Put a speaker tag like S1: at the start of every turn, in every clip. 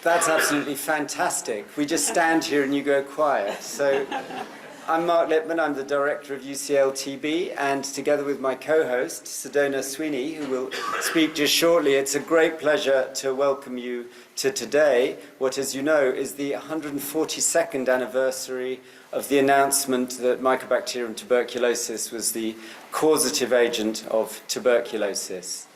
S1: That's absolutely fantastic. We just stand here and you go quiet. So I'm Marc Lipman, I'm the director of UCL-TB, and together with my co-host, Sedona Sweeney, who will speak just shortly, it's a great pleasure to welcome you to today, what, as you know, is the 142nd anniversary of the announcement that Mycobacterium tuberculosis was the causative agent of tuberculosis.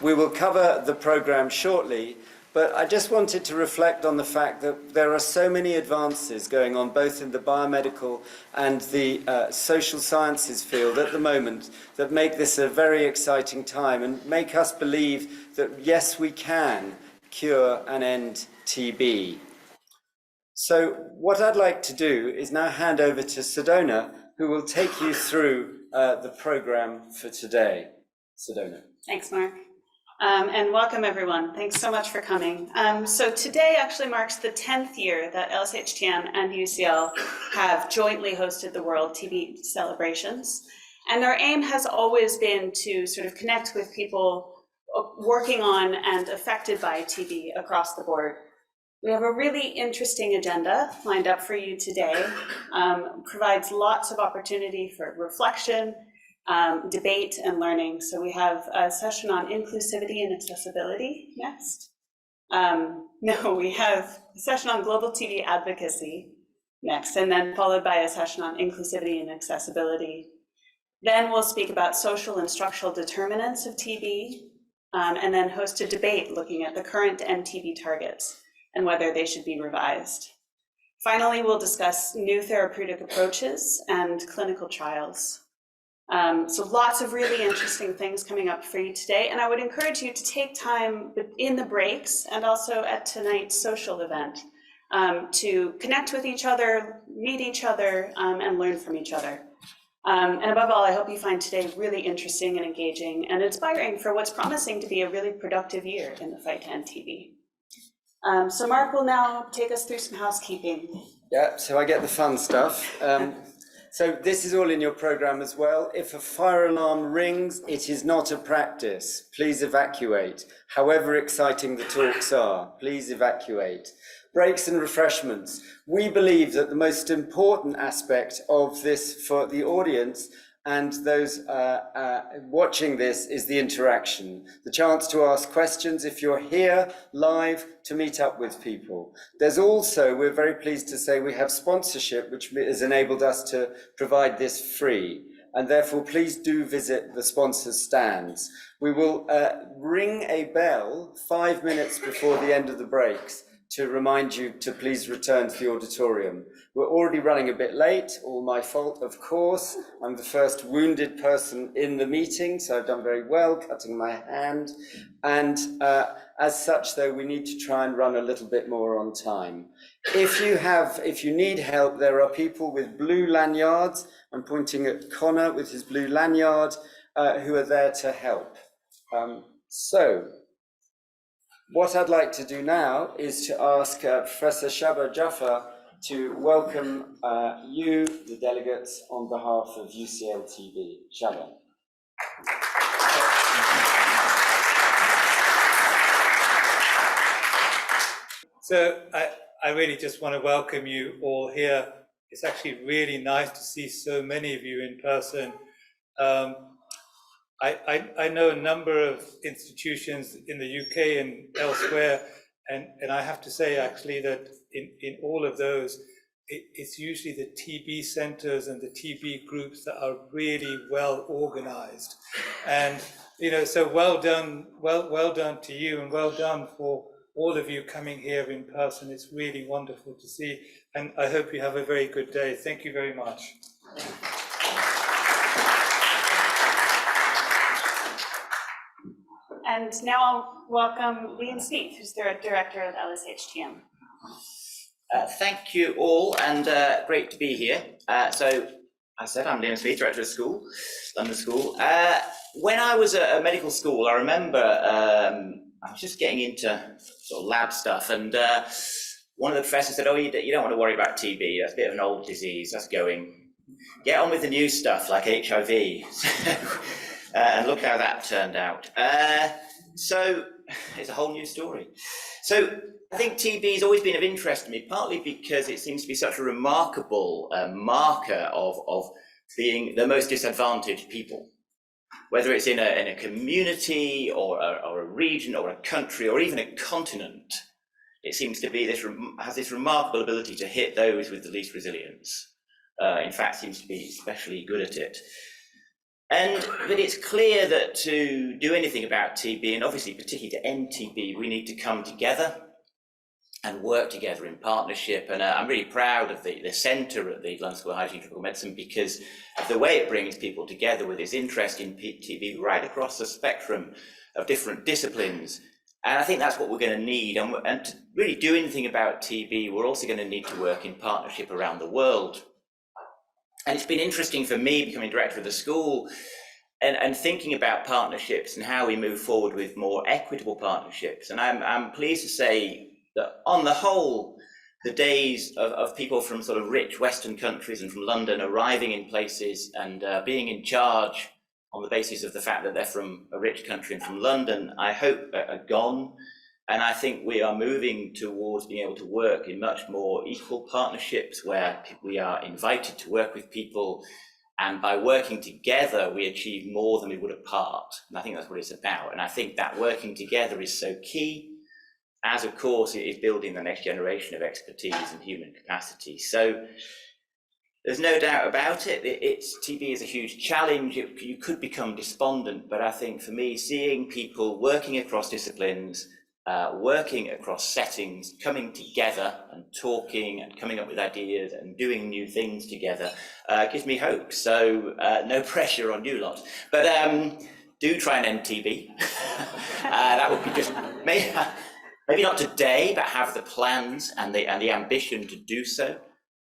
S1: We will cover the program shortly, but I just wanted to reflect on the fact that there are so many advances going on both in the biomedical and the social sciences field at the moment that make this a very exciting time and make us believe that yes, we can cure and end TB. So what I'd like to do is now hand over to Sedona, who will take you through the program for today. Sedona.
S2: Thanks, Marc. And welcome, everyone. Thanks so much for coming. So today actually marks the 10th year that LSHTM and UCL have jointly hosted the World TB celebrations. And our aim has always been to sort of connect with people working on and affected by TB across the board. We have a really interesting agenda lined up for you today. Provides lots of opportunity for reflection, debate and learning. So we have a session on inclusivity and accessibility next. We have a session on global TB advocacy next, and then followed by a session on inclusivity and accessibility. Then we'll speak about social and structural determinants of TB, and then host a debate looking at the current MTB targets and whether they should be revised. Finally, we'll discuss new therapeutic approaches and clinical trials. So lots of really interesting things coming up for you today, and I would encourage you to take time in the breaks and also at tonight's social event to connect with each other, meet each other, and learn from each other. And above all, I hope you find today really interesting and engaging and inspiring for what's promising to be a really productive year in the fight to end TB. So Marc will now take us through some housekeeping.
S1: Yeah, so I get the fun stuff. So this is all in your program as well. If a fire alarm rings, it is not a practice. Please evacuate. However exciting the talks are, please evacuate. Breaks and refreshments. We believe that the most important aspect of this for the audience and those watching this is the interaction, the chance to ask questions if you're here live, to meet up with people. There's also, we're very pleased to say, we have sponsorship which has enabled us to provide this free, and therefore please do visit the sponsors' stands. We will ring a bell 5 minutes before the end of the breaks to remind you to please return to the auditorium. We're already running a bit late, all my fault, of course. I'm the first wounded person in the meeting, so I've done very well cutting my hand. And as such, though, we need to try and run a little bit more on time. If you need help, there are people with blue lanyards. I'm pointing at Connor with his blue lanyard, who are there to help. So what I'd like to do now is to ask Professor Shabbar Jaffar to welcome you, the delegates, on behalf of UCL-TB. Shabbar.
S3: So I really just want to welcome you all here. It's actually really nice to see so many of you in person. I know a number of institutions in the UK and elsewhere, and I have to say actually that in all of those, it's usually the TB centers and the TB groups that are really well organized. And so well done to you, and well done for all of you coming here in person. It's really wonderful to see, and I hope you have a very good day. Thank you very much.
S2: And now I'll welcome Smeeth, who's the director of LSHTM.
S4: Thank you all, and great to be here. So, as I said, I'm Lena, director of school, London School. When I was at medical school, I remember I was just getting into sort of lab stuff, and one of the professors said, "Oh, you don't want to worry about TB. That's a bit of an old disease. That's going. Get on with the new stuff like HIV." And look how that turned out. So it's a whole new story. So I think TB has always been of interest to me, partly because it seems to be such a remarkable marker of being the most disadvantaged people. Whether it's in a community or a region or a country or even a continent, it seems to be has this remarkable ability to hit those with the least resilience. In fact, seems to be especially good at it. But it's clear that to do anything about TB, and obviously particularly to end TB, we need to come together and work together in partnership. And I'm really proud of the centre at the London School of Hygiene and Tropical Medicine, because of the way it brings people together with this interest in TB right across the spectrum of different disciplines. And I think that's what we're going to need. And to really do anything about TB, we're also going to need to work in partnership around the world. And it's been interesting for me, becoming director of the school, and thinking about partnerships and how we move forward with more equitable partnerships. And I'm pleased to say that on the whole, the days of people from sort of rich Western countries and from London arriving in places and being in charge on the basis of the fact that they're from a rich country and from London, I hope are gone. And I think we are moving towards being able to work in much more equal partnerships where we are invited to work with people, and by working together we achieve more than we would apart. And I think that's what it's about. And I think that working together is so key, as of course it is building the next generation of expertise and human capacity. So there's no doubt about it. TB is a huge challenge. You could become despondent, but I think for me, seeing people working across disciplines, working across settings, coming together and talking and coming up with ideas and doing new things together gives me hope. So no pressure on you lot, but do try and end TB. That would be just maybe not today, but have the plans and the ambition to do so.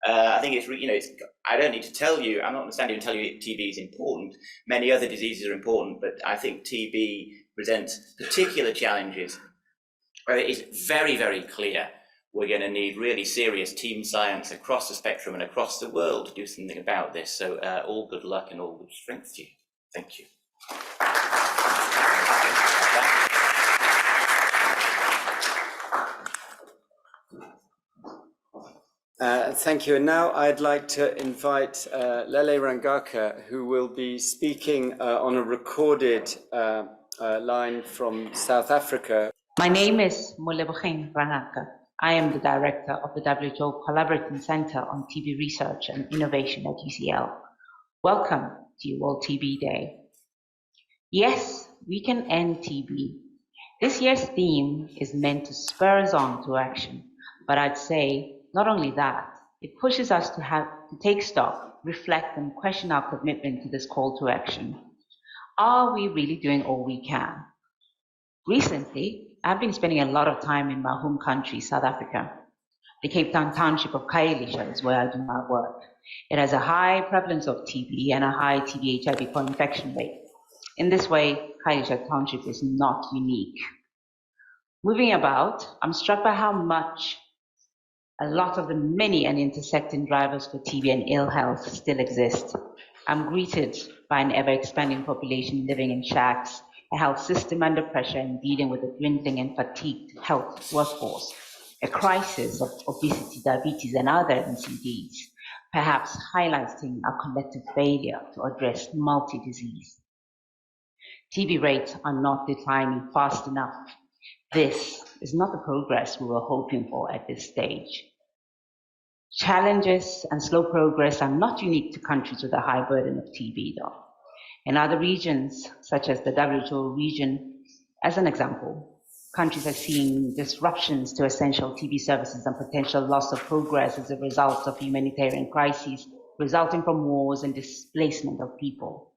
S4: I think it's I don't need to tell you. I'm not standing and tell you TB is important. Many other diseases are important, but I think TB presents particular challenges where it is very, very clear we're going to need really serious team science across the spectrum and across the world to do something about this. So all good luck and all good strength to you. Thank you.
S1: Thank you. And now I'd like to invite Lele Rangaka, who will be speaking on a recorded line from South Africa.
S5: My name is Rangaka. I am the director of the WHO Collaborating Center on TB Research and Innovation at UCL. Welcome to World TB Day. Yes, we can end TB. This year's theme is meant to spur us on to action, but I'd say not only that, it pushes us to take stock, reflect, and question our commitment to this call to action. Are we really doing all we can? Recently, I've been spending a lot of time in my home country, South Africa. The Cape Town township of Khayelitsha is where I do my work. It has a high prevalence of TB and a high TB-HIV co-infection rate. In this way, Khayelitsha township is not unique. Moving about, I'm struck by how much a lot of the many and intersecting drivers for TB and ill health still exist. I'm greeted by an ever-expanding population living in shacks, a health system under pressure and dealing with a dwindling and fatigued health workforce, a crisis of obesity, diabetes, and other NCDs, perhaps highlighting our collective failure to address multi-disease. TB rates are not declining fast enough. This is not the progress we were hoping for at this stage. Challenges and slow progress are not unique to countries with a high burden of TB, though. In other regions, such as the WHO region, as an example, countries are seeing disruptions to essential TB services and potential loss of progress as a result of humanitarian crises resulting from wars and displacement of people.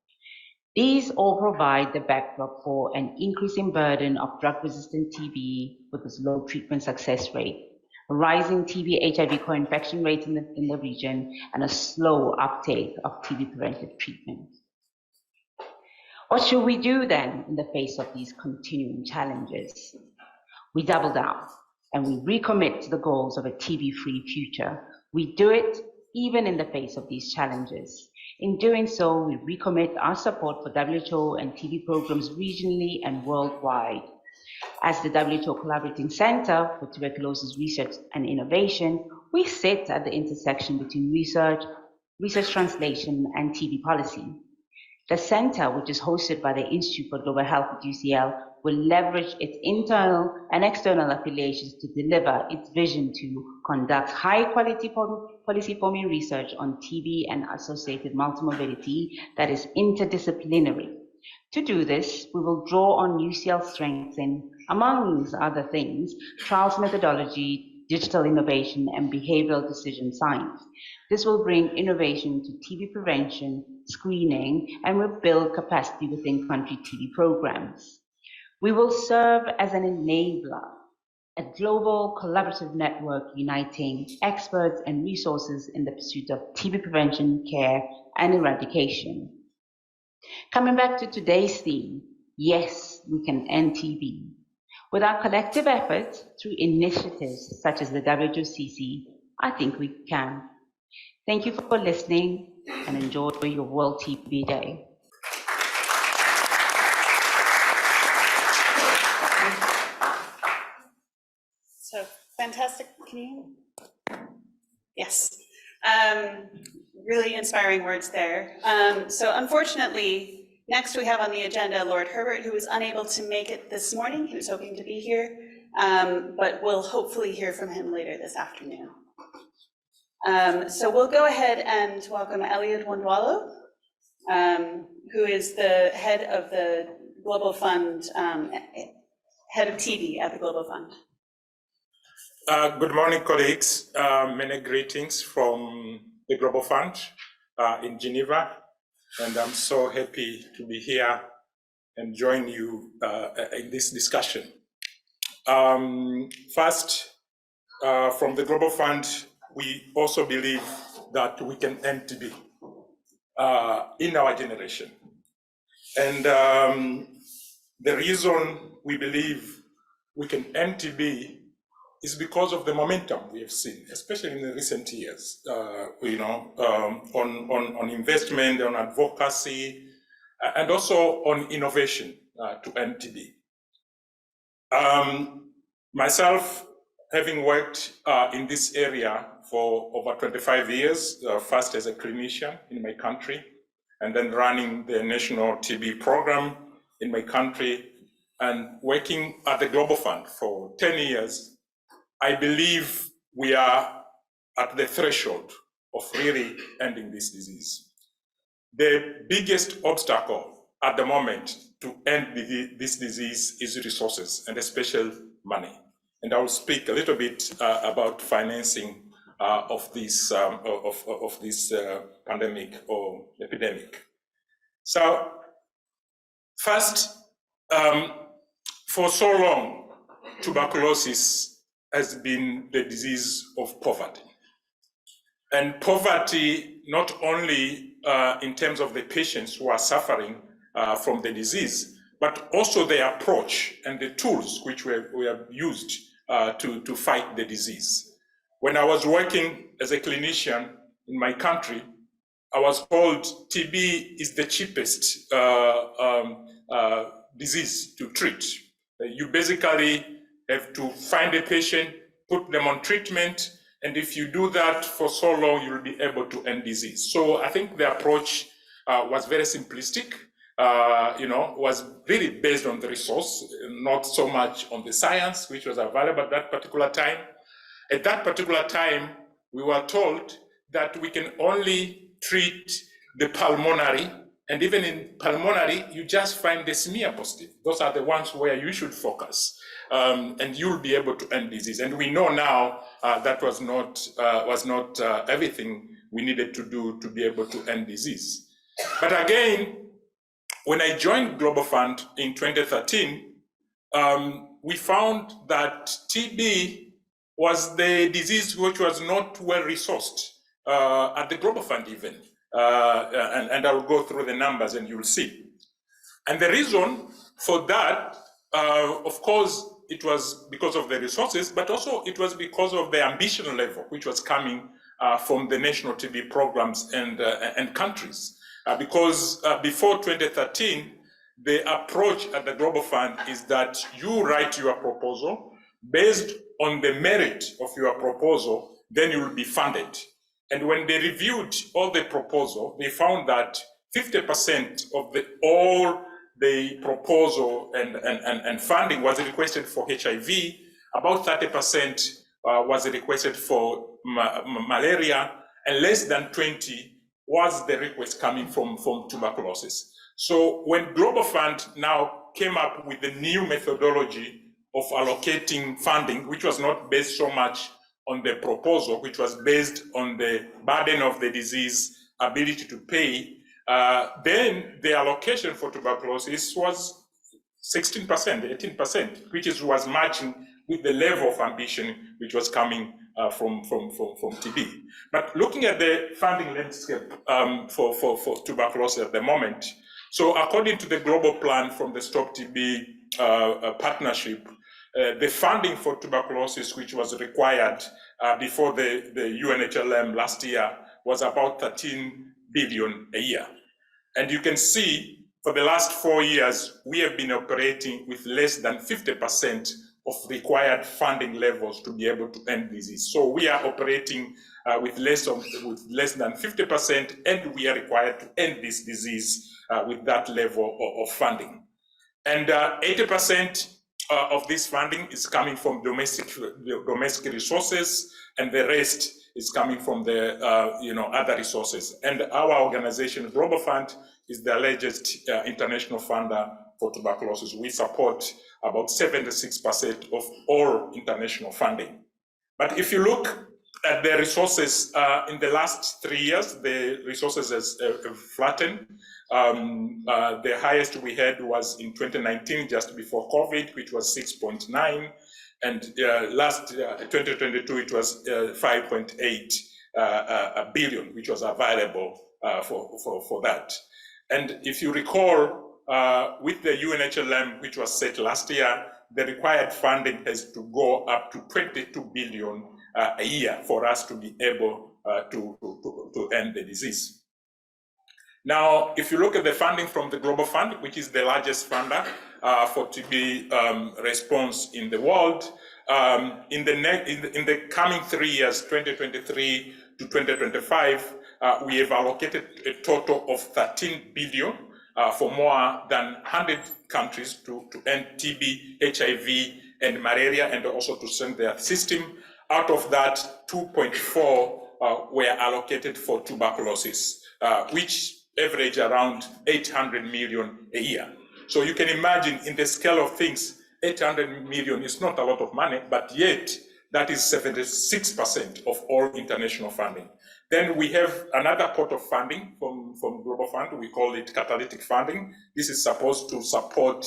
S5: These all provide the backdrop for an increasing burden of drug-resistant TB with its low treatment success rate, a rising TB-HIV co-infection rate in the region, and a slow uptake of TB-preventive treatment. What should we do then in the face of these continuing challenges? We double down and we recommit to the goals of a TB-free future. We do it even in the face of these challenges. In doing so, we recommit our support for WHO and TB programs regionally and worldwide, As the WHO Collaborating Center for Tuberculosis Research and Innovation, we sit at the intersection between research translation, and TB policy. The center, which is hosted by the Institute for Global Health at UCL, will leverage its internal and external affiliations to deliver its vision to conduct high-quality policy-forming research on TB and associated multimorbidity that is interdisciplinary. To do this, we will draw on UCL's strengths in, among other things, trials methodology, digital innovation, and behavioral decision science. This will bring innovation to TB prevention, screening, and will build capacity within country TB programs. We will serve as an enabler, a global collaborative network uniting experts and resources in the pursuit of TB prevention, care, and eradication. Coming back to today's theme, yes, we can end TB. With our collective efforts through initiatives such as the WHOCC, I think we can. Thank you for listening and enjoy your World TB Day.
S2: So fantastic. Can you? Yes. Really inspiring words there. So unfortunately, next we have on the agenda Lord Herbert, who was unable to make it this morning. He was hoping to be here, but we'll hopefully hear from him later this afternoon. So we'll go ahead and welcome Eliud Wandwalo, who is the head of the Global Fund, head of TB at the Global Fund.
S6: Good morning, colleagues. Many greetings from the Global Fund in Geneva, and I'm so happy to be here and join you in this discussion. First, from the Global Fund, we also believe that we can end TB in our generation. And the reason we believe we can end TB is because of the momentum we have seen, especially in the recent years, on investment, on advocacy, and also on innovation to end TB. Myself, having worked in this area for over 25 years, first as a clinician in my country, and then running the national TB program in my country, and working at the Global Fund for 10 years, I believe we are at the threshold of really ending this disease. The biggest obstacle at the moment to end this disease is resources, and especially money. And I will speak a little bit about financing of this pandemic or epidemic. So first, for so long, tuberculosis has been the disease of poverty. And poverty, not only in terms of the patients who are suffering from the disease, but also the approach and the tools which we have used to fight the disease. When I was working as a clinician in my country, I was told TB is the cheapest disease to treat. You basically have to find a patient, put them on treatment, and if you do that for so long, you'll be able to end disease. So I think the approach was very simplistic, was really based on the resource, not so much on the science, which was available at that particular time. At that particular time, we were told that we can only treat the pulmonary, and even in pulmonary, you just find the smear positive. Those are the ones where you should focus, and you'll be able to end disease. And we know now that was not everything we needed to do to be able to end disease. But again, when I joined Global Fund in 2013, we found that TB was the disease which was not well resourced at the Global Fund even. And I will go through the numbers and you'll see. And the reason for that, of course, it was because of the resources, but also it was because of the ambition level, which was coming from the national TB programs and countries. Because before 2013, the approach at the Global Fund is that you write your proposal based on the merit of your proposal, then you will be funded. And when they reviewed all the proposal, they found that 50% of all the proposal and funding was requested for HIV, about 30% was requested for malaria, and less than 20 was the request coming from tuberculosis. So when Global Fund now came up with the new methodology of allocating funding, which was not based so much on the proposal, which was based on the burden of the disease, ability to pay, then the allocation for tuberculosis was 16%, 18%, which was matching with the level of ambition which was coming from TB. But looking at the funding landscape for tuberculosis at the moment, so according to the global plan from the Stop TB partnership, the funding for tuberculosis, which was required before the UN-HLM last year, was about 13 billion a year. And you can see for the last 4 years, we have been operating with less than 50% of required funding levels to be able to end disease. So we are operating with less than 50%, and we are required to end this disease with that level of funding. And 80% of this funding is coming from domestic resources, and the rest is coming from the other resources. And our organization, Global Fund, is the largest international funder for tuberculosis. We support about 76% of all international funding. But if you look at the resources in the last 3 years, the resources have flattened. The highest we had was in 2019, just before COVID, which was 6.9. And last 2022, it was 5.8 billion, which was available for that. And if you recall, with the UN-HLM, which was set last year, the required funding has to go up to 22 billion a year for us to be able to end the disease. Now, if you look at the funding from the Global Fund, which is the largest funder for TB response in the world, in the coming 3 years, 2023 to 2025, we have allocated a total of 13 billion for more than 100 countries to end TB, HIV, and malaria, and also to send their system. Out of that, 2.4 were allocated for tuberculosis, which average around 800 million a year. So you can imagine, in the scale of things, 800 million is not a lot of money, but yet that is 76% of all international funding. Then we have another pot of funding from Global Fund. We call it catalytic funding. This is supposed to support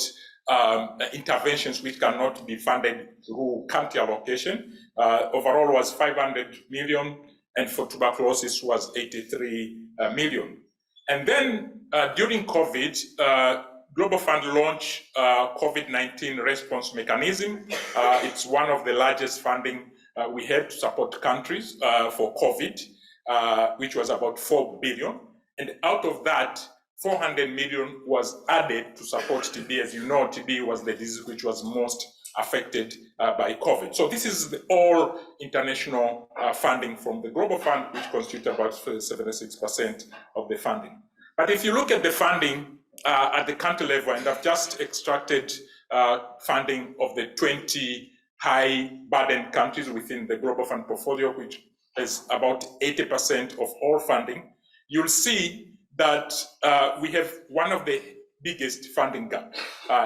S6: interventions which cannot be funded through country allocation. Overall was 500 million, and for tuberculosis was 83 million. And then during COVID, Global Fund launched COVID-19 response mechanism. It's one of the largest funding we had to support countries for COVID, which was about 4 billion. And out of that, 400 million was added to support TB. As you know, TB was the disease which was most affected by COVID. So this is the all international funding from the Global Fund, which constitutes about 76% of the funding. But if you look at the funding at the country level, and I've just extracted funding of the 20 high burden countries within the Global Fund portfolio, which is about 80% of all funding, you'll see that we have one of the biggest funding gap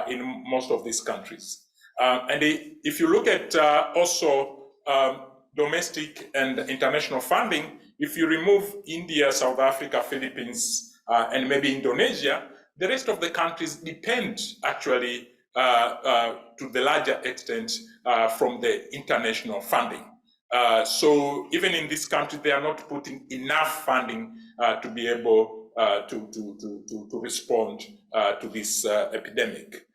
S6: in most of these countries. And if you look at also domestic and international funding, if you remove India, South Africa, Philippines, and maybe Indonesia, the rest of the countries depend actually to the larger extent from the international funding. So even in this country, they are not putting enough funding to be able to respond to this epidemic.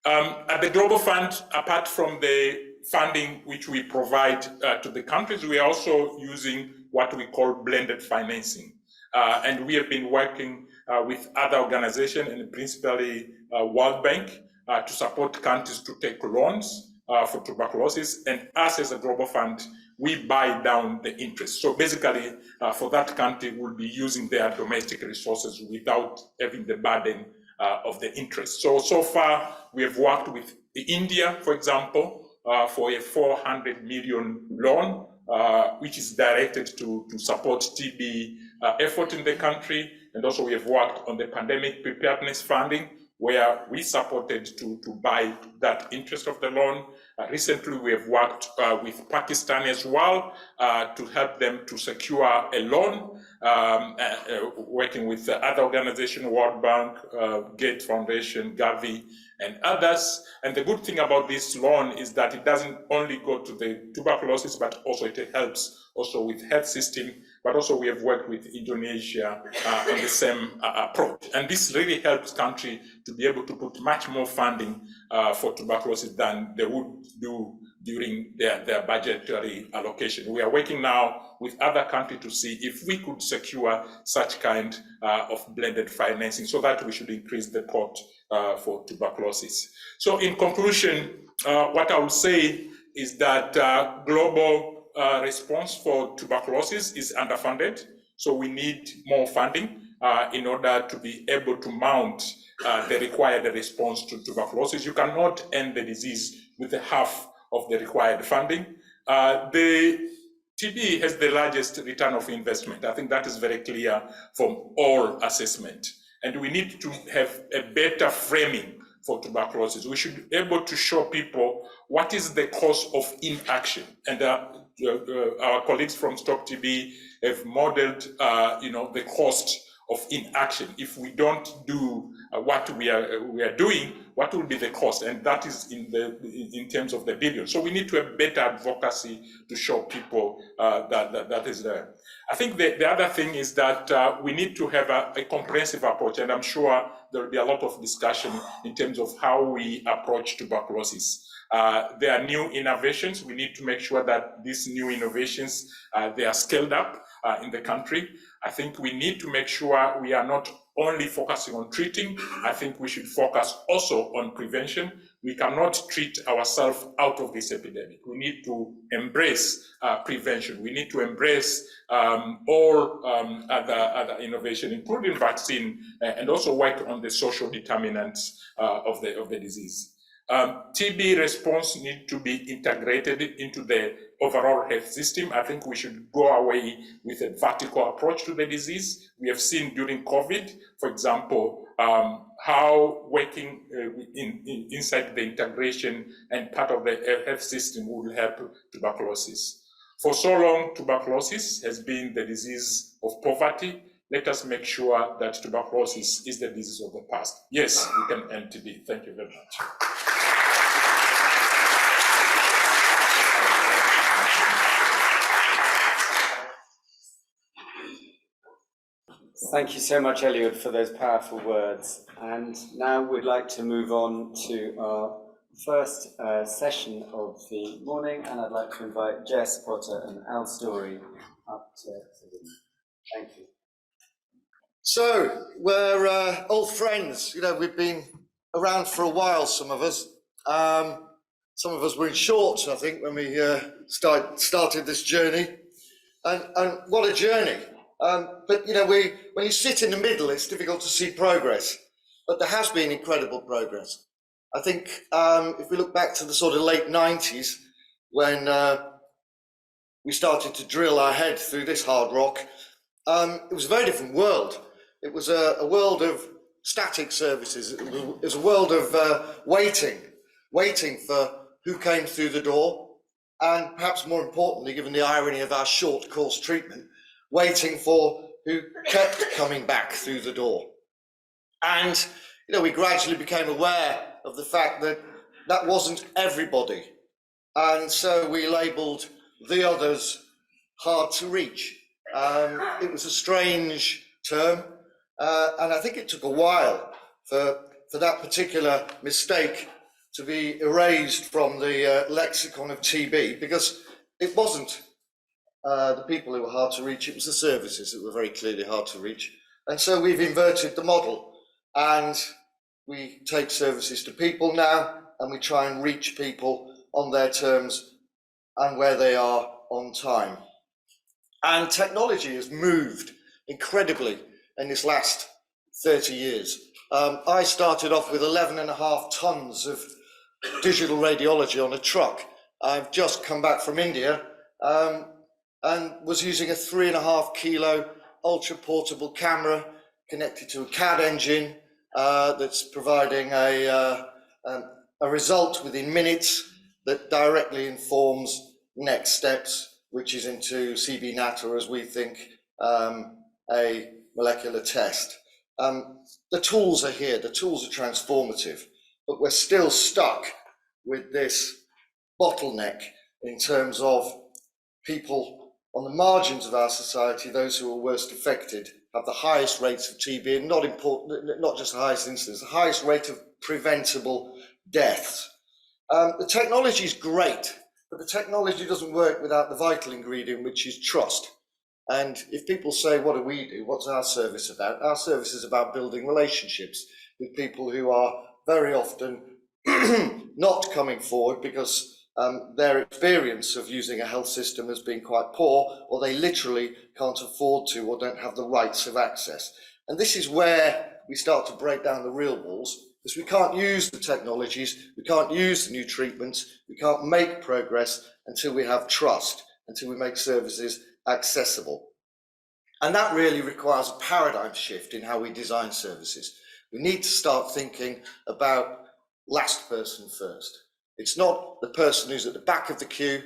S6: At the Global Fund, apart from the funding which we provide to the countries, we are also using what we call blended financing. And we have been working with other organizations, and principally World Bank, to support countries to take loans for tuberculosis. And us as a global fund, we buy down the interest. So basically, for that country, we'll be using their domestic resources without having the burden of the interest. So far, we have worked with India, for example, for a 400 million loan, which is directed to support TB effort in the country. And also we have worked on the pandemic preparedness funding, where we supported to buy that interest of the loan. Recently, we have worked with Pakistan as well to help them to secure a loan, working with other organizations, World Bank, Gates Foundation, Gavi, and others. And the good thing about this loan is that it doesn't only go to the tuberculosis, but also it helps also with health system, but also we have worked with Indonesia on the same approach. And this really helps country to be able to put much more funding for tuberculosis than they would do during their budgetary allocation. We are working now with other countries to see if we could secure such kind of blended financing, so that we should increase the pot for tuberculosis. So in conclusion, what I would say is that global response for tuberculosis is underfunded. So we need more funding in order to be able to mount the required response to tuberculosis. You cannot end the disease with half of the required funding. The TB has the largest return of investment. I think that is very clear from all assessment. And we need to have a better framing for tuberculosis. We should be able to show people what is the cost of inaction. And our colleagues from Stop TB have modeled, the cost of inaction. If we don't do what we are doing, what will be the cost? And that is in terms of the billion. So we need to have better advocacy to show people that is there. I think the other thing is that we need to have a comprehensive approach, and I'm sure there will be a lot of discussion in terms of how we approach tuberculosis. There are new innovations. We need to make sure that these new innovations, they are scaled up in the country. I think we need to make sure we are not only focusing on treating. I think we should focus also on prevention. We cannot treat ourselves out of this epidemic. We need to embrace prevention. We need to embrace all other innovation, including vaccine, and also work on the social determinants of the disease. TB response needs to be integrated into the overall health system. I think we should go away with a vertical approach to the disease. We have seen during COVID, for example, how working inside the integration and part of the health system will help tuberculosis. For so long, tuberculosis has been the disease of poverty. Let us make sure that tuberculosis is the disease of the past. Yes, we can end TB. Thank you very much.
S1: Thank you so much, Eliud, for those powerful words. And now we'd like to move on to our first session of the morning, and I'd like to invite Jess Potter and Al Story up to the room. Thank you.
S7: So, we're old friends. We've been around for a while, some of us. Some of us were in shorts, I think, when we started this journey. And what a journey. But when you sit in the middle, it's difficult to see progress. But there has been incredible progress. I think if we look back to the sort of late 90s, when we started to drill our head through this hard rock, it was a very different world. It was a world of static services. It was a world of waiting for who came through the door, and perhaps more importantly, given the irony of our short course treatment, waiting for who kept coming back through the door. And we gradually became aware of the fact that that wasn't everybody. And so we labelled the others hard to reach. It was a strange term, and I think it took a while for that particular mistake to be erased from the lexicon of TB, because it wasn't the people who were hard to reach, it was the services that were very clearly hard to reach. And so we've inverted the model, and we take services to people now, and we try and reach people on their terms and where they are on time. And technology has moved incredibly in this last 30 years. I started off with 11.5 tons of digital radiology on a truck. I've just come back from India and was using a 3.5 kilo ultra portable camera connected to a CAD engine that's providing a result within minutes that directly informs next steps, which is into CB-NAT, or as we think, a molecular test. The tools are here, the tools are transformative, but we're still stuck with this bottleneck in terms of people on the margins of our society. Those who are worst affected have the highest rates of TB, and not just the highest incidence, the highest rate of preventable deaths. The technology is great, but the technology doesn't work without the vital ingredient, which is trust. And if people say, what do we do? What's our service about? Our service is about building relationships with people who are very often not coming forward because their experience of using a health system has been quite poor, or they literally can't afford to, or don't have the rights of access. And this is where we start to break down the real walls, because we can't use the technologies, we can't use the new treatments, we can't make progress until we have trust, until we make services accessible. And that really requires a paradigm shift in how we design services. We need to start thinking about last person first. It's not the person who's at the back of the queue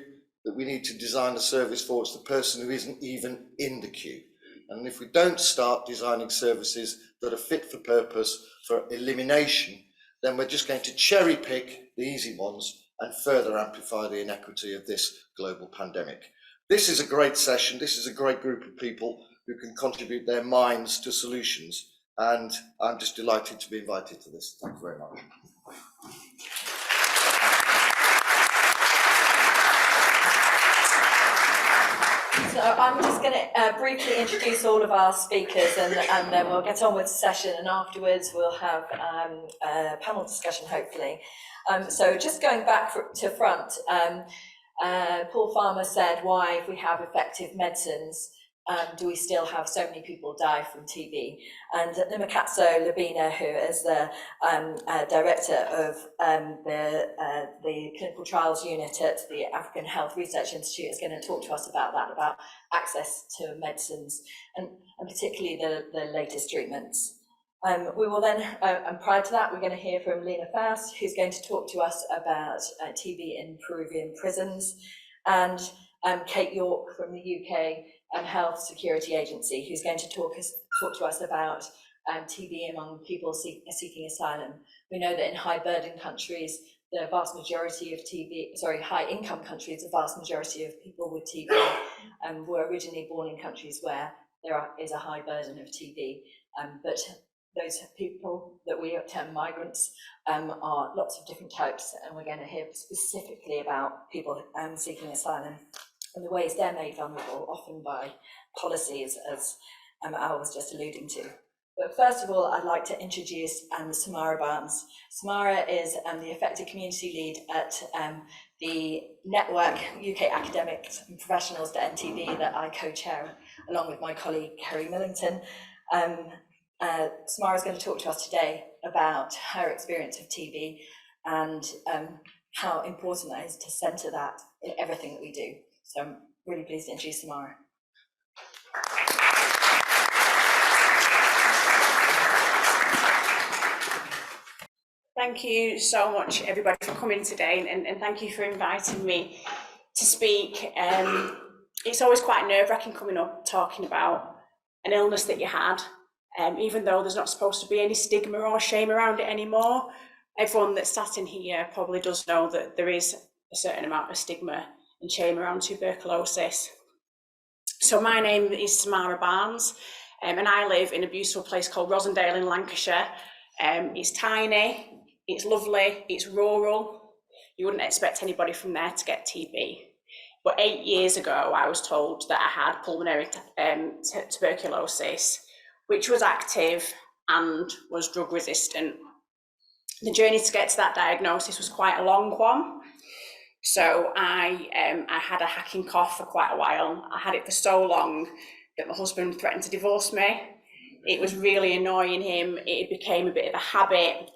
S7: that we need to design a service for, it's the person who isn't even in the queue. And if we don't start designing services that are fit for purpose for elimination, then we're just going to cherry pick the easy ones and further amplify the inequity of this global pandemic. This is a great session. This is a great group of people who can contribute their minds to solutions. And I'm just delighted to be invited to this. Thank you very much.
S8: So I'm just going to briefly introduce all of our speakers, and then we'll get on with the session, and afterwards we'll have a panel discussion, hopefully. So just going back to front, Paul Farmer said, why, if we have effective medicines, do we still have so many people die from TB? And Lena Labina, who is the director of the clinical trials unit at the African Health Research Institute, is going to talk to us about that, about access to medicines and particularly the latest treatments. We will then, and prior to that, we're going to hear from Lena Faust, who's going to talk to us about TB in Peruvian prisons, and Kate Yorke from the UK Health Security Agency, who's going to talk to us about TB among people seeking asylum. We know that in high burden countries, the vast majority of high income countries, the vast majority of people with TB were originally born in countries where there is a high burden of TB. But those people that we term migrants are lots of different types, and we're going to hear specifically about people seeking asylum and the ways they're made vulnerable, often by policies, as Al was just alluding to. But first of all, I'd like to introduce Samara Barnes. Samara is the Affected Community Lead at the network UK Academics and Professionals to End TB that I co-chair along with my colleague Kerry Millington. Samara is going to talk to us today about her experience of TB and how important it is to centre that in everything that we do. So I'm really pleased to introduce Samara.
S2: Thank you so much, everybody, for coming today, and thank you for inviting me to speak. It's always quite nerve-wracking coming up talking about an illness that you had, even though there's not supposed to be any stigma or shame around it anymore. Everyone that's sat in here probably does know that there is a certain amount of stigma and shame around tuberculosis. So my name is Samara Barnes, and I live in a beautiful place called Rosendale in Lancashire. It's tiny, it's lovely, it's rural. You wouldn't expect anybody from there to get TB.
S9: But 8 years ago, I was told that I had pulmonary tuberculosis, which was active and was drug resistant. The journey to get to that diagnosis was quite a long one. So I had a hacking cough for quite a while. I had it for so long that my husband threatened to divorce me. It was really annoying him. It became a bit of a habit.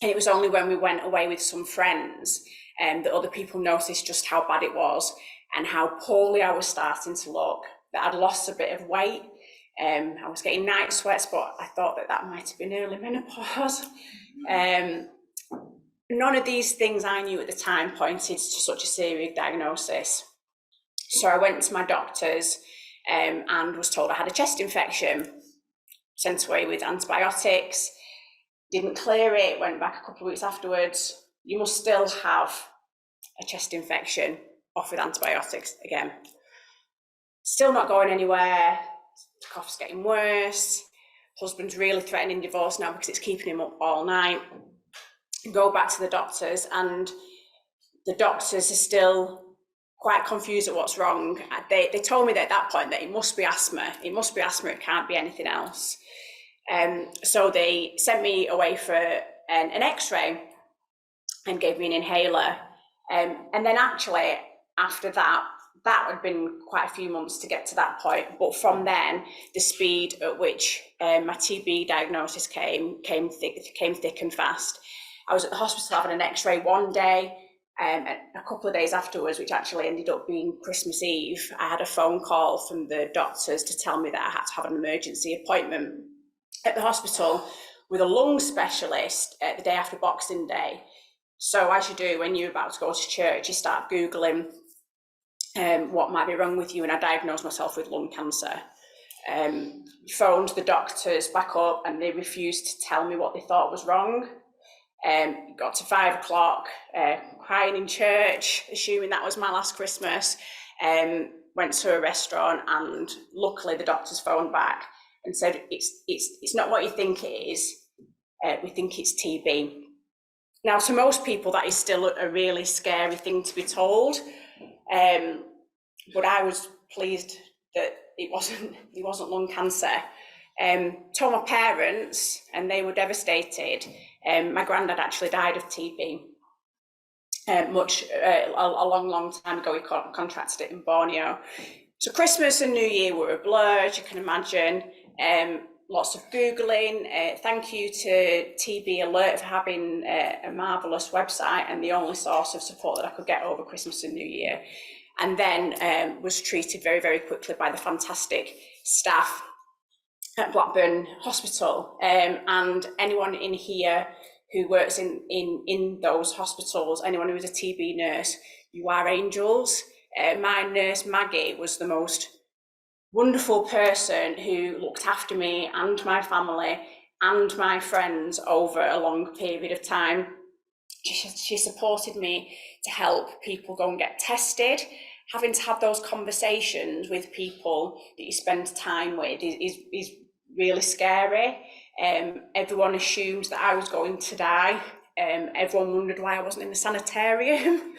S9: And it was only when we went away with some friends that other people noticed just how bad it was and how poorly I was starting to look, that I'd lost a bit of weight. I was getting night sweats, but I thought that that might have been early menopause. None of these things I knew at the time pointed to such a serious diagnosis. So I went to my doctors and was told I had a chest infection, sent away with antibiotics, didn't clear it, went back a couple of weeks afterwards. You must still have a chest infection, off with antibiotics again. Still not going anywhere, the cough's getting worse, husband's really threatening divorce now because it's keeping him up all night. Go back to the doctors, and the doctors are still quite confused at what's wrong. They told me that at that point that it must be asthma. It must be asthma, it can't be anything else. So they sent me away for an x-ray and gave me an inhaler. And then actually after that had been quite a few months to get to that point. But from then, the speed at which my TB diagnosis came thick and fast. I was at the hospital having an x-ray one day, and a couple of days afterwards, which actually ended up being Christmas Eve, I had a phone call from the doctors to tell me that I had to have an emergency appointment at the hospital with a lung specialist the day after Boxing Day. So as you do when you're about to go to church, you start Googling what might be wrong with you, and I diagnosed myself with lung cancer. Phoned the doctors back up and they refused to tell me what they thought was wrong. Got to 5 o'clock, crying in church, assuming that was my last Christmas. Went to a restaurant, and luckily the doctors phoned back and said, it's not what you think it is. We think it's TB. Now, to most people, that is still a really scary thing to be told. But I was pleased that it wasn't lung cancer. Told my parents, and they were devastated. My granddad actually died of TB a long time ago. He contracted it in Borneo. So Christmas and New Year were a blur, as you can imagine. Lots of Googling. Thank you to TB Alert for having a marvellous website and the only source of support that I could get over Christmas and New Year. And then was treated very, very quickly by the fantastic staff at Blackburn Hospital. And anyone in here who works in those hospitals, anyone who is a TB nurse, you are angels. My nurse Maggie was the most wonderful person who looked after me and my family and my friends over a long period of time. She supported me to help people go and get tested. Having to have those conversations with people that you spend time with is really scary. Everyone assumed that I was going to die. Everyone wondered why I wasn't in the sanitarium.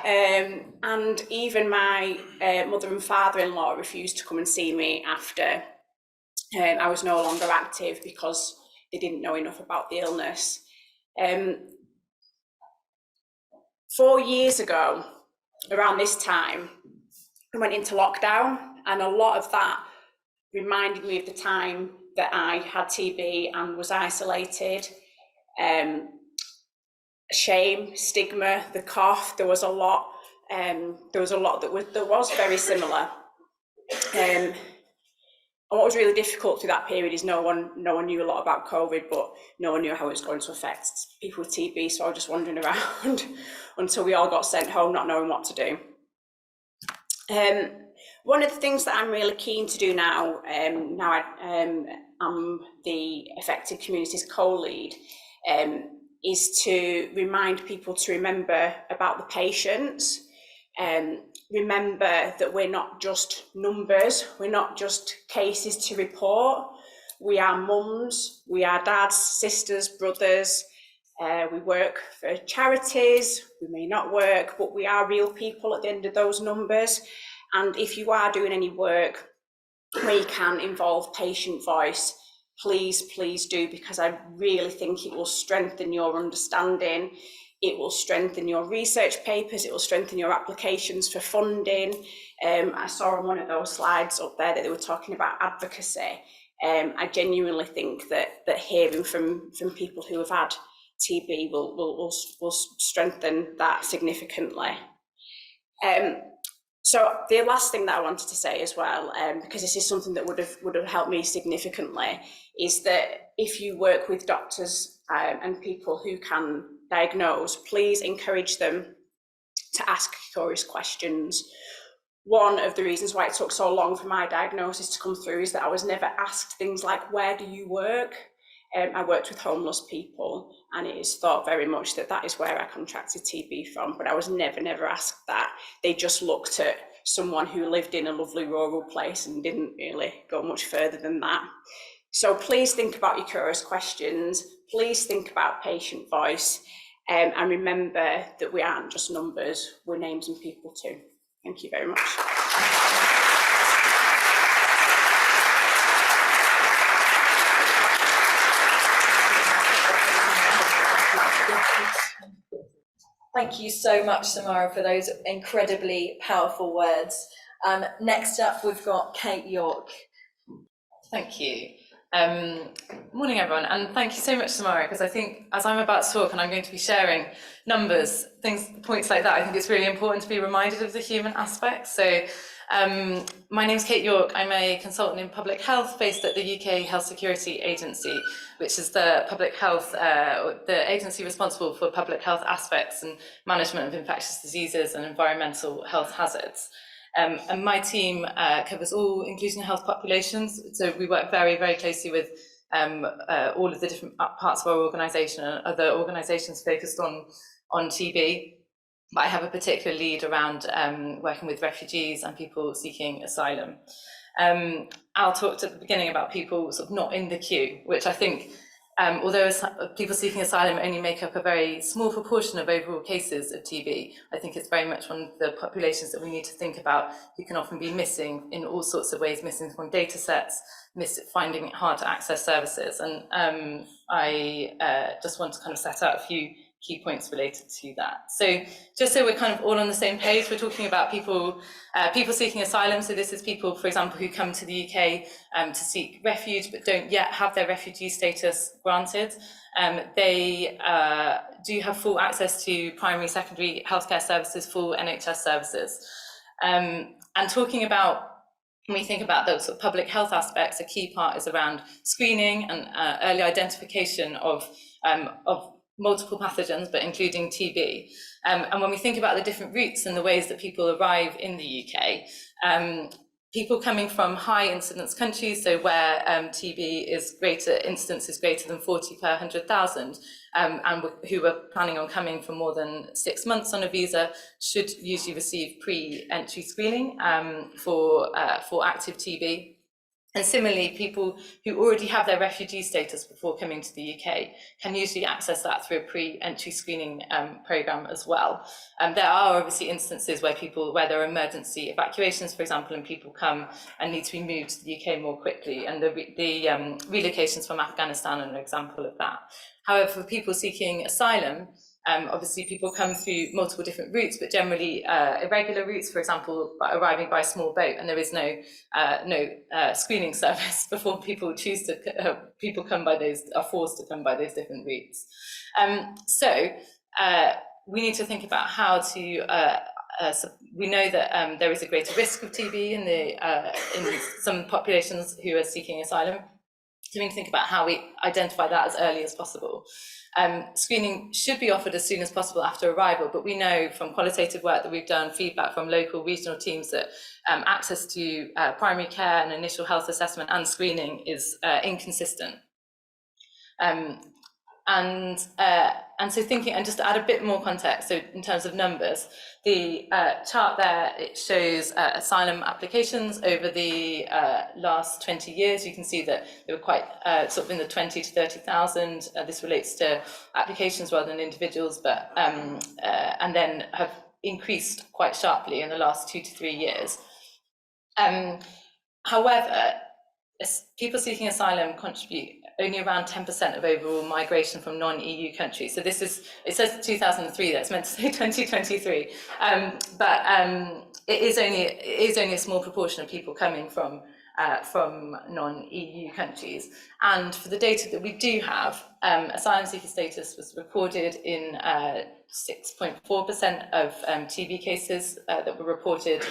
S9: And even my mother and father-in-law refused to come and see me after I was no longer active because they didn't know enough about the illness. 4 years ago, around this time, I went into lockdown, and a lot of that reminded me of the time that I had TB and was isolated. Shame, stigma, the cough, there was a lot that was very similar. And what was really difficult through that period is no one knew a lot about COVID, but no one knew how it was going to affect people with TB. So I was just wandering around until we all got sent home, not knowing what to do. One of the things that I'm really keen to do now, I'm the Affected Communities co-lead, is to remind people to remember about the patients. Remember that we're not just numbers, we're not just cases to report. We are mums, we are dads, sisters, brothers, We work for charities, we may not work, but we are real people at the end of those numbers. And if you are doing any work where you can involve patient voice, please, please do, because I really think it will strengthen your understanding. It will strengthen your research papers, it will strengthen your applications for funding. I saw on one of those slides up there that they were talking about advocacy. I genuinely think that hearing from people who have had TB will strengthen that significantly. So the last thing that I wanted to say as well, because this is something that would have helped me significantly, is that if you work with doctors and people who can diagnose, please encourage them to ask curious questions. One of the reasons why it took so long for my diagnosis to come through is that I was never asked things like, where do you work? I worked with homeless people, and it is thought very much that that is where I contracted TB from, but I was never asked that. They just looked at someone who lived in a lovely rural place and didn't really go much further than that. So please think about your curious questions, please think about patient voice, and remember that we aren't just numbers, we're names and people too. Thank you very much.
S8: Thank you so much, Samara, for those incredibly powerful words. Next up, we've got Kate Yorke.
S10: Thank you. Morning, everyone, and thank you so much, Samara, because I think as I'm about to talk and I'm going to be sharing numbers, points like that, I think it's really important to be reminded of the human aspect. So my name's Kate Yorke. I'm a consultant in public health based at the UK Health Security Agency, which is the public health, the agency responsible for public health aspects and management of infectious diseases and environmental health hazards. And my team covers all inclusion health populations. So we work very, very closely with all of the different parts of our organisation and other organisations focused on TB. But I have a particular lead around working with refugees and people seeking asylum. Al talked at the beginning about people sort of not in the queue, which I think, although people seeking asylum only make up a very small proportion of overall cases of TB, I think it's very much one of the populations that we need to think about who can often be missing in all sorts of ways, missing from data sets, finding it hard to access services. And I just want to kind of set out a few key points related to that. So just so we're kind of all on the same page, we're talking about people seeking asylum. So this is people, for example, who come to the UK to seek refuge but don't yet have their refugee status granted. They do have full access to primary, secondary healthcare services, full NHS services. And talking about, when we think about those sort of public health aspects, a key part is around screening and early identification of multiple pathogens, but including TB. And when we think about the different routes and the ways that people arrive in the UK, people coming from high incidence countries, so where TB incidence is greater than 40 per 100,000, and who are planning on coming for more than 6 months on a visa, should usually receive pre-entry screening for active TB. And similarly, people who already have their refugee status before coming to the UK can usually access that through a pre-entry screening programme as well. There are obviously instances where there are emergency evacuations, for example, and people come and need to be moved to the UK more quickly, and the relocations from Afghanistan are an example of that. However, for people seeking asylum, obviously people come through multiple different routes, but generally irregular routes, for example, arriving by small boat, and there is no screening service before people are forced to come by those different routes. So we need to think about how to, we know that there is a greater risk of TB in some populations who are seeking asylum. So we need to think about how we identify that as early as possible. Screening should be offered as soon as possible after arrival, but we know from qualitative work that we've done, feedback from local regional teams, that access to primary care and initial health assessment and screening is inconsistent. And so thinking, and just to add a bit more context, so in terms of numbers, the chart there, it shows asylum applications over the last 20 years. You can see that they were quite sort of in the 20 to 30,000. This relates to applications rather than individuals, but and then have increased quite sharply in the last 2 to 3 years. However, people seeking asylum contribute only around 10% of overall migration from non-EU countries. So this is, it says 2003, that's meant to say 2023. But it is only a small proportion of people coming from non-EU countries. And for the data that we do have, asylum seeker status was recorded in 6.4% of TB cases that were reported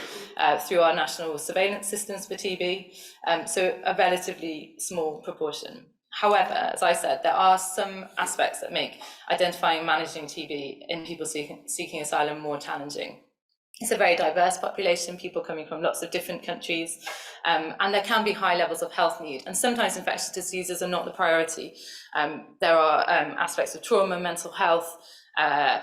S10: through our national surveillance systems for TB, so a relatively small proportion. However, as I said, there are some aspects that make identifying and managing TB in people seeking asylum more challenging. It's a very diverse population, people coming from lots of different countries, and there can be high levels of health need, and sometimes infectious diseases are not the priority. There are aspects of trauma, mental health,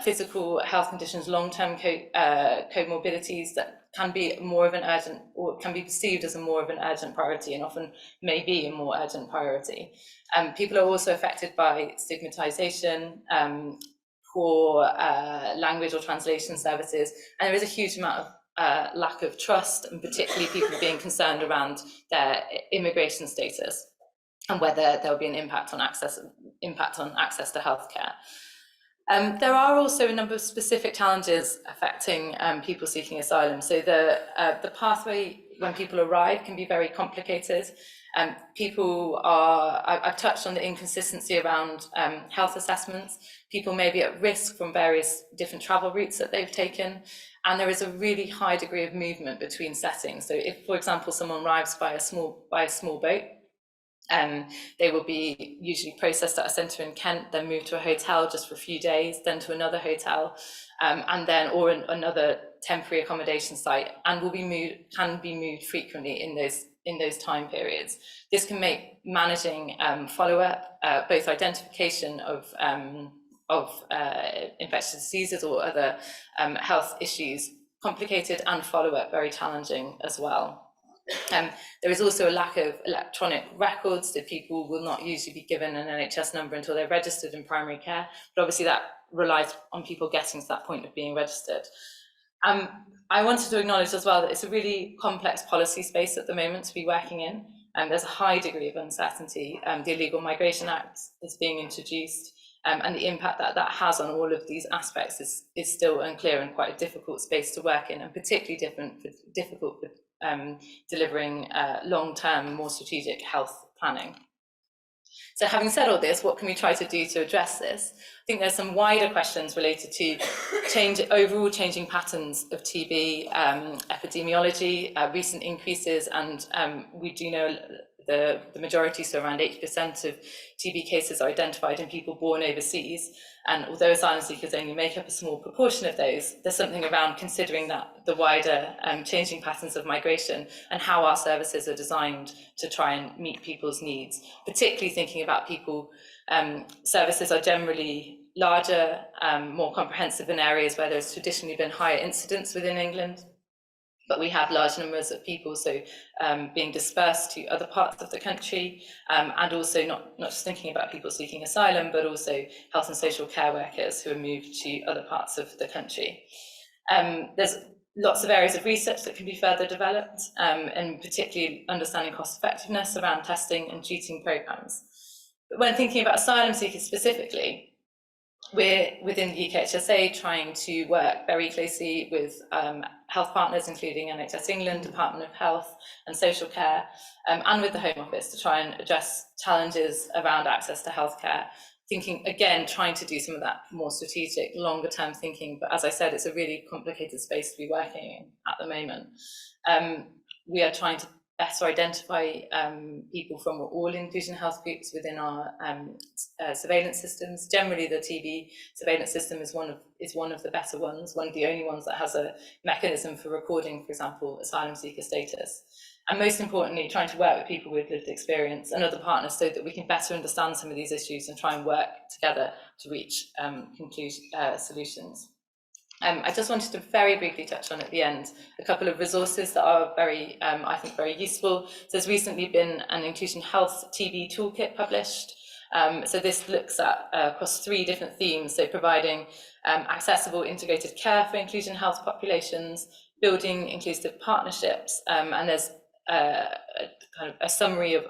S10: physical health conditions, long-term comorbidities that can be more of an urgent, or can be perceived as a more of an urgent priority, and often may be a more urgent priority. People are also affected by stigmatization, poor language or translation services, and there is a huge amount of lack of trust, and particularly people being concerned around their immigration status and whether there will be an impact on access to healthcare. There are also a number of specific challenges affecting people seeking asylum. So the pathway when people arrive can be very complicated. I've touched on the inconsistency around health assessments. People may be at risk from various different travel routes that they've taken, and there is a really high degree of movement between settings. So if, for example, someone arrives by a small boat, they will be usually processed at a centre in Kent, then moved to a hotel just for a few days, then to another hotel, and then another temporary accommodation site, and can be moved frequently in those time periods. This can make managing follow-up, both identification of infectious diseases or other health issues, complicated, and follow-up very challenging as well. There is also a lack of electronic records, so people will not usually be given an NHS number until they're registered in primary care, but obviously that relies on people getting to that point of being registered. I wanted to acknowledge as well that it's a really complex policy space at the moment to be working in, and there's a high degree of uncertainty. The Illegal Migration Act is being introduced, and the impact that has on all of these aspects is still unclear, and quite a difficult space to work in, and particularly difficult for delivering long-term, more strategic health planning. So having said all this, what can we try to do to address this? I think there's some wider questions related to overall changing patterns of TB, epidemiology, recent increases, and we do know the majority, so around 80% of TB cases are identified in people born overseas. And although asylum seekers only make up a small proportion of those, there's something around considering that the wider changing patterns of migration and how our services are designed to try and meet people's needs, particularly thinking about people. Services are generally larger, more comprehensive in areas where there's traditionally been higher incidence within England. But we have large numbers of people being dispersed to other parts of the country, and also not just thinking about people seeking asylum, but also health and social care workers who are moved to other parts of the country. There's lots of areas of research that can be further developed, and particularly understanding cost effectiveness around testing and treating programmes. But when thinking about asylum seekers specifically, we're within the UKHSA trying to work very closely with health partners, including NHS England, Department of Health and Social Care, and with the Home Office to try and address challenges around access to healthcare. Thinking, again, trying to do some of that more strategic, longer term thinking. But as I said, it's a really complicated space to be working in at the moment. We are trying to better identify people from all inclusion health groups within our surveillance systems. Generally, the TB surveillance system is one of the better ones, one of the only ones that has a mechanism for recording, for example, asylum seeker status. and most importantly, trying to work with people with lived experience and other partners so that we can better understand some of these issues and try and work together to reach solutions. I just wanted to very briefly touch on at the end a couple of resources that are very, I think, very useful. So there's recently been an Inclusion Health TB toolkit published. So this looks at across 3 different themes, so providing accessible integrated care for inclusion health populations, building inclusive partnerships, and there's kind of a summary of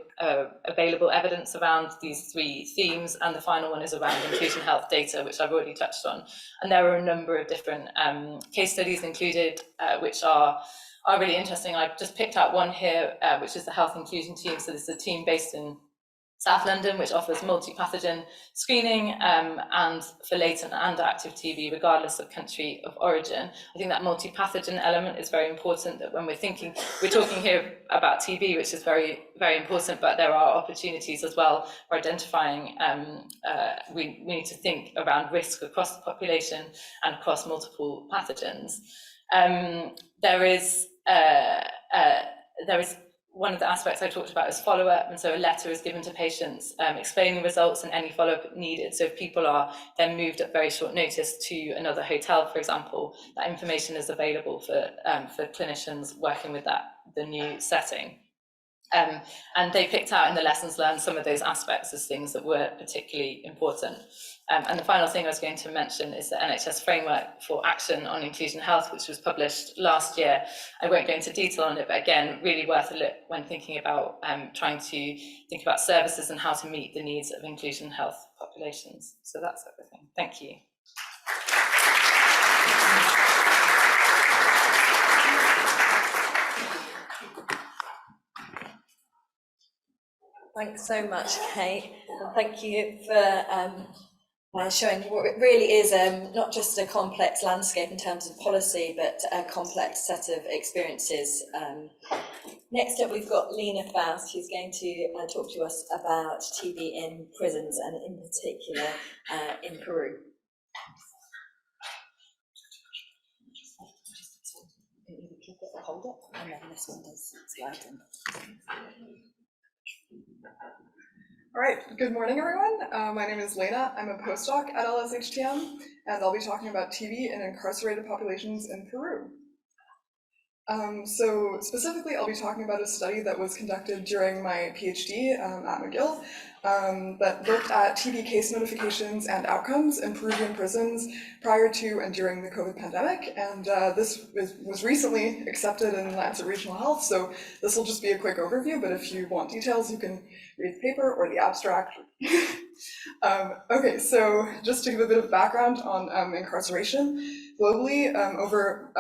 S10: available evidence around these 3 themes, and the final one is around inclusion health data, which I've already touched on. And there are a number of different case studies included, which are really interesting. I've just picked out one here, which is the health inclusion team. So this is a team based in South London, which offers multi-pathogen screening and for latent and active TB, regardless of country of origin. I think that multi-pathogen element is very important, that when we're talking here about TB, which is very, very important, but there are opportunities as well for identifying, we need to think around risk across the population and across multiple pathogens. There is one of the aspects I talked about is follow-up, and so a letter is given to patients explaining results and any follow-up needed. So if people are then moved at very short notice to another hotel, for example, that information is available for clinicians working with the new setting. And they picked out in the lessons learned some of those aspects as things that were particularly important. And the final thing I was going to mention is the NHS Framework for Action on Inclusion Health, which was published last year. I won't go into detail on it, but again, really worth a look when thinking about trying to think about services and how to meet the needs of inclusion health populations. So that's everything. Thank you.
S8: Thanks so much, Kate. And thank you for showing what it really is not just a complex landscape in terms of policy, but a complex set of experiences. Next up, we've got Lena Faust, who's going to talk to us about TB in prisons and in particular in Peru. Hold it, and then this one does slide in.
S11: All right, good morning, everyone. My name is Lena. I'm a postdoc at LSHTM, and I'll be talking about TB in incarcerated populations in Peru. So specifically, I'll be talking about a study that was conducted during my PhD at McGill that looked at TB case notifications and outcomes in Peruvian prisons prior to and during the COVID pandemic. And this was recently accepted in Lancet Regional Health, so this will just be a quick overview, but if you want details, you can read the paper or the abstract. Okay, so just to give a bit of background on incarceration, globally, over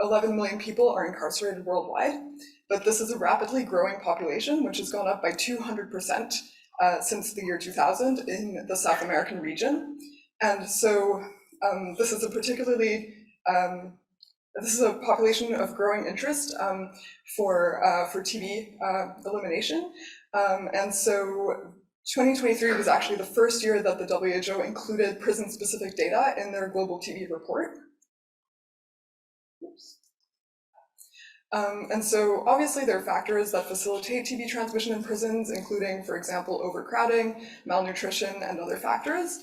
S11: 11 million people are incarcerated worldwide, but this is a rapidly growing population, which has gone up by 200% since the year 2000 in the South American region. And so this is a population of growing interest for TB elimination. And so 2023 was actually the first year that the WHO included prison-specific data in their global TB report. And so obviously there are factors that facilitate TB transmission in prisons, including, for example, overcrowding, malnutrition, and other factors.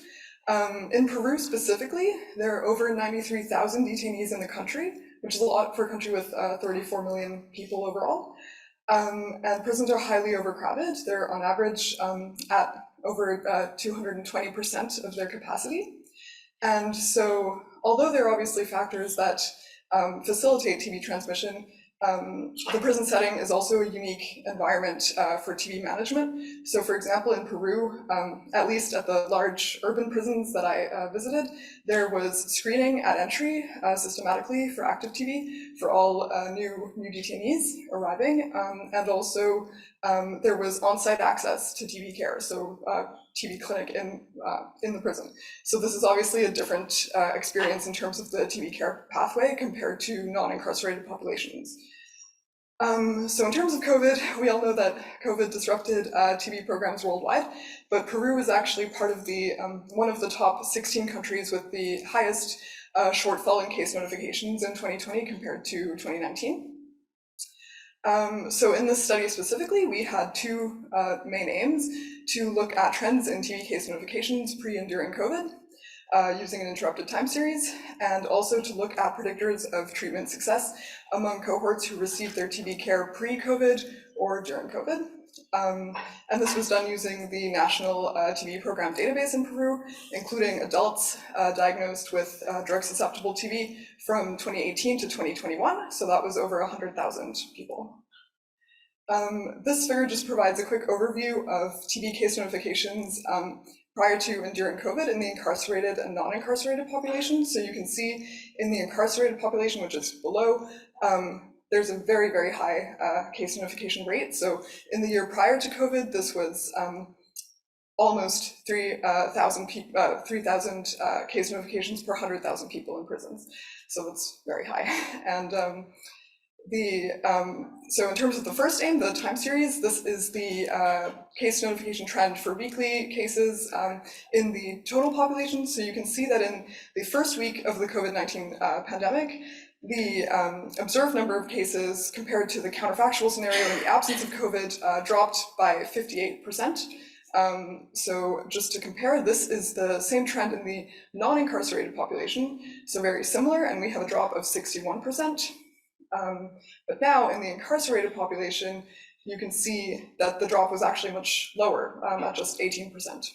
S11: In Peru specifically, there are over 93,000 detainees in the country, which is a lot for a country with 34 million people overall. And prisons are highly overcrowded. They're on average at over 220% of their capacity. And so although there are obviously factors that facilitate TB transmission, the prison setting is also a unique environment for TB management. So for example, in Peru, at least at the large urban prisons that I visited, there was screening at entry systematically for active TB for all new detainees arriving. And also there was on-site access to TB care, so TB clinic in the prison. So this is obviously a different experience in terms of the TB care pathway compared to non-incarcerated populations. So in terms of COVID, we all know that COVID disrupted TB programs worldwide, but Peru is actually part of the one of the top 16 countries with the highest shortfall in case notifications in 2020 compared to 2019. So in this study specifically, we had two main aims: to look at trends in TB case notifications pre and during COVID, using an interrupted time series, and also to look at predictors of treatment success among cohorts who received their TB care pre-COVID or during COVID. And this was done using the National TB Program database in Peru, including adults diagnosed with drug-susceptible TB from 2018 to 2021, so that was over 100,000 people. This figure just provides a quick overview of TB case notifications prior to and during COVID in the incarcerated and non-incarcerated population. So you can see in the incarcerated population, which is below, there's a very, very high case notification rate. So in the year prior to COVID, this was almost 3,000 case notifications per 100,000 people in prisons. So that's very high. And so in terms of the first aim, the time series, this is the case notification trend for weekly cases in the total population. So you can see that in the first week of the COVID-19 pandemic, the observed number of cases compared to the counterfactual scenario in the absence of COVID dropped by 58%. So just to compare, this is the same trend in the non-incarcerated population, so very similar, and we have a drop of 61%. But now in the incarcerated population, you can see that the drop was actually much lower, at just 18%.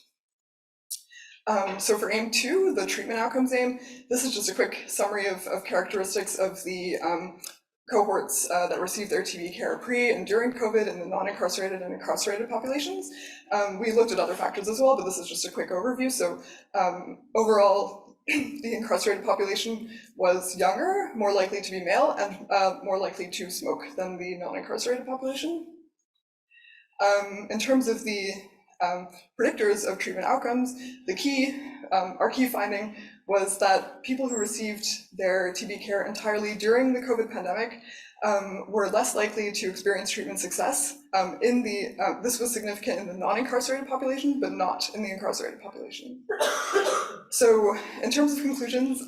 S11: So for aim 2, the treatment outcomes aim, this is just a quick summary of characteristics of the cohorts that received their TB care pre and during COVID in the non-incarcerated and incarcerated populations. We looked at other factors as well, but this is just a quick overview. So overall, the incarcerated population was younger, more likely to be male, and more likely to smoke than the non-incarcerated population. In terms of the predictors of treatment outcomes, our key finding was that people who received their TB care entirely during the COVID pandemic were less likely to experience treatment success. This was significant in the non-incarcerated population, but not in the incarcerated population. So in terms of conclusions,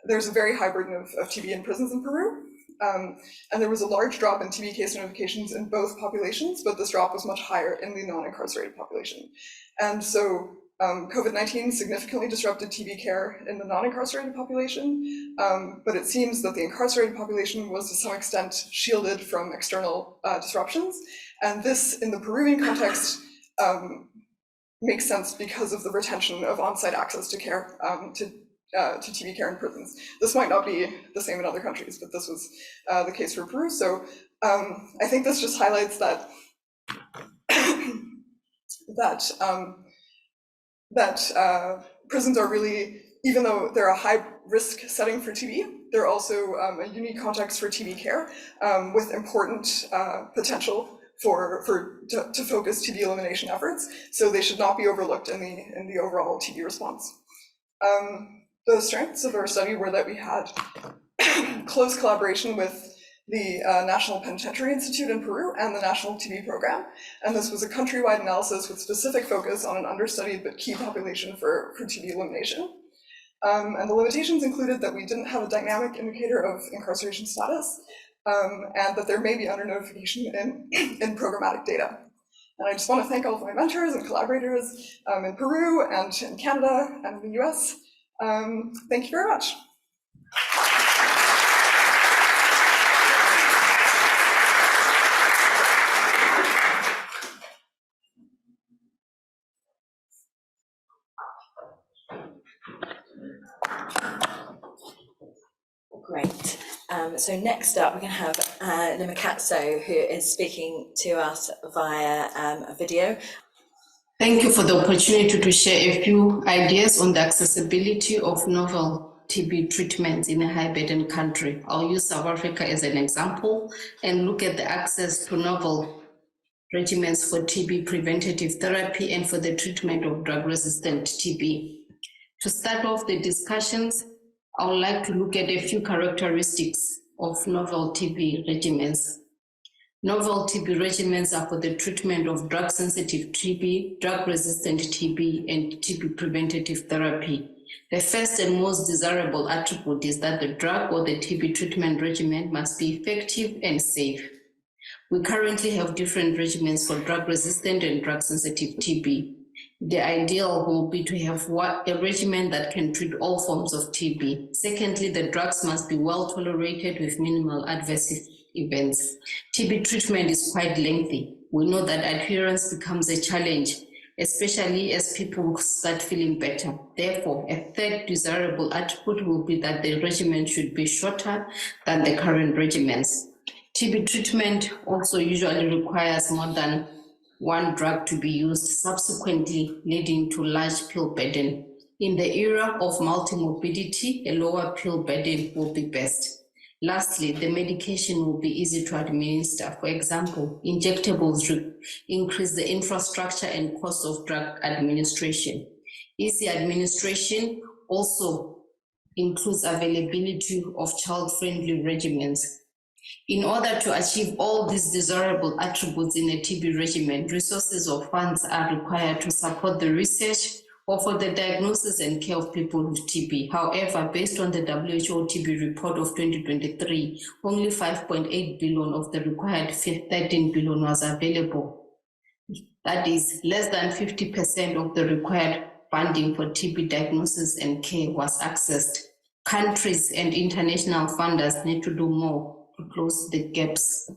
S11: there's a very high burden of TB in prisons in Peru. And there was a large drop in TB case notifications in both populations, but this drop was much higher in the non-incarcerated population. And so COVID-19 significantly disrupted TB care in the non-incarcerated population, but it seems that the incarcerated population was to some extent shielded from external disruptions. And this, in the Peruvian context, makes sense because of the retention of on-site access to care, to TB care in prisons. This might not be the same in other countries, but this was the case for Peru. So I think this just highlights that prisons are really, even though they're a high risk setting for TB, they're also a unique context for TB care with important potential to focus TB elimination efforts. So they should not be overlooked in the overall TB response. The strengths of our study were that we had close collaboration with the National Penitentiary Institute in Peru and the National TB Program. And this was a countrywide analysis with specific focus on an understudied but key population for TB elimination. And the limitations included that we didn't have a dynamic indicator of incarceration status, and that there may be under-notification in programmatic data. And I just want to thank all of my mentors and collaborators in Peru and in Canada and in the US. Thank you very much.
S8: Great. So next up, we're going to have Lena, who is speaking to us via a video.
S12: Thank you for the opportunity to share a few ideas on the accessibility of novel TB treatments in a high-burden country. I'll use South Africa as an example and look at the access to novel regimens for TB preventative therapy and for the treatment of drug-resistant TB. To start off the discussions, I would like to look at a few characteristics of novel TB regimens. Novel TB regimens are for the treatment of drug-sensitive TB, drug-resistant TB, and TB preventative therapy. The first and most desirable attribute is that the drug or the TB treatment regimen must be effective and safe. We currently have different regimens for drug-resistant and drug-sensitive TB. The ideal will be to have a regimen that can treat all forms of TB. Secondly, the drugs must be well tolerated with minimal adverse events. TB treatment is quite lengthy. We know that adherence becomes a challenge, especially as people start feeling better. Therefore, a third desirable attribute will be that the regimen should be shorter than the current regimens. TB treatment also usually requires more than one drug to be used, subsequently leading to large pill burden. In the era of multimorbidity, a lower pill burden will be best. Lastly, the medication will be easy to administer. For example, injectables increase the infrastructure and cost of drug administration. Easy administration also includes availability of child-friendly regimens. In order to achieve all these desirable attributes in a TB regimen, resources or funds are required to support the research or for the diagnosis and care of people with TB. However, based on the WHO TB report of 2023, only 5.8 billion of the required 13 billion was available. That is, less than 50% of the required funding for TB diagnosis and care was accessed. Countries and international funders need to do more to close the gaps.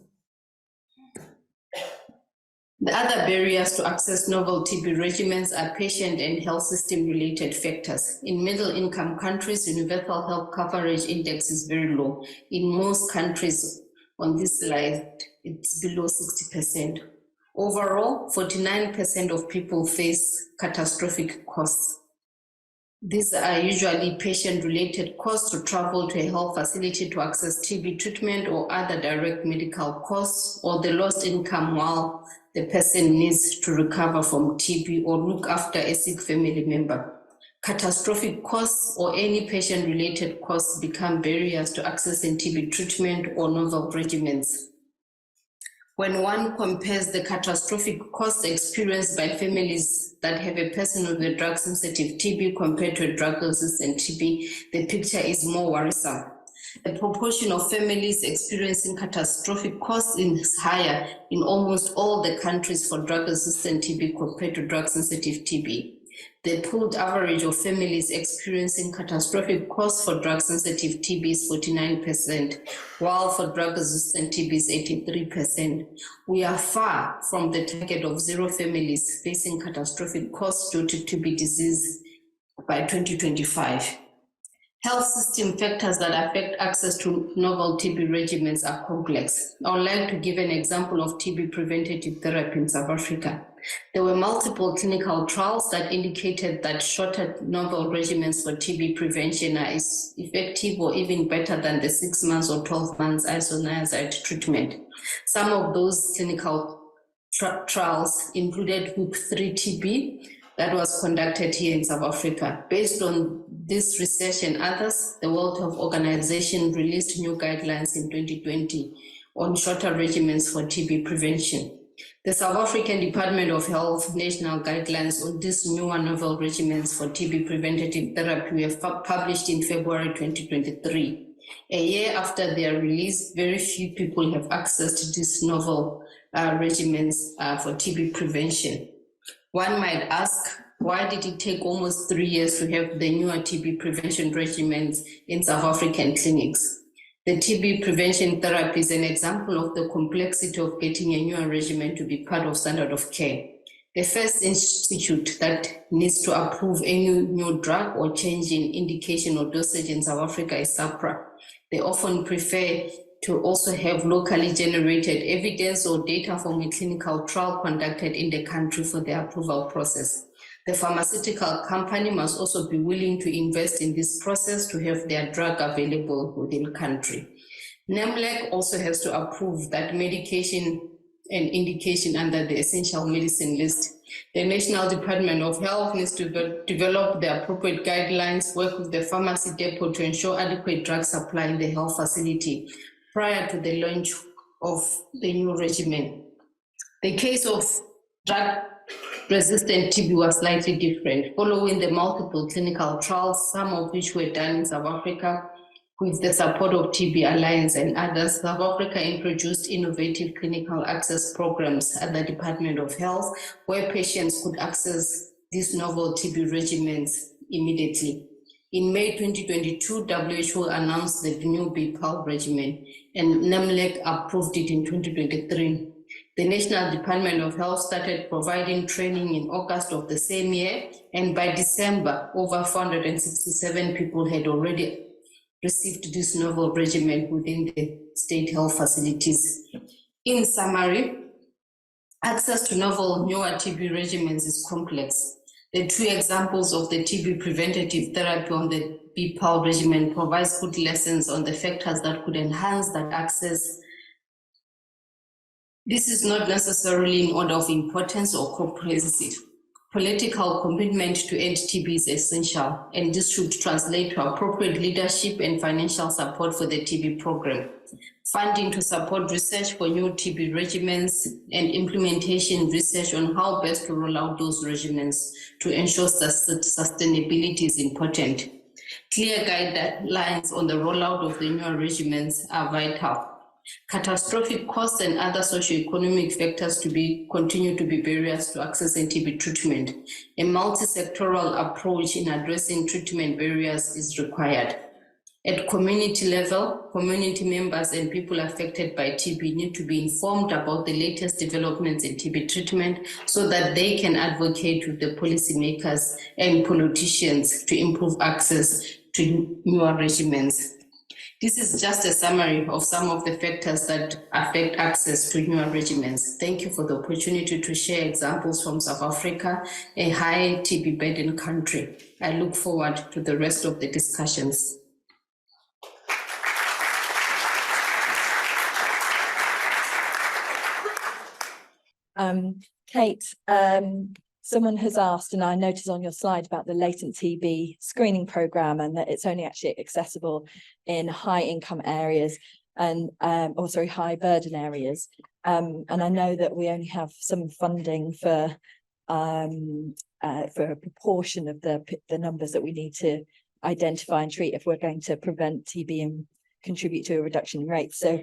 S12: The other barriers to access novel TB regimens are patient and health system related factors. In middle income countries, universal health coverage index is very low. In most countries on this slide, it's below 60%. Overall, 49% of people face catastrophic costs. These are usually patient-related costs to travel to a health facility to access TB treatment or other direct medical costs, or the lost income while the person needs to recover from TB or look after a sick family member. Catastrophic costs or any patient-related costs become barriers to accessing TB treatment or novel regimens. When one compares the catastrophic costs experienced by families that have a person with a drug-sensitive TB compared to a drug-resistant TB, the picture is more worrisome. The proportion of families experiencing catastrophic costs is higher in almost all the countries for drug-resistant TB compared to drug-sensitive TB. The pooled average of families experiencing catastrophic costs for drug-sensitive TB is 49%, while for drug-resistant TB is 83%. We are far from the target of 0 families facing catastrophic costs due to TB disease by 2025. Health system factors that affect access to novel TB regimens are complex. I would like to give an example of TB preventative therapy in South Africa. There were multiple clinical trials that indicated that shorter novel regimens for TB prevention are effective or even better than the 6 months or 12 months isoniazid treatment. Some of those clinical trials included WIP3 TB that was conducted here in South Africa. Based on this research and others, the World Health Organization released new guidelines in 2020 on shorter regimens for TB prevention. The South African Department of Health national guidelines on these newer novel regimens for TB preventative therapy were published in February 2023. A year after their release, very few people have accessed these novel regimens for TB prevention. One might ask, why did it take almost 3 years to have the newer TB prevention regimens in South African clinics? The TB prevention therapy is an example of the complexity of getting a newer regimen to be part of standard of care. The first institute that needs to approve any new drug or change in indication or dosage in South Africa is SAHPRA. They often prefer to also have locally generated evidence or data from a clinical trial conducted in the country for the approval process. The pharmaceutical company must also be willing to invest in this process to have their drug available within the country. NAMLEC also has to approve that medication and indication under the essential medicine list. The National Department of Health needs to develop the appropriate guidelines, work with the pharmacy depot to ensure adequate drug supply in the health facility prior to the launch of the new regimen. The case of drug-resistant TB was slightly different. Following the multiple clinical trials, some of which were done in South Africa, With the support of TB Alliance and others, South Africa introduced innovative clinical access programs at the Department of Health, where patients could access these novel TB regimens immediately. In May 2022, WHO announced the new BPAL regimen, and NAMLEC approved it in 2023. The National Department of Health started providing training in August of the same year, and by December, over 467 people had already received this novel regimen within the state health facilities. In summary, access to novel newer TB regimens is complex. The two examples of the TB preventative therapy on the BPAL regimen provides good lessons on the factors that could enhance that access. This is not necessarily in order of importance or comprehensive. Political commitment to end TB is essential, and this should translate to appropriate leadership and financial support for the TB program. Funding to support research for new TB regimens and implementation research on how best to roll out those regimens to ensure sustainability is important. Clear guidelines on the rollout of the newer regimens are vital. Catastrophic costs and other socioeconomic factors continue to be barriers to accessing TB treatment. A multi-sectoral approach in addressing treatment barriers is required. At community level, community members and people affected by TB need to be informed about the latest developments in TB treatment so that they can advocate with the policymakers and politicians to improve access to newer regimens. This is just a summary of some of the factors that affect access to newer regimens. Thank you for the opportunity to share examples from South Africa, a high TB burden country. I look forward to the rest of the discussions.
S8: Kate, someone has asked, and I noticed on your slide about the latent TB screening program, and that it's only actually accessible in high income areas and also high burden areas. And I know that we only have some funding for a proportion of the numbers that we need to identify and treat if we're going to prevent TB and contribute to a reduction in rates. So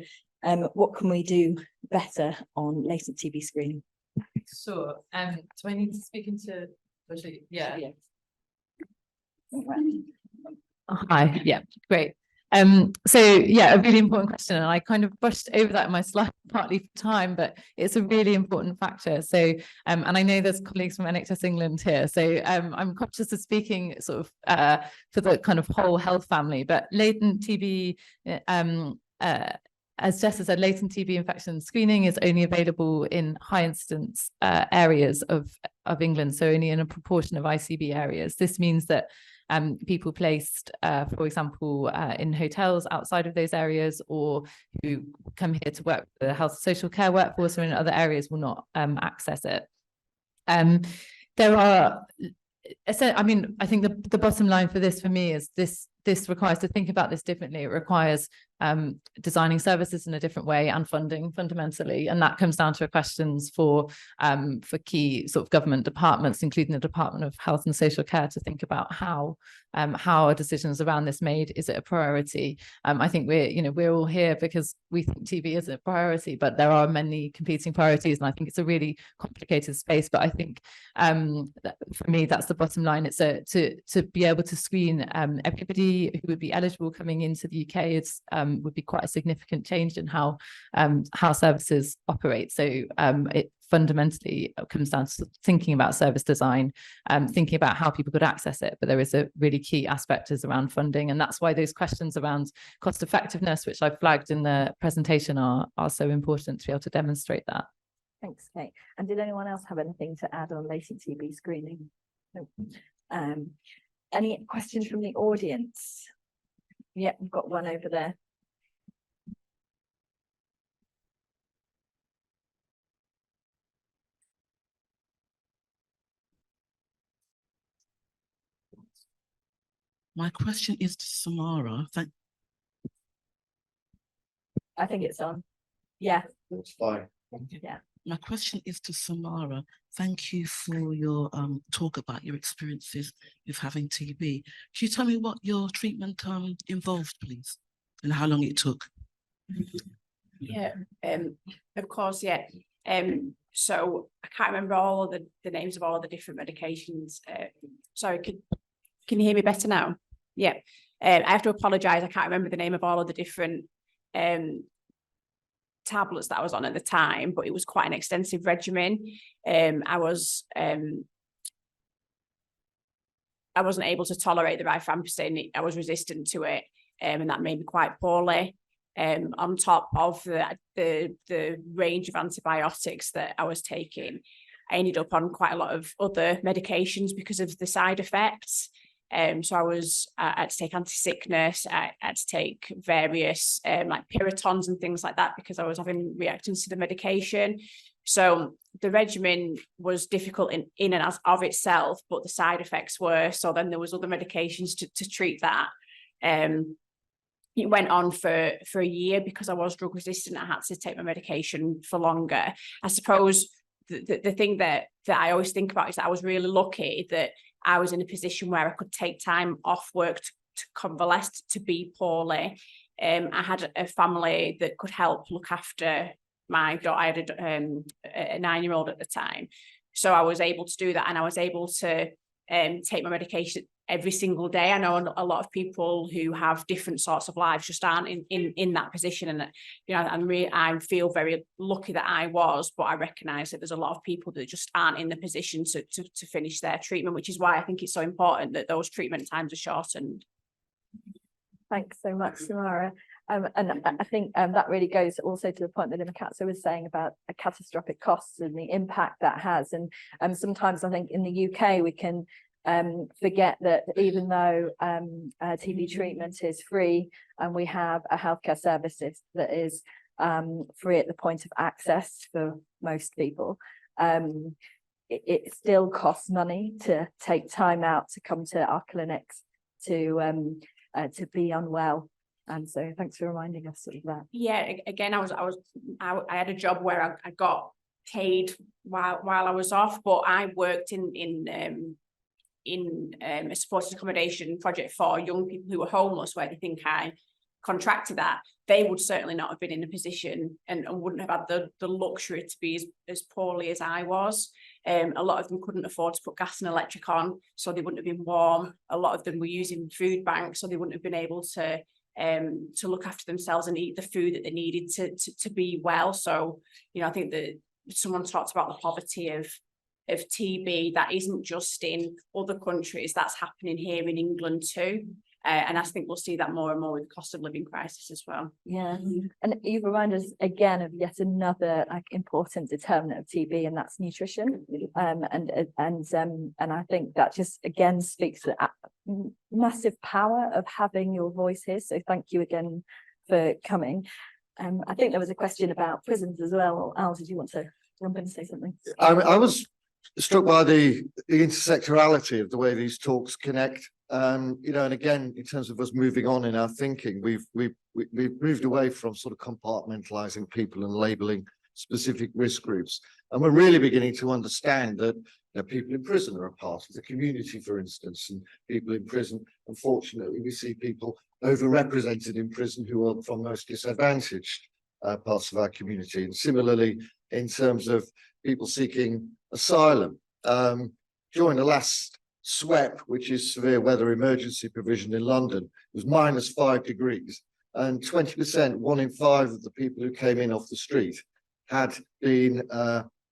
S8: what can we do better on latent TB screening?
S10: Sure. So I need to speak into, yeah. Hi, yeah, great. So yeah, a really important question, and I kind of brushed over that in my slide partly for time, but it's a really important factor. So and I know there's colleagues from NHS England here, so I'm conscious of speaking sort of for the kind of whole health family, but latent TB, as Jess said, latent TB infection screening is only available in high incidence areas of England, so only in a proportion of ICB areas. This means that people placed, for example, in hotels outside of those areas, or who come here to work with the health and social care workforce or in other areas, will not access it. There are, I mean, I think the bottom line for this, for me, is this requires to think about this differently. It requires designing services in a different way and funding fundamentally, and that comes down to questions for key sort of government departments, including the Department of Health and Social Care, to think about how are decisions around this made. Is it a priority? I think we're all here because we think TB is a priority, but there are many competing priorities, and I think it's a really complicated space. But I think for me, that's the bottom line. It's to be able to screen everybody who would be eligible coming into the UK. It's would be quite a significant change in how services operate. So it fundamentally comes down to thinking about service design, thinking about how people could access it. But there is a really key aspect is around funding, and that's why those questions around cost effectiveness, which I flagged in the presentation, are so important to be able to demonstrate that.
S8: Thanks, Kate. And did anyone else have anything to add on latent TB screening? No. Any questions from the audience? Yeah, we've got one over there.
S13: My question is to Samara.
S8: I think it's on. Yeah.
S7: That's fine.
S8: Yeah.
S13: My question is to Samara. Thank you for your talk about your experiences with having TB. Can you tell me what your treatment involved, please? and how long it took?
S9: Yeah, of course, yeah. So I can't remember all of the names of all of the different medications. Sorry, can you hear me better now? Yeah. I have to apologise. I can't remember the name of all of the different tablets that I was on at the time, but it was quite an extensive regimen. I wasn't able to tolerate the rifampicin. I was resistant to it, and that made me quite poorly. On top of the range of antibiotics that I was taking, I ended up on quite a lot of other medications because of the side effects. So I had to take anti-sickness, I had to take various like Piritons and things like that because I was having reactions to the medication. So the regimen was difficult in and of itself, but the side effects were. So then there was other medications to treat that. It went on for a year because I was drug resistant. I had to take my medication for longer. I suppose the thing that I always think about is that I was really lucky that I was in a position where I could take time off work to convalesce, to be poorly. I had a family that could help look after my daughter. I had a 9-year-old at the time. So I was able to do that, and I was able to take my medication every single day. I know a lot of people who have different sorts of lives just aren't in that position, and I feel very lucky that I was, but I recognise that there's a lot of people that just aren't in the position to finish their treatment, which is why I think it's so important that those treatment times are shortened.
S8: Thanks so much, Samara. And I think that really goes also to the point that Imakato was saying about catastrophic costs and the impact that has. And sometimes I think in the UK we can forget that even though TB treatment is free and we have a healthcare service that is free at the point of access for most people, it still costs money to take time out to come to our clinics to be unwell. And so thanks for reminding us of that.
S9: Yeah, again, I had a job where I got paid while I was off, but I worked in a supported accommodation project for young people who were homeless, where they think I contracted that. They would certainly not have been in a position and wouldn't have had the luxury to be as poorly as I was. A lot of them couldn't afford to put gas and electric on, so they wouldn't have been warm. A lot of them were using food banks, so they wouldn't have been able to look after themselves and eat the food that they needed to be well. So, I think that someone talked about the poverty of TB. That isn't just in other countries, that's happening here in England too. And I think we'll see that more and more with the cost of living crisis as well.
S8: Yeah, and you remind us again of yet another important determinant of TB, and that's nutrition. And I think that just again speaks to the massive power of having your voice here. So thank you again for coming. I think there was a question about prisons as well. Al, did you want to jump in and say something?
S7: I was struck by the intersectorality of the way these talks connect. And again, in terms of us moving on in our thinking, we've moved away from sort of compartmentalizing people and labeling specific risk groups. And we're really beginning to understand that people in prison are a part of the community, for instance, and people in prison, unfortunately, we see people overrepresented in prison who are from most disadvantaged parts of our community. And similarly, in terms of people seeking asylum, during the last SWEP, which is severe weather emergency provision in London, it was -5 degrees, and 20%, 1 in 5 of the people who came in off the street had been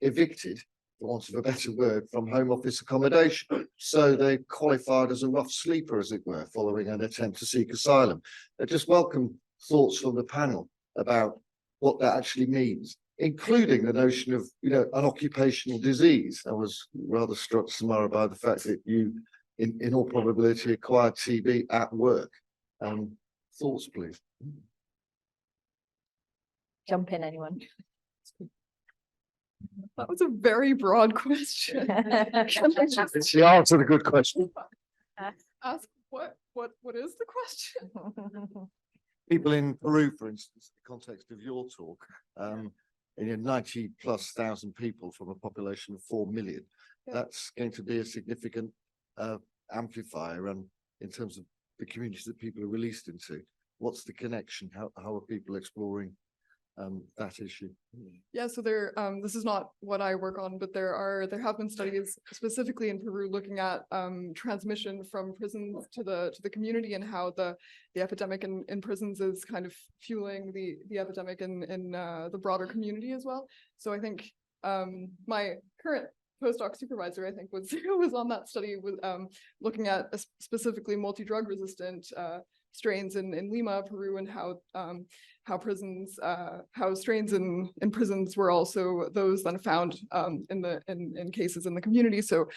S7: evicted, for want of a better word, from Home Office accommodation. So they qualified as a rough sleeper, as it were, following an attempt to seek asylum. I just welcome thoughts from the panel about what that actually means, including the notion of, an occupational disease. I was rather struck, Samara, by the fact that you, in all probability, acquired TB at work. Thoughts, please.
S8: Jump in, anyone.
S11: That was a very broad question.
S7: It's the answer to the good question.
S11: Ask what is the question?
S7: People in Peru, for instance, in the context of your talk, 90,000+ people from a population of 4 million. That's going to be a significant amplifier in terms of the communities that people are released into. what's the connection? How are people exploring that issue?
S11: Yeah, so this is not what I work on, but there have been studies specifically in Peru looking at transmission from prisons to the community, and how the epidemic in prisons is kind of fueling the epidemic in the broader community as well. So I think my current postdoc supervisor, I think, was on that study with looking at specifically multi-drug resistant strains in Lima, Peru, and how strains in prisons were also those that are found in cases in the community. So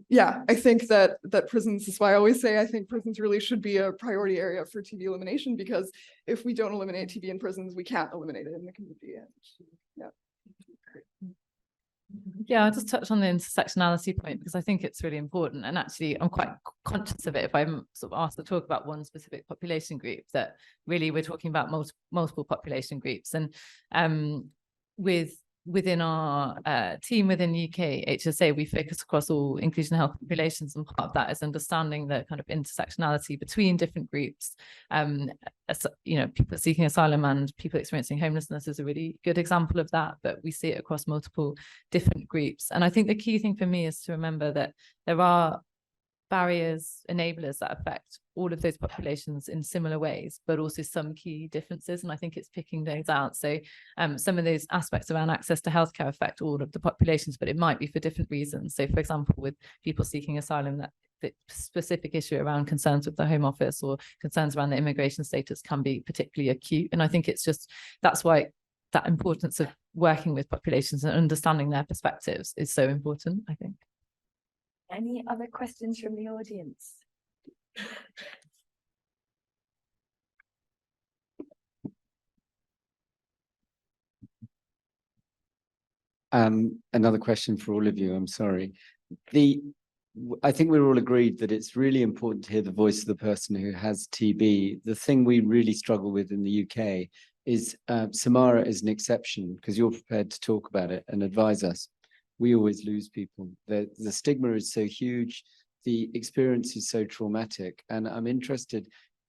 S11: yeah, I think that prisons is why I always say I think prisons really should be a priority area for TB elimination, because if we don't eliminate TB in prisons, we can't eliminate it in the community. And, yeah.
S10: Yeah, I'll just touch on the intersectionality point, because I think it's really important, and actually I'm quite conscious of it if I'm sort of asked to talk about one specific population group, that really we're talking about multiple population groups. And within our team within UKHSA, we focus across all inclusion and health populations, and part of that is understanding the kind of intersectionality between different groups. People seeking asylum and people experiencing homelessness is a really good example of that, but we see it across multiple different groups. And I think the key thing for me is to remember that there are barriers, enablers that affect all of those populations in similar ways, but also some key differences. And I think it's picking those out. So some of those aspects around access to healthcare affect all of the populations, but it might be for different reasons. So for example, with people seeking asylum, that the specific issue around concerns with the Home Office or concerns around the immigration status can be particularly acute. And I think it's just, that's why that importance of working with populations and understanding their perspectives is so important, I think.
S8: Any other questions from the audience?
S1: Another question for all of you, I'm sorry. I think we're all agreed that it's really important to hear the voice of the person who has TB. The thing we really struggle with in the UK is Samara is an exception, because you're prepared to talk about it and advise us. We always lose people. The stigma is so huge. The experience is so traumatic. And I'm interested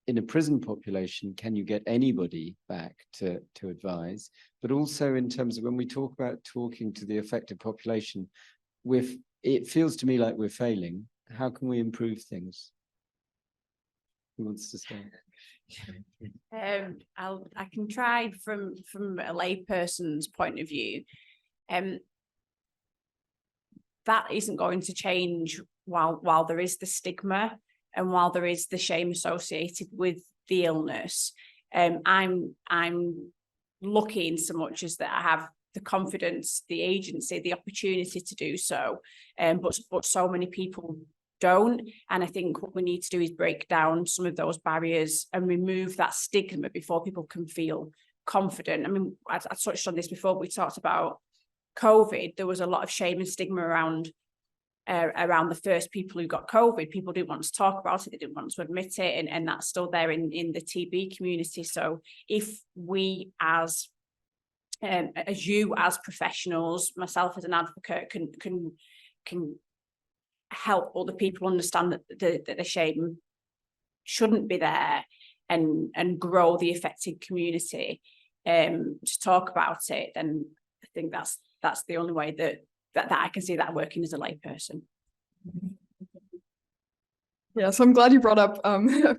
S1: in a prison population, can you get anybody back to advise? But also in terms of when we talk about talking to the affected population, it feels to me like we're failing. How can we improve things? Who wants to start?
S9: I can try from a layperson's point of view. That isn't going to change while there is the stigma and while there is the shame associated with the illness. I'm lucky in so much as that I have the confidence, the agency, the opportunity to do so, but so many people don't. And I think what we need to do is break down some of those barriers and remove that stigma before people can feel confident. I mean, I touched on this before. We talked about COVID. There was a lot of shame and stigma around the first people who got COVID. People didn't want to talk about it, they didn't want to admit it, and that's still there in the TB community. So if we as you as professionals, myself as an advocate, can help other people understand that the shame shouldn't be there, and grow the affected community to talk about it, then I think that's the only way that I can see that working as a layperson.
S11: Yeah, so I'm glad you brought up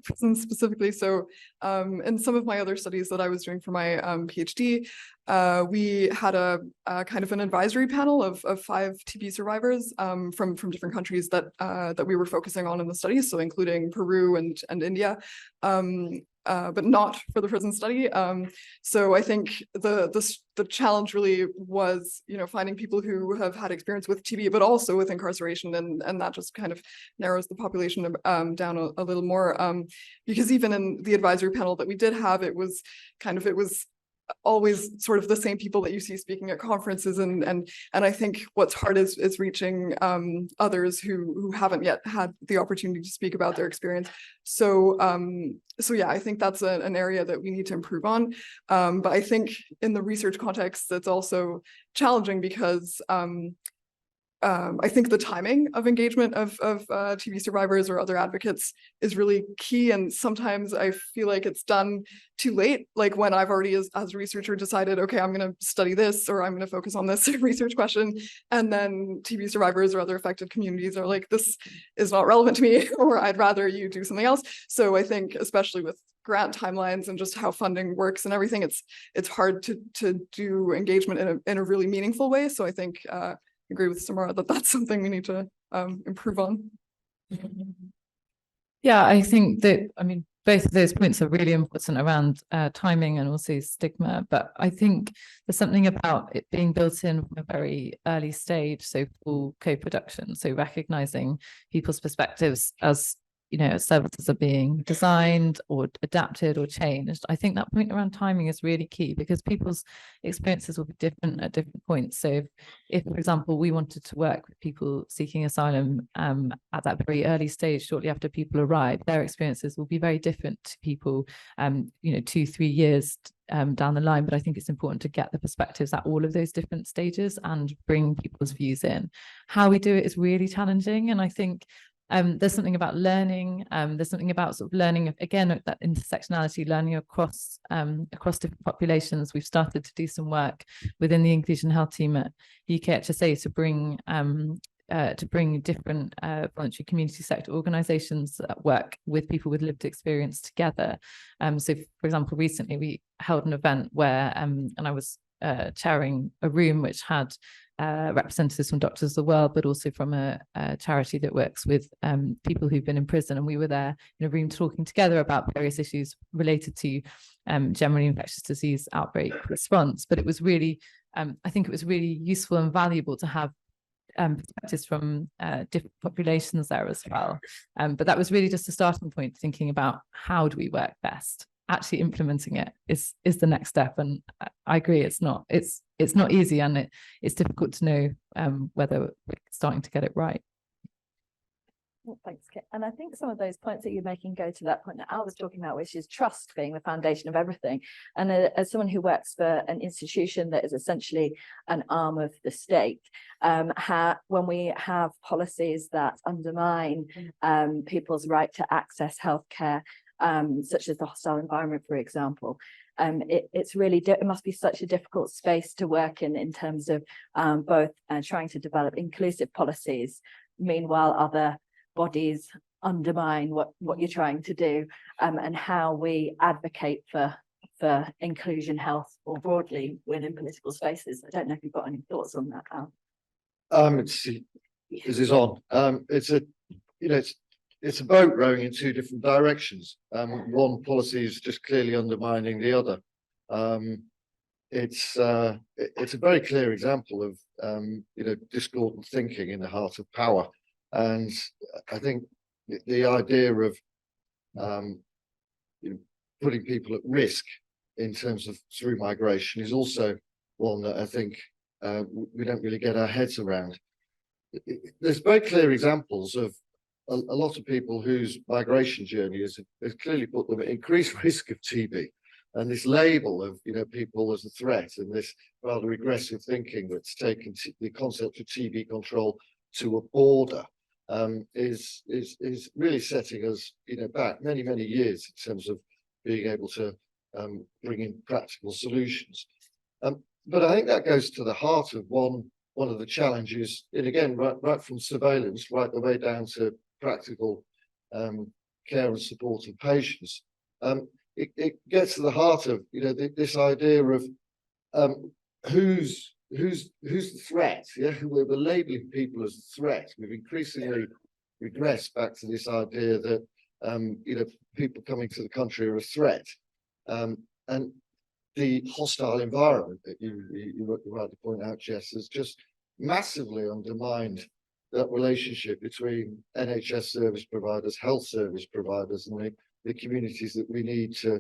S11: prisons specifically. So in some of my other studies that I was doing for my PhD, we had a kind of an advisory panel of 5 TB survivors from different countries that we were focusing on in the studies, so including Peru and India. But not for the prison study. So I think the challenge really was, finding people who have had experience with TB, but also with incarceration, and that just kind of narrows the population down a little more. Because even in the advisory panel that we did have, it was always sort of the same people that you see speaking at conferences, and I think what's hard is reaching others who haven't yet had the opportunity to speak about their experience. So yeah, I think that's an area that we need to improve on. But I think in the research context, that's also challenging because I think the timing of engagement of TB survivors or other advocates is really key. And sometimes I feel like it's done too late, like when I've already, as a researcher, decided, okay, I'm going to study this, or I'm going to focus on this research question. And then TB survivors or other affected communities are like, this is not relevant to me, or I'd rather you do something else. So I think, especially with grant timelines and just how funding works and everything, it's hard to do engagement in a really meaningful way. So I think, agree with Samara that that's something we need to improve on.
S14: Yeah, I think that, I mean, both of those points are really important around timing and also stigma, but I think there's something about it being built in from a very early stage, so full co-production, so recognizing people's perspectives as, you know, as services are being designed or adapted or changed. I think that point around timing is really key, because people's experiences will be different at different points. So if, for example, we wanted to work with people seeking asylum at that very early stage, shortly after people arrive, their experiences will be very different to people, you know, 2-3 years down the line. But I think it's important to get the perspectives at all of those different stages and bring people's views in. How we do it is really challenging, and I think there's something about learning. There's something about sort of learning, again, that intersectionality, learning across different populations. We've started to do some work within the inclusion health team at UKHSA to bring different voluntary community sector organisations that work with people with lived experience together. So, for example, recently we held an event where, and I was chairing a room which had representatives from Doctors of the World, but also from a charity that works with people who've been in prison. And we were there in a room talking together about various issues related to generally infectious disease outbreak response. But it was really, I think it was really useful and valuable to have perspectives from different populations there as well. But that was really just a starting point, thinking about how do we work best. Actually implementing it is the next step, and I agree it's not easy, and it's difficult to know whether we're starting to get it right.
S15: Well, thanks, Kit. And I think some of those points that you're making go to that point that Al was talking about, which is trust being the foundation of everything. And as someone who works for an institution that is essentially an arm of the state, when we have policies that undermine people's right to access healthcare, such as the hostile environment, for example, it's really, it must be such a difficult space to work in terms of both trying to develop inclusive policies, meanwhile other bodies undermine what you're trying to do, and how we advocate for inclusion health more broadly within political spaces. I don't know if you've got any thoughts on that, Al.
S7: This is on. It's a boat rowing in two different directions. One policy is just clearly undermining the other. It's a very clear example of discordant thinking in the heart of power. And I think the idea of putting people at risk in terms of through migration is also one that I think we don't really get our heads around. There's very clear examples of a lot of people whose migration journey has clearly put them at increased risk of TB. And this label of people as a threat, and this rather regressive thinking that's taken the concept of TB control to a border, is really setting us back many years in terms of being able to bring in practical solutions. But I think that goes to the heart of one of the challenges, and again, right from surveillance right the way down to practical care and support of patients. It gets to the heart of this idea of who's the threat. Yeah, we're labeling people as a threat. We've increasingly regressed back to this idea that people coming to the country are a threat, and the hostile environment that you rightly point out, Jess, has just massively undermined that relationship between NHS service providers, health service providers, and the communities that we need to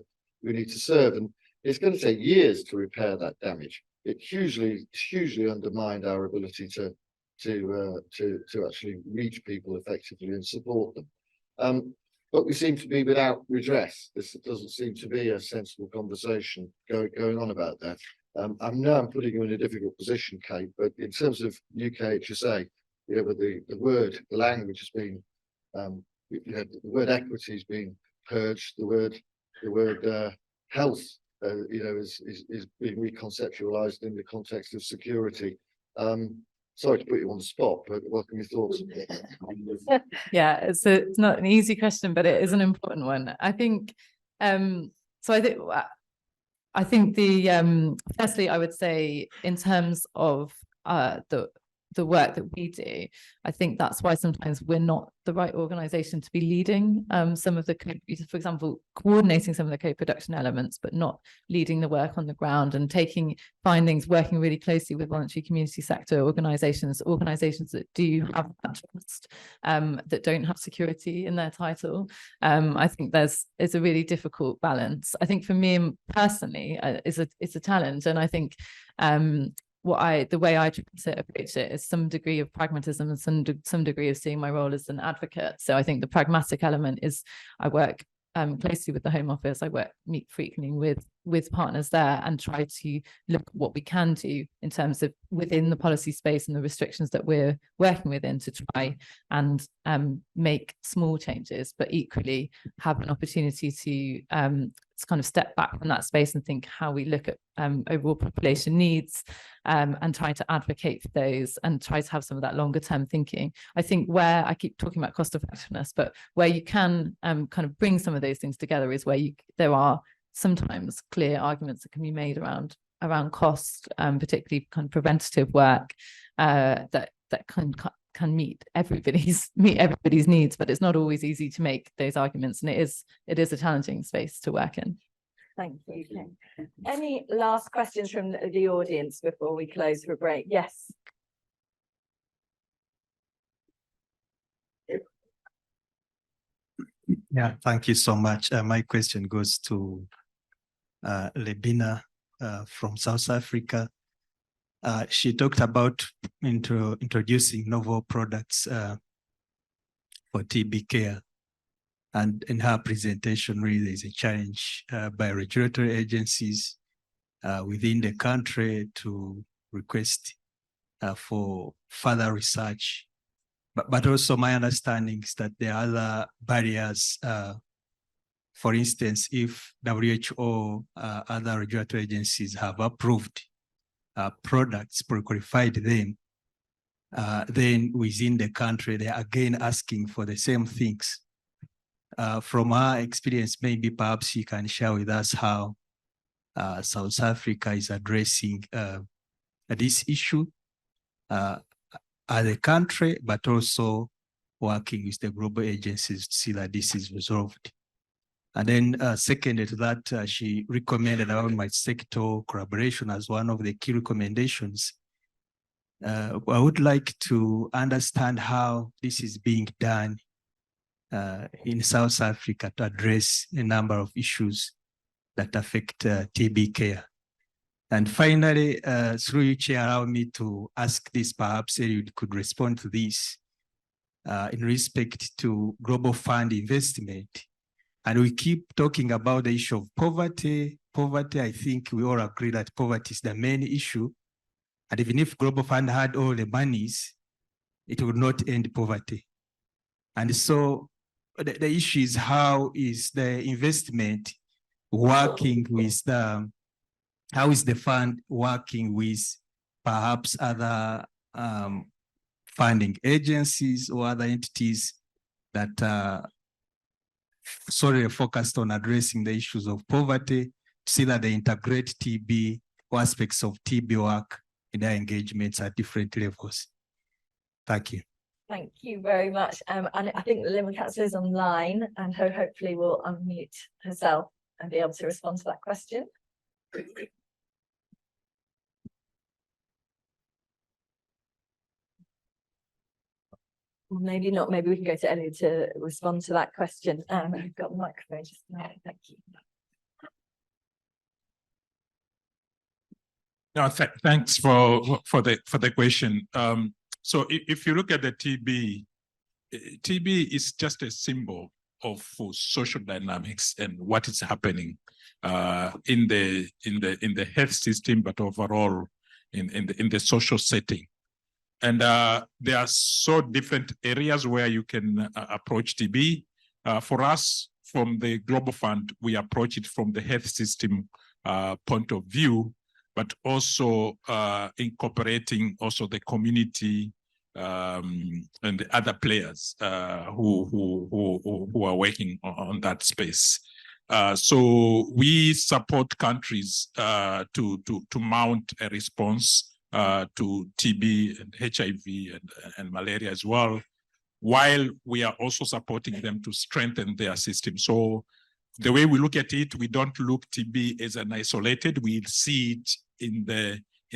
S7: serve. And it's going to take years to repair that damage. It hugely undermined our ability to actually reach people effectively and support them. But we seem to be without redress. This doesn't seem to be a sensible conversation going on about that. I'm putting you in a difficult position, Kate, but in terms of UKHSA, but the language has been, the word equity has been purged. The word health, is being reconceptualized in the context of security. Sorry to put you on the spot, but welcome your thoughts.
S14: Yeah, it's not an easy question, but it is an important one. I think, I think the firstly, I would say in terms of the work that we do, I think that's why sometimes we're not the right organization to be leading some of the, for example, coordinating some of the co-production elements, but not leading the work on the ground and taking findings, working really closely with voluntary community sector organizations that do have that trust, that don't have security in their title. I think it's a really difficult balance. I think for me personally, it's a challenge, and I think the way I approach it is some degree of pragmatism and some degree of seeing my role as an advocate. So I think the pragmatic element is I work closely with the Home Office. I meet frequently with partners there and try to look at what we can do in terms of within the policy space and the restrictions that we're working within to try and make small changes, but equally have an opportunity to kind of step back from that space and think how we look at overall population needs and try to advocate for those and try to have some of that longer term thinking. I think where I keep talking about cost effectiveness, but where you can kind of bring some of those things together is where there are sometimes clear arguments that can be made around cost, particularly kind of preventative work that can meet everybody's needs, but it's not always easy to make those arguments, and it is a challenging space to work in.
S15: Thank you, Ken. Any last questions from the audience before we close for a break? Yes.
S16: Yeah, thank you so much. My question goes to Lena from South Africa. She talked about introducing novel products for TB care. And in her presentation, really, there's a challenge by regulatory agencies within the country to request for further research. But also my understanding is that there are other barriers. For instance, if WHO, other regulatory agencies have approved products, pre-qualified them, then within the country, they are again asking for the same things. From our experience, maybe perhaps you can share with us how South Africa is addressing this issue as a country, but also working with the global agencies to see that this is resolved. And then secondly to that, she recommended around my sector collaboration as one of the key recommendations. I would like to understand how this is being done in South Africa to address a number of issues that affect TB care. And finally, through you, Chair, allow me to ask this, perhaps Eliud could respond to this in respect to global fund investment. And we keep talking about the issue of poverty. Poverty, I think we all agree that poverty is the main issue. And even if Global Fund had all the monies, it would not end poverty. And so the issue is, how is the investment working with how is the fund working with perhaps other funding agencies or other entities that are solely focused on addressing the issues of poverty, to see that they integrate TB or aspects of TB work in their engagements at different levels. Thank you.
S15: Thank you very much. And I think Lena is online and hopefully will unmute herself and be able to respond to that question. Maybe not, maybe we can go to Eliud to respond to that question. I've got the microphone just now. Thank you.
S6: No, thanks for the question. So if you look at the TB is just a symbol of social dynamics and what is happening in the health system, but overall in the social setting. And there are so different areas where you can approach TB. For us, from the Global Fund, we approach it from the health system point of view, but also incorporating also the community and the other players who are working on that space. So we support countries to mount a response to TB and HIV and malaria as well, while we are also supporting them to strengthen their system. So the way we look at it, we don't look TB as an isolated, we see it in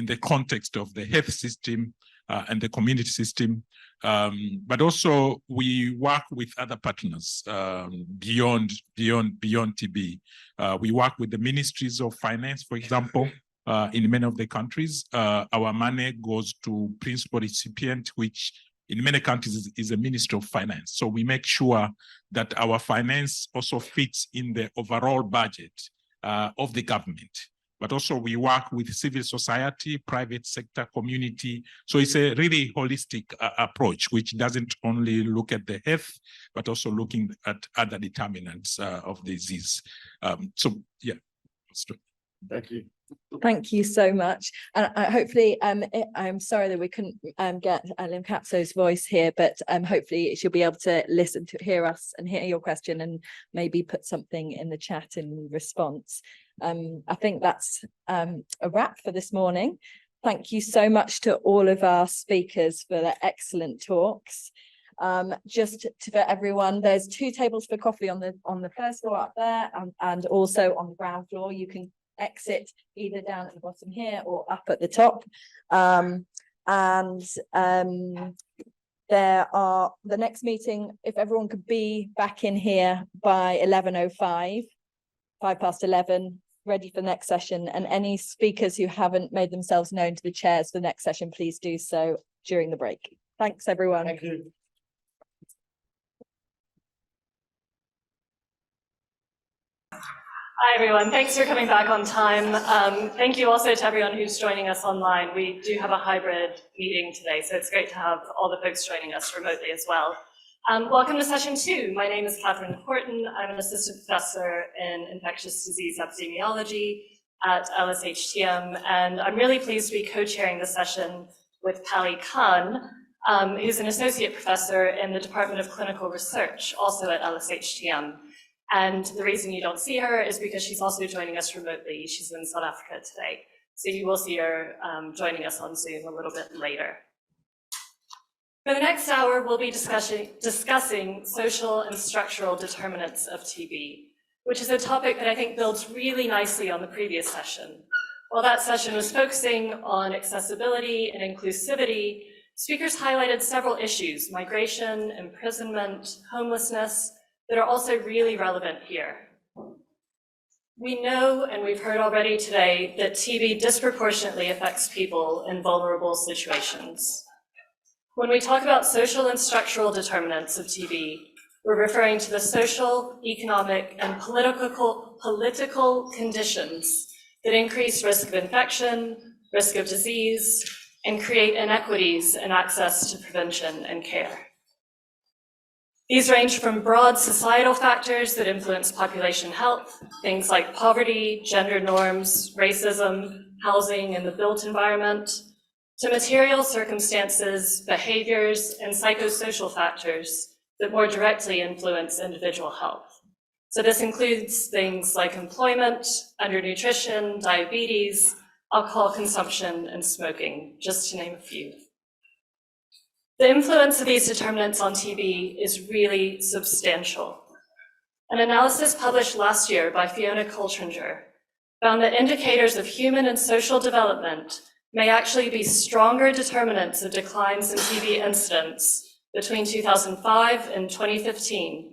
S6: the context of the health system and the community system. But also we work with other partners beyond TB. We work with the ministries of finance, for example, in many of the countries. Our money goes to principal recipient, which in many countries is a Ministry of Finance. So we make sure that our finance also fits in the overall budget of the government. But also we work with civil society, private sector, community. So it's a really holistic approach, which doesn't only look at the health, but also looking at other determinants of disease. So yeah.
S7: Thank you.
S15: Thank you so much. And hopefully, I'm sorry that we couldn't get Lim Capso's voice here, but hopefully she'll be able to listen to hear us and hear your question and maybe put something in the chat in response. I think that's a wrap for this morning. Thank you so much to all of our speakers for their excellent talks. Just for everyone, there's 2 tables for coffee on the first floor up there, and also on the ground floor. You can exit either down at the bottom here or up at the top. There are the next meeting, if everyone could be back in here by 11:05, 11:05, ready for the next session. And any speakers who haven't made themselves known to the chairs for the next session, please do so during the break. Thanks, everyone.
S7: Thank you.
S2: Hi, everyone. Thanks for coming back on time. Thank you also to everyone who's joining us online. We do have a hybrid meeting today, so it's great to have all the folks joining us remotely as well. Welcome to session 2. My name is Catherine Horton. I'm an assistant professor in infectious disease epidemiology at LSHTM, and I'm really pleased to be co-chairing the session with Pali Khan, who's an associate professor in the Department of Clinical Research, also at LSHTM. And the reason you don't see her is because she's also joining us remotely. She's in South Africa today. So you will see her joining us on Zoom a little bit later. For the next hour, we'll be discussing social and structural determinants of TB, which is a topic that I think builds really nicely on the previous session. While that session was focusing on accessibility and inclusivity, speakers highlighted several issues: migration, imprisonment, homelessness, that are also really relevant here. We know, and we've heard already today, that TB disproportionately affects people in vulnerable situations. When we talk about social and structural determinants of TB, we're referring to the social, economic, and political conditions that increase risk of infection, risk of disease, and create inequities in access to prevention and care. These range from broad societal factors that influence population health, things like poverty, gender norms, racism, housing, and the built environment, to material circumstances, behaviors, and psychosocial factors that more directly influence individual health. So this includes things like employment, undernutrition, diabetes, alcohol consumption, and smoking, just to name a few. The influence of these determinants on TB is really substantial. An analysis published last year by Fiona Coltringer found that indicators of human and social development may actually be stronger determinants of declines in TB incidence between 2005 and 2015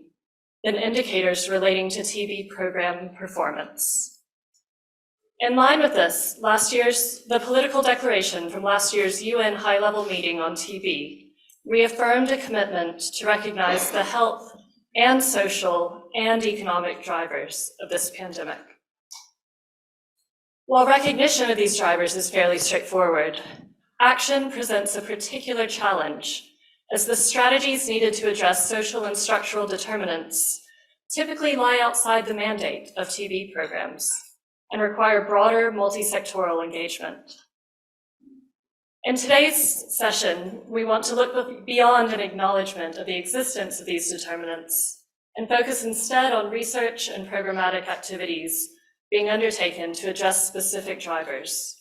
S2: than indicators relating to TB program performance. In line with this, the political declaration from last year's UN high-level meeting on TB reaffirmed a commitment to recognize the health and social and economic drivers of this pandemic. While recognition of these drivers is fairly straightforward,
S17: action presents a particular challenge, as the strategies needed to address social and structural determinants typically lie outside the mandate of TB programs and require broader multi-sectoral engagement. In today's session, we want to look beyond an acknowledgement of the existence of these determinants and focus instead on research and programmatic activities being undertaken to address specific drivers.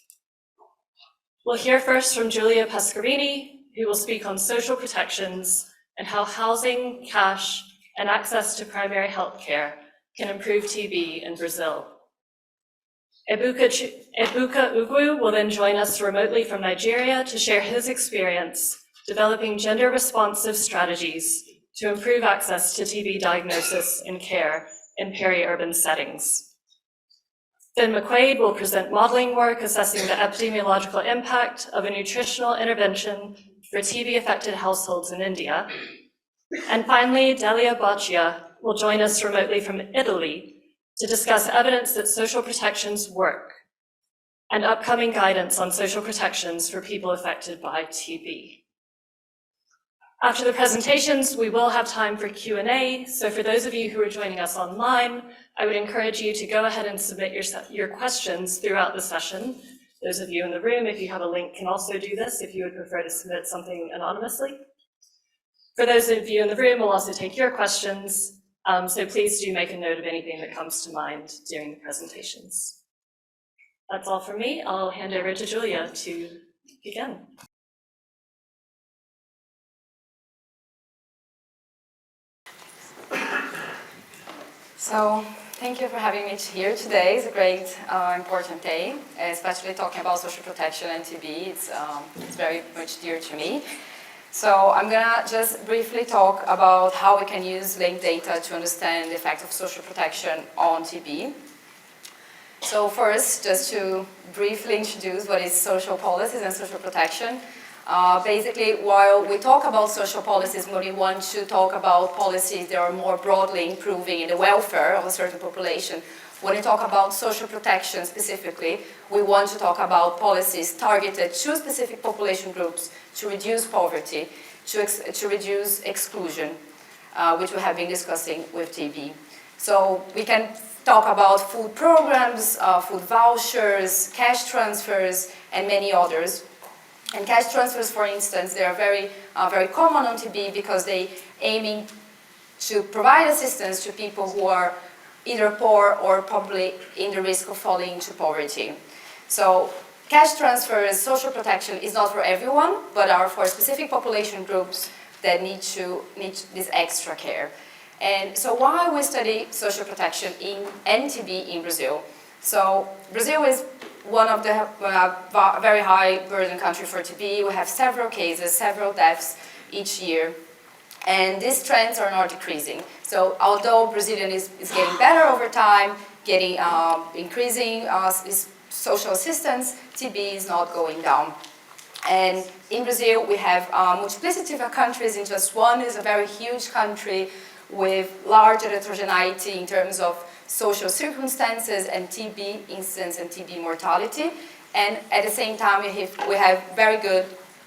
S17: We'll hear first from Giulia Pasquarini, who will speak on social protections and how housing, cash, and access to primary health care can improve TB in Brazil. Ebuka Ugwu will then join us remotely from Nigeria to share his experience developing gender-responsive strategies to improve access to TB diagnosis and care in peri-urban settings. Finn McQuaid will present modeling work assessing the epidemiological impact of a nutritional intervention for TB-affected households in India. And finally, Delia Boccia will join us remotely from Italy to discuss evidence that social protections work and upcoming guidance on social protections for people affected by TB. After the presentations, we will have time for Q&A, so for those of you who are joining us online, I would encourage you to go ahead and submit your questions throughout the session. Those of you in the room, if you have a link, can also do this if you would prefer to submit something anonymously. For those of you in the room, we'll also take your questions, so please do make a note of anything that comes to mind during the presentations. That's all from me. I'll hand over to Giulia to begin.
S18: So thank you for having me here today. It's a great, important day, especially talking about social protection and TB. It's very much dear to me. So I'm gonna just briefly talk about how we can use linked data to understand the effect of social protection on TB. So first, just to briefly introduce what is social policies and social protection. Basically, while we talk about social policies, we want to talk about policies that are more broadly improving the welfare of a certain population. When we talk about social protection specifically, we want to talk about policies targeted to specific population groups to reduce poverty, to reduce exclusion, which we have been discussing with TB. So we can talk about food programs, food vouchers, cash transfers, and many others. And cash transfers, for instance, they are very common on TB because they aiming to provide assistance to people who are either poor or probably in the risk of falling into poverty. So cash transfers, social protection is not for everyone, but are for specific population groups that need this extra care. And so why we study social protection and TB in Brazil? So Brazil is one of the very high burden country for TB. We have several cases, several deaths each year. And these trends are not decreasing. So although Brazilian is getting better over time, increasing social assistance, TB is not going down. And in Brazil, we have multiplicity of countries. In just one is a very huge country with large heterogeneity in terms of social circumstances and TB incidence and TB mortality. And at the same time, we have very good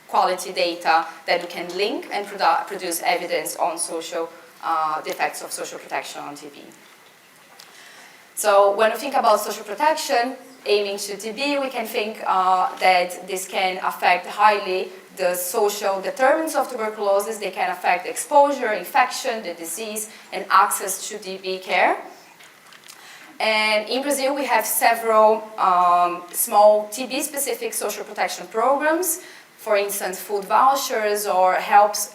S18: quality data that we can link and produce evidence on the effects of social protection on TB. So when we think about social protection aiming to TB, we can think that this can affect highly the social determinants of tuberculosis. They can affect exposure, infection, the disease, and access to TB care. And in Brazil, we have several small TB-specific social protection programs. For instance, food vouchers or helps,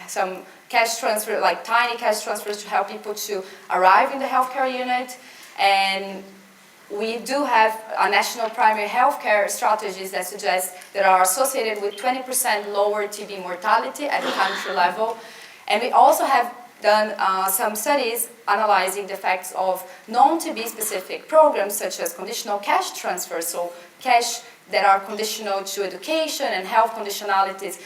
S18: some cash transfer, like tiny cash transfers to help people to arrive in the healthcare unit. And we do have a national primary healthcare strategies that suggest that are associated with 20% lower TB mortality at the country level. And we also have done some studies analyzing the effects of non-TB specific programs such as conditional cash transfers, so cash that are conditional to education and health conditionalities,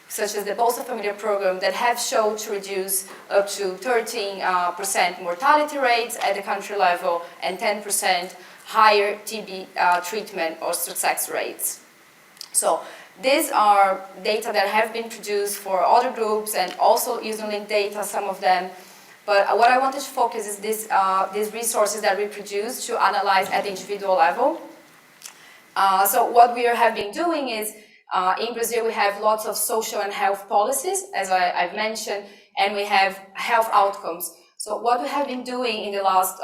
S18: such as the Bolsa Familia program, that have shown to reduce up to 13% mortality rates at the country level and 10% higher TB treatment or success rates. So These are data that have been produced for other groups and also using linked data, some of them. But what I wanted to focus is these resources that we produce to analyze at the individual level. So what we have been doing is, in Brazil, we have lots of social and health policies, as I've mentioned, and we have health outcomes. So what we have been doing in the last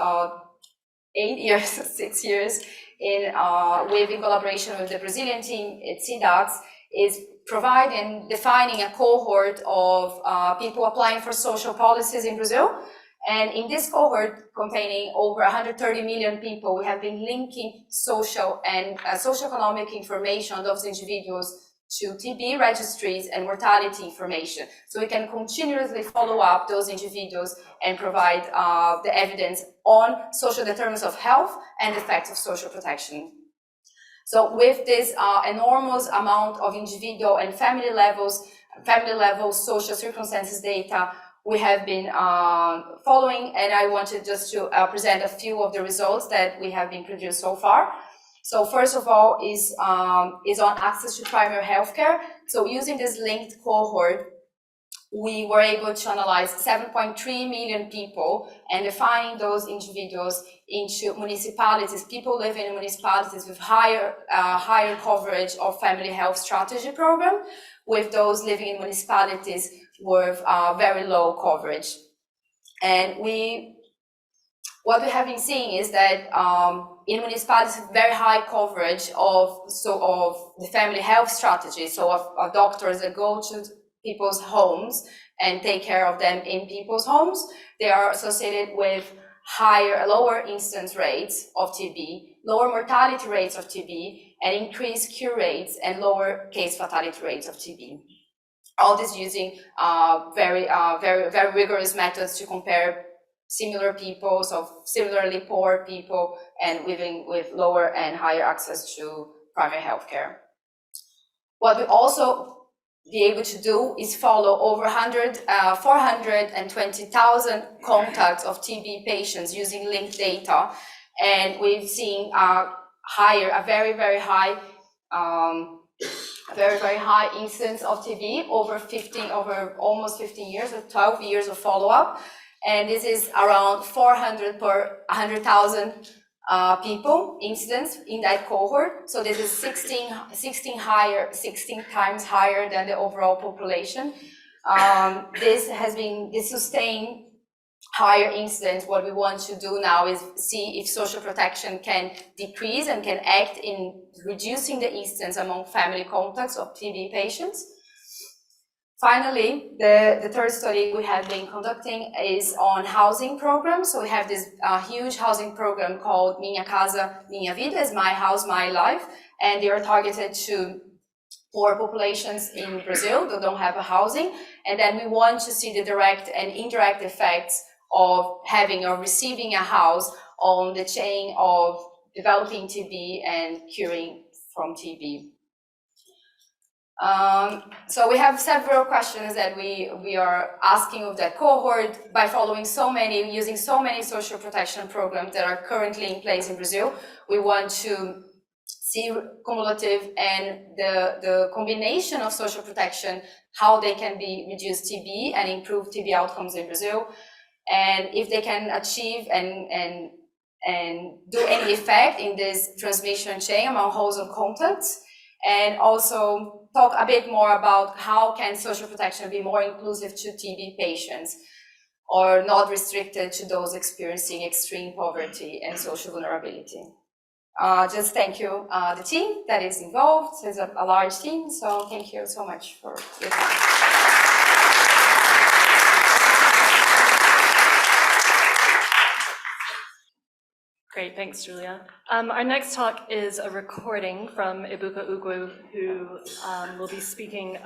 S18: 8 years, 6 years, in collaboration with the Brazilian team at CDAX, is defining a cohort of people applying for social policies in Brazil. And in this cohort, containing over 130 million people, we have been linking social and socioeconomic information on those individuals to TB registries and mortality information. So we can continuously follow up those individuals and provide the evidence on social determinants of health and effects of social protection. So with this enormous amount of individual and family level social circumstances data, we have been following, and I wanted just to present a few of the results that we have been produced so far. So first of all is on access to primary healthcare. So using this linked cohort, we were able to analyze 7.3 million people and define those individuals into municipalities, people living in municipalities with higher coverage of family health strategy program, with those living in municipalities with very low coverage. And what we have been seeing is that in municipalities with very high coverage of the family health strategy, so of doctors that go to people's homes and take care of them in people's homes, they are associated with lower incidence rates of TB, lower mortality rates of TB, and increased cure rates and lower case fatality rates of TB. All this using very rigorous methods to compare similar people, so similarly poor people and living with lower and higher access to primary health care. What we also be able to do is follow over 420,000 contacts of TB patients using linked data, and we've seen a very high incidence of TB over almost 15 years, or 12 years of follow-up, and this is around 400 per 100,000 people incidence in that cohort. So this is 16 times higher than the overall population. This sustained higher incidence. What we want to do now is see if social protection can decrease and can act in reducing the incidence among family contacts of TB patients. Finally, the third study we have been conducting is on housing programs. So we have this huge housing program called Minha Casa, Minha Vida, is My House, My Life, and they are targeted to poor populations in Brazil that don't have a housing. And then we want to see the direct and indirect effects of having or receiving a house on the chain of developing TB and curing from TB. So we have several questions that we are asking of that cohort by using so many social protection programs that are currently in place in Brazil. We want to see cumulative and the combination of social protection, how they can be reduce TB and improve TB outcomes in Brazil, and if they can achieve and do any effect in this transmission chain among household contacts, and also talk a bit more about how can social protection be more inclusive to TB patients or not restricted to those experiencing extreme poverty and social vulnerability. Just thank you, the team that is involved. It's a large team, so thank you so much for your time.
S17: Great, thanks, Julia. Our next talk is a recording from Ibuka Ugwu, who will be speaking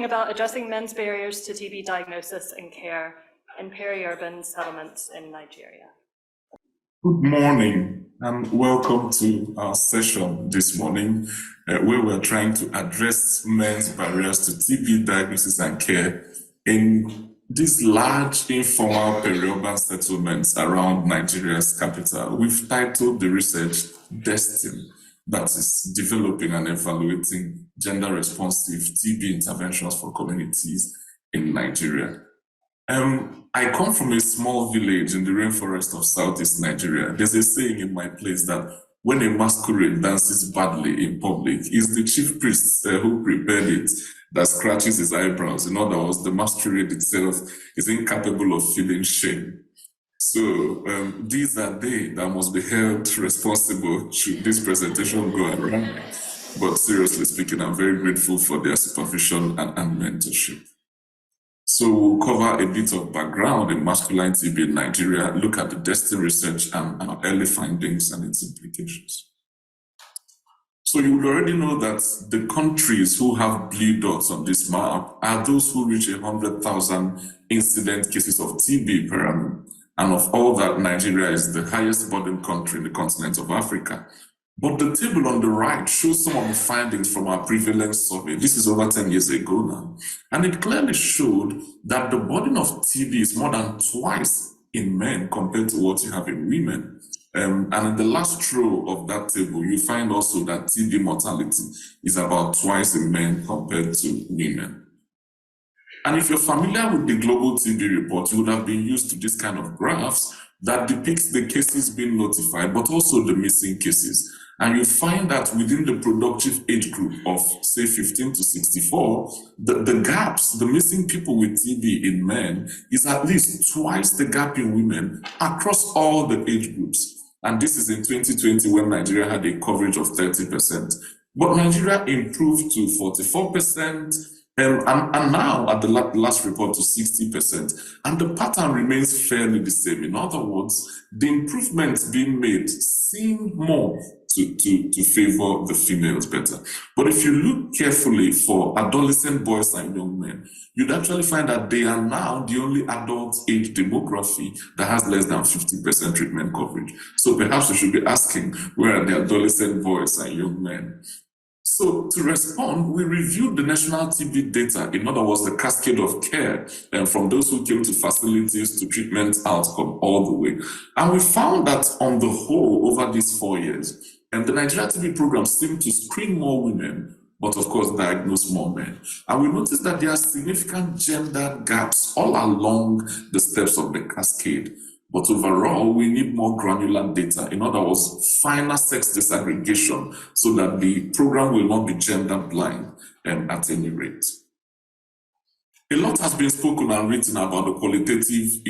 S17: about addressing men's barriers to TB diagnosis and care in peri-urban settlements in Nigeria.
S19: Good morning and welcome to our session this morning, where we're trying to address men's barriers to TB diagnosis and care in these large informal peri-urban settlements around Nigeria's capital. We've titled the research Destiny, that is developing and evaluating gender-responsive TB interventions for communities in Nigeria. I come from a small village in the rainforest of Southeast Nigeria. There's a saying in my place that when a masquerade dances badly in public, it's the chief priest who prepared it that scratches his eyebrows. In other words, the masquerade itself is incapable of feeling shame. So these are they that must be held responsible should this presentation go around. But seriously speaking, I'm very grateful for their supervision and mentorship. So we'll cover a bit of background in masculine TB in Nigeria, look at the DESTINY research and our early findings and its implications. So you would already know that the countries who have blue dots on this map are those who reach 100,000 incident cases of TB per annum. And of all that, Nigeria is the highest burden country in the continent of Africa. But the table on the right shows some of the findings from our prevalence survey. This is over 10 years ago now. And it clearly showed that the burden of TB is more than twice in men compared to what you have in women. And in the last row of that table, you find also that TB mortality is about twice in men compared to women. And if you're familiar with the global TB report, you would have been used to this kind of graphs that depicts the cases being notified, but also the missing cases. And you find that within the productive age group of, say, 15 to 64, the gaps, the missing people with TB in men is at least twice the gap in women across all the age groups. And this is in 2020 when Nigeria had a coverage of 30%. But Nigeria improved to 44%, and now at the last report to 60%. And the pattern remains fairly the same. In other words, the improvements being made seem more to favor the females better. But if you look carefully for adolescent boys and young men, you'd actually find that they are now the only adult age demography that has less than 50% treatment coverage. So perhaps we should be asking, where are the adolescent boys and young men? So to respond, we reviewed the national TB data, in other words, the cascade of care, from those who came to facilities to treatment outcome all the way. And we found that on the whole, over these 4 years, the Nigeria TB program seemed to screen more women, but of course diagnose more men. And we noticed that there are significant gender gaps all along the steps of the cascade. But overall, we need more granular data. In other words, finer sex disaggregation so that the program will not be gender blind at any rate. A lot has been spoken and written about the qualitative,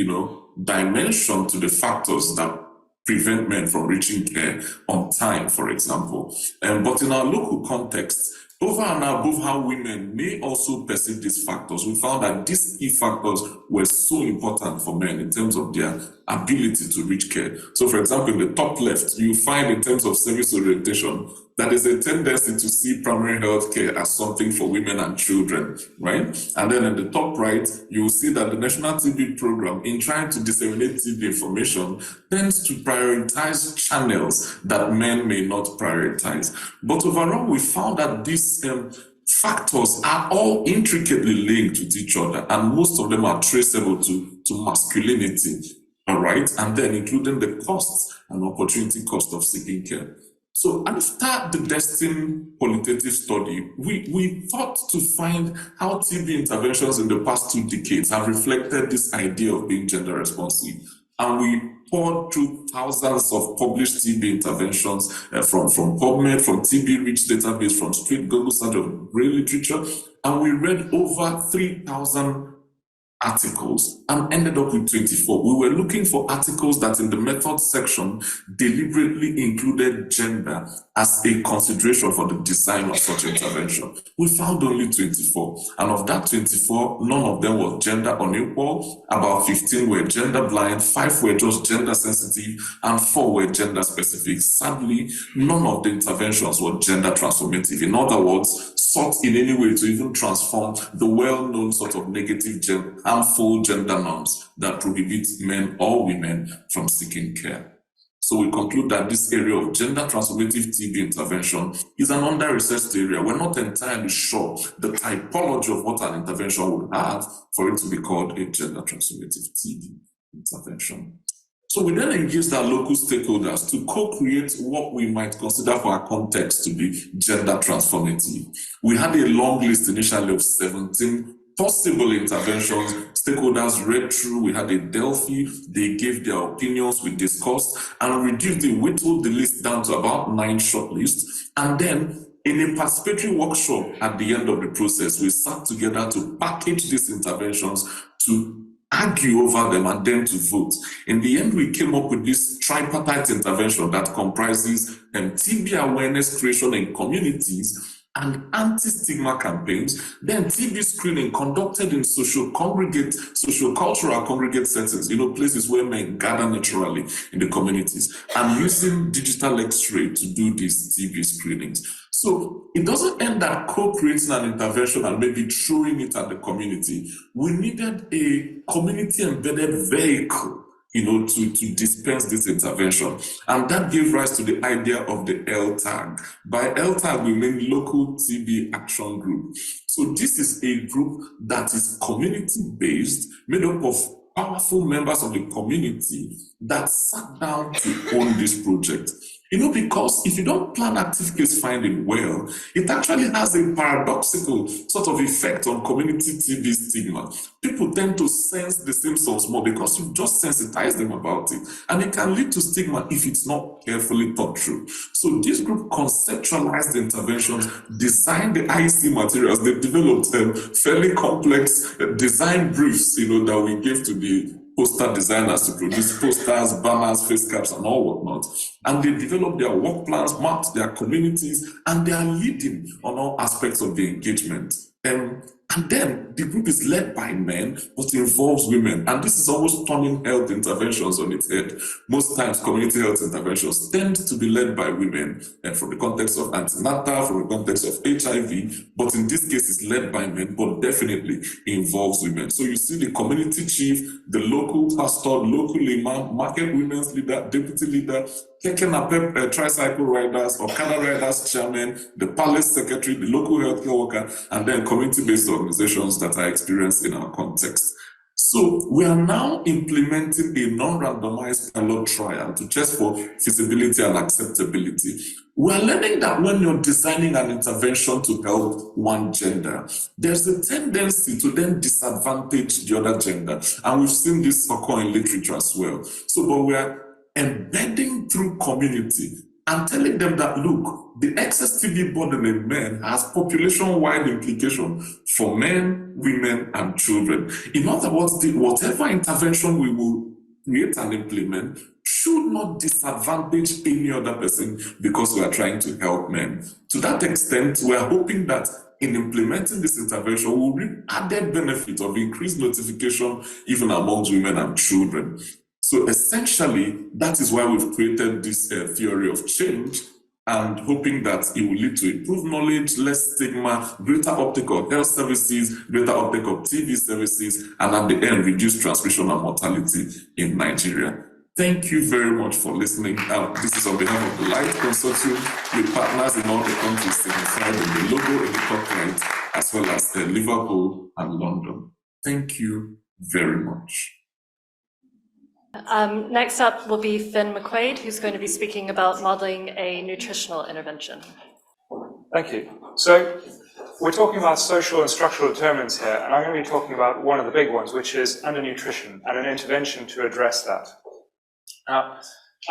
S19: dimension to the factors that prevent men from reaching care on time, for example. But in our local context, over and above how women may also perceive these factors, we found that these key factors were so important for men in terms of their ability to reach care. So for example, in the top left, you find in terms of service orientation, that there's a tendency to see primary health care as something for women and children, right? And then in the top right, you will see that the National TB program, in trying to disseminate TB information, tends to prioritize channels that men may not prioritize. But overall, we found that these factors are all intricately linked with each other, and most of them are traceable to masculinity, all right? And then including the costs and opportunity cost of seeking care. So after the DESTINY qualitative study, we thought to find how TB interventions in the past 2 decades have reflected this idea of being gender responsive. And we poured through thousands of published TB interventions from PubMed, from TB Reach database, from straight Google search of brain literature, and we read over 3,000 articles and ended up with 24. We were looking for articles that in the method section deliberately included gender as a consideration for the design of such intervention. We found only 24, and of that 24, none of them was gender unequal. About 15 were gender blind, 5 were just gender sensitive, and 4 were gender specific. Sadly, none of the interventions were gender transformative. In other words, sought in any way to even transform the well-known sort of negative, harmful gender norms that prohibit men or women from seeking care. So we conclude that this area of gender transformative TB intervention is an under-researched area. We're not entirely sure the typology of what an intervention would have for it to be called a gender transformative TB intervention. So we then engaged our local stakeholders to co-create what we might consider for our context to be gender transformative. We had a long list initially of 17 possible interventions. Stakeholders read through, we had a Delphi, they gave their opinions, we discussed, and we whittled the list down to about 9 shortlists. And then in a participatory workshop at the end of the process, we sat together to package these interventions, to argue over them, and then to vote. In the end, we came up with this tripartite intervention that comprises TB awareness creation in communities and anti-stigma campaigns, then TB screening conducted in social-cultural congregate settings, places where men gather naturally in the communities, and using digital X-ray to do these TB screenings. So it doesn't end at co-creating an intervention and maybe throwing it at the community. We needed a community-embedded vehicle, to dispense this intervention. And that gave rise to the idea of the L-tag. By L-tag, we mean Local TB Action Group. So this is a group that is community-based, made up of powerful members of the community that sat down to own this project. Because if you don't plan active case finding well, it actually has a paradoxical sort of effect on community TB stigma. People tend to sense the symptoms more because you just sensitize them about it. And it can lead to stigma if it's not carefully thought through. So this group conceptualized the interventions, designed the IC materials. They developed fairly complex design briefs, that we gave to the poster designers to produce posters, banners, face caps, and all whatnot. And they developed their work plans, mapped their communities, and they are leading on all aspects of the engagement. And then the group is led by men, but involves women. And this is almost turning health interventions on its head. Most times, community health interventions tend to be led by women, and from the context of antenatal, from the context of HIV, but in this case, it's led by men, but definitely involves women. So you see the community chief, the local pastor, local imam, market women's leader, deputy leader, tricycle riders, Okada riders chairman, the palace secretary, the local healthcare worker, and then community-based organizations that are experienced in our context. So we are now implementing a non-randomized pilot trial to test for feasibility and acceptability. We are learning that when you're designing an intervention to help one gender, there's a tendency to then disadvantage the other gender. And we've seen this occur in literature as well. So, but we are embedding through community and telling them that, look, the excess TB burden in men has population-wide implication for men, women, and children. In other words, whatever intervention we will create and implement should not disadvantage any other person because we are trying to help men. To that extent, we are hoping that in implementing this intervention, we'll reap added benefit of increased notification even amongst women and children. So essentially, that is why we've created this theory of change, and hoping that it will lead to improved knowledge, less stigma, greater uptake of health services, greater uptake of TB services, and at the end, reduce transmission and mortality in Nigeria. Thank you very much for listening. This is on behalf of the Light Consortium with partners in all the countries signified in the logo in the top right, as well as Liverpool and London. Thank you very much.
S17: Next up will be Finn McQuaid, who's going to be speaking about modeling a nutritional intervention.
S20: Thank you. So we're talking about social and structural determinants here, and I'm going to be talking about one of the big ones, which is undernutrition and an intervention to address that. Now,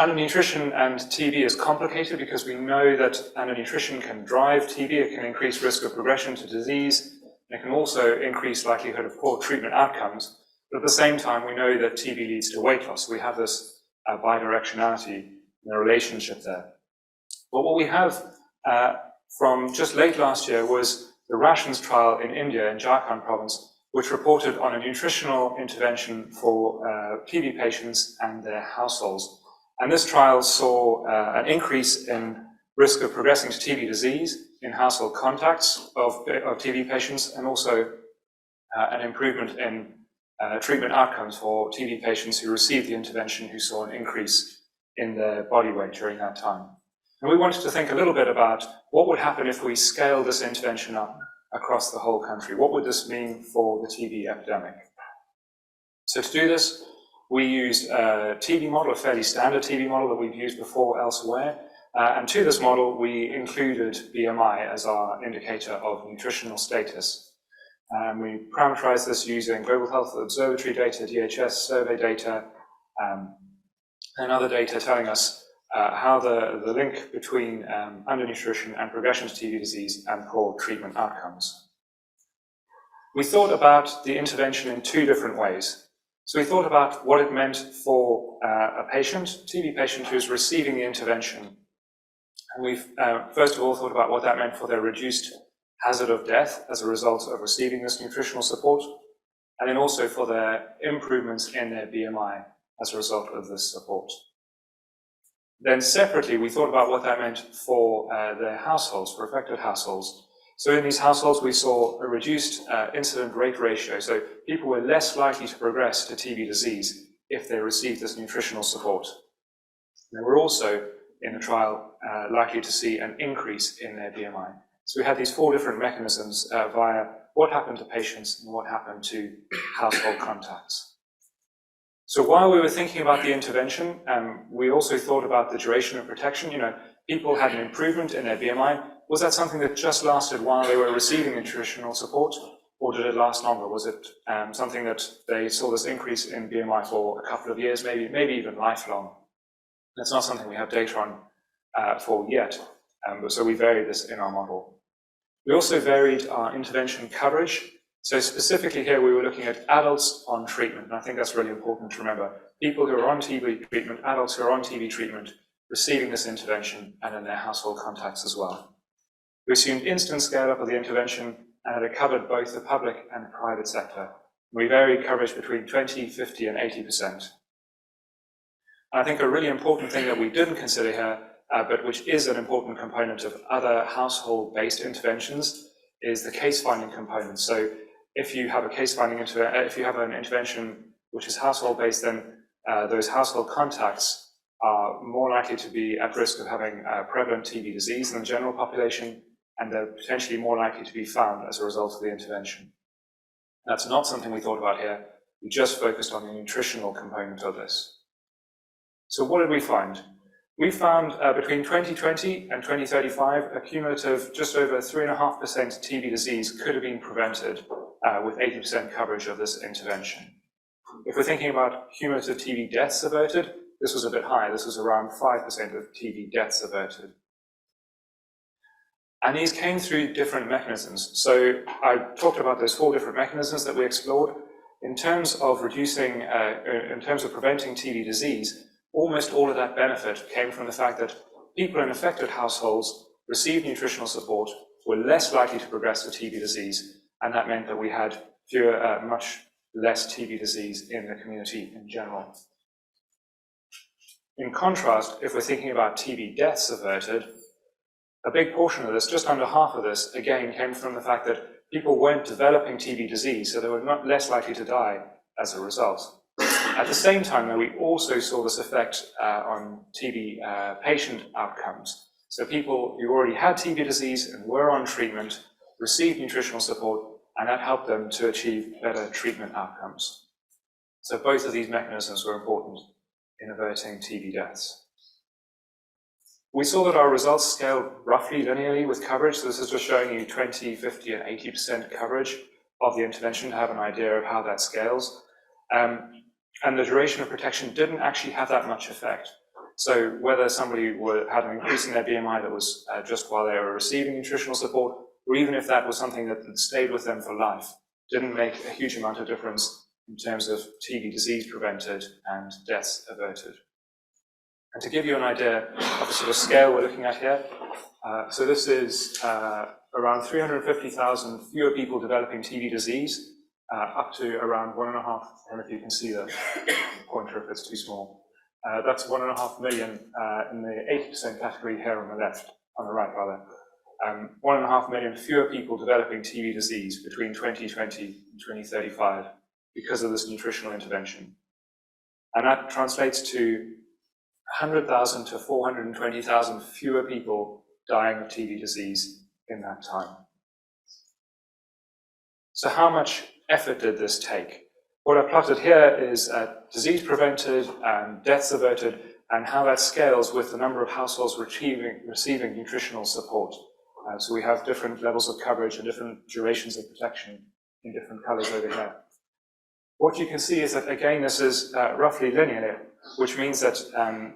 S20: undernutrition and TB is complicated because we know that undernutrition can drive TB, it can increase risk of progression to disease, and it can also increase likelihood of poor treatment outcomes. But at the same time, we know that TB leads to weight loss. We have this bidirectionality in the relationship there. But what we have from just late last year was the rations trial in India, in Jharkhand province, which reported on a nutritional intervention for TB patients and their households. And this trial saw an increase in risk of progressing to TB disease in household contacts of TB patients, and also an improvement in treatment outcomes for TB patients who received the intervention, who saw an increase in their body weight during that time. And we wanted to think a little bit about what would happen if we scale this intervention up across the whole country. What would this mean for the TB epidemic? So to do this, we used a TB model, a fairly standard TB model that we've used before elsewhere. And to this model, we included BMI as our indicator of nutritional status. We parameterized this using Global Health Observatory data, DHS survey data, and other data telling us how the link between undernutrition and progression to TB disease and poor treatment outcomes. We thought about the intervention in two different ways. So we thought about what it meant for a patient, TB patient, who's receiving the intervention. And we've first of all thought about what that meant for their reduced hazard of death as a result of receiving this nutritional support, and then also for their improvements in their BMI as a result of this support. Then separately, we thought about what that meant for their households, for affected households. So in these households, we saw a reduced incident rate ratio. So people were less likely to progress to TB disease if they received this nutritional support. They were also, in the trial, likely to see an increase in their BMI. So we had these four different mechanisms via what happened to patients and what happened to household contacts. So while we were thinking about the intervention, we also thought about the duration of protection. You know, people had an improvement in their BMI. Was that something that just lasted while they were receiving nutritional support, or did it last longer? Was it something that they saw this increase in BMI for a couple of years, maybe even lifelong? That's not something we have data on for yet, but so we varied this in our model. We also varied our intervention coverage. So specifically here, we were looking at adults on treatment, and I think that's really important to remember. People who are on TB treatment, adults who are on TB treatment, receiving this intervention, and in their household contacts as well. We assumed instant scale-up of the intervention, and it covered both the public and the private sector. We varied coverage between 20, 50, and 80%. And I think a really important thing that we didn't consider here, but which is an important component of other household-based interventions, is the case-finding component. So if you have a case-finding if you have an intervention which is household-based, then those household contacts are more likely to be at risk of having prevalent TB disease than the general population, and they're potentially more likely to be found as a result of the intervention. That's not something we thought about here. We just focused on the nutritional component of this. So what did we find? We found between 2020 and 2035, a cumulative just over 3.5% TB disease could have been prevented with 80% coverage of this intervention. If we're thinking about cumulative TB deaths averted, this was a bit high. This was around 5% of TB deaths averted. And these came through different mechanisms. So I talked about those four different mechanisms that we explored. In terms of reducing, in terms of preventing TB disease, almost all of that benefit came from the fact that people in affected households received nutritional support, were less likely to progress to TB disease, and that meant that we had fewer, much less TB disease in the community in general. In contrast, if we're thinking about TB deaths averted, a big portion of this, just under half of this, again, came from the fact that people weren't developing TB disease, so they were not less likely to die as a result. At the same time, though, we also saw this effect on TB patient outcomes. So people who already had TB disease and were on treatment received nutritional support, and that helped them to achieve better treatment outcomes. So both of these mechanisms were important in averting TB deaths. We saw that our results scaled roughly linearly with coverage. So this is just showing you 20, 50, and 80% coverage of the intervention to have an idea of how that scales. And the duration of protection didn't actually have that much effect. So whether somebody had an increase in their BMI that was just while they were receiving nutritional support, or even if that was something that stayed with them for life, didn't make a huge amount of difference in terms of TB disease prevented and deaths averted. And to give you an idea of the sort of scale we're looking at here, so this is around 350,000 fewer people developing TB disease, up to around 1.5, I don't know if you can see the pointer if it's too small. That's 1.5 million in the 80% category here on the left, on the right rather. 1.5 million fewer people developing TB disease between 2020 and 2035 because of this nutritional intervention. And that translates to 100,000 to 420,000 fewer people dying of TB disease in that time. So how much effort did this take? What I've plotted here is disease prevented and deaths averted, and how that scales with the number of households receiving nutritional support. So we have different levels of coverage and different durations of protection in different colors over here. What you can see is that, again, this is roughly linear, which means that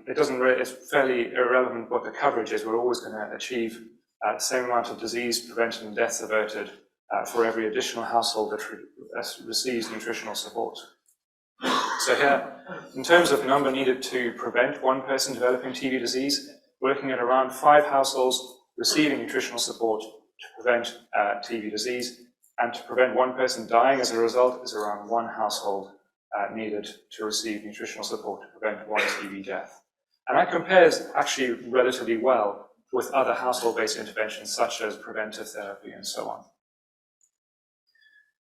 S20: it's fairly irrelevant what the coverage is. We're always going to achieve the same amount of disease prevented and deaths averted for every additional household that receives nutritional support. So here, in terms of number needed to prevent one person developing TB disease, we're looking at around 5 households receiving nutritional support to prevent TB disease, and to prevent one person dying as a result is around 1 household needed to receive nutritional support to prevent 1 TB death. And that compares actually relatively well with other household-based interventions such as preventive therapy and so on.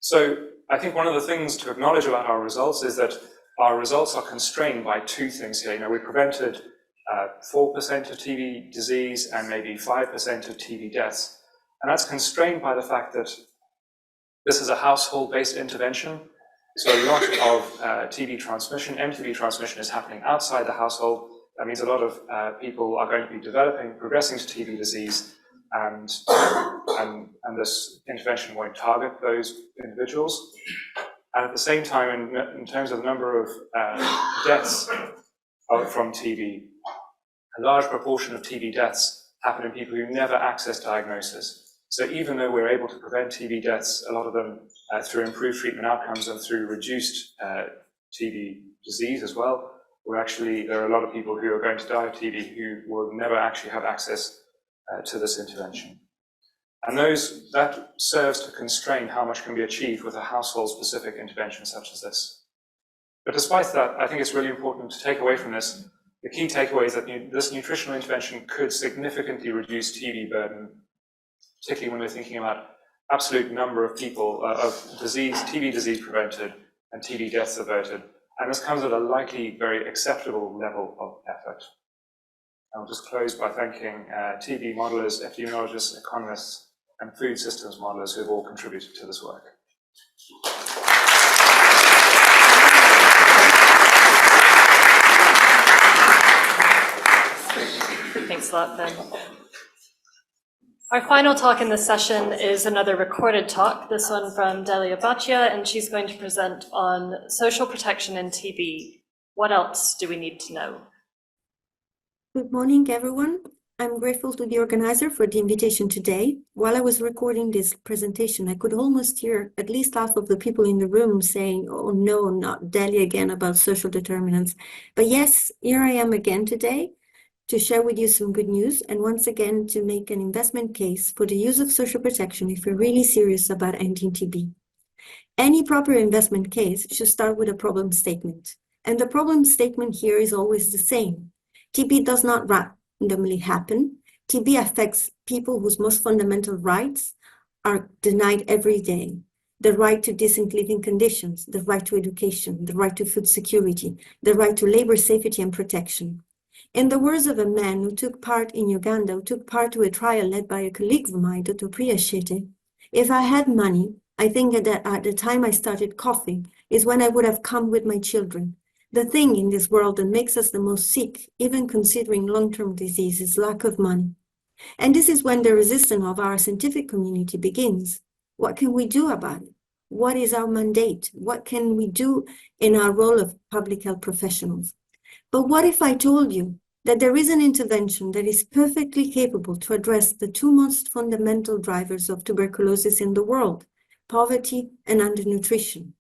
S20: So I think one of the things to acknowledge about our results is that our results are constrained by 2 things here. You know, we prevented 4% of TB disease and maybe 5% of TB deaths. And that's constrained by the fact that this is a household-based intervention. So a lot of TB transmission, MTB transmission, is happening outside the household. That means a lot of people are going to be progressing to TB disease, and this intervention won't target those individuals. And at the same time, in terms of the number of deaths from TB, a large proportion of TB deaths happen in people who never access diagnosis. So even though we're able to prevent TB deaths, a lot of them through improved treatment outcomes and through reduced TB disease as well, there are a lot of people who are going to die of TB who will never actually have access to this intervention. And that serves to constrain how much can be achieved with a household-specific intervention such as this. But despite that, I think it's really important to take away from this. The key takeaway is that this nutritional intervention could significantly reduce TB burden, particularly when we're thinking about absolute number of people of TB disease prevented and TB deaths averted. And this comes at a likely very acceptable level of effort. I'll just close by thanking TB modelers, epidemiologists, economists, and food systems modelers who have all contributed to this work.
S17: Thanks a lot, Ben. Our final talk in this session is another recorded talk, this one from Delia Bhatia, and she's going to present on social protection in TB. What else do we need to know?
S21: Good morning, everyone. I'm grateful to the organizer for the invitation today. While I was recording this presentation, I could almost hear at least half of the people in the room saying, oh no, not Delia again about social determinants. But yes, here I am again today to share with you some good news and once again to make an investment case for the use of social protection if we're really serious about ending TB. Any proper investment case should start with a problem statement. And the problem statement here is always the same. TB does not randomly happen. TB affects people whose most fundamental rights are denied every day. The right to decent living conditions, the right to education, the right to food security, the right to labor safety and protection. In the words of a man who took part in Uganda, who took part to a trial led by a colleague of mine, Dr. Priya Shetty, if I had money, I think that at the time I started coughing is when I would have come with my children. The thing in this world that makes us the most sick, even considering long-term disease, is lack of money. And this is when the resistance of our scientific community begins. What can we do about it? What is our mandate? What can we do in our role of public health professionals? But what if I told you that there is an intervention that is perfectly capable to address the 2 most fundamental drivers of tuberculosis in the world, poverty and undernutrition?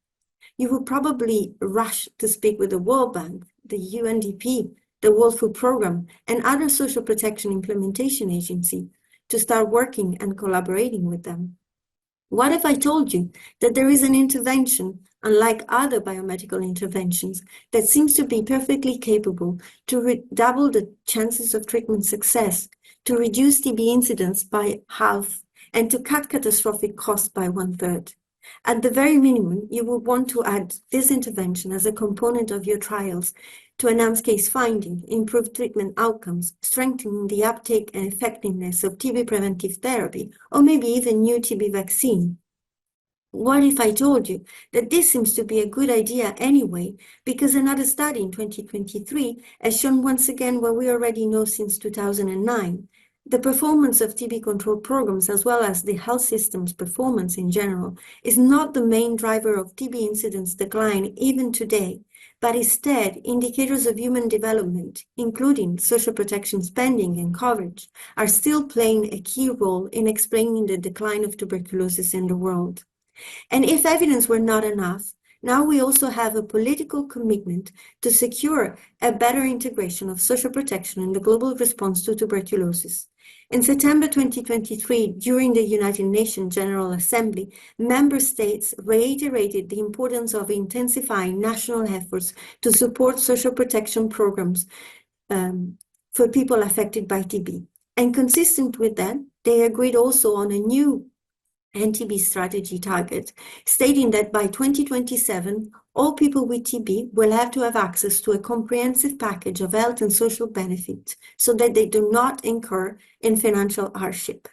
S21: You would probably rush to speak with the World Bank, the UNDP, the World Food Programme, and other social protection implementation agencies to start working and collaborating with them. What if I told you that there is an intervention, unlike other biomedical interventions, that seems to be perfectly capable to double the chances of treatment success, to reduce TB incidence by half, and to cut catastrophic costs by 1/3? At the very minimum, you would want to add this intervention as a component of your trials to enhance case finding, improve treatment outcomes, strengthening the uptake and effectiveness of TB preventive therapy, or maybe even new TB vaccine. What if I told you that this seems to be a good idea anyway, because another study in 2023 has shown once again what we already know since 2009. The performance of TB control programs, as well as the health system's performance in general, is not the main driver of TB incidence decline even today, but instead indicators of human development, including social protection spending and coverage, are still playing a key role in explaining the decline of tuberculosis in the world. And if evidence were not enough, now we also have a political commitment to secure a better integration of social protection in the global response to tuberculosis. In September 2023, during the United Nations General Assembly, member states reiterated the importance of intensifying national efforts to support social protection programs for people affected by TB. And consistent with that, they agreed also on a new TB strategy target, stating that by 2027, all people with TB will have to have access to a comprehensive package of health and social benefits so that they do not incur in financial hardship.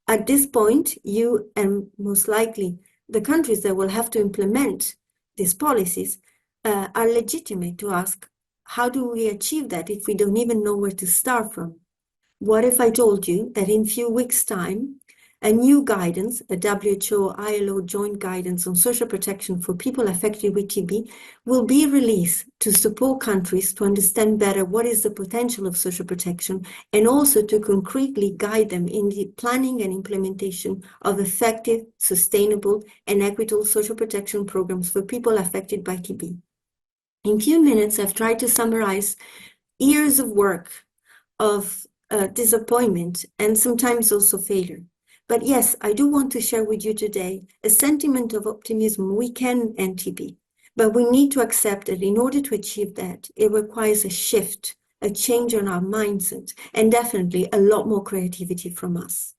S21: At this point, you and most likely the countries that will have to implement these policies are legitimate to ask, how do we achieve that if we don't even know where to start from? What if I told you that in a few weeks' time, a new guidance, a WHO-ILO joint guidance on social protection for people affected with TB, will be released to support countries to understand better what is the potential of social protection and also to concretely guide them in the planning and implementation of effective, sustainable, and equitable social protection programs for people affected by TB. In a few minutes, I've tried to summarize years of work, of disappointment, and sometimes also failure. But yes, I do want to share with you today a sentiment of optimism. We can end TB, but we need to accept that in order to achieve that, it requires a shift, a change in our mindset, and definitely a lot more creativity from us.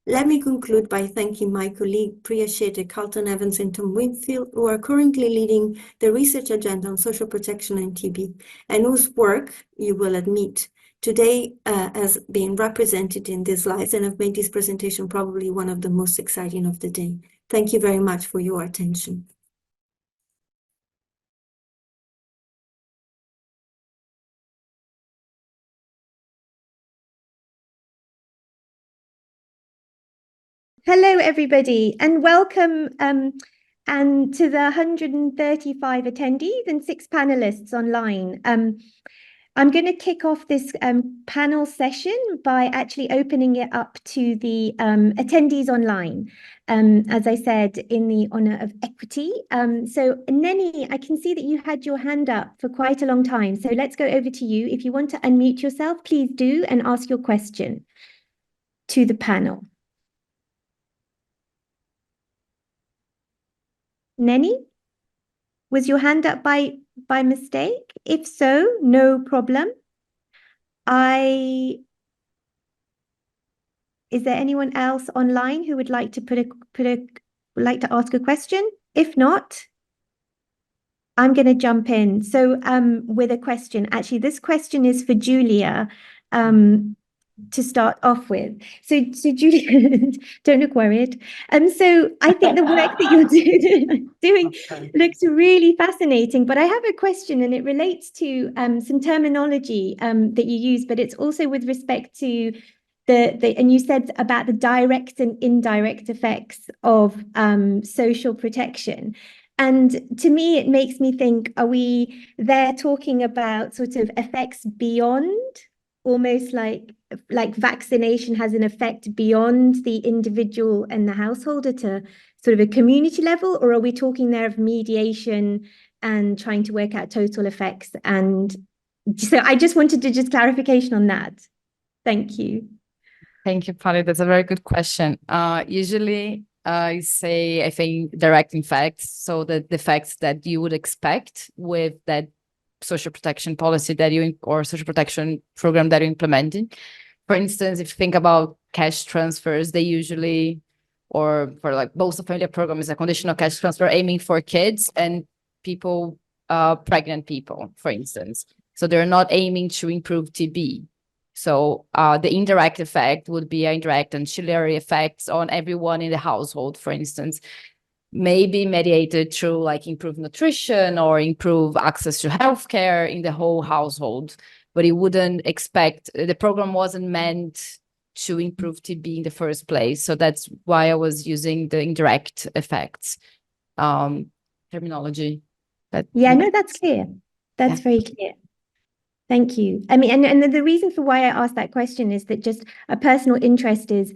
S21: Let me conclude by thanking my colleague Priya Shetty, Carlton Evans, and Tom Winfield, who are currently leading the research agenda on social protection and TB, and whose work, you will admit, today has been represented in these slides and have made this presentation probably one of the most exciting of the day. Thank you very much for your attention.
S3: Hello, everybody, and welcome and to the 135 attendees and 6 panelists online. I'm going to kick off this panel session by actually opening it up to the attendees online, as I said, in the honor of equity. So Neni, I can see that you had your hand up for quite a long time. So let's go over to you. If you want to unmute yourself, please do and ask your question to the panel. Neni, was your hand up by mistake? If so, no problem. Is there anyone else online who would like to like to ask a question? If not, I'm going to jump in. So with a question. Actually, this question is for Julia. To start off with. So Julia, don't look worried. So I think the work that you're doing looks really fascinating, but I have a question and it relates to some terminology that you use, but it's also with respect to and you said about the direct and indirect effects of social protection. And to me, it makes me think, are we there talking about sort of effects beyond, almost like vaccination has an effect beyond the individual and the household at a sort of a community level, or are we talking there of mediation and trying to work out total effects? And so I just wanted to just clarification on that. Thank you.
S22: Thank you, Polly. That's a very good question. Usually I think direct effects, so the effects that you would expect with that social protection policy that or social protection program that you're implementing. For instance, if you think about cash transfers, they usually, or for like Bolsa Familia program is a conditional cash transfer aiming for kids and people, pregnant people, for instance. So they're not aiming to improve TB. So the indirect effect would be indirect ancillary effects on everyone in the household, for instance. maybe mediated through like improved nutrition or improve access to healthcare in the whole household. But it wouldn't expect, the program wasn't meant to improve TB in the first place. So that's why I was using the indirect effects terminology.
S3: Yeah, no, that's clear. That's very clear. Thank you. I mean, and the reason for why I asked that question is that just a personal interest is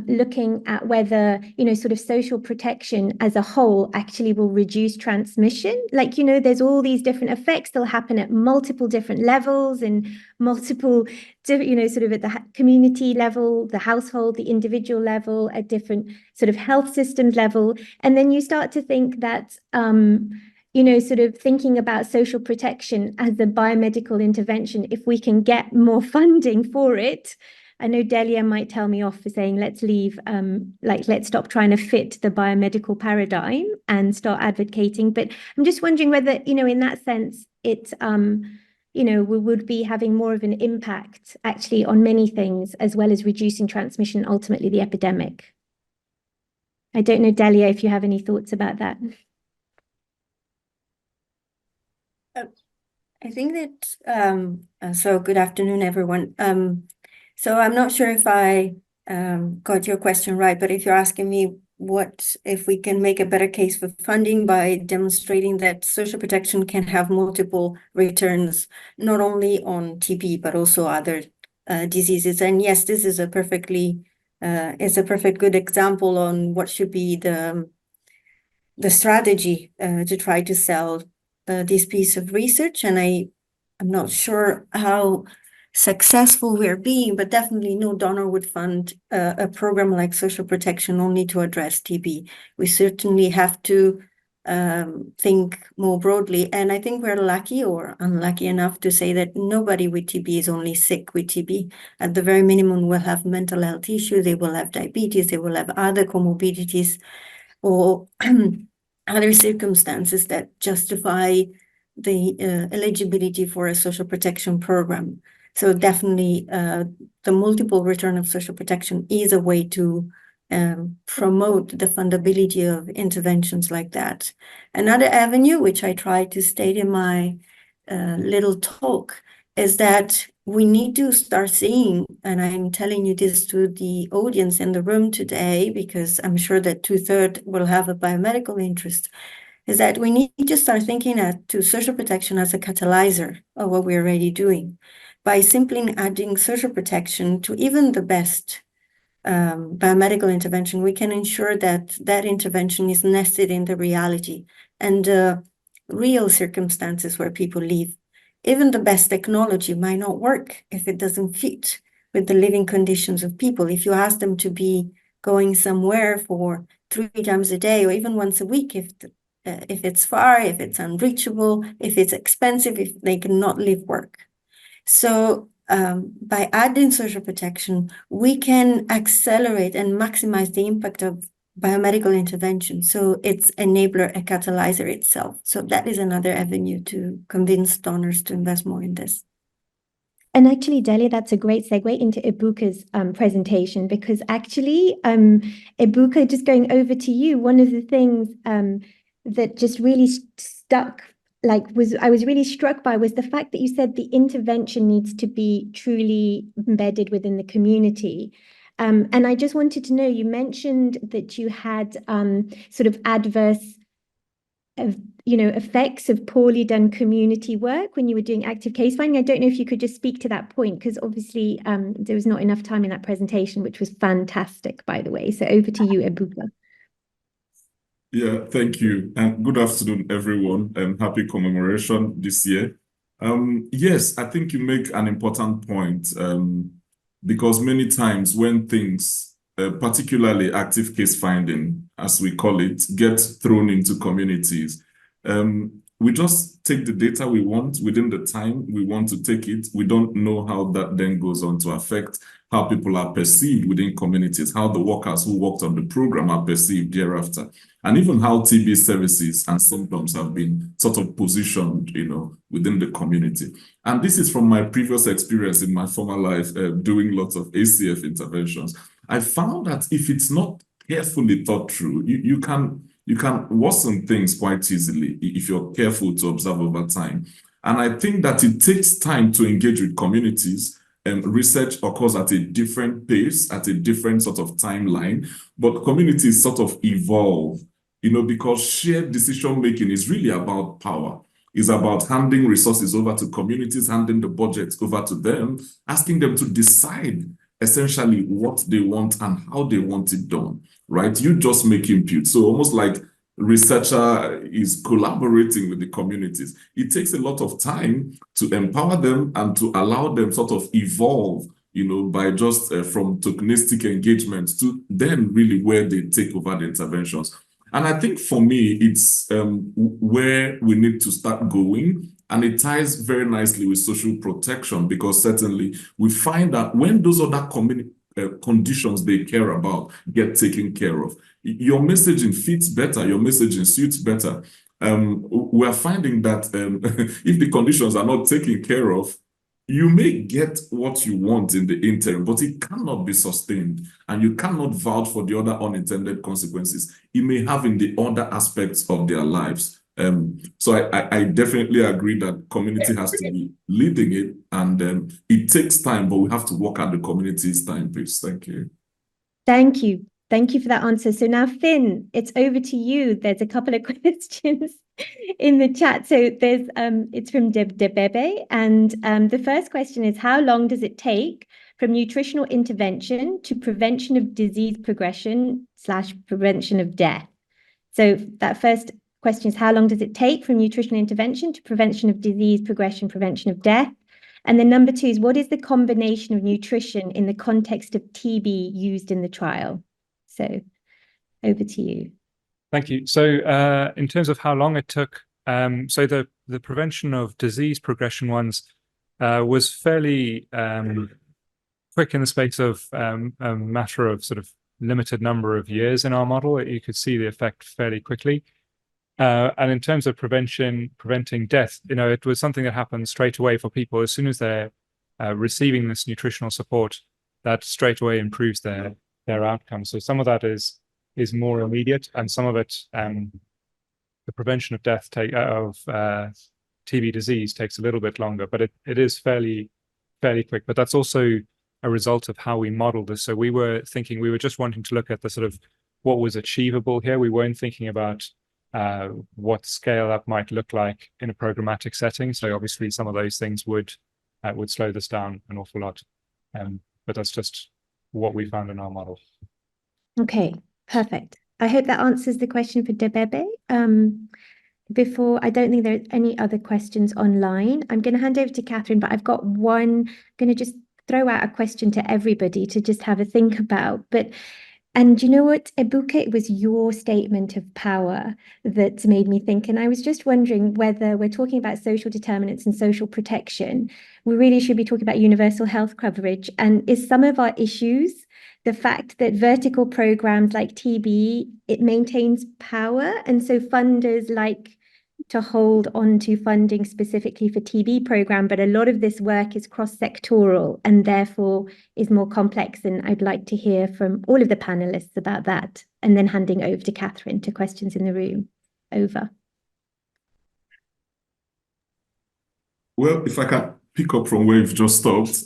S3: looking at whether, you know, sort of social protection as a whole actually will reduce transmission. Like, you know, there's all these different effects that'll happen at multiple different levels and multiple, you know, sort of at the community level, the household, the individual level, at different sort of health systems level. And then you start to think that, you know, sort of thinking about social protection as a biomedical intervention, if we can get more funding for it. I know Delia might tell me off for saying, let's leave, let's stop trying to fit the biomedical paradigm and start advocating. But I'm just wondering whether, you know, in that sense, it's, you know, we would be having more of an impact actually on many things, as well as reducing transmission, ultimately the epidemic. I don't know, Delia, if you have any thoughts about that.
S21: I think that, so good afternoon, everyone. So I'm not sure if I got your question right, but if you're asking me what if we can make a better case for funding by demonstrating that social protection can have multiple returns, not only on TB, but also other diseases. And yes, this is a perfectly, it's a perfect good example on what should be the strategy to try to sell this piece of research. And I'm not sure how successful we're being, but definitely no donor would fund a program like social protection only to address TB. We certainly have to think more broadly. And I think we're lucky or unlucky enough to say that nobody with TB is only sick with TB. At the very minimum, will have mental health issues, they will have diabetes, they will have other comorbidities or other circumstances that justify the eligibility for a social protection program. So definitely the multiple return of social protection is a way to promote the fundability of interventions like that. Another avenue, which I tried to state in my little talk, is that we need to start seeing, and I'm telling you this to the audience in the room today, because I'm sure that 2/3 will have a biomedical interest, is that we need to start thinking to social protection as a catalyzer of what we're already doing. By simply adding social protection to even the best biomedical intervention, we can ensure that that intervention is nested in the reality and real circumstances where people live. Even the best technology might not work if it doesn't fit with the living conditions of people. If you ask them to be going somewhere for 3 times a day or even once a week, if it's far, if it's unreachable, if it's expensive, if they cannot live work. So by adding social protection, we can accelerate and maximize the impact of biomedical intervention. So it's enabler, a catalyzer itself. So that is another avenue to convince donors to invest more in this.
S3: And actually, Delia, that's a great segue into Ebuka's presentation, because actually, Ebuka, just going over to you, one of the things that just really stuck, I was really struck by, was the fact that you said the intervention needs to be truly embedded within the community. And I just wanted to know, you mentioned that you had sort of adverse effects of poorly done community work when you were doing active case finding. I don't know if you could just speak to that point, because obviously there was not enough time in that presentation, which was fantastic, by the way. So over to you, Ebuka.
S19: Yeah, thank you. And good afternoon, everyone, and happy commemoration this year. Yes, I think you make an important point, because many times when things, particularly active case finding, as we call it, get thrown into communities, we just take the data we want within the time we want to take it. We don't know how that then goes on to affect how people are perceived within communities, how the workers who worked on the program are perceived thereafter, and even how TB services and symptoms have been sort of positioned, within the community. And this is from my previous experience in my former life, doing lots of ACF interventions. I found that if it's not carefully thought through, you can you can worsen things quite easily if you're careful to observe over time. And I think that it takes time to engage with communities. Research occurs at a different pace, at a different sort of timeline, but communities sort of evolve, because shared decision-making is really about power. It's about handing resources over to communities, handing the budget over to them, asking them to decide essentially what they want and how they want it done, right? You just make input. So almost like researcher is collaborating with the communities. It takes a lot of time to empower them and to allow them sort of evolve, by just from tokenistic engagement to then really where they take over the interventions. And I think for me, it's where we need to start going. And it ties very nicely with social protection, because certainly we find that when those other conditions they care about get taken care of, your messaging fits better, your messaging suits better. We're finding that if the conditions are not taken care of, you may get what you want in the interim, but it cannot be sustained, and you cannot vouch for the other unintended consequences it may have in the other aspects of their lives. So I definitely agree that community has to be leading it, and it takes time, but we have to work at the community's time pace. Thank you.
S3: Thank you. Thank you for that answer. So now, Finn, it's over to you. There's a couple of questions in the chat. So there's it's from Debebe, and the first question is, how long does it take from nutritional intervention to prevention of disease progression / prevention of death? So that first question is, how long does it take from nutritional intervention to prevention of disease progression, prevention of death? And then number 2 is, what is the combination of nutrition in the context of TB used in the trial? So over to you.
S20: Thank you. So in terms of how long it took, so the prevention of disease progression ones was fairly quick in the space of a matter of sort of limited number of years in our model. You could see the effect fairly quickly. And in terms of preventing death, it was something that happened straight away for people. As soon as they're receiving this nutritional support, that straight away improves their outcomes. So some of that is more immediate, and some of it, the prevention of death of TB disease takes a little bit longer, but it is fairly quick. But that's also a result of how we modeled this. So we were just wanting to look at the sort of what was achievable here. We weren't thinking about what scale that might look like in a programmatic setting. So obviously some of those things would slow this down an awful lot. But that's just what we found in our model.
S3: Okay, perfect. I hope that answers the question for Debebe. Before, I don't think there are any other questions online. I'm going to hand over to Catherine, but I've got one. I'm going to just throw out a question to everybody to just have a think about. And you know what, Ebuka, it was your statement of power that made me think. And I was just wondering whether we're talking about social determinants and social protection, we really should be talking about universal health coverage. And is some of our issues the fact that vertical programs like TB, it maintains power? And so funders like to hold on to funding specifically for TB program, but a lot of this work is cross-sectoral and therefore is more complex. And I'd like to hear from all of the panelists about that, and then handing over to Catherine to questions in the room. Over.
S19: Well, if I can pick up from where you've just stopped.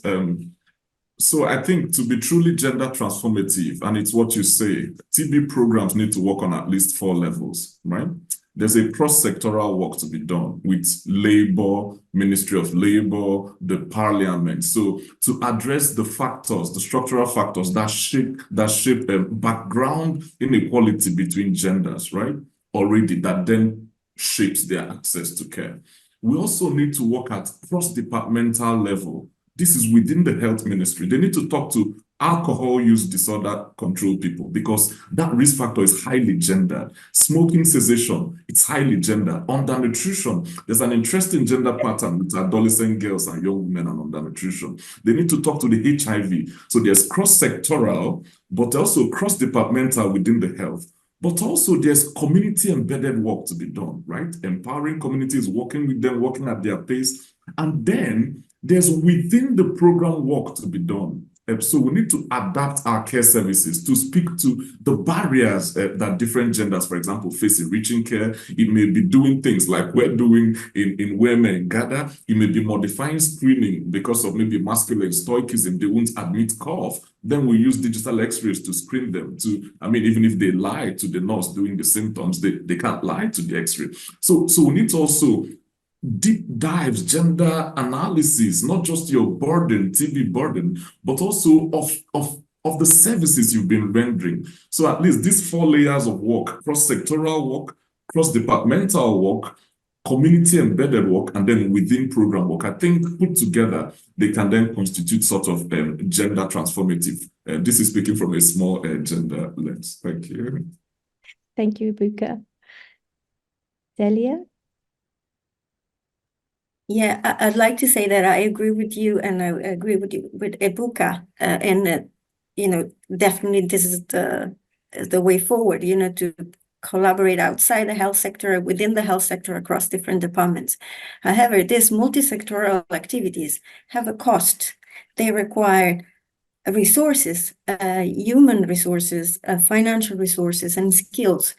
S19: So I think to be truly gender transformative, and it's what you say, TB programs need to work on at least 4 levels, right? There's a cross-sectoral work to be done with Labour, Ministry of Labour, the Parliament. So to address the factors, the structural factors that shape background inequality between genders, right? Already that then shapes their access to care. We also need to work at cross-departmental level. This is within the health ministry. They need to talk to alcohol use disorder control people, because that risk factor is highly gendered. Smoking cessation, it's highly gendered. Undernutrition, there's an interesting gender pattern with adolescent girls and young women and undernutrition. They need to talk to the HIV. So there's cross-sectoral, but also cross-departmental within the health. But also there's community embedded work to be done, right? Empowering communities, working with them, working at their pace. And then there's within the program work to be done. So we need to adapt our care services to speak to the barriers that different genders, for example, face in reaching care. It may be doing things like we're doing in where men gather. It may be modifying screening because of maybe masculine stoicism. They won't admit cough. Then we use digital x-rays to screen them even if they lie to the nurse doing the symptoms, they can't lie to the x-ray. So we need to also deep dives, gender analysis, not just your burden, TB burden, but also of the services you've been rendering. So at least these 4 layers of work, cross-sectoral work, cross-departmental work, community-embedded work, and then within program work, I think put together, they can then constitute sort of gender transformative. This is speaking from a small gender lens. Thank you.
S3: Thank you, Ibuka. Delia?
S21: Yeah, I'd like to say that I agree with you, and I agree with you with Ibuka, and that, definitely this is the way forward, to collaborate outside the health sector, within the health sector, across different departments. However, these multi-sectoral activities have a cost. They require resources, human resources, financial resources, and skills.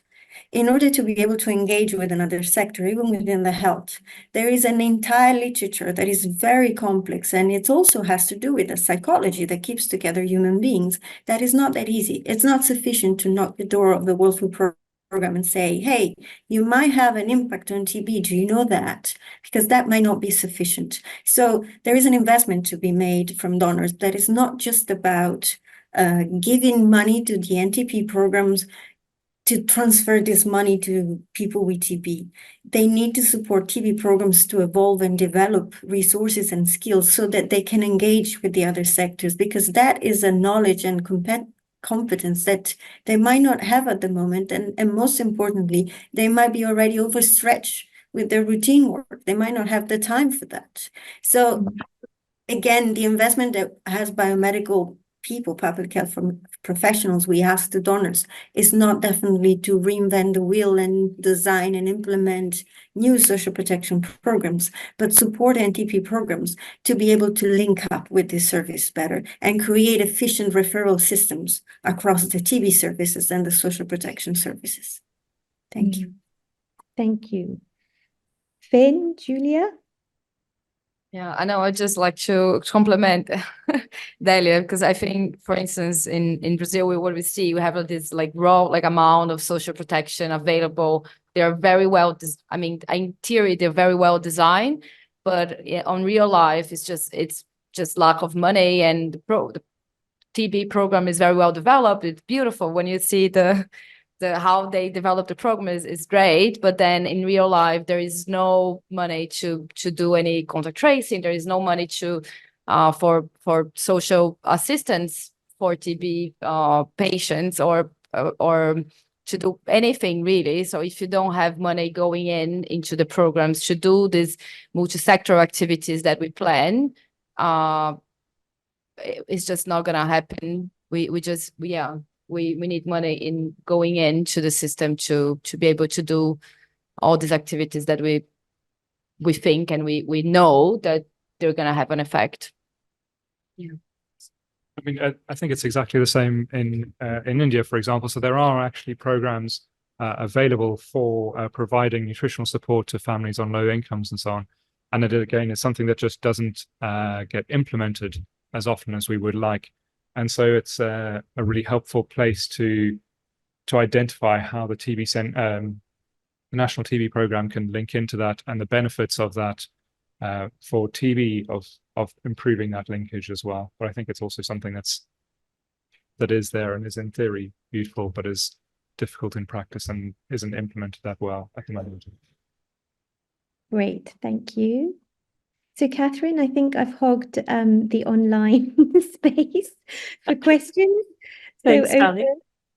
S21: In order to be able to engage with another sector, even within the health, there is an entire literature that is very complex, and it also has to do with the psychology that keeps together human beings. That is not that easy. It's not sufficient to knock the door of the World Food Program and say, hey, you might have an impact on TB. Do you know that? Because that might not be sufficient. So there is an investment to be made from donors that is not just about giving money to the NTP programs to transfer this money to people with TB. They need to support TB programs to evolve and develop resources and skills so that they can engage with the other sectors, because that is a knowledge and competence that they might not have at the moment. And most importantly, they might be already overstretched with their routine work. They might not have the time for that. So again, the investment that has biomedical people, public health professionals, we ask the donors, is not definitely to reinvent the wheel and design and implement new social protection programs, but support NTP programs to be able to link up with this service better and create efficient referral systems across the TB services and the social protection services. Thank you.
S3: Thank you. Finn, Julia?
S22: Yeah, I know. I'd just like to compliment Delia, because I think, for instance, in Brazil, what we see, we have this raw amount of social protection available. They are very well, in theory, they're very well designed, but on real life, it's just lack of money. And the TB program is very well developed. It's beautiful when you see how they develop the program is great, but then in real life there is no money to do any contact tracing. There is no money to for social assistance for TB patients or to do anything really. So if you don't have money going into the programs to do these multi-sector activities that we plan, it's just not gonna happen. We need money going into the system to be able to do all these activities that we think and we know that they're going to have an effect. Yeah.
S20: I think it's exactly the same in India, for example. So there are actually programs available for providing nutritional support to families on low incomes and so on. And it again is something that just doesn't get implemented as often as we would like. And so it's a really helpful place to identify how the the National TB Program can link into that and the benefits of that for TB of improving that linkage as well. But I think it's also something that is there and is in theory beautiful, but is difficult in practice and isn't implemented that well at the moment.
S3: Great, thank you. So, Catherine, I think I've hogged the online space for questions.
S17: Thanks,
S3: so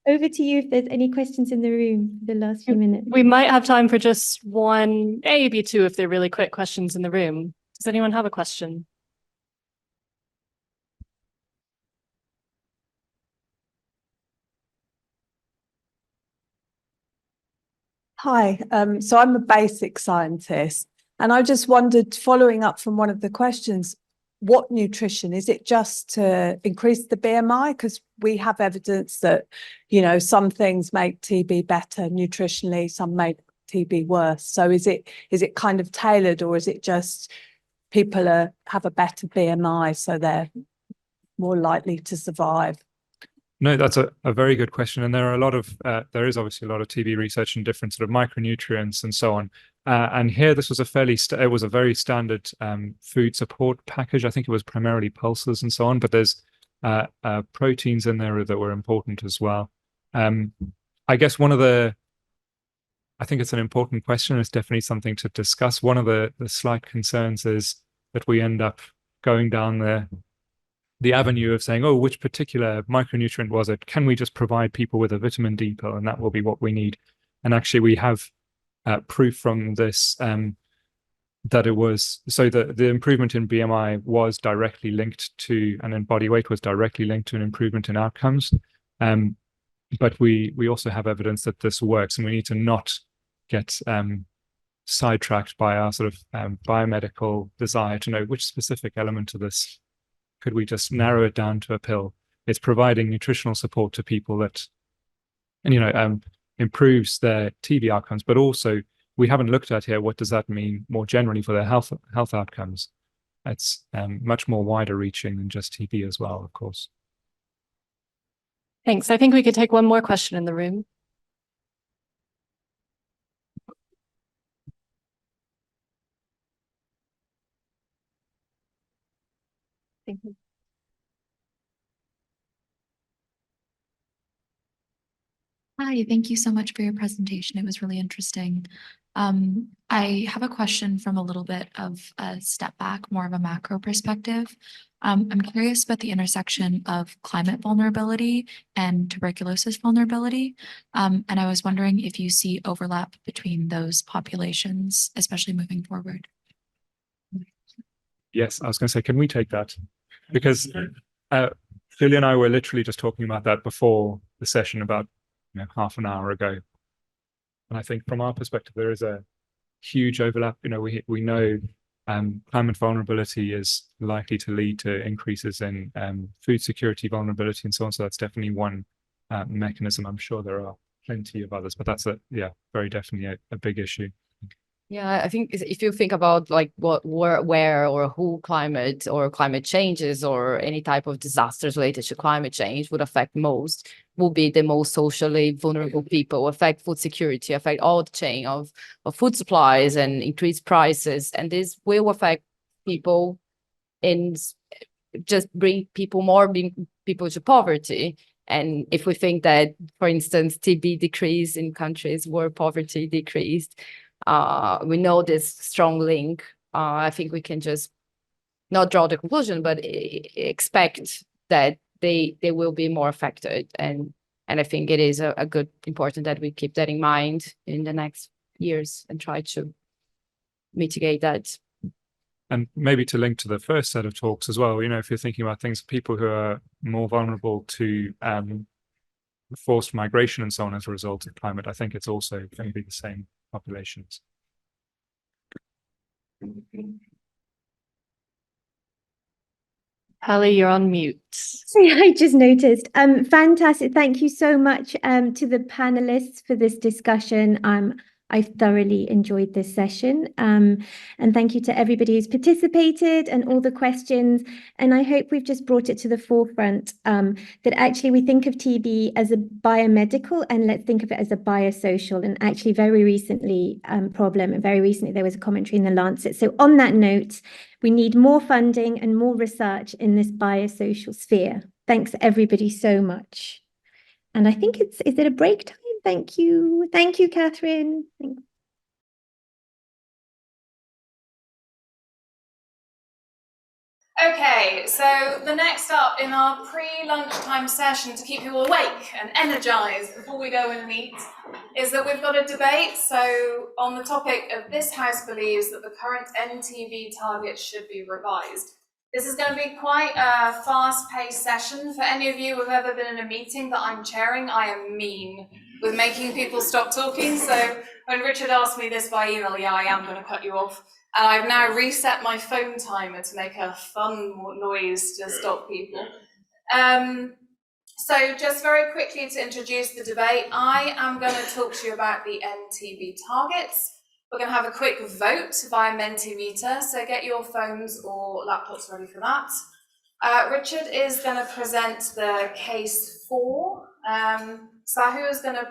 S3: over to you if there's any questions in the room for the last few minutes.
S17: We might have time for just one, maybe two, if they're really quick questions in the room. Does anyone have a question?
S4: Hi, so I'm a basic scientist, and I just wondered, following up from one of the questions, what nutrition? Is it just to increase the BMI? Because we have evidence that, you know, some things make TB better nutritionally, some make TB worse. So is it kind of tailored, or is it just people have a better BMI, so they're more likely to survive?
S20: No, that's a very good question. And there are a lot of, there is obviously a lot of TB research in different sort of micronutrients and so on. And here, this was it was a very standard food support package. I think it was primarily pulses and so on, but there's proteins in there that were important as well. I guess I think it's an important question. It's definitely something to discuss. One of the slight concerns is that we end up going down the avenue of saying, oh, which particular micronutrient was it? Can we just provide people with a vitamin D pill and that will be what we need? And actually we have proof from this that it was, so the improvement in BMI was directly linked to, and in body weight was directly linked to an improvement in outcomes. But we also have evidence that this works, and we need to not get sidetracked by our sort of biomedical desire to know which specific element of this could we just narrow it down to a pill. It's providing nutritional support to people that, and you know, improves their TB outcomes, but also we haven't looked at here what does that mean more generally for their health outcomes. It's much more wider reaching than just TB as well, of course.
S17: Thanks. I think we could take one more question in the room. Thank you.
S5: Hi, thank you so much for your presentation. It was really interesting. I have a question from a little bit of a step back, more of a macro perspective. I'm curious about the intersection of climate vulnerability and tuberculosis vulnerability. And I was wondering if you see overlap between those populations, especially moving forward.
S20: Yes, I was going to say, can we take that? Because Lily and I were literally just talking about that before the session about half an hour ago. And I think from our perspective, there is a huge overlap. You know, we know climate vulnerability is likely to lead to increases in food security vulnerability and so on. So that's definitely one mechanism. I'm sure there are plenty of others, but that's very definitely a big issue.
S22: Yeah, I think if you think about like where or who climate or climate changes or any type of disasters related to climate change would affect most, will be the most socially vulnerable people, affect food security, affect all the chain of food supplies and increased prices. And this will affect people and just bring people people to poverty. And if we think that, for instance, TB decreased in countries where poverty decreased, we know this strong link. I think we can just not draw the conclusion, but expect that they will be more affected. And I think it is a good, important that we keep that in mind in the next years and try to mitigate that.
S20: And maybe to link to the first set of talks as well, you know, if you're thinking about things, people who are more vulnerable to forced migration and so on as a result of climate, I think it's also going to be the same populations.
S17: Hallie, you're on mute.
S3: I just noticed. Fantastic. Thank you so much to the panelists for this discussion. I thoroughly enjoyed this session. And thank you to everybody who's participated and all the questions. And I hope we've just brought it to the forefront that actually we think of TB as a biomedical, and let's think of it as a biosocial, and actually very recently problem. And very recently there was a commentary in the Lancet. So on that note, we need more funding and more research in this biosocial sphere. Thanks everybody so much. And I think is it a break time? Thank you. Thank you, Catherine. Thanks.
S2: Okay, so the next up in our pre-lunchtime session to keep you awake and energized before we go and eat is that we've got a debate. So on the topic of this House believes that the current NTB targets should be revised. This is going to be quite a fast-paced session. For any of you who have ever been in a meeting that I'm chairing, I am mean with making people stop talking. So when Richard asked me this by email, yeah, I am going to cut you off. And I've now reset my phone timer to make a fun noise to stop people. So just very quickly to introduce the debate, I am going to talk to you about the NTB targets. We're going to have a quick vote via Mentimeter, so get your phones or laptops ready for that. Richard is going to present the case for. Sahu is going to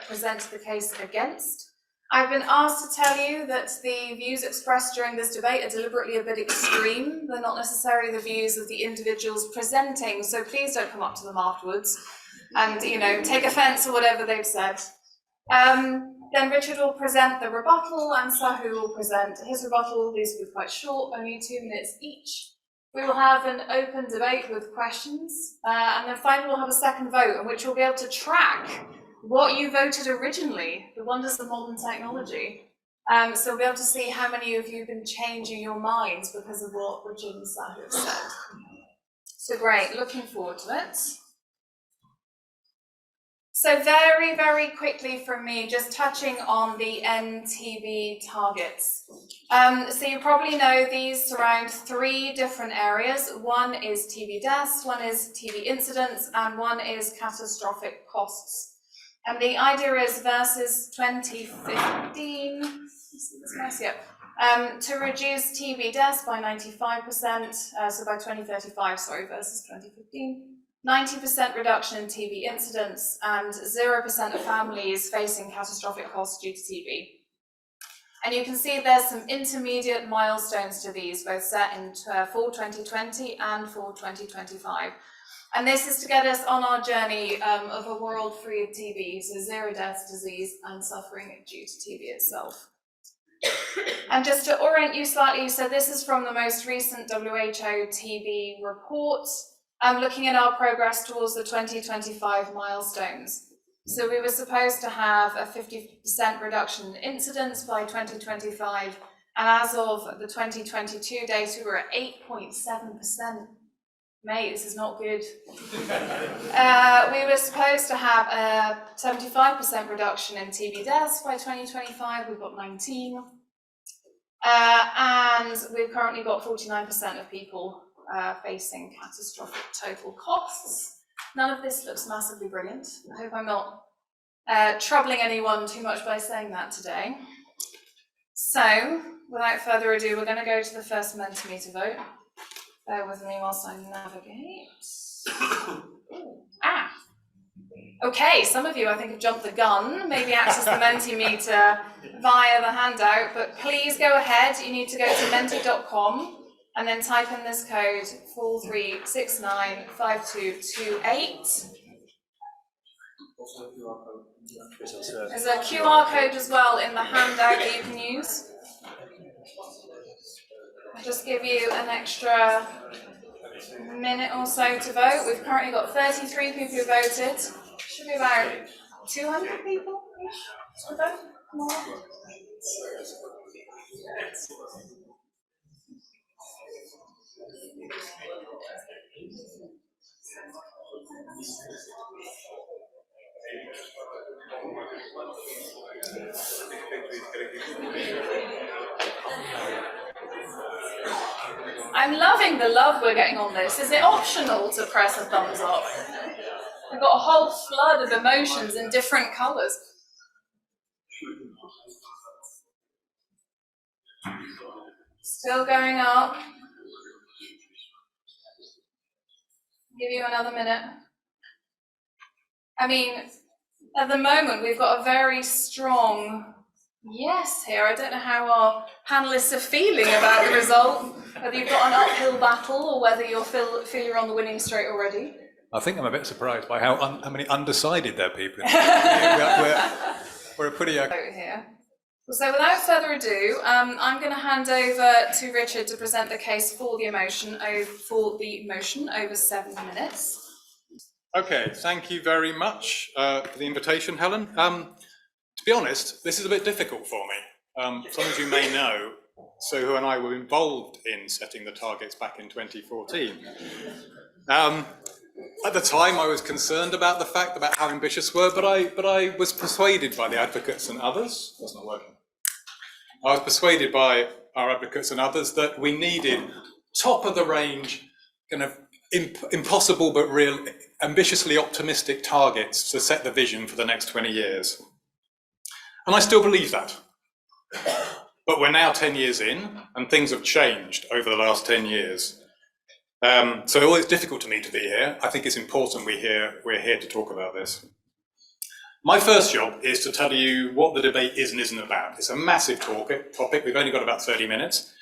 S2: present the case against. I've been asked to tell you that the views expressed during this debate are deliberately a bit extreme. They're not necessarily the views of the individuals presenting, so please don't come up to them afterwards and, you know, take offense or whatever they've said. Then Richard will present the rebuttal and Sahu will present his rebuttal. These will be quite short, only 2 minutes each. We will have an open debate with questions, and then finally we'll have a second vote in which we'll be able to track what you voted originally, the wonders of modern technology. So we'll be able to see how many of you have been changing your minds because of what Richard and Sahu have said. So great, looking forward to it. So very, very quickly from me, just touching on the NTB targets. So you probably know these surround 3 different areas. One is TB deaths, one is TB incidents, and one is catastrophic costs. And the idea is versus 2015, to reduce TB deaths by 95%, so by 2035, sorry, versus 2015. 90% reduction in TB incidents and 0% of families facing catastrophic costs due to TB. And you can see there's some intermediate milestones to these, both set in for 2020 and for 2025. And this is to get us on our journey of a world free of TB, so 0 deaths, disease, and suffering due to TB itself. And just to orient you slightly, so this is from the most recent WHO TB report, looking at our progress towards the 2025 milestones. So we were supposed to have a 50% reduction in incidence by 2025, and as of the 2022 data, we were at 8.7%. Mate, this is not good. We were supposed to have a 75% reduction in TB deaths by 2025. We've got 19. And we've currently got 49% of people facing catastrophic total costs. None of this looks massively brilliant. I hope I'm not troubling anyone too much by saying that today. So, without further ado, we're going to go to the first Mentimeter vote. Bear with me whilst I navigate. Okay, some of you I think have jumped the gun, maybe access the Mentimeter via the handout, but please go ahead. You need to go to menti.com and then type in this code 43695228. There's a QR code as well in the handout that you can use. I'll just give you an extra minute or so to vote. We've currently got 33 people who voted. Should be about 200 people-ish to vote. More. I'm loving the love we're getting on this. Is it optional to press a thumbs up? We've got a whole flood of emotions in different colours. Still going up. Give you another minute. I mean, at the moment, we've got a very strong yes here. I don't know how our panelists are feeling about the result, whether you've got an uphill battle or whether you feel you're on the winning straight already.
S12: I think I'm a bit surprised by how many undecided there are people. We're a pretty...
S2: Here. So without further ado, I'm going to hand over to Richard to present the case for the motion over 7 minutes.
S12: Okay, thank you very much for the invitation, Helen. To be honest, this is a bit difficult for me. Some of you may know, Sohu and I were involved in setting the targets back in 2014. At the time, I was concerned about the fact about how ambitious we were, but I was persuaded by the advocates and others. That's not working. I was persuaded by our advocates and others that we needed top of the range, kind of impossible but real, ambitiously optimistic targets to set the vision for the next 20 years. And I still believe that. But we're now 10 years in, and things have changed over the last 10 years. So although it's difficult to me to be here, I think it's important we're here to talk about this. My first job is to tell you what the debate is and isn't about. It's a massive topic. We've only got about 30 minutes.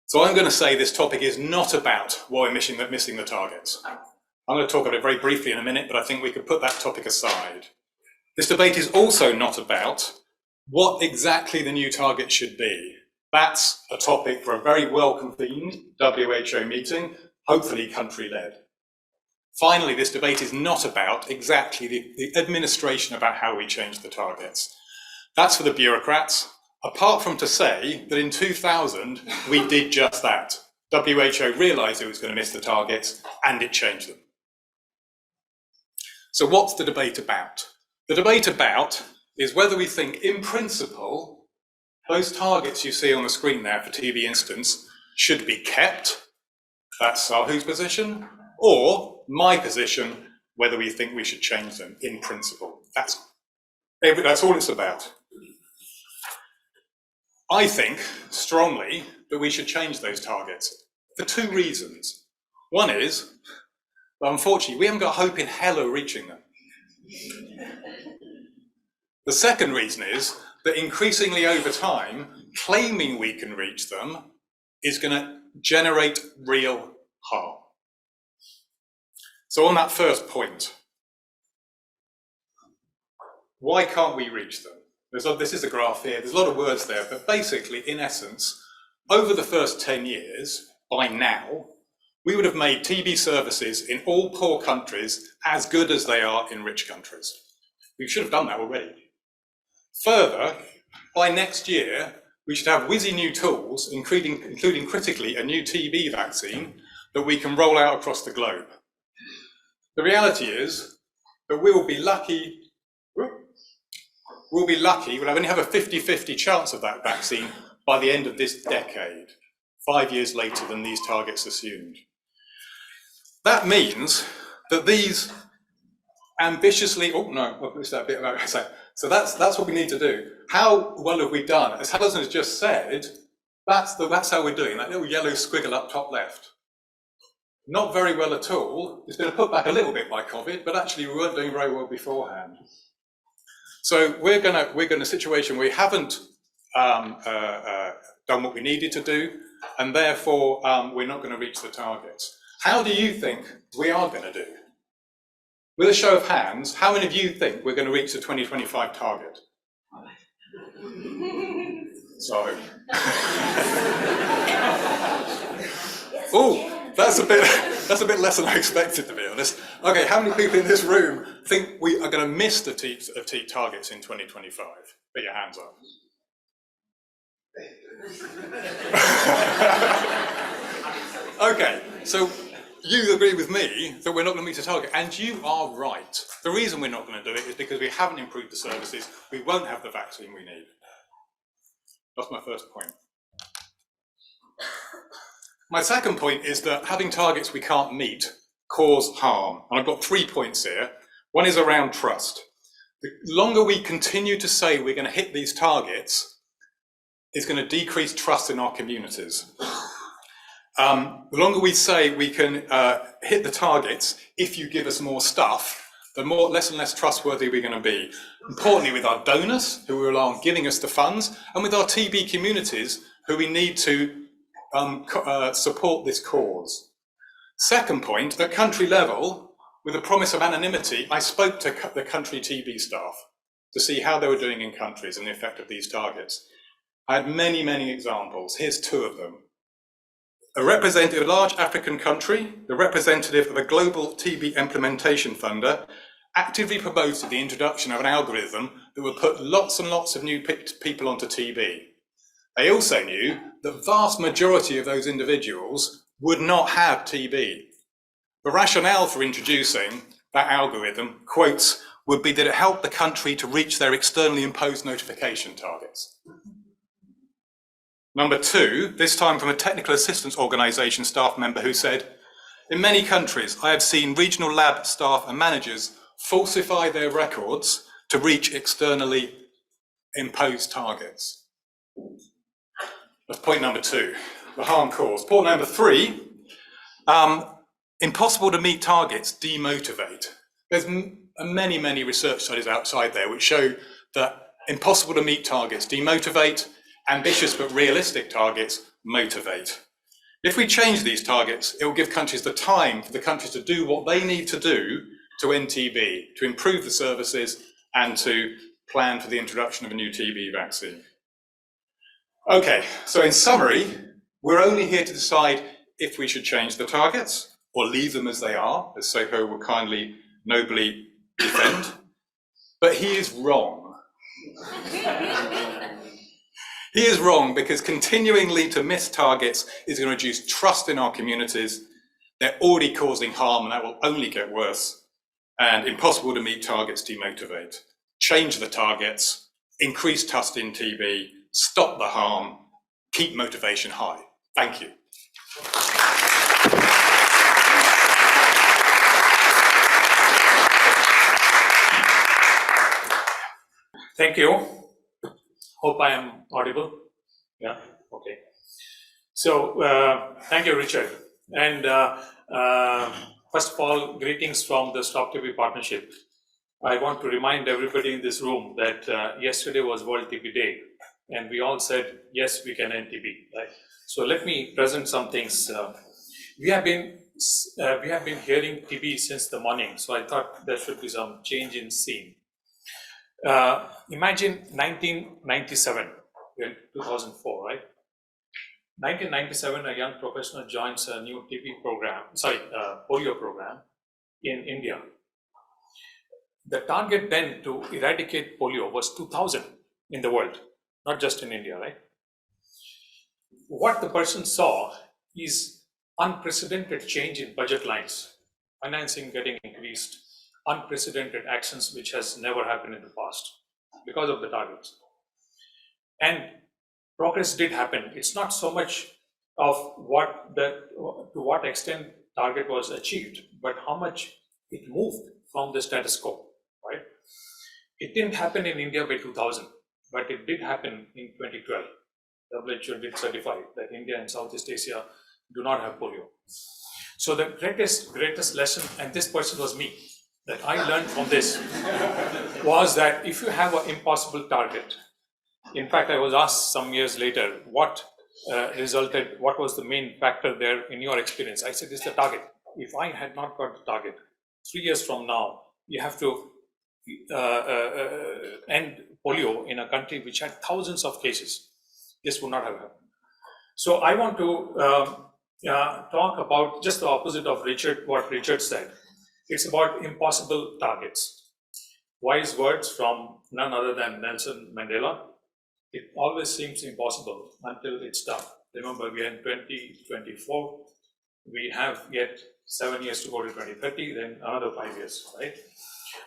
S12: So I'm going to say this topic is not about why we're missing the targets. I'm going to talk about it very briefly in a minute, but I think we could put that topic aside. This debate is also not about what exactly the new target should be. That's a topic for a very well-convened WHO meeting, hopefully country-led. Finally, this debate is not about exactly the administration about how we change the targets. That's for the bureaucrats, apart from to say that in 2000, we did just that. WHO realized it was going to miss the targets and it changed them. So what's the debate about? The debate about is whether we think, in principle, those targets you see on the screen there for TB instance should be kept. That's Sahu's position, or my position, whether we think we should change them in principle. That's all it's about. I think strongly that we should change those targets for two reasons. One is, well, unfortunately, we haven't got hope in hell of reaching them. The second reason is that increasingly over time, claiming we can reach them is going to generate real harm. So on that first point, why can't we reach them? This is a graph here, there's a lot of words there, but basically, in essence, over the first 10 years, by now, we would have made TB services in all poor countries as good as they are in rich countries. We should have done that already. Further, by next year, we should have whizzy new tools, including critically a new TB vaccine that we can roll out across the globe. The reality is that we'll be lucky, we'll only have a 50-50 chance of that vaccine by the end of this decade, 5 years later than these targets assumed. That means that these ambitiously, so that's what we need to do. How well have we done? As Helen has just said, that's how we're doing, that little yellow squiggle up top left. Not very well at all. It's been put back a little bit by COVID, but actually we weren't doing very well beforehand. So we're in a situation where we haven't done what we needed to do, and therefore we're not going to reach the targets. How do you think we are going to do? With a show of hands, how many of you think we're going to reach the 2025 target? Sorry. Oh, that's a bit less than I expected, to be honest. Okay, how many people in this room think we are going to miss the TB targets in 2025? Put your hands up. Okay, so you agree with me that we're not going to meet the target, and you are right. The reason we're not going to do it is because we haven't improved the services. We won't have the vaccine we need. That's my first point. My second point is that having targets we can't meet cause harm. And I've got 3 points here. One is around trust. The longer we continue to say we're going to hit these targets, it's going to decrease trust in our communities. The longer we say we can hit the targets, if you give us more stuff, the less and less trustworthy we're going to be. Importantly, with our donors, who rely on giving us the funds, and with our TB communities, who we need to support this cause. Second point, at country level, with a promise of anonymity, I spoke to the country TB staff to see how they were doing in countries and the effect of these targets. I had many, many examples. Here's 2 of them. A representative of a large African country, the representative of a global TB implementation funder, actively promoted the introduction of an algorithm that would put lots and lots of new people onto TB. They also knew the vast majority of those individuals would not have TB. The rationale for introducing that algorithm, quotes, would be that it helped the country to reach their externally imposed notification targets. Number two, this time from a technical assistance organisation staff member who said, in many countries, I have seen regional lab staff and managers falsify their records to reach externally imposed targets. That's point number two, the harm caused. Point number three, impossible to meet targets demotivate. There's many, many research studies outside there which show that impossible to meet targets demotivate, ambitious but realistic targets motivate. If we change these targets, it will give countries the time for the countries to do what they need to do to end TB, to improve the services and to plan for the introduction of a new TB vaccine. Okay, so in summary, we're only here to decide if we should change the targets or leave them as they are, as Soko will kindly, nobly defend. But he is wrong. He is wrong because continuingly to miss targets is going to reduce trust in our communities. They're already causing harm and that will only get worse. And impossible to meet targets demotivate. Change the targets, increase trust in TB, stop the harm, keep motivation high. Thank you.
S10: Thank you. Hope I am audible. Yeah, okay. So thank you, Richard. And first of all, greetings from the Stop TB Partnership. I want to remind everybody in this room that yesterday was World TB Day, and we all said, yes, we can end TB, right? So let me present some things. We have been hearing TB since the morning, so I thought there should be some change in scene. Imagine 1997, 2004, right? 1997, a young professional joins a new TB program, polio program in India. The target then to eradicate polio was 2000 in the world, not just in India, right? What the person saw is unprecedented change in budget lines, financing getting increased, unprecedented actions which has never happened in the past because of the targets. And progress did happen. It's not so much of to what extent target was achieved, but how much it moved from the status quo, right? It didn't happen in India by 2000, but it did happen in 2012. WHO did certify that India and Southeast Asia do not have polio. So the greatest lesson, and this person was me, that I learned from this was that if you have an impossible target, in fact, I was asked some years later, what was the main factor there in your experience? I said, it's the target. If I had not got the target, 3 years from now, you have to end polio in a country which had thousands of cases. This would not have happened. So I want to talk about just the opposite of what Richard said. It's about impossible targets. Wise words from none other than Nelson Mandela. It always seems impossible until it's done. Remember, we are in 2024. We have yet 7 years to go to 2030, then another 5 years, right?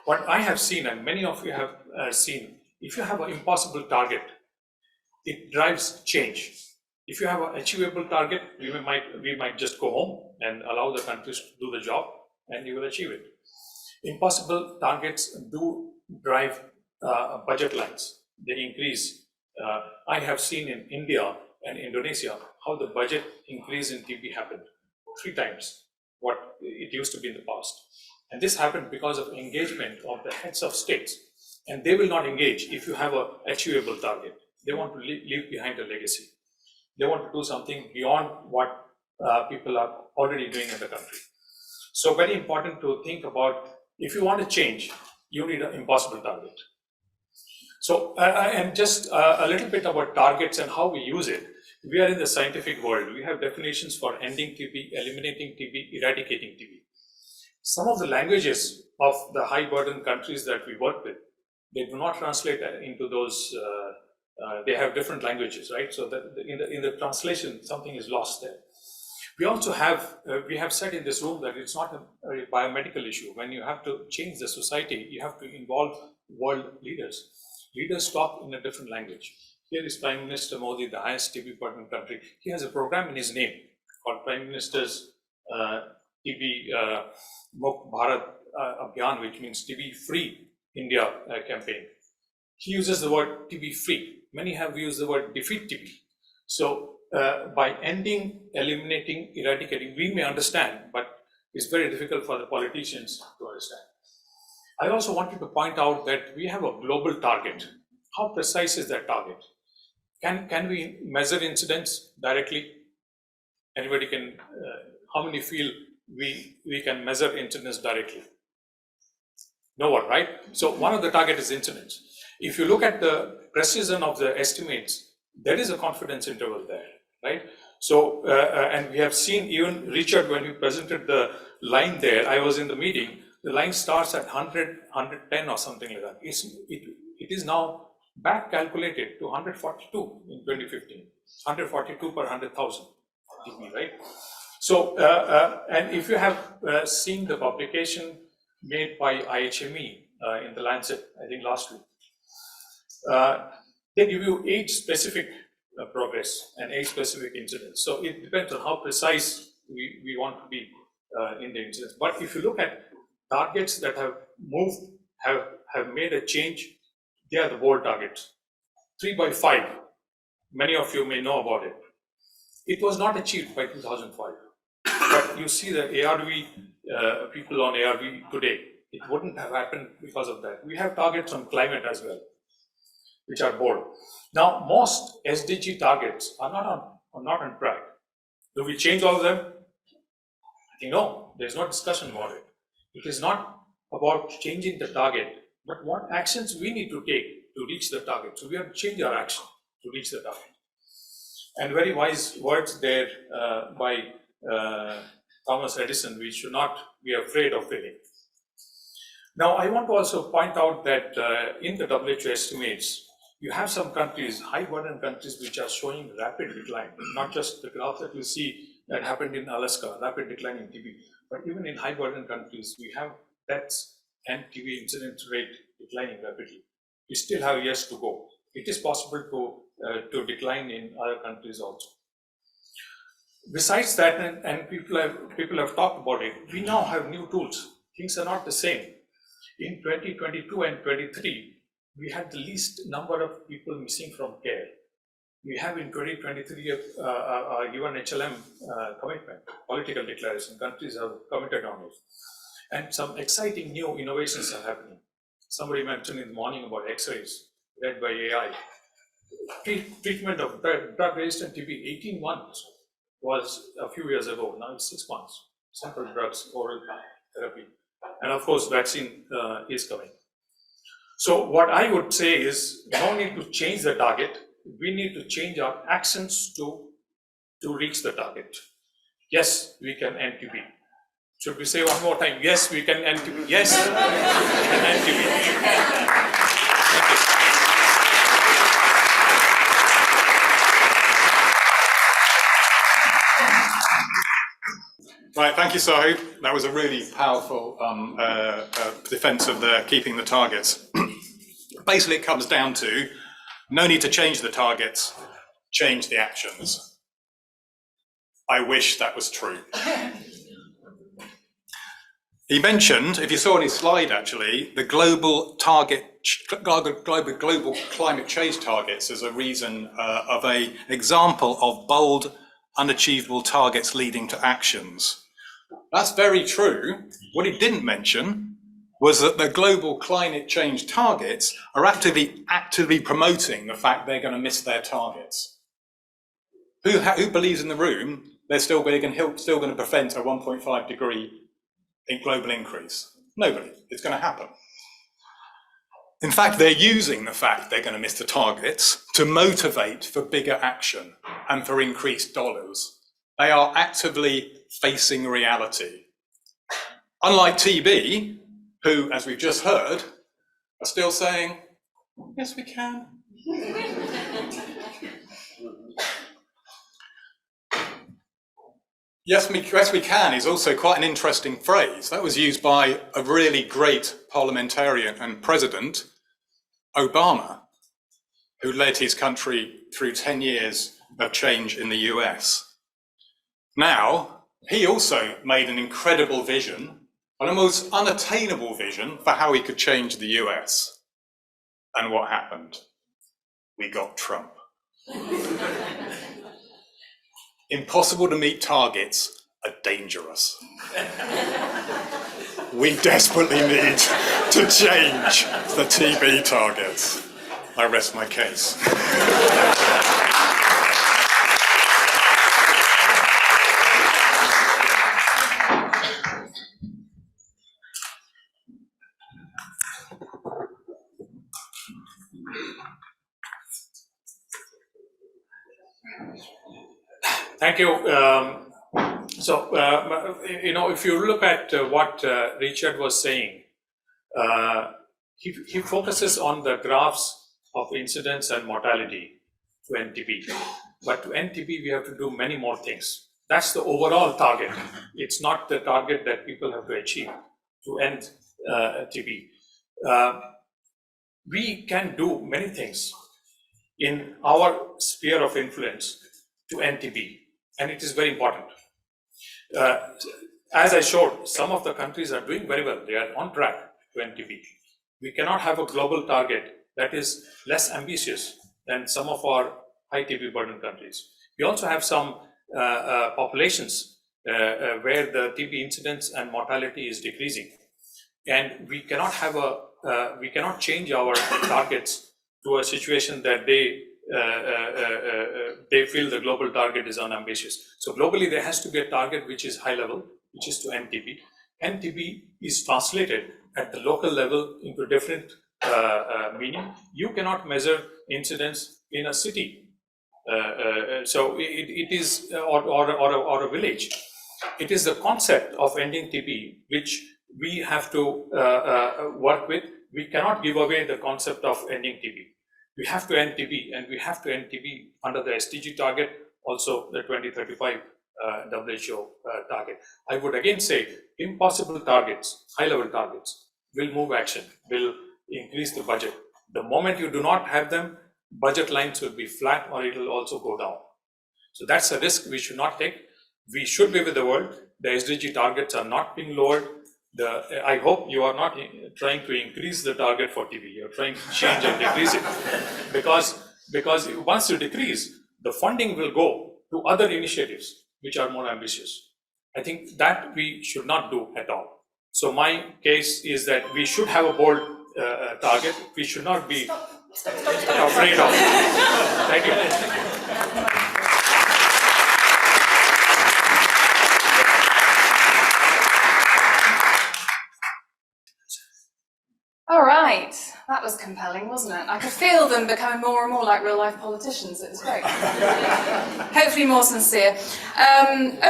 S10: What I have seen, and many of you have seen, if you have an impossible target, it drives change. If you have an achievable target, we might just go home and allow the countries to do the job, and you will achieve it. Impossible targets do drive budget lines. They increase. I have seen in India and Indonesia how the budget increase in TB happened 3 times what it used to be in the past. And this happened because of engagement of the heads of states. And they will not engage if you have an achievable target. They want to leave behind a legacy. They want to do something beyond what people are already doing in the country. So very important to think about, if you want to change, you need an impossible target. So, and just a little bit about targets and how we use it. We are in the scientific world. We have definitions for ending TB, eliminating TB, eradicating TB. Some of the languages of the high burden countries that we work with, they do not translate into those, they have different languages, right? So that in the translation, something is lost there. We also have, we have said in this room that it's not a biomedical issue. When you have to change the society, you have to involve world leaders. Leaders talk in a different language. Here is Prime Minister Modi, the highest TB burden country. He has a program in his name called Prime Minister's TB Mukt Bharat Abhiyan, which means TB Free India campaign. He uses the word TB free. Many have used the word defeat TB. So by ending, eliminating, eradicating, we may understand, but it's very difficult for the politicians to understand. I also wanted to point out that we have a global target. How precise is that target? Can we measure incidence directly? Anybody can, how many feel we can measure incidence directly? No one, right? So one of the target is incidence. If you look at the precision of the estimates, there is a confidence interval there, right? So, and we have seen even Richard, when you presented the line there, I was in the meeting, the line starts at 100, 110 or something like that. It is now back calculated to 142 in 2015, 142 per 100,000 TB, right? So, and if you have seen the publication made by IHME in the Lancet, I think last week, they give you age-specific progress and age-specific incidents. So it depends on how precise we want to be in the incidents. But if you look at targets that have moved, have made a change, they are the bold targets. 3 by 5, many of you may know about it. It was not achieved by 2005. But you see the ARV, people on ARV today, it wouldn't have happened because of that. We have targets on climate as well, which are bold. Now, most SDG targets are not on track. Do we change all of them? I think no, there's no discussion about it. It is not about changing the target, but what actions we need to take to reach the target. So we have to change our action to reach the target. And very wise words there by Thomas Edison, we should not be afraid of failing. Now, I want to also point out that in the WHO estimates, you have some countries, high burden countries, which are showing rapid decline, not just the graph that you see that happened in Alaska, rapid decline in TB, but even in high burden countries, we have deaths and TB incidence rate declining rapidly. We still have years to go. It is possible to decline in other countries also. Besides that, and people have talked about it, we now have new tools. Things are not the same. In 2022 and 23, we had the least number of people missing from care. We have in 2023 a UN-HLM commitment, political declaration. Countries have committed on it. And some exciting new innovations are happening. Somebody mentioned in the morning about X-rays, read by AI. Treatment of drug-resistant TB, 18 months was a few years ago. Now it's 6 months. Simple drugs, oral therapy. And of course, vaccine is coming. So what I would say is, no need to change the target. We need to change our actions to reach the target. Yes, we can end TB. Should we say one more time? Yes, we can end TB. Yes, we can end TB. Thank you.
S12: Right, thank you, Sahu. That was a really powerful defense of keeping the targets. Basically, it comes down to no need to change the targets, change the actions. I wish that was true. He mentioned, if you saw on his slide actually, the global climate change targets as a reason of an example of bold, unachievable targets leading to actions. That's very true. What he didn't mention was that the global climate change targets are actively promoting the fact they're going to miss their targets. Who believes in the room they're still going to prevent a 1.5 degree global increase? Nobody. It's going to happen. In fact, they're using the fact they're going to miss the targets to motivate for bigger action and for increased dollars. They are actively facing reality. Unlike TB, who, as we've just heard, are still saying, yes, we can. Yes, we can is also quite an interesting phrase. That was used by a really great parliamentarian and president, Obama, who led his country through 10 years of change in the US. Now, he also made an incredible vision, an almost unattainable vision for how he could change the US. And what happened? We got Trump. Impossible to meet targets are dangerous. We desperately need to change the TB targets. I rest my case.
S10: Thank you. If you look at what Richard was saying, he focuses on the graphs of incidence and mortality to end TB. But to end TB, we have to do many more things. That's the overall target. It's not the target that people have to achieve to end TB. We can do many things in our sphere of influence to end TB. And it is very important. As I showed, some of the countries are doing very well. They are on track to end TB. We cannot have a global target that is less ambitious than some of our high TB burden countries. We also have some populations where the TB incidence and mortality is decreasing. And we cannot have we cannot change our targets to a situation that they feel the global target is unambitious. So globally, there has to be a target which is high level, which is to end TB. End TB is translated at the local level into different meaning. You cannot measure incidence in a city, so it is or a village. It is the concept of ending TB which we have to work with. We cannot give away the concept of ending TB. We have to end TB, and we have to end TB under the SDG target, also the 2035 WHO target. I would again say impossible targets, high-level targets, will move action, will increase the budget. The moment you do not have them, budget lines will be flat or it will also go down. So that's a risk we should not take. We should be with the world. The SDG targets are not being lowered. I hope you are not trying to increase the target for TB. You're trying to change and decrease it. Because once you decrease, the funding will go to other initiatives which are more ambitious. I think that we should not do at all. So my case is that we should have a bold target. We should not be afraid of it. Thank you.
S18: All right, that was compelling, wasn't it? I could feel them becoming more and more like real-life politicians. It was great. Hopefully more sincere.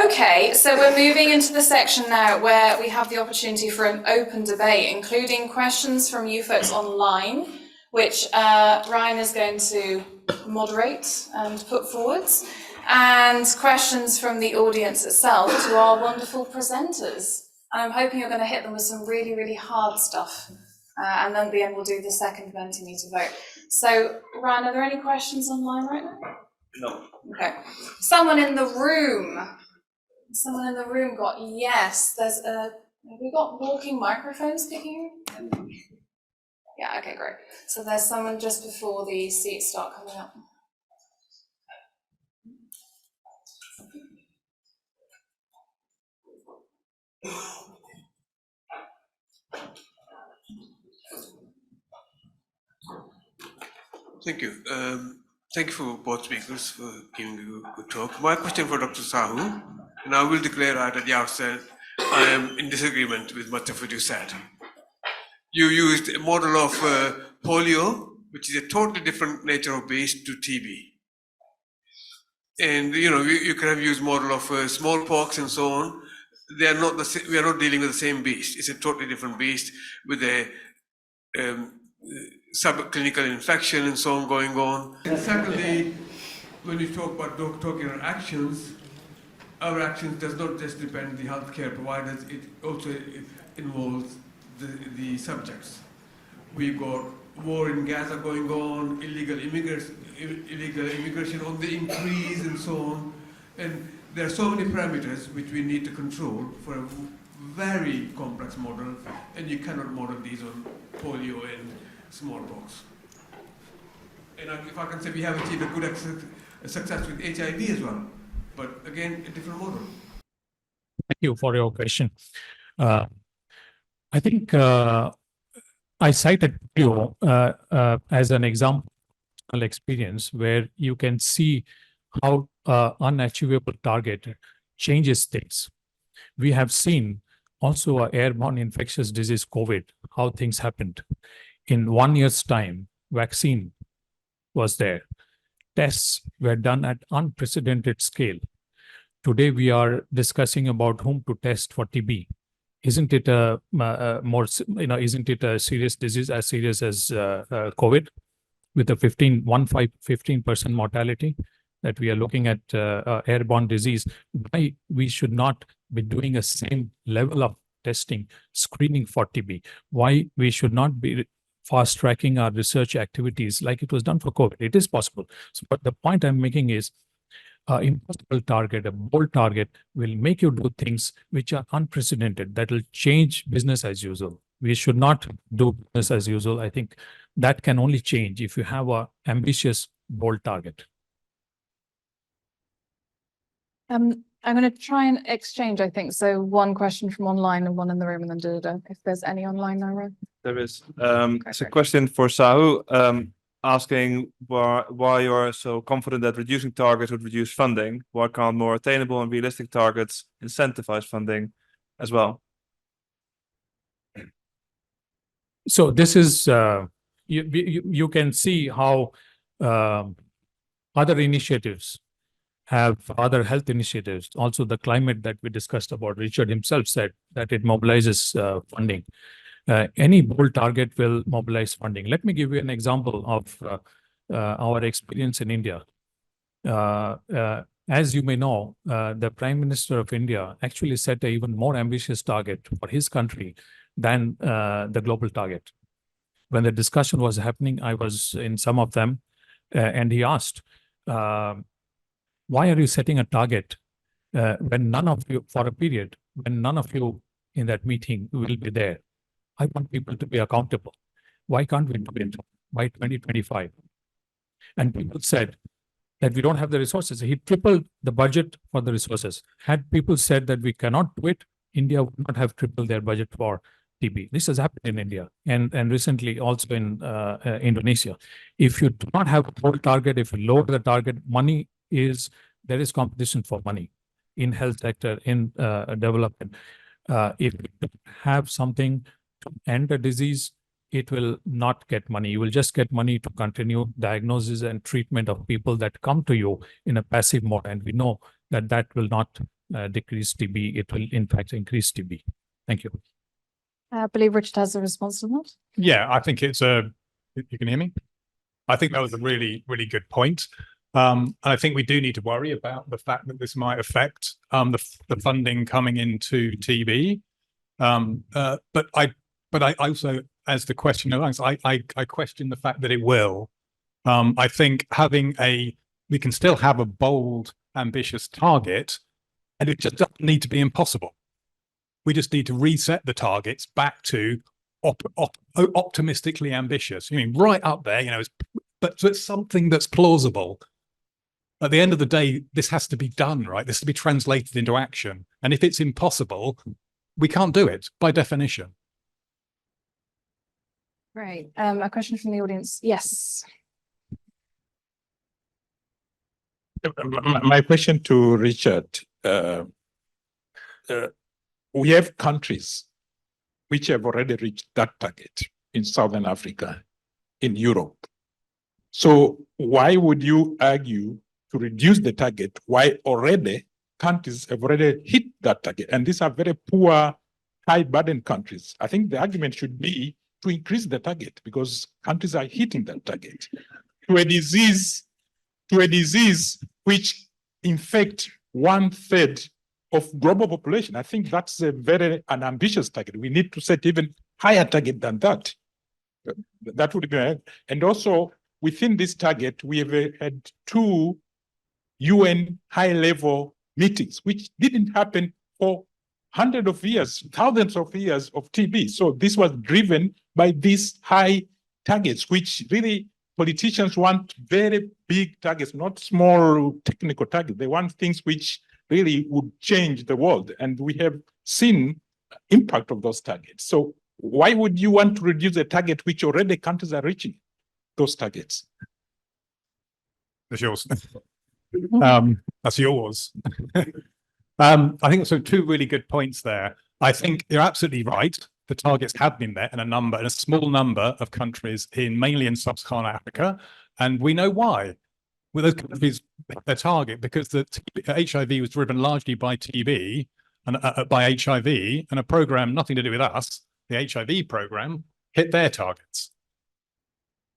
S18: Okay, so we're moving into the section now where we have the opportunity for an open debate, including questions from you folks online, which Ryan is going to moderate and put forwards, and questions from the audience itself to our wonderful presenters. And I'm hoping you're going to hit them with some really, really hard stuff. And then at the end, we'll do the second Mentimeter vote. So, Ryan, are there any questions online right now?
S10: No.
S18: Okay. Someone in the room. Someone in the room got yes. There's a. Have we got walking microphones picking? Yeah. Okay. Great. So there's someone just before the seats start coming up.
S8: Thank you. Thank you for both speakers for giving a good talk. My question for Dr. Sahu, and I will declare right at the outset, I am in disagreement with much of what you said. You used a model of polio, which is a totally different nature of beast to TB. And you could have used model of smallpox and so on. They are not the same, we are not dealing with the same beast. It's a totally different beast with a subclinical infection and so on going on. And secondly, when you talk about drug-drug interactions, our actions does not just depend on the healthcare providers, it also involves the subjects. We've got war in Gaza going on, illegal immigration on the increase and so on. And there are so many parameters which we need to control for a very complex model, and you cannot model these on polio and smallpox. And if I can say, we have achieved a good success with HIV as well, but again, a different model.
S1: Thank you for your question. I think I cited you as an example experience where you can see how unachievable target changes things. We have seen also a airborne infectious disease, COVID, how things happened. In 1 year's time, vaccine was there. Tests were done at unprecedented scale. Today, we are discussing about whom to test for TB. Isn't it a isn't it a serious disease as serious as COVID with a 15% mortality that we are looking at airborne disease? Why we should not be doing a same level of testing, screening for TB? Why we should not be fast tracking our research activities like it was done for COVID? It is possible. So, but the point I'm making is, impossible target, a bold target will make you do things which are unprecedented, that will change business as usual. We should not do business as usual. I think that can only change if you have an ambitious, bold target.
S22: I'm going to try and exchange, I think. So one question from online and one in the room, and then if there's any online, Nara.
S13: There is. It's a question for Sahu. Asking why you're so confident that reducing targets would reduce funding. Why can't more attainable and realistic targets incentivize funding as well?
S1: So this is, you can see how other initiatives have other health initiatives. Also the climate that we discussed about, Richard himself said that it mobilizes funding. Any bold target will mobilize funding. Let me give you an example of our experience in India. As you may know, the Prime Minister of India actually set an even more ambitious target for his country than the global target. When the discussion was happening, I was in some of them, and he asked, why are you setting a target when none of you, for a period, when none of you in that meeting will be there? I want people to be accountable. Why can't we do it by 2025? And people said that we don't have the resources. He tripled the budget for the resources. Had people said that we cannot do it, India would not have tripled their budget for TB. This has happened in India and recently also in Indonesia. If you do not have a bold target, if you lower the target, there is competition for money in health sector, in development. If you don't have something to end a disease, it will not get money. You will just get money to continue diagnosis and treatment of people that come to you in a passive mode. And we know that that will not decrease TB. It will, in fact, increase TB. Thank you.
S22: I believe Richard has a response to that.
S23: Yeah, I think it's a, you can hear me? I think that was a really, really good point. And I think we do need to worry about the fact that this might affect the funding coming into TB. But I also, as the question arises, I question the fact that it will. I think we can still have a bold, ambitious target, and it just doesn't need to be impossible. We just need to reset the targets back to optimistically ambitious. I mean, right up there, but it's something that's plausible. At the end of the day, this has to be done, right? This has to be translated into action. And if it's impossible, we can't do it by definition.
S22: Great. A question from the audience. Yes.
S24: My question to Richard. We have countries which have already reached that target in Southern Africa, in Europe. So why would you argue to reduce the target? Why already countries have already hit that target? And these are very poor, high burden countries. I think the argument should be to increase the target because countries are hitting that target to a disease which infects 1/3 of global population. I think that's an ambitious target. We need to set even higher target than that. That would be, and also within this target, we have had 2 UN high-level meetings, which didn't happen for hundreds of years, thousands of years of TB. So this was driven by these high targets, which really politicians want very big targets, not small technical targets. They want things which really would change the world. And we have seen impact of those targets. So why would you want to reduce a target which already countries are reaching those targets?
S1: That's yours. That's yours. I think so. 2 really good points there. I think you're absolutely right. The targets have been met in a small number of countries mainly in sub-Saharan Africa, and we know why. Well, those countries, their target, because the HIV was driven largely by TB and by HIV, and a program nothing to do with us, the HIV program, hit their targets.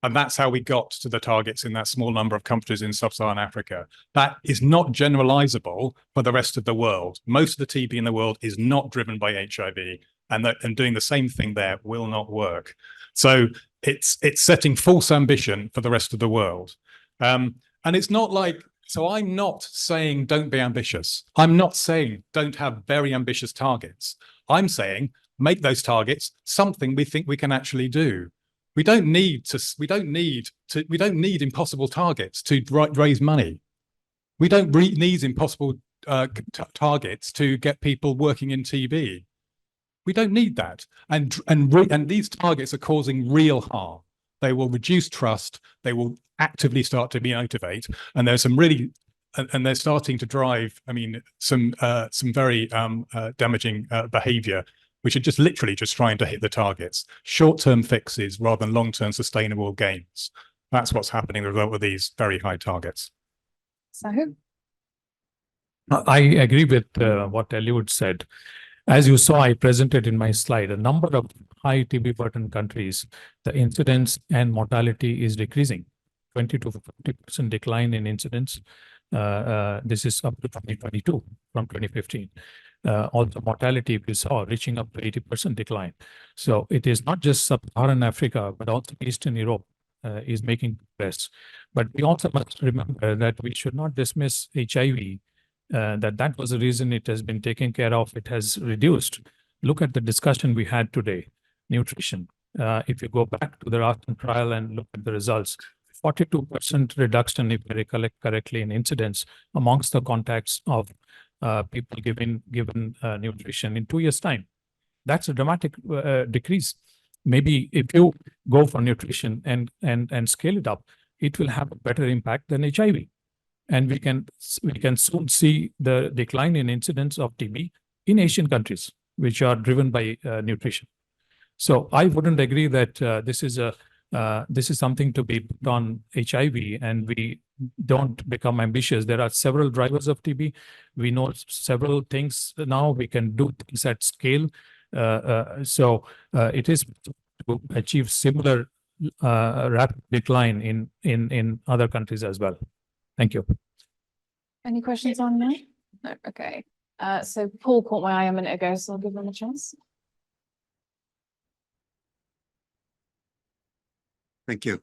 S1: And that's how we got to the targets in that small number of countries in sub-Saharan Africa. That is not generalizable for the rest of the world. Most of the TB in the world is not driven by HIV, and doing the same thing there will not work. So it's setting false ambition for the rest of the world. And it's not like, so I'm not saying don't be ambitious. I'm not saying don't have very ambitious targets. I'm saying make those targets something we think we can actually do. We don't need impossible targets to raise money. We don't need impossible targets to get people working in TB. We don't need that. And these targets are causing real harm. They will reduce trust. They will actively start to demotivate. And there's some really, and they're starting to drive, I mean, some very damaging behavior, which are just literally just trying to hit the targets. Short-term fixes rather than long-term sustainable gains. That's what's happening with these very high targets.
S22: Sahu?
S1: I agree with what Eliud said. As you saw, I presented in my slide, a number of high TB burden countries, the incidence and mortality is decreasing. 20 to 50% decline in incidence. This is up to 2022 from 2015. Also mortality we saw reaching up to 80% decline. So it is not just sub-Saharan Africa, but also Eastern Europe is making progress. But we also must remember that we should not dismiss HIV, that was the reason it has been taken care of. It has reduced. Look at the discussion we had today, nutrition. If you go back to the Rastan trial and look at the results, 42% reduction, if I recollect correctly, in incidence amongst the contacts of people given nutrition in 2 years' time. That's a dramatic decrease. Maybe if you go for nutrition and scale it up, it will have a better impact than HIV. And we can soon see the decline in incidence of TB in Asian countries, which are driven by nutrition. So I wouldn't agree that this is something to be put on HIV and we don't become ambitious. There are several drivers of TB. We know several things now. We can do things at scale. So it is to achieve similar rapid decline in other countries as well. Thank you.
S22: Any questions on that? No, okay. So Paul caught my eye a minute ago, so I'll give him a chance.
S9: Thank you.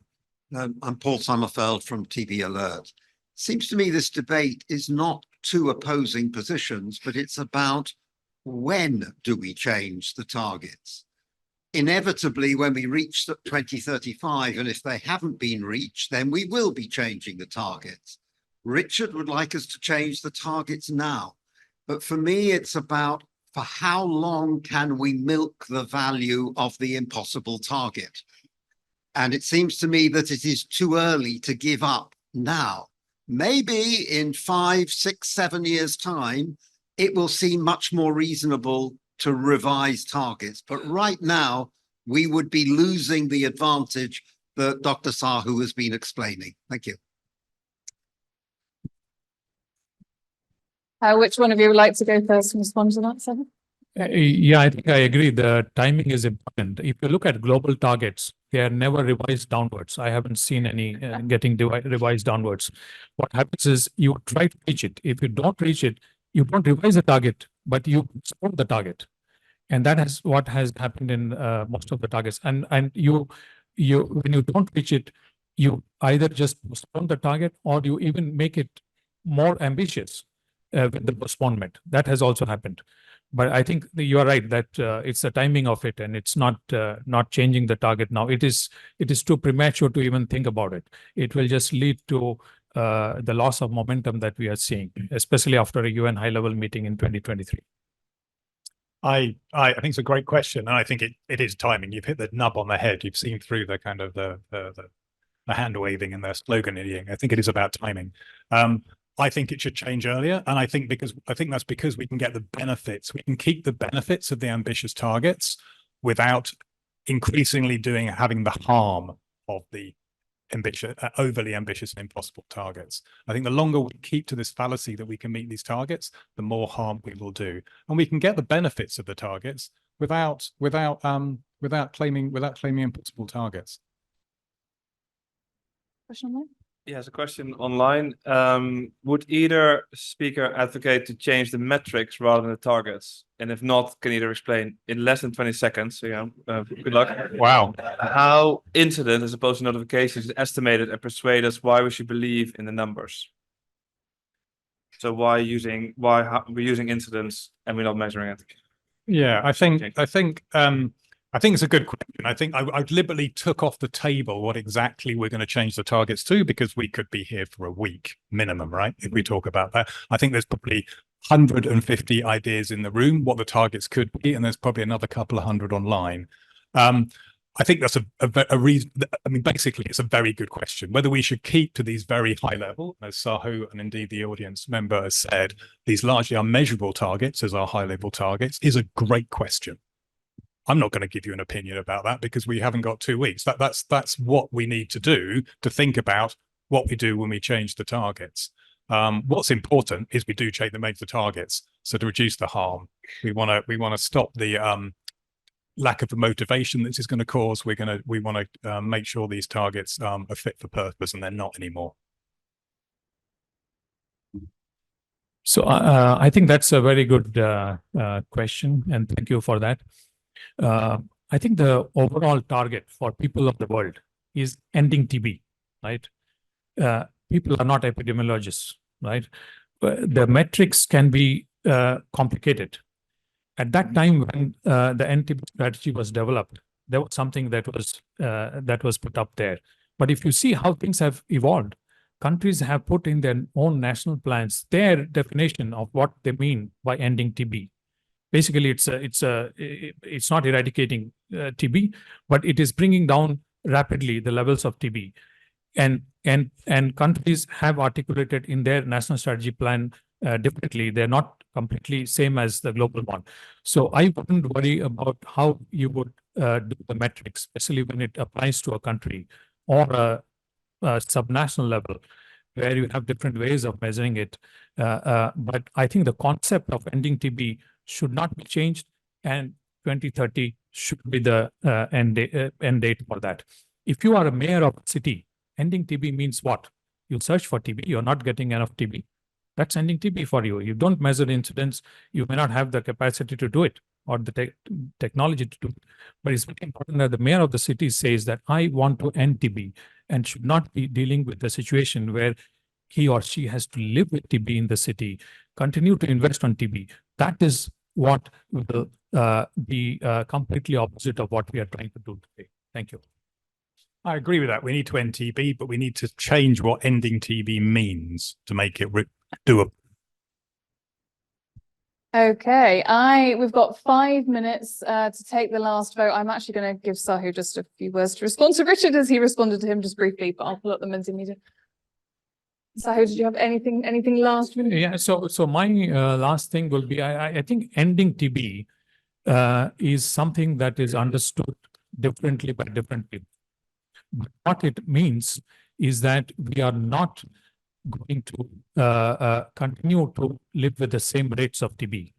S9: I'm Paul Sommerfeld from TB Alert. Seems to me this debate is not 2 opposing positions, but it's about when do we change the targets? Inevitably, when we reach 2035, and if they haven't been reached, then we will be changing the targets. Richard would like us to change the targets now. But for me, it's about for how long can we milk the value of the impossible target? And it seems to me that it is too early to give up now. Maybe in 5, 6, 7 years' time, it will seem much more reasonable to revise targets. But right now, we would be losing the advantage that Dr. Sahu has been explaining. Thank you.
S22: Which one of you would like to go first and respond to that, Sahu?
S1: Yeah, I think I agree. The timing is important. If you look at global targets, they are never revised downwards. I haven't seen any getting revised downwards. What happens is you try to reach it. If you don't reach it, you don't revise the target, but you support the target. And that is what has happened in most of the targets. And you when you don't reach it, you either just postpone the target or you even make it more ambitious with the postponement. That has also happened. But I think you are right that it's the timing of it, and it's not changing the target now. It is too premature to even think about it. It will just lead to the loss of momentum that we are seeing, especially after a UN high-level meeting in 2023.
S23: I think it's a great question, and I think it is timing. You've hit the nub on the head. You've seen through the kind of the hand waving and the sloganeering. I think it is about timing. I think it should change earlier, and I think that's because we can get the benefits. We can keep the benefits of the ambitious targets without increasingly having the harm of the overly ambitious and impossible targets. I think the longer we keep to this fallacy that we can meet these targets, the more harm we will do, and we can get the benefits of the targets without claiming impossible targets.
S15: Question online?
S13: Yes, a question online. Would either speaker advocate to change the metrics rather than the targets? And if not, can either explain in less than 20 seconds, so good luck.
S23: Wow.
S13: How incident as opposed to notifications is estimated and persuade us why we should believe in the numbers. So why we're using incidents and we're not measuring it?
S23: Yeah, I think it's a good question. I think I deliberately took off the table what exactly we're going to change the targets to, because we could be here for a week minimum, right? If we talk about that, I think there's probably 150 ideas in the room what the targets could be, and there's probably another couple of hundred online. I think that's a reason. I mean, basically, it's a very good question. Whether we should keep to these very high level, as Sahu and indeed the audience member has said, these largely unmeasurable targets as our high level targets, is a great question. I'm not going to give you an opinion about that because we haven't got 2 weeks. That's what we need to do to think about what we do when we change the targets. What's important is we do change the targets. So to reduce the harm, we want to stop the lack of the motivation that this is going to cause. We want to make sure these targets are fit for purpose, and they're not anymore.
S1: So I think that's a very good question, and thank you for that. I think the overall target for people of the world is ending TB, right? People are not epidemiologists, right? The metrics can be complicated. At that time, when the NTB strategy was developed, there was something that was put up there. But if you see how things have evolved, countries have put in their own national plans their definition of what they mean by ending TB. Basically, it's not eradicating TB, but it is bringing down rapidly the levels of TB, and countries have articulated in their national strategy plan differently. They're not completely same as the global one. So I wouldn't worry about how you would do the metrics, especially when it applies to a country or a subnational level, where you have different ways of measuring it. But I think the concept of ending TB should not be changed, and 2030 should be the end date for that. If you are a mayor of a city, ending TB means what? You search for TB, you're not getting enough TB. That's ending TB for you. You don't measure incidents, you may not have the capacity to do it or the technology to do it. But it's very important that the mayor of the city says that I want to end TB, and should not be dealing with the situation where he or she has to live with TB in the city, continue to invest on TB. That is what will be completely opposite of what we are trying to do today. Thank you.
S23: I agree with that. We need to end TB, but we need to change what ending TB means to make it doable.
S22: Okay, we've got 5 minutes to take the last vote. I'm actually going to give Sahu just a few words to respond to Richard as he responded to him just briefly, but I'll pull up the men's media. Sahu, did you have anything last?
S1: Yeah, so my last thing will be, I think ending TB is something that is understood differently by different people. But what it means is that we are not going to continue to live with the same rates of TB.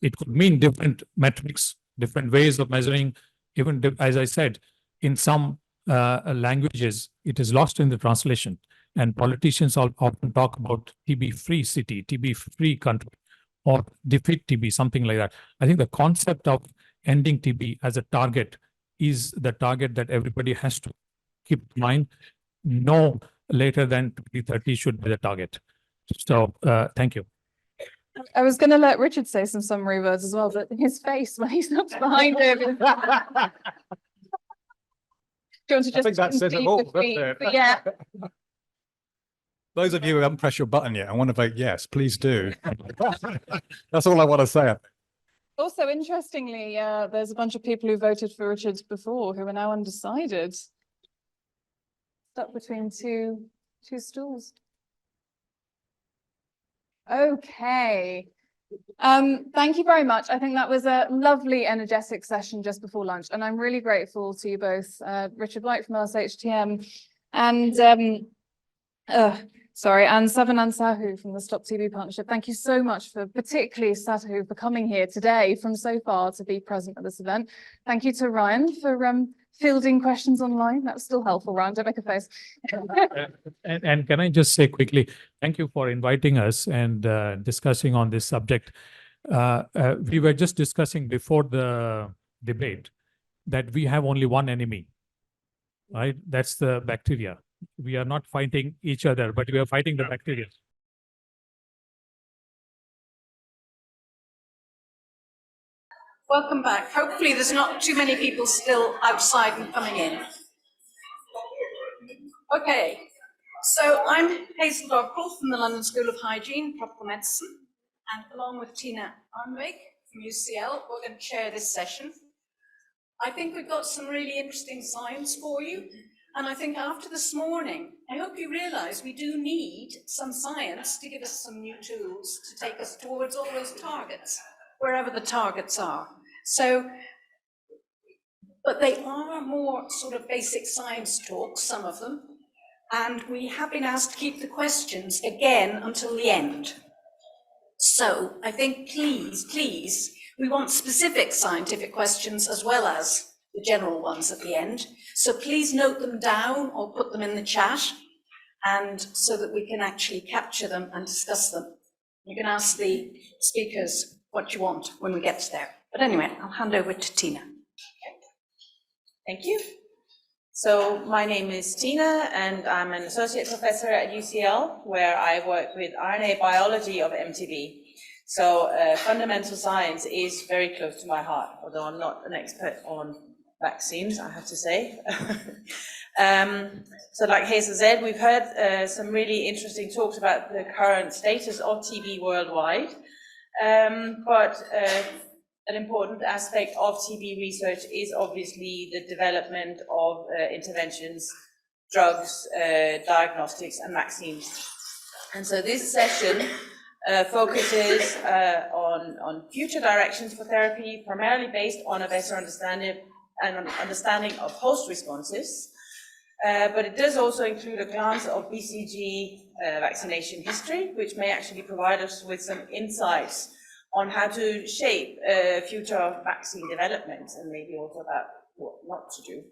S1: it could mean different metrics, different ways of measuring. Even as I said, in some languages, it is lost in the translation. And politicians often talk about TB-free city, TB-free country, or defeat TB, something like that. I think the concept of ending TB as a target is the target that everybody has to keep in mind. No later than 2030 should be the target. So thank you.
S22: I was going to let Richard say some summary words as well, but his face when he's looked behind him. Do you want to just
S23: I think that says it all, doesn't it?
S22: Yeah.
S23: Those of you who haven't pressed your button yet, I want to vote yes, please do. That's all I want to say.
S22: Also, interestingly, there's a bunch of people who voted for Richard before who are now undecided. Stuck between two stools. Okay. Thank you very much. I think that was a lovely, energetic session just before lunch, and I'm really grateful to you both, Richard White from LSHTM and and Savanand Sahu from the Stop TB Partnership. Thank you so much for, particularly Sahu, for coming here today from so far to be present at this event. Thank you to Ryan for fielding questions online. That's still helpful, Ryan. Don't make a face.
S1: And can I just say quickly, thank you for inviting us and discussing on this subject. We were just discussing before the debate that we have only one enemy, right? That's the bacteria. We are not fighting each other, but we are fighting the bacteria.
S6: Welcome back. Hopefully there's not too many people still outside and coming in. Okay, so I'm Hazel Dogpool from the London School of Hygiene, Tropical Medicine, and along with Tina Arnbeek from UCL, we're going to chair this session. I think we've got some really interesting science for you, and I think after this morning, I hope you realise we do need some science to give us some new tools to take us towards all those targets, wherever the targets are. So, but they are more sort of basic science talks, some of them, and we have been asked to keep the questions again until the end. So I think please, we want specific scientific questions as well as the general ones at the end. So please note them down or put them in the chat, and so that we can actually capture them and discuss them. You can ask the speakers what you want when we get there. But anyway, I'll hand over to Tina.
S11: Thank you. So my name is Tina, and I'm an associate professor at UCL, where I work with RNA biology of MTB. So fundamental science is very close to my heart, although I'm not an expert on vaccines, I have to say. So like Hazel said, we've heard some really interesting talks about the current status of TB worldwide. But an important aspect of TB research is obviously the development of interventions, drugs, diagnostics, and vaccines. And so this session focuses on future directions for therapy, primarily based on a better understanding of host responses. But it does also include a glance of BCG vaccination history, which may actually provide us with some insights on how to shape future vaccine developments, and maybe also about what not to do.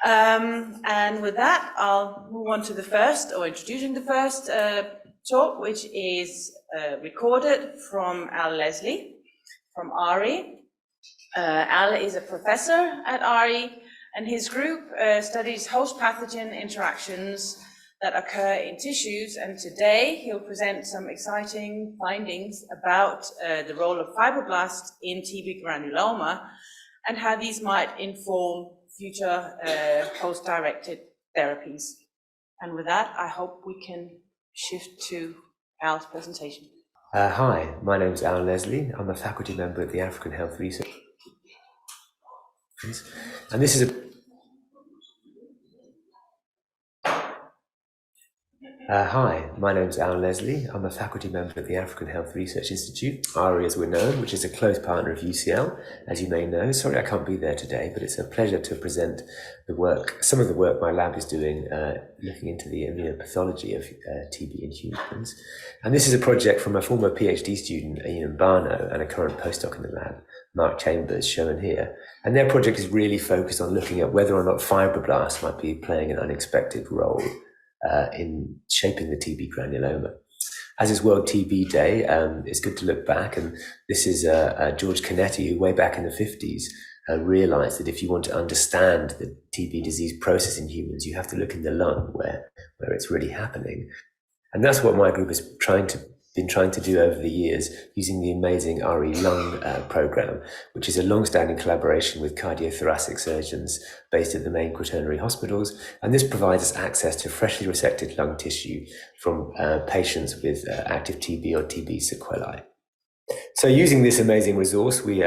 S11: And with that, I'll move on to the first, or introducing the first talk, which is recorded from Al Leslie from RE. Al is a professor at RE, and his group studies host pathogen interactions that occur in tissues, and today he'll present some exciting findings about the role of fibroblasts in TB granuloma and how these might inform future host-directed therapies. And with that, I hope we can shift to Al's presentation.
S14: Hi, my name is Alan Leslie. I'm a faculty member at the African Health Research. And this is Hi, my name is Alan Leslie. I'm a faculty member at the African Health Research Institute, ARI as we're known, which is a close partner of UCL, as you may know. Sorry I can't be there today, but it's a pleasure to present the work, some of the work my lab is doing, looking into the immunopathology of TB in humans. And this is a project from a former PhD student, Ian Barno, and a current postdoc in the lab, Marc, shown here. And their project is really focused on looking at whether or not fibroblasts might be playing an unexpected role in shaping the TB granuloma. As is World TB Day, it's good to look back, and this is George Canetti, who way back in the 50s realized that if you want to understand the TB disease process in humans, you have to look in the lung where it's really happening. And that's what my group has been trying to do over the years, using the amazing RE Lung program, which is a long-standing collaboration with cardiothoracic surgeons based at the main quaternary hospitals. And this provides us access to freshly resected lung tissue from patients with active TB or TB sequelae. So using this amazing resource, we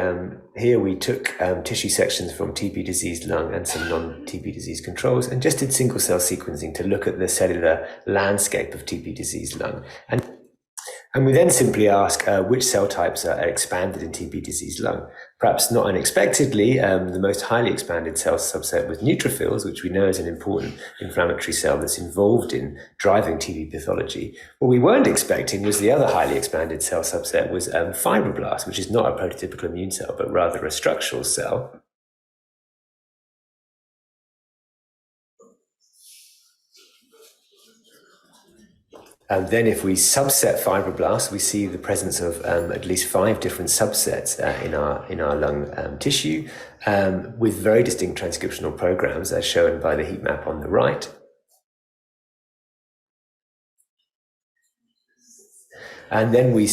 S14: took tissue sections from TB diseased lung and some non-TB disease controls and just did single cell sequencing to look at the cellular landscape of TB diseased lung. And we then simply ask which cell types are expanded in TB diseased lung. Perhaps not unexpectedly, the most highly expanded cell subset was neutrophils, which we know is an important inflammatory cell that's involved in driving TB pathology. What we weren't expecting was the other highly expanded cell subset was fibroblasts, which is not a prototypical immune cell, but rather a structural cell. And then if we subset fibroblasts, we see the presence of at least 5 different subsets in our lung tissue with very distinct transcriptional programs as shown by the heat map on the right. And then we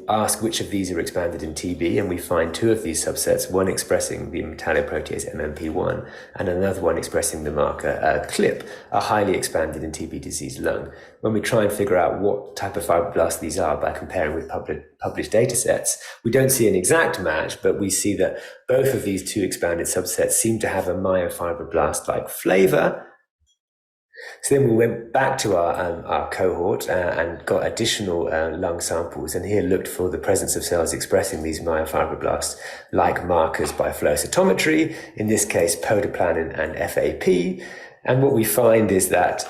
S14: ask which of these are expanded in TB, and we find 2 of these subsets, one expressing the metalloprotease MMP1 and another one expressing the marker CLIP, are highly expanded in TB diseased lung. When we try and figure out what type of fibroblasts these are by comparing with published data sets, we don't see an exact match, but we see that both of these 2 expanded subsets seem to have a myofibroblast-like flavor. So then we went back to our cohort and got additional lung samples, and here looked for the presence of cells expressing these myofibroblasts like markers by flow cytometry, in this case podoplanin and FAP. And what we find is that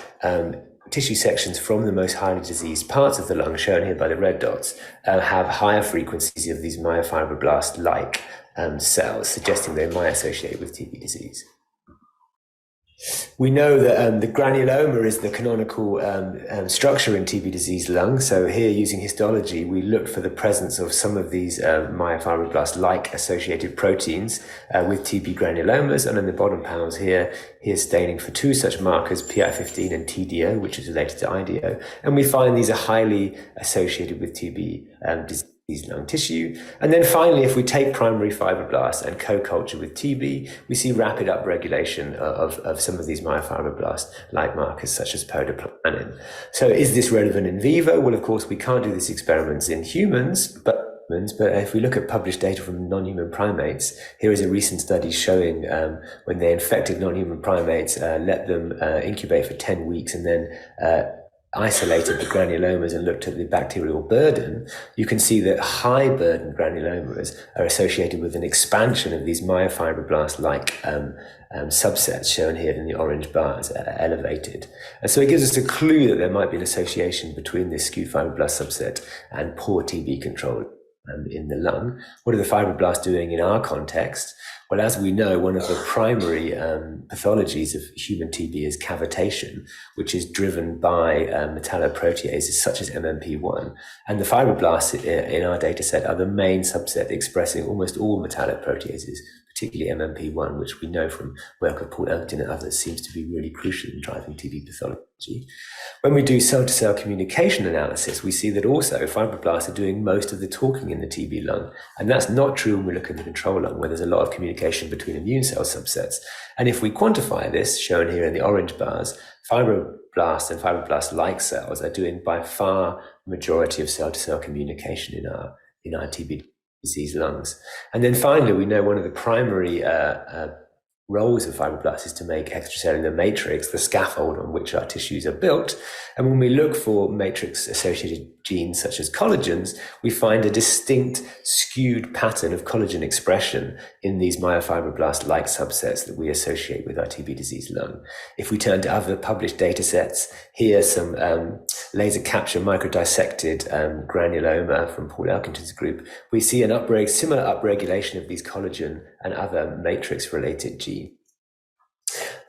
S14: tissue sections from the most highly diseased parts of the lung, shown here by the red dots, have higher frequencies of these myofibroblast-like cells, suggesting they might associate with TB disease. We know that the granuloma is the canonical structure in TB diseased lung. So here, using histology, we looked for the presence of some of these myofibroblast-like associated proteins with TB granulomas. And in the bottom panels here's staining for 2 such markers, PI15 and TDO, which is related to IDO. And we find these are highly associated with TB disease lung tissue. And then finally, if we take primary fibroblasts and co-culture with TB, we see rapid upregulation of some of these myofibroblast-like markers, such as podoplanin. So is this relevant in vivo? Well, of course, we can't do these experiments in humans, but if we look at published data from non-human primates, here is a recent study showing when they infected non-human primates, let them incubate for 10 weeks and then isolated the granulomas and looked at the bacterial burden, you can see that high burden granulomas are associated with an expansion of these myofibroblast-like subsets shown here in the orange bars, elevated. And so it gives us a clue that there might be an association between this skewed fibroblast subset and poor TB control in the lung. What are the fibroblasts doing in our context? Well, as we know, one of the primary pathologies of human TB is cavitation, which is driven by metalloproteases such as MMP1. And the fibroblasts in our data set are the main subset expressing almost all metalloproteases, particularly MMP1, which we know from work of Paul Elkton and others seems to be really crucial in driving TB pathology. When we do cell-to-cell communication analysis, we see that also fibroblasts are doing most of the talking in the TB lung. And that's not true when we look at the control lung, where there's a lot of communication between immune cell subsets. And if we quantify this, shown here in the orange bars, fibroblasts and fibroblast-like cells are doing by far the majority of cell-to-cell communication in our TB disease lungs. And then finally, we know one of the primary roles of fibroblasts is to make extracellular matrix, the scaffold on which our tissues are built. And when we look for matrix-associated genes such as collagens, we find a distinct skewed pattern of collagen expression in these myofibroblast-like subsets that we associate with our TB disease lung. If we turn to other published data sets, here some laser capture microdissected granuloma from Paul Elkington's group, we see an similar upregulation of these collagen and other matrix-related genes.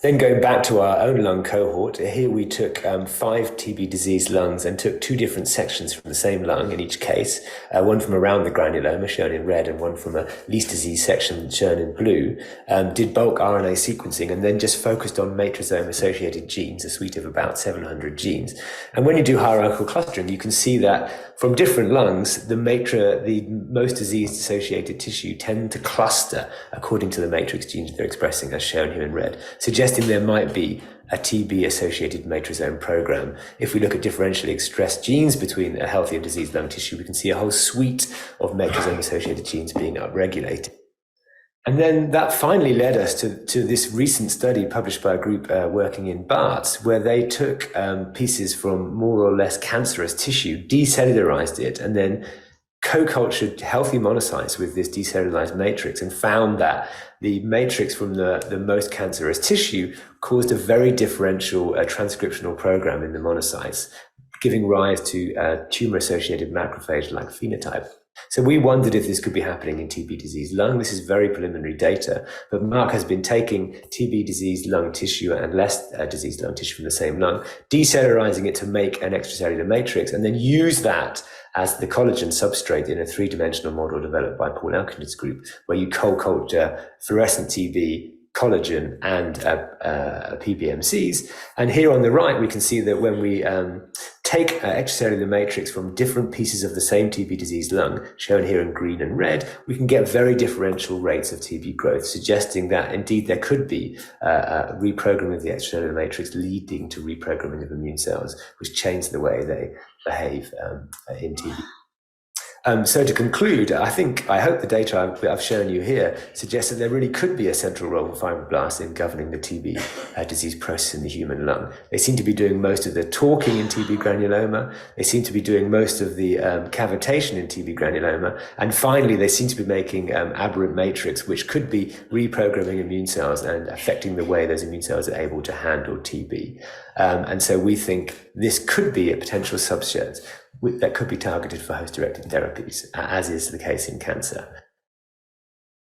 S14: Then going back to our own lung cohort, here we took 5 TB diseased lungs and took 2 different sections from the same lung in each case, one from around the granuloma shown in red and one from a least diseased section shown in blue, did bulk RNA sequencing and then just focused on matrosome associated genes, a suite of about 700 genes. And when you do hierarchical clustering, you can see that from different lungs, the most diseased associated tissue tend to cluster according to the matrix genes they're expressing, as shown here in red, suggesting there might be a TB-associated matrosome program. If we look at differentially expressed genes between a healthy and diseased lung tissue, we can see a whole suite of matrosome-associated genes being upregulated. And then that finally led us to this recent study published by a group working in Barts, where they took pieces from more or less cancerous tissue, decellularized it, and then co-cultured healthy monocytes with this decellularized matrix and found that the matrix from the most cancerous tissue caused a very differential transcriptional program in the monocytes, giving rise to tumor-associated macrophage-like phenotype. So we wondered if this could be happening in TB diseased lung. This is very preliminary data, but Marc has been taking TB diseased lung tissue and less diseased lung tissue from the same lung, decellularizing it to make an extracellular matrix, and then use that as the collagen substrate in a 3-dimensional model developed by Paul Elkington's group, where you co-culture fluorescent TB, collagen, and PBMCs. And here on the right, we can see that when we take extracellular matrix from different pieces of the same TB diseased lung, shown here in green and red, we can get very differential rates of TB growth, suggesting that indeed there could be reprogramming of the extracellular matrix leading to reprogramming of immune cells, which change the way they behave in TB. So to conclude, I hope the data I've shown you here suggests that there really could be a central role for fibroblasts in governing the TB disease process in the human lung. They seem to be doing most of the talking in TB granuloma. They seem to be doing most of the cavitation in TB granuloma. And finally, they seem to be making aberrant matrix, which could be reprogramming immune cells and affecting the way those immune cells are able to handle TB. And so we think this could be a potential subset that could be targeted for host-directed therapies, as is the case in cancer.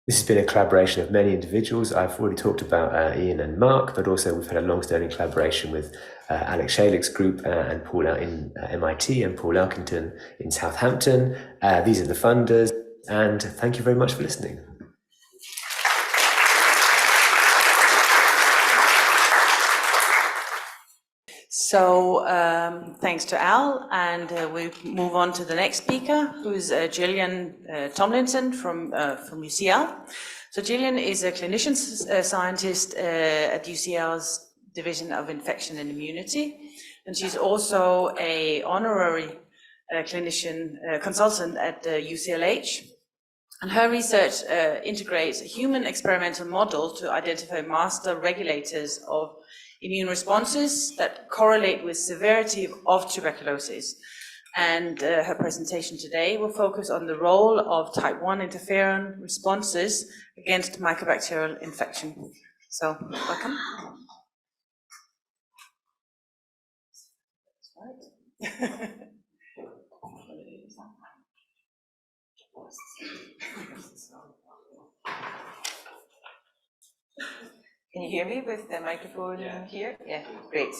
S14: This has been a collaboration of many individuals. I've already talked about Ian and Marc, but also we've had a long-standing collaboration with Alex Shalik's group and Paul in MIT and Paul Elkington in Southampton. These are the funders, and thank you very much for listening.
S11: So thanks to Al, and we move on to the next speaker, who's Gillian Tomlinson from UCL. So Gillian is a clinician scientist at UCL's Division of Infection and Immunity, and she's also an honorary clinician consultant at UCLH. And her research integrates a human experimental model to identify master regulators of immune responses that correlate with severity of tuberculosis. And her presentation today will focus on the role of type 1 interferon responses against mycobacterial infection. So, welcome.
S7: Can you hear me with the microphone here? Yeah, great.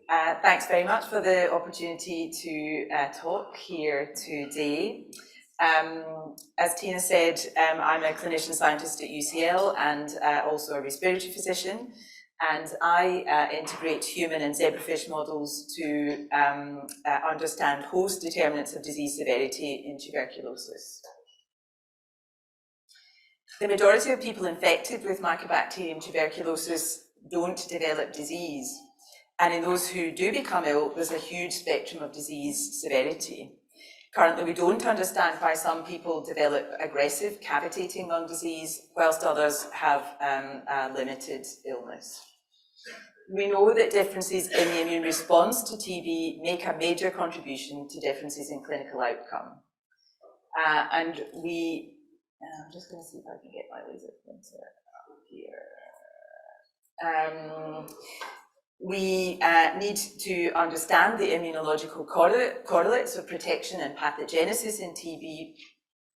S7: Thanks very much for the opportunity to talk here today. As Tina said, I'm a clinician scientist at UCL and also a respiratory physician, and I integrate human and zebrafish models to understand host determinants of disease severity in tuberculosis. The majority of people infected with Mycobacterium tuberculosis don't develop disease. And in those who do become ill, there's a huge spectrum of disease severity. Currently, we don't understand why some people develop aggressive cavitating lung disease, whilst others have a limited illness. We know that differences in the immune response to TB make a major contribution to differences in clinical outcome. I'm just going to see if I can get my laser pointer up here. We need to understand the immunological correlates of protection and pathogenesis in TB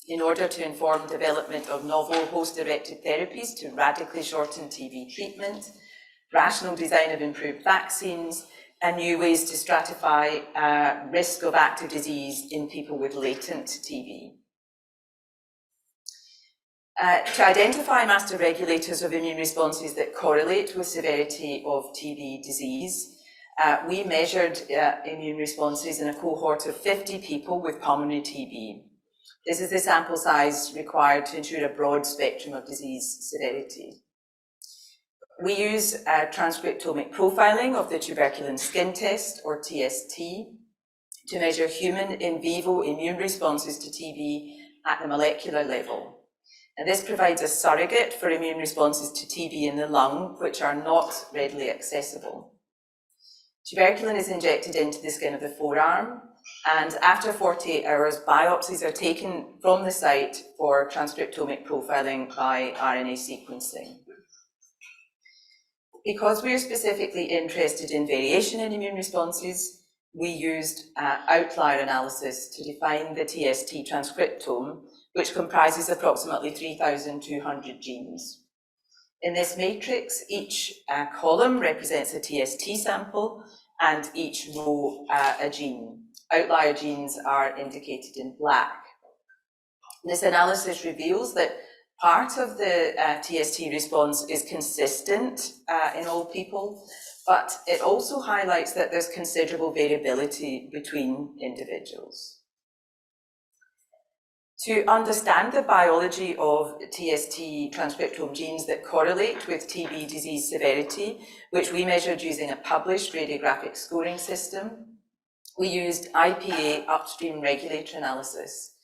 S7: in order to inform development of novel host-directed therapies to radically shorten TB treatment, rational design of improved vaccines, and new ways to stratify risk of active disease in people with latent TB. To identify master regulators of immune responses that correlate with severity of TB disease, we measured immune responses in a cohort of 50 people with pulmonary TB. This is the sample size required to ensure a broad spectrum of disease severity. We use transcriptomic profiling of the tuberculin skin test, or TST, to measure human in vivo immune responses to TB at the molecular level. And this provides a surrogate for immune responses to TB in the lung, which are not readily accessible. Tuberculin is injected into the skin of the forearm, and after 48 hours, biopsies are taken from the site for transcriptomic profiling by RNA sequencing. Because we are specifically interested in variation in immune responses, we used outlier analysis to define the TST transcriptome, which comprises approximately 3,200 genes. In this matrix, each column represents a TST sample and each row a gene. Outlier genes are indicated in black. This analysis reveals that part of the TST response is consistent in all people, but it also highlights that there's considerable variability between individuals. To understand the biology of TST transcriptome genes that correlate with TB disease severity, which we measured using a published radiographic scoring system, we used IPA upstream regulator analysis,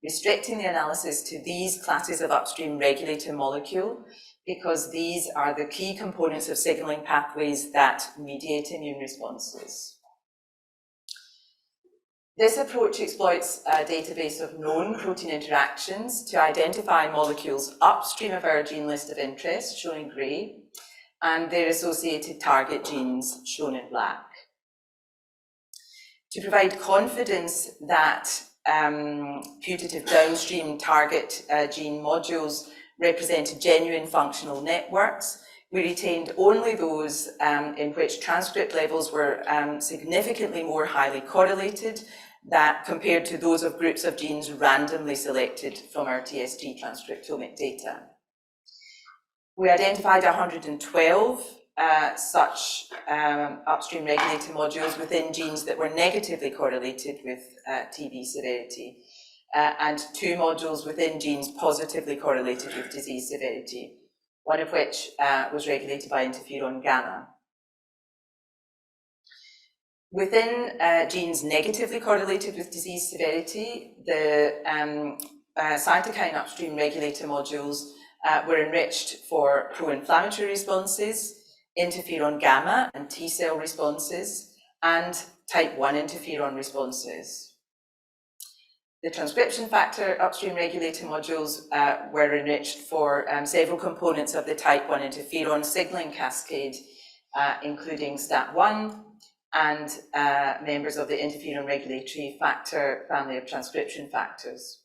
S7: restricting the analysis to these classes of upstream regulator molecule because these are the key components of signaling pathways that mediate immune responses. This approach exploits a database of known protein interactions to identify molecules upstream of our gene list of interest, shown in grey, and their associated target genes, shown in black. To provide confidence that putative downstream target gene modules represented genuine functional networks, we retained only those in which transcript levels were significantly more highly correlated that compared to those of groups of genes randomly selected from our TST transcriptomic data. We identified 112 such upstream regulator modules within genes that were negatively correlated with TB severity, and 2 modules within genes positively correlated with disease severity, one of which was regulated by interferon gamma. Within genes negatively correlated with disease severity, the cytokine upstream regulator modules were enriched for pro-inflammatory responses, interferon gamma and T-cell responses, and type 1 interferon responses. The transcription factor upstream regulator modules were enriched for several components of the type 1 interferon signaling cascade, including STAT1 and members of the interferon regulatory factor family of transcription factors.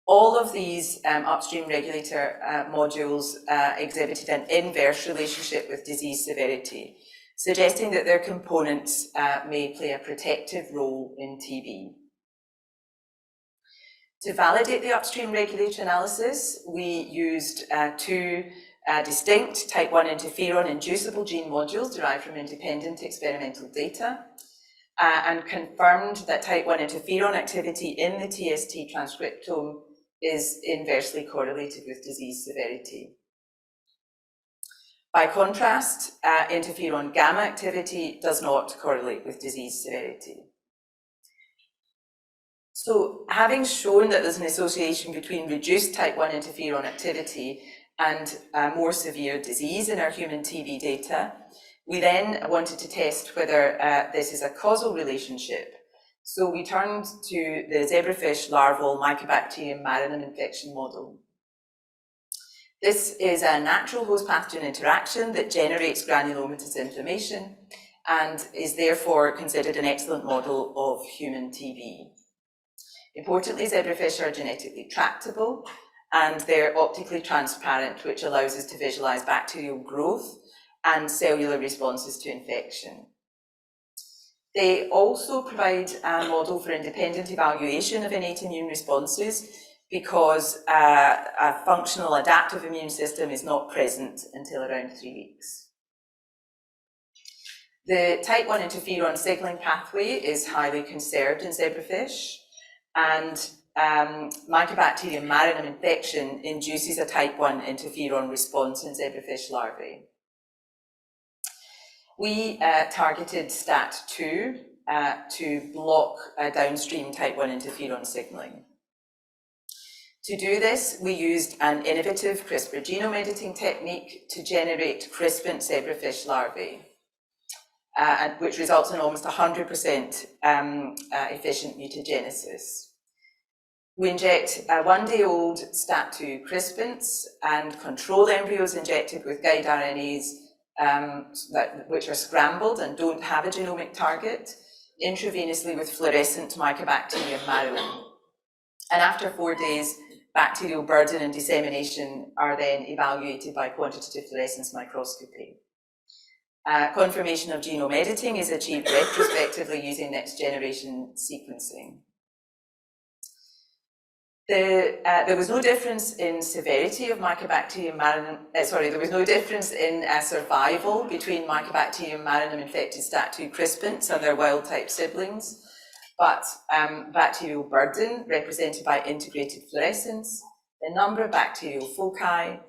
S7: All of these upstream regulator modules exhibited an inverse relationship with disease severity, suggesting that their components may play a protective role in TB. To validate the upstream regulator analysis, we used 2 distinct type 1 interferon inducible gene modules derived from independent experimental data, and confirmed that type 1 interferon activity in the TST transcriptome is inversely correlated with disease severity. By contrast, interferon gamma activity does not correlate with disease severity. So having shown that there's an association between reduced type 1 interferon activity and more severe disease in our human TB data, we then wanted to test whether this is a causal relationship. So we turned to the zebrafish larval Mycobacterium marinum infection model. This is a natural host pathogen interaction that generates granulomatous inflammation and is therefore considered an excellent model of human TB. Importantly, zebrafish are genetically tractable and they're optically transparent, which allows us to visualize bacterial growth and cellular responses to infection. They also provide a model for independent evaluation of innate immune responses because a functional adaptive immune system is not present until around 3 weeks. The type 1 interferon signaling pathway is highly conserved in zebrafish, and Mycobacterium marinum infection induces a type 1 interferon response in zebrafish larvae. We targeted STAT2 to block downstream type 1 interferon signaling. To do this, we used an innovative CRISPR genome editing technique to generate crispant zebrafish larvae, which results in almost 100% efficient mutagenesis. We inject 1-day-old STAT2 crispants and control embryos injected with guide RNAs which are scrambled and don't have a genomic target, intravenously with fluorescent Mycobacterium marinum. And after 4 days, bacterial burden and dissemination are then evaluated by quantitative fluorescence microscopy. Confirmation of genome editing is achieved retrospectively using next-generation sequencing. There was no difference in severity of Mycobacterium marinum, there was no difference in survival between Mycobacterium marinum infected STAT2 crispants and their wild-type siblings. But bacterial burden, represented by integrated fluorescence, the number of bacterial foci,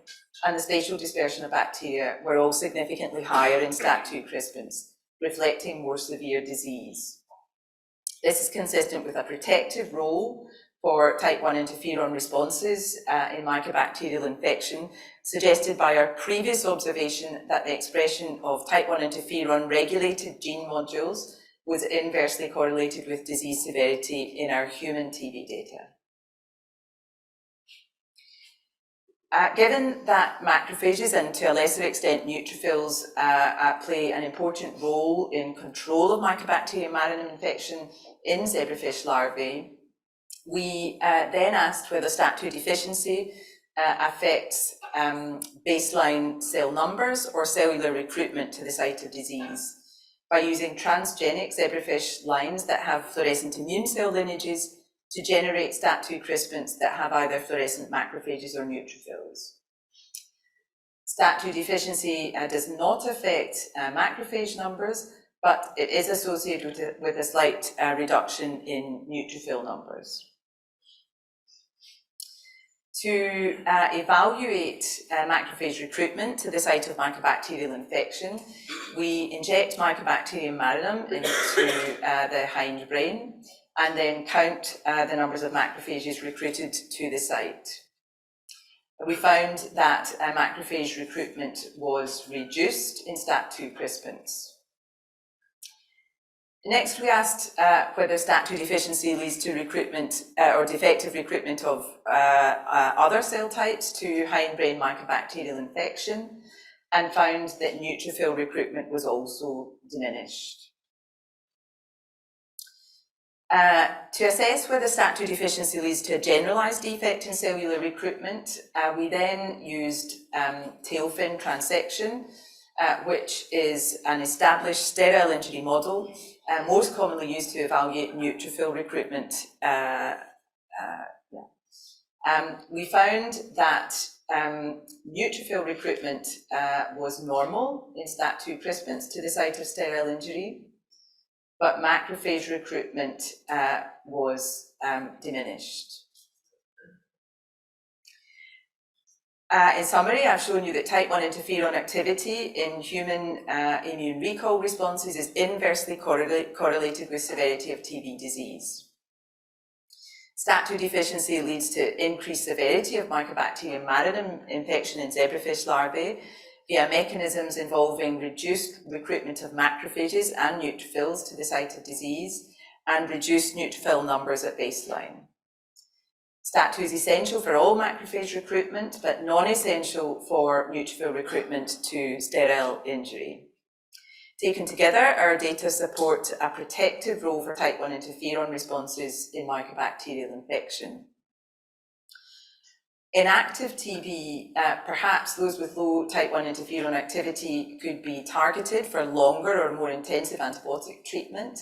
S7: and the spatial dispersion of bacteria were all significantly higher in STAT2 crispants, reflecting more severe disease. This is consistent with a protective role for type 1 interferon responses in mycobacterial infection, suggested by our previous observation that the expression of type 1 interferon regulated gene modules was inversely correlated with disease severity in our human TB data. Given that macrophages and to a lesser extent neutrophils play an important role in control of Mycobacterium marinum infection in zebrafish larvae, we then asked whether STAT2 deficiency affects baseline cell numbers or cellular recruitment to the site of disease, by using transgenic zebrafish lines that have fluorescent immune cell lineages to generate STAT2 crispants that have either fluorescent macrophages or neutrophils. STAT2 deficiency does not affect macrophage numbers, but it is associated with a slight reduction in neutrophil numbers. To evaluate macrophage recruitment to the site of mycobacterial infection, we inject Mycobacterium marinum into the hindbrain and then count the numbers of macrophages recruited to the site. We found that macrophage recruitment was reduced in STAT2 crispants. Next, we asked whether STAT2 deficiency leads to recruitment or defective recruitment of other cell types to hindbrain mycobacterial infection, and found that neutrophil recruitment was also diminished. To assess whether STAT2 deficiency leads to a generalized defect in cellular recruitment, we then used tail fin transection, which is an established sterile injury model, most commonly used to evaluate neutrophil recruitment. We found that neutrophil recruitment was normal in STAT2 crispants to the site of sterile injury, but macrophage recruitment was diminished. In summary, I've shown you that type 1 interferon activity in human immune recall responses is inversely correlated with severity of TB disease. STAT2 deficiency leads to increased severity of Mycobacterium marinum infection in zebrafish larvae via mechanisms involving reduced recruitment of macrophages and neutrophils to the site of disease and reduced neutrophil numbers at baseline. STAT2 is essential for all macrophage recruitment, but non-essential for neutrophil recruitment to sterile injury. Taken together, our data support a protective role for type 1 interferon responses in mycobacterial infection. In active TB, perhaps those with low type 1 interferon activity could be targeted for longer or more intensive antibiotic treatment,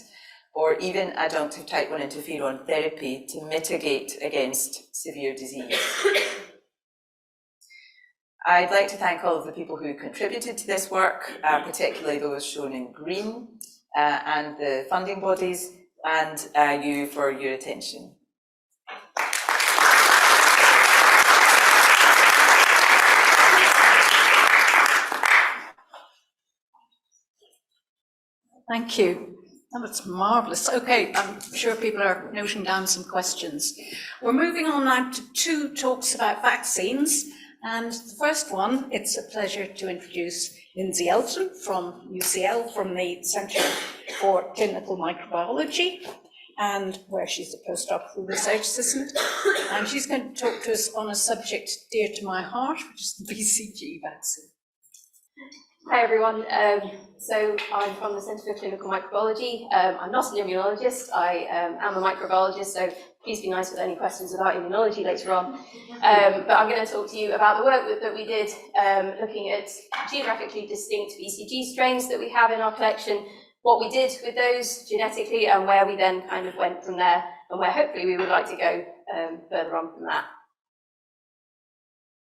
S7: or even adjunctive type 1 interferon therapy to mitigate against severe disease. I'd like to thank all of the people who contributed to this work, particularly those shown in green, and the funding bodies, and you for your attention.
S6: Thank you. That was marvellous. Okay, I'm sure people are noting down some questions. We're moving on now to 2 talks about vaccines. And the first one, it's a pleasure to introduce Lindsay Elton from UCL, from the Centre for Clinical Microbiology, and where she's a postdoctoral research assistant. And she's going to talk to us on a subject dear to my heart, which is the BCG vaccine.
S4: Hi everyone, so I'm from the Centre for Clinical Microbiology. I'm not an immunologist, I am a microbiologist, so please be nice with any questions about immunology later on. But I'm going to talk to you about the work that we did looking at geographically distinct BCG strains that we have in our collection, what we did with those genetically, and where we then kind of went from there, and where hopefully we would like to go further on from that.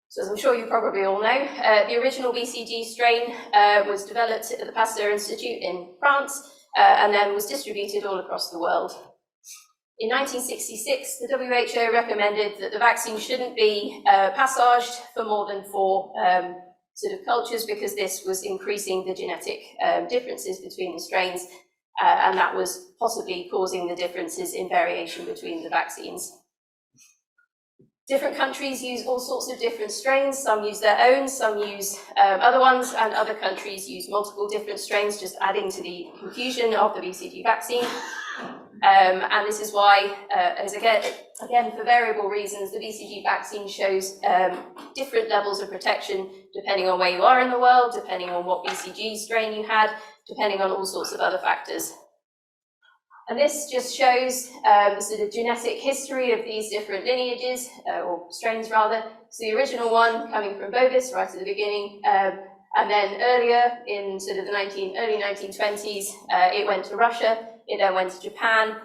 S4: So as I'm sure you probably all know, the original BCG strain was developed at the Pasteur Institute in France and then was distributed all across the world. In 1966, the WHO recommended that the vaccine shouldn't be passaged for more than 4 sort of cultures because this was increasing the genetic differences between the strains and that was possibly causing the differences in variation between the vaccines. Different countries use all sorts of different strains. Some use their own, some use other ones, and other countries use multiple different strains, just adding to the confusion of the BCG vaccine. And this is why, as again, for variable reasons, the BCG vaccine shows different levels of protection depending on where you are in the world, depending on what BCG strain you had, depending on all sorts of other factors. And this just shows the sort of genetic history of these different lineages, or strains rather. So the original one coming from Bovis right at the beginning, and then earlier in sort of the early 1920s, it went to Russia, it then went to Japan,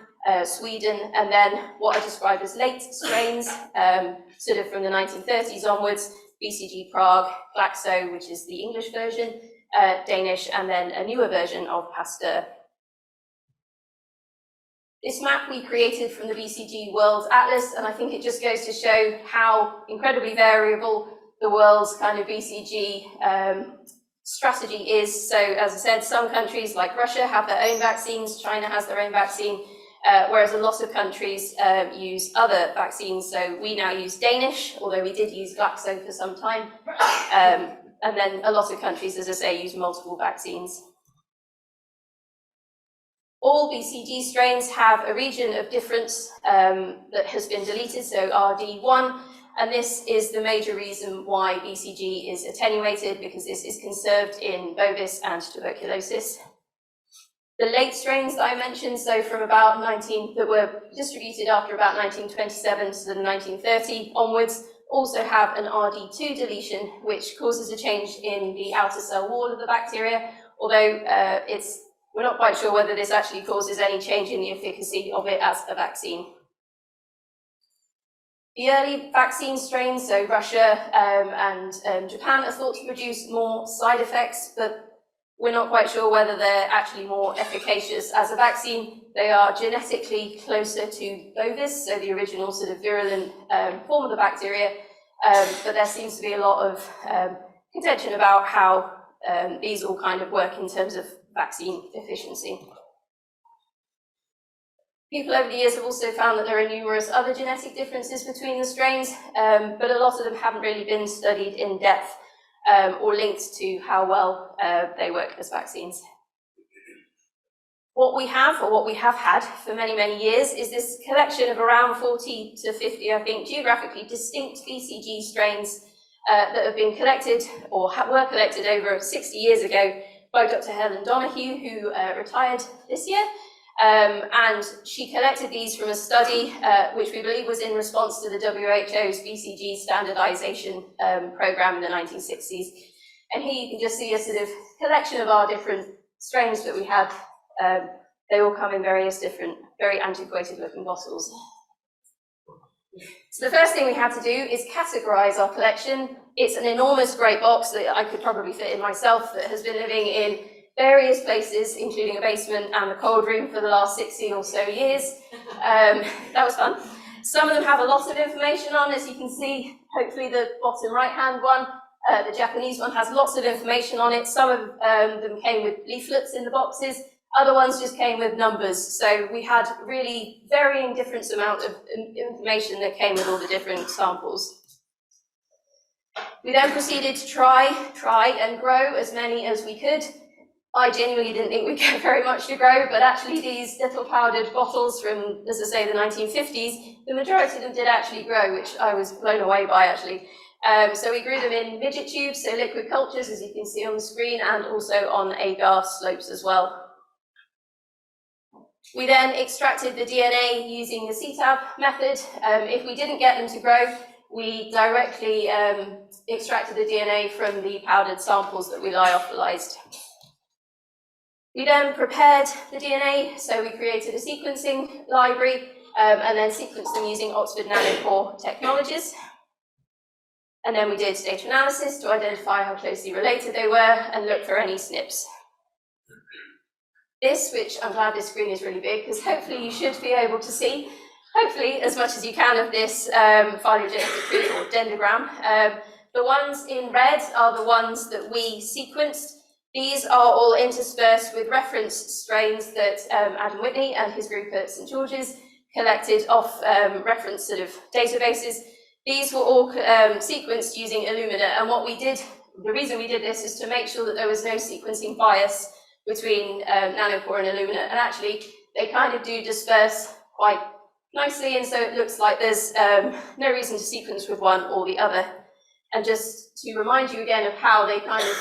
S4: Sweden, and then what I described as late strains, sort of from the 1930s onwards, BCG Prague, Glaxo, which is the English version, Danish, and then a newer version of Pasteur. This map we created from the BCG World Atlas, and I think it just goes to show how incredibly variable the world's kind of BCG strategy is. So as I said, some countries like Russia have their own vaccines, China has their own vaccine, whereas a lot of countries use other vaccines. So we now use Danish, although we did use Glaxo for some time. And then a lot of countries, as I say, use multiple vaccines. All BCG strains have a region of difference that has been deleted, so RD1, and this is the major reason why BCG is attenuated, because this is conserved in Bovis and tuberculosis. The late strains that I mentioned, so from about that were distributed after about 1927 to the 1930 onwards, also have an RD2 deletion, which causes a change in the outer cell wall of the bacteria, although we're not quite sure whether this actually causes any change in the efficacy of it as a vaccine. The early vaccine strains, so Russia and Japan, are thought to produce more side effects, but we're not quite sure whether they're actually more efficacious as a vaccine. They are genetically closer to Bovis, so the original sort of virulent form of the bacteria, but there seems to be a lot of contention about how these all kind of work in terms of vaccine efficiency. People over the years have also found that there are numerous other genetic differences between the strains, but a lot of them haven't really been studied in depth or linked to how well they work as vaccines. What we have, or what we have had for many, many years, is this collection of around 40 to 50, I think, geographically distinct BCG strains that have been collected, or were collected over 60 years ago by Dr. Helen Donoghue, who retired this year. And she collected these from a study which we believe was in response to the WHO's BCG standardization program in the 1960s. And here you can just see a sort of collection of our different strains that we had. They all come in various different, very antiquated looking bottles. So the first thing we had to do is categorize our collection. It's an enormous grey box that I could probably fit in myself that has been living in various places, including a basement and the cold room for the last 60 or so years. That was fun. Some of them have a lot of information on, as you can see, hopefully the bottom right-hand one. The Japanese one has lots of information on it. Some of them came with leaflets in the boxes. Other ones just came with numbers. So we had really varying different amount of information that came with all the different samples. We then proceeded to try and grow as many as we could. I genuinely didn't think we'd get very much to grow, but actually these little powdered bottles from, as I say, the 1950s, the majority of them did actually grow, which I was blown away by actually. So we grew them in midget tubes, so liquid cultures, as you can see on the screen, and also on agar slopes as well. We then extracted the DNA using the CTAB method. If we didn't get them to grow, we directly extracted the DNA from the powdered samples that we lyophilized. We then prepared the DNA, so we created a sequencing library and then sequenced them using Oxford nanopore technologies. And then we did data analysis to identify how closely related they were and look for any SNPs. This, which I'm glad this screen is really big, because hopefully you should be able to see, hopefully as much as you can of this phylogenetic tree or dendrogram. The ones in red are the ones that we sequenced. These are all interspersed with reference strains that Adam Whitney and his group at St George's collected off reference sort of databases. These were all sequenced using Illumina, and what we did, the reason we did this is to make sure that there was no sequencing bias between nanopore and Illumina, and actually they kind of do disperse quite nicely, and so it looks like there's no reason to sequence with one or the other. And just to remind you again of how they kind of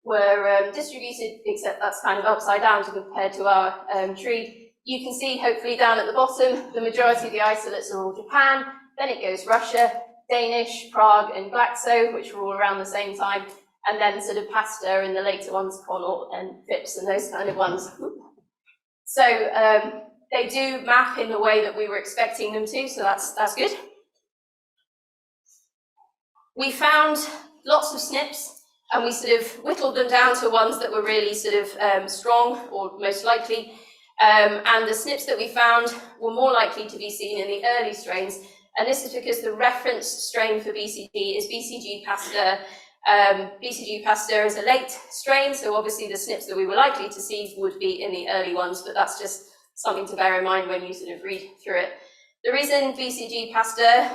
S4: were distributed, except that's kind of upside down compared to our tree. You can see hopefully down at the bottom, the majority of the isolates are all Japan, then it goes Russia, Danish, Prague and Glaxo, which were all around the same time, and then sort of Pasteur and the later ones, Connaught and Phipps and those kind of ones. So they do map in the way that we were expecting them to, so that's good. We found lots of SNPs, and we sort of whittled them down to ones that were really sort of strong, or most likely. And the SNPs that we found were more likely to be seen in the early strains, and this is because the reference strain for BCG is BCG Pasteur. BCG Pasteur is a late strain, so obviously the SNPs that we were likely to see would be in the early ones, but that's just something to bear in mind when you sort of read through it. The reason BCG Pasteur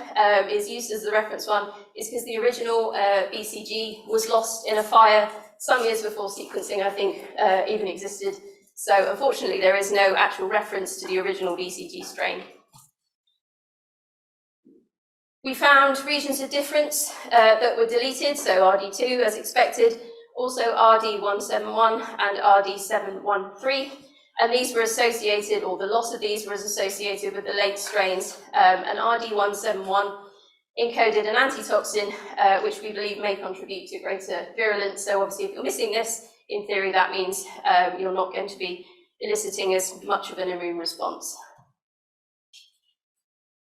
S4: is used as the reference one is because the original BCG was lost in a fire some years before sequencing, I think, even existed. So unfortunately, there is no actual reference to the original BCG strain. We found regions of difference that were deleted, so RD2 as expected, also RD171 and RD713. And these were associated, or the loss of these was associated with the late strains. And RD171 encoded an antitoxin, which we believe may contribute to greater virulence. So obviously, if you're missing this, in theory, that means you're not going to be eliciting as much of an immune response.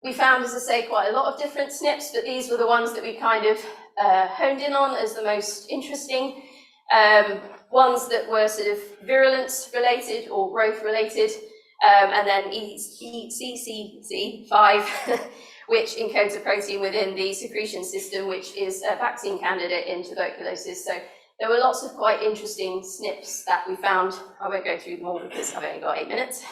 S4: We found, as I say, quite a lot of different SNPs, but these were the ones that we kind of honed in on as the most interesting. Ones that were sort of virulence related or growth related, and then ECCC5, which encodes a protein within the secretion system, which is a vaccine candidate in tuberculosis. So there were lots of quite interesting SNPs that we found. I won't go through them all because I've only got 8 minutes.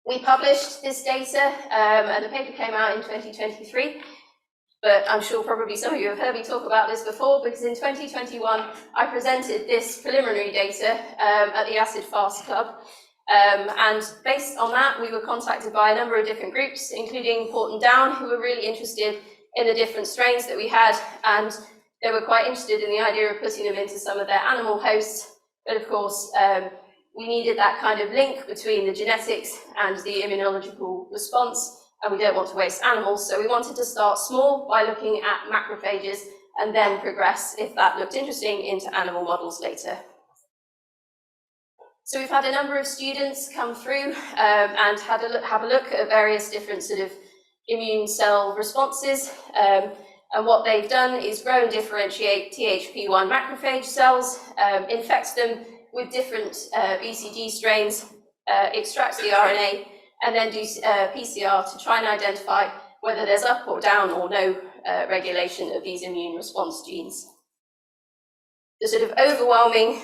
S4: We published this data, and the paper came out in 2023, but I'm sure probably some of you have heard me talk about this before, because in 2021, I presented this preliminary data at the Acid Fast Club, and based on that, we were contacted by a number of different groups, including Port and Down, who were really interested in the different strains that we had, and they were quite interested in the idea of putting them into some of their animal hosts, but of course, we needed that kind of link between the genetics and the immunological response, and we don't want to waste animals, so we wanted to start small by looking at macrophages and then progress, if that looked interesting, into animal models later. So we've had a number of students come through and have a look at various different sort of immune cell responses, and what they've done is grow and differentiate THP1 macrophage cells, infect them with different BCG strains, extract the RNA, and then do PCR to try and identify whether there's up or down or no regulation of these immune response genes. The sort of overwhelming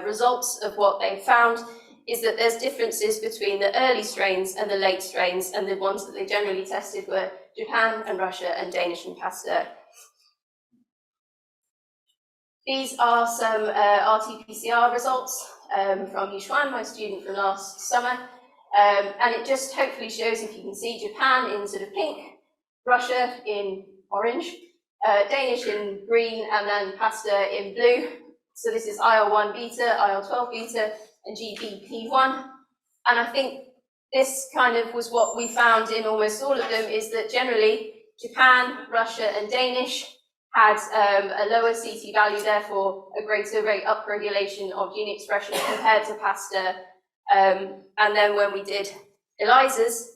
S4: results of what they found is that there's differences between the early strains and the late strains, and the ones that they generally tested were Japan and Russia and Danish and Pasteur. These are some RT-PCR results from Yushuan, my student from last summer, and it just hopefully shows, if you can see, Japan in sort of pink, Russia in orange, Danish in green, and then Pasteur in blue. So this is IL-1 beta, IL-12 beta, and GBP1. And I think this kind of was what we found in almost all of them, is that generally Japan, Russia, and Danish had a lower CT value, therefore a greater rate upregulation of gene expression compared to Pasteur. And then when we did ELISAs,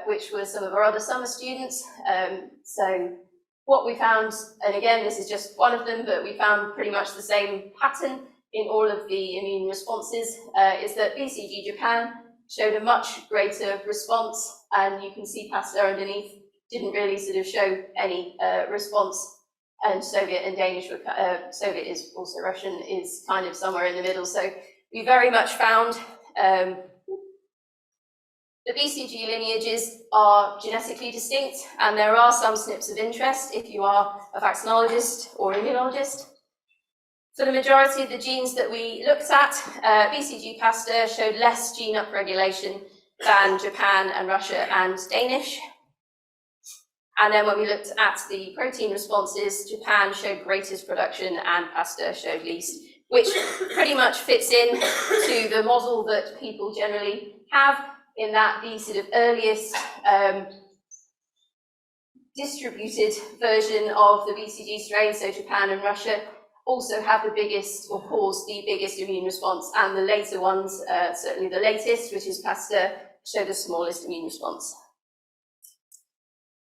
S4: which were some of our other summer students, so what we found, and again, this is just one of them, but we found pretty much the same pattern in all of the immune responses, is that BCG Japan showed a much greater response, and you can see Pasteur underneath didn't really sort of show any response, and Soviet and Danish, Soviet is also Russian, is kind of somewhere in the middle. So we very much found the BCG lineages are genetically distinct, and there are some SNPs of interest if you are a vaccinologist or immunologist. For the majority of the genes that we looked at, BCG Pasteur showed less gene upregulation than Japan and Russia and Danish. And then when we looked at the protein responses, Japan showed greatest production and Pasteur showed least, which pretty much fits in to the model that people generally have, in that the sort of earliest distributed version of the BCG strain, so Japan and Russia, also have the biggest, or cause the biggest immune response, and the later ones, certainly the latest, which is Pasteur, show the smallest immune response.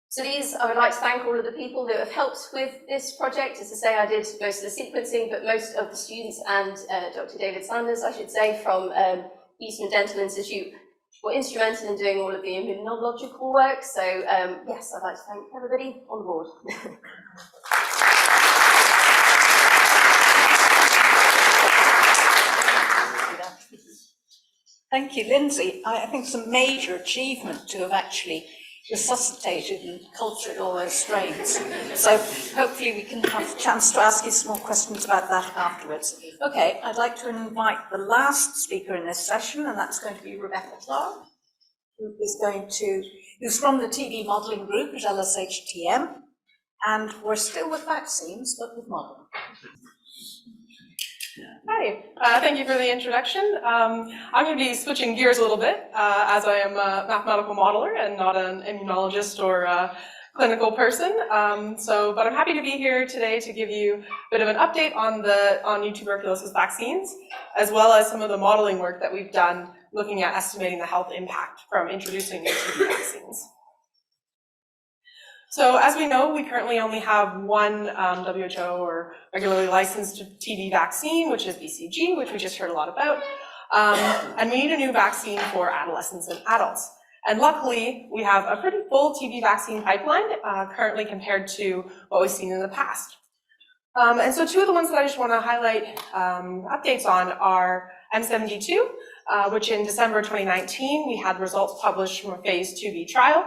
S4: So these, I would like to thank all of the people that have helped with this project. As I say, I did most of the sequencing, but most of the students and Dr. David Sanders, I should say, from Eastman Dental Institute, were instrumental in doing all of the immunological work. So yes, I'd like to thank everybody on board.
S6: Thank you, Lindsay. I think it's a major achievement to have actually resuscitated and cultured all those strains. So hopefully we can have a chance to ask you some more questions about that afterwards. Okay, I'd like to invite the last speaker in this session, and that's going to be Rebecca Clark, who's from the TB modelling group at LSHTM, and we're still with vaccines, but with modelling.
S5: Hi, thank you for the introduction. I'm going to be switching gears a little bit, as I am a mathematical modeler and not an immunologist or a clinical person. But I'm happy to be here today to give you a bit of an update on new tuberculosis vaccines, as well as some of the modeling work that we've done looking at estimating the health impact from introducing new TB vaccines. So as we know, we currently only have one WHO or regularly licensed TB vaccine, which is BCG, which we just heard a lot about. And we need a new vaccine for adolescents and adults. And luckily, we have a pretty full TB vaccine pipeline currently compared to what we've seen in the past. And so two of the ones that I just want to highlight updates on are M72, which in December 2019, we had results published from a phase 2b trial.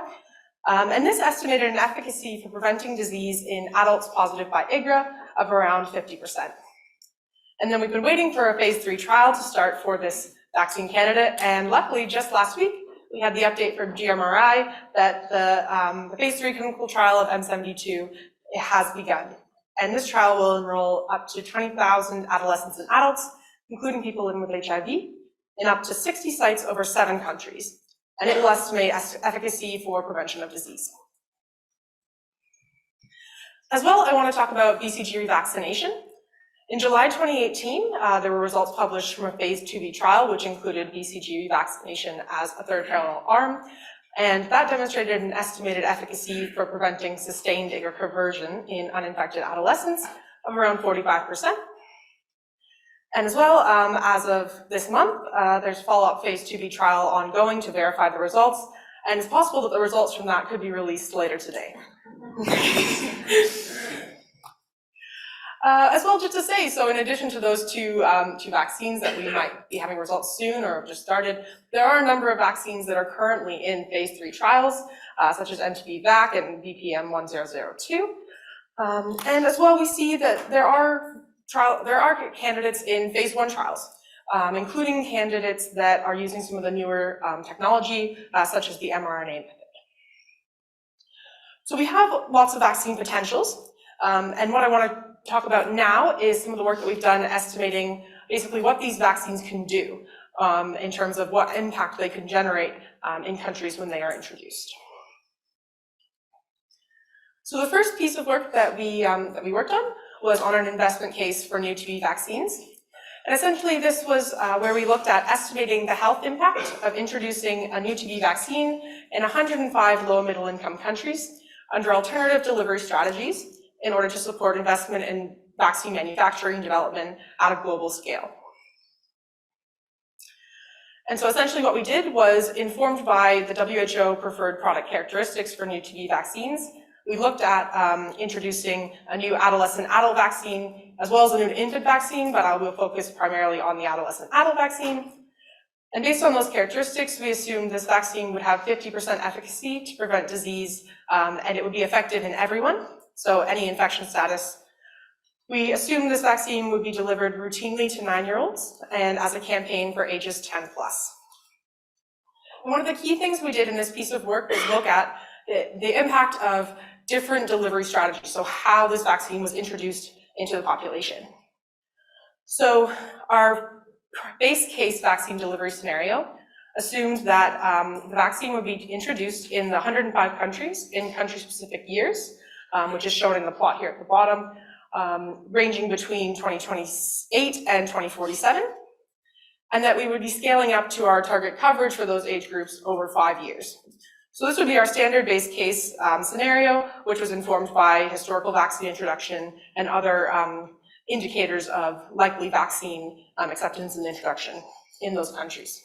S5: And this estimated an efficacy for preventing disease in adults positive by IGRA of around 50%. And then we've been waiting for a phase 3 trial to start for this vaccine candidate, and luckily just last week, we had the update from GMRI that the phase 3 clinical trial of M72 has begun. And this trial will enroll up to 20,000 adolescents and adults, including people living with HIV, in up to 60 sites over 7 countries. And it will estimate efficacy for prevention of disease. As well, I want to talk about BCG revaccination. In July 2018, there were results published from a phase 2b trial, which included BCG revaccination as a third parallel arm. And that demonstrated an estimated efficacy for preventing sustained IGRA conversion in uninfected adolescents of around 45%. And as well, as of this month, there's follow-up phase 2b trial ongoing to verify the results, and it's possible that the results from that could be released later today. As well, just to say, so in addition to those two vaccines that we might be having results soon or have just started, there are a number of vaccines that are currently in phase 3 trials, such as MTB-VAC and BPM-1002. And as well, we see that there are candidates in phase 1 trials, including candidates that are using some of the newer technology, such as the mRNA method. So we have lots of vaccine potentials, and what I want to talk about now is some of the work that we've done estimating basically what these vaccines can do in terms of what impact they can generate in countries when they are introduced. So the first piece of work that we worked on was on an investment case for new TB vaccines. And essentially this was where we looked at estimating the health impact of introducing a new TB vaccine in 105 low and middle income countries under alternative delivery strategies in order to support investment in vaccine manufacturing development at a global scale. And so essentially what we did was, informed by the WHO preferred product characteristics for new TB vaccines, we looked at introducing a new adolescent adult vaccine, as well as a new infant vaccine, but I will focus primarily on the adolescent adult vaccine. And based on those characteristics, we assumed this vaccine would have 50% efficacy to prevent disease, and it would be effective in everyone, so any infection status. We assumed this vaccine would be delivered routinely to 9-year-olds and as a campaign for ages 10+. And one of the key things we did in this piece of work was look at the impact of different delivery strategies, so how this vaccine was introduced into the population. So our base case vaccine delivery scenario assumed that the vaccine would be introduced in the 105 countries in country-specific years, which is shown in the plot here at the bottom, ranging between 2028 and 2047, and that we would be scaling up to our target coverage for those age groups over 5 years. So this would be our standard base case scenario, which was informed by historical vaccine introduction and other indicators of likely vaccine acceptance and introduction in those countries.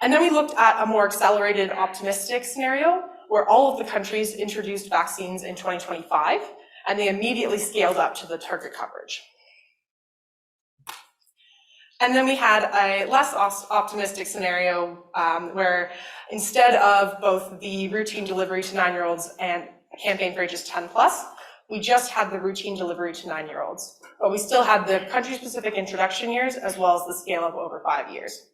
S5: And then we looked at a more accelerated optimistic scenario where all of the countries introduced vaccines in 2025, and they immediately scaled up to the target coverage. And then we had a less optimistic scenario where instead of both the routine delivery to 9-year-olds and a campaign for ages 10+, we just had the routine delivery to 9-year-olds, but we still had the country-specific introduction years as well as the scale of over 5 years.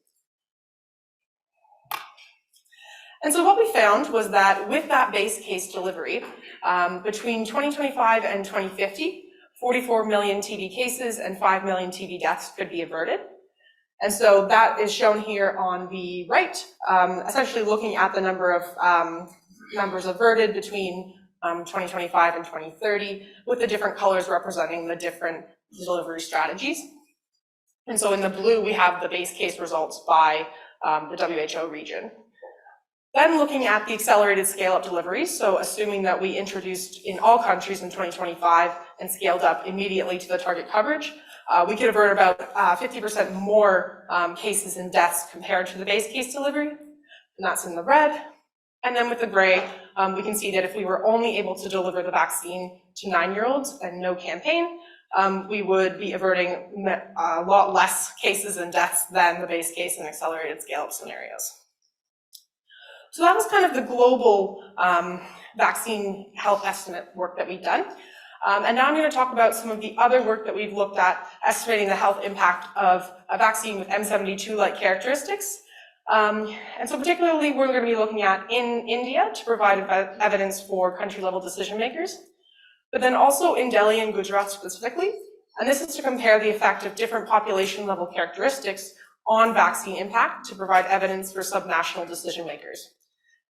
S5: And so what we found was that with that base case delivery, between 2025 and 2050, 44 million TB cases and 5 million TB deaths could be averted. And so that is shown here on the right, essentially looking at the number of numbers averted between 2025 and 2030, with the different colors representing the different delivery strategies. And so in the blue, we have the base case results by the WHO region. Then looking at the accelerated scale-up deliveries, so assuming that we introduced in all countries in 2025 and scaled up immediately to the target coverage, we could avert about 50% more cases and deaths compared to the base case delivery, and that's in the red. And then with the gray, we can see that if we were only able to deliver the vaccine to 9-year-olds and no campaign, we would be averting a lot less cases and deaths than the base case and accelerated scale-up scenarios. So that was kind of the global vaccine health estimate work that we've done. And now I'm going to talk about some of the other work that we've looked at estimating the health impact of a vaccine with M72-like characteristics. And so particularly we're going to be looking at in India to provide evidence for country-level decision makers, but then also in Delhi and Gujarat specifically. And this is to compare the effect of different population-level characteristics on vaccine impact to provide evidence for subnational decision makers.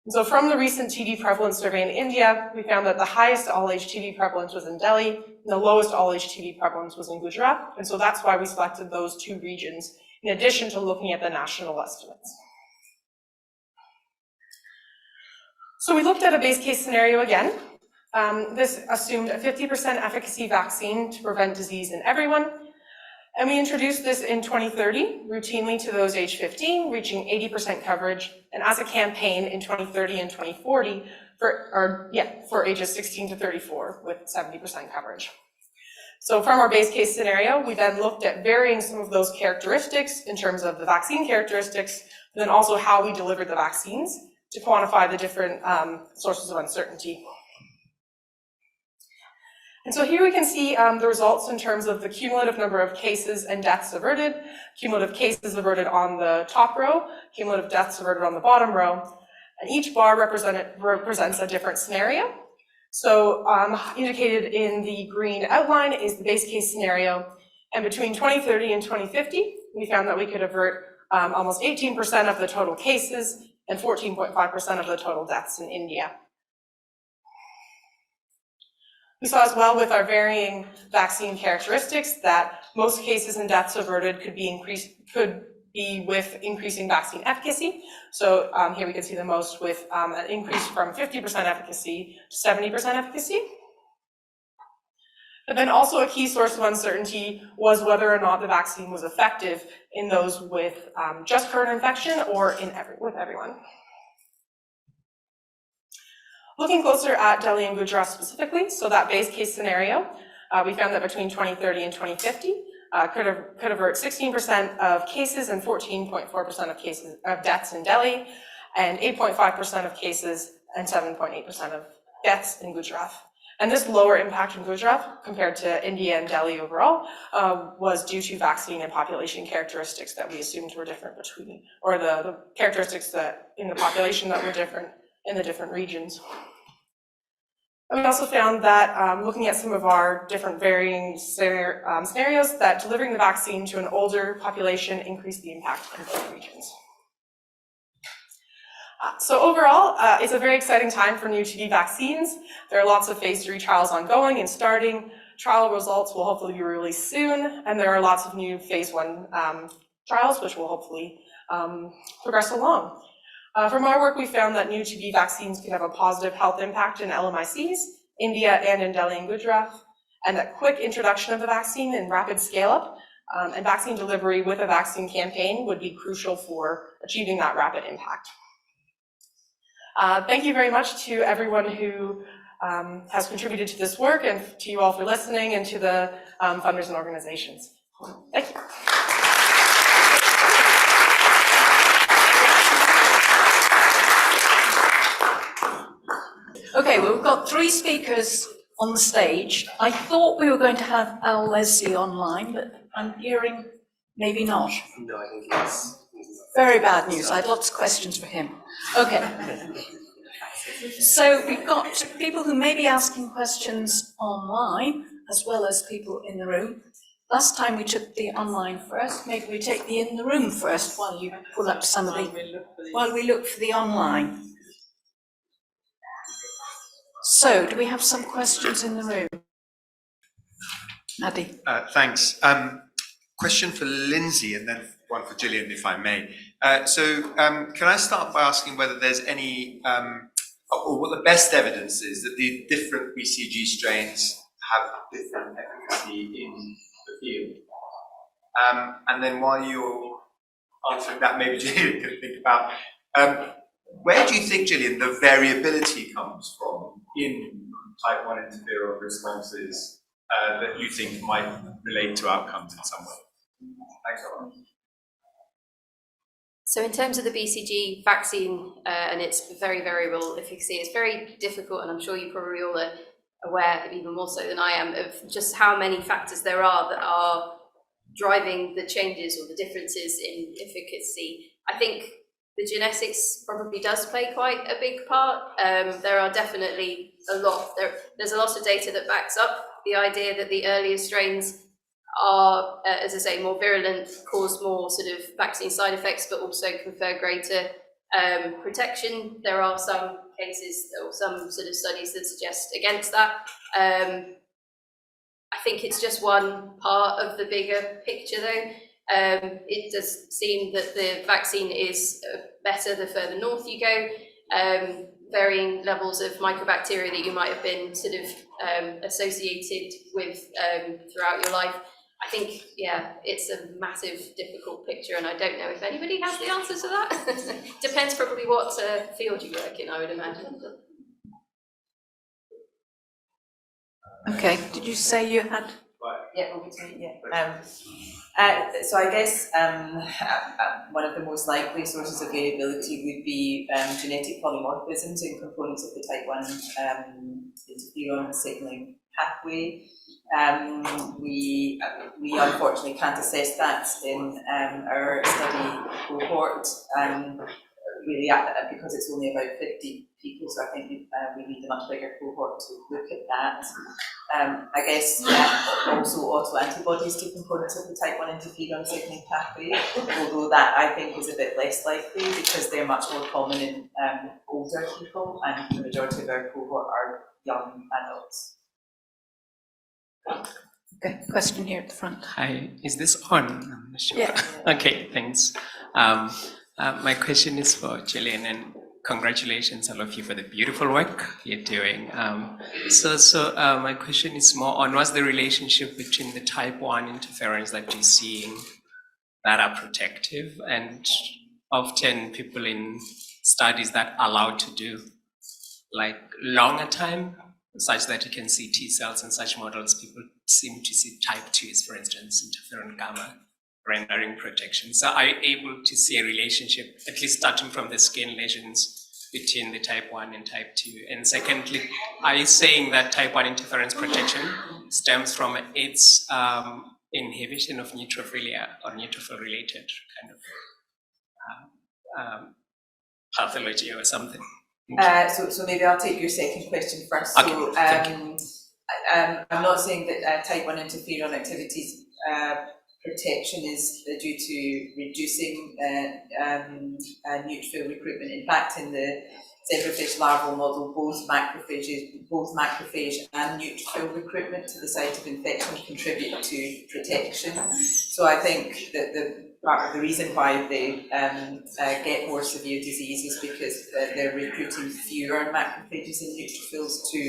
S5: And so from the recent TB prevalence survey in India, we found that the highest all-age TB prevalence was in Delhi, and the lowest all-age TB prevalence was in Gujarat. And so that's why we selected those two regions, in addition to looking at the national estimates. So we looked at a base case scenario again. This assumed a 50% efficacy vaccine to prevent disease in everyone. And we introduced this in 2030, routinely to those age 15, reaching 80% coverage, and as a campaign in 2030 and 2040 for ages 16 to 34 with 70% coverage. So from our base case scenario, we then looked at varying some of those characteristics in terms of the vaccine characteristics, but then also how we delivered the vaccines to quantify the different sources of uncertainty. And so here we can see the results in terms of the cumulative number of cases and deaths averted, cumulative cases averted on the top row, cumulative deaths averted on the bottom row, and each bar represents a different scenario. So indicated in the green outline is the base case scenario, and between 2030 and 2050, we found that we could avert almost 18% of the total cases and 14.5% of the total deaths in India. We saw as well with our varying vaccine characteristics that most cases and deaths averted could be with increasing vaccine efficacy. So here we can see the most with an increase from 50% efficacy to 70% efficacy. But then also a key source of uncertainty was whether or not the vaccine was effective in those with just current infection or with everyone. Looking closer at Delhi and Gujarat specifically, so that base case scenario, we found that between 2030 and 2050, could avert 16% of cases and 14.4% of deaths in Delhi, and 8.5% of cases and 7.8% of deaths in Gujarat. And this lower impact in Gujarat compared to India and Delhi overall was due to vaccine and population characteristics that we assumed were different between, or the characteristics that in the population that were different in the different regions. And we also found that looking at some of our different varying scenarios, that delivering the vaccine to an older population increased the impact in both regions. So overall, it's a very exciting time for new TB vaccines. There are lots of phase 3 trials ongoing and starting. Trial results will hopefully be released soon, and there are lots of new phase 1 trials which will hopefully progress along. From our work, we found that new TB vaccines can have a positive health impact in LMICs, India and in Delhi and Gujarat, and that quick introduction of the vaccine and rapid scale-up and vaccine delivery with a vaccine campaign would be crucial for achieving that rapid impact. Thank you very much to everyone who has contributed to this work, and to you all for listening, and to the funders and organizations. Thank you.
S6: Okay, well, we've got 3 speakers on the stage. I thought we were going to have Al Leslie online, but I'm hearing maybe not.
S14: No, I think it's
S6: very bad news. I had lots of questions for him. Okay. So we've got people who may be asking questions online, as well as people in the room. Last time we took the online first. Maybe we take the in the room first while you pull up some of the, while we look for the online. So, do we have some questions in the room? Maddie.
S16: Thanks. Question for Lindsay and then one for Gillian, if I may. Can I start by asking whether there's any, or what the best evidence is that the different BCG strains have different efficacy in the field? And then while you're answering that, maybe Gillian can think about, where do you think, Gillian, the variability comes from in type 1 interferon responses that you think might relate to outcomes in some way? Thanks a lot.
S4: So in terms of the BCG vaccine and its very variable efficacy, it's very difficult, and I'm sure you probably all are aware, even more so than I am, of just how many factors there are that are driving the changes or the differences in efficacy. I think the genetics probably does play quite a big part. There are definitely there's a lot of data that backs up the idea that the earlier strains are, as I say, more virulent, cause more sort of vaccine side effects, but also confer greater protection. There are some cases or some sort of studies that suggest against that. I think it's just one part of the bigger picture, though. It does seem that the vaccine is better the further north you go. Varying levels of microbacteria that you might have been sort of associated with throughout your life. I think, yeah, it's a massive, difficult picture, and I don't know if anybody has the answer to that. Depends probably what field you work in, I would imagine.
S6: Okay, did you say you had?
S7: Yeah, over to me, yeah. So I guess one of the most likely sources of variability would be genetic polymorphisms in components of the type 1 interferon signaling pathway. We unfortunately can't assess that in our study cohort, really because it's only about 50 people, so I think we need a much bigger cohort to look at that. I guess also autoantibodies to components of the type 1 interferon signaling pathway, although that I think is a bit less likely because they're much more common in older people, and the majority of our cohort are young adults.
S6: Okay, question here at the front.
S17: Hi, is this on? I'm not sure.
S6: Yeah.
S17: Okay, thanks. My question is for Gillian, and congratulations all of you for the beautiful work you're doing. My question is more on what's the relationship between the type 1 interferons that you're seeing that are protective, and often people in studies that are allowed to do like longer time, such that you can see T cells in such models, people seem to see type 2s, for instance, interferon gamma, rendering protection. So are you able to see a relationship, at least starting from the skin lesions, between the type 1 and type 2? And secondly, are you saying that type 1 interference protection stems from its inhibition of neutrophilia or neutrophil-related kind of pathology or something?
S7: So maybe I'll take your second question first.
S17: Okay,
S7: so I'm not saying that type 1 interferon activities protection is due to reducing neutrophil recruitment. In fact, in the zebrafish larval model, both macrophage and neutrophil recruitment to the site of infection contribute to protection. So I think that part of the reason why they get more severe disease is because they're recruiting fewer macrophages and neutrophils to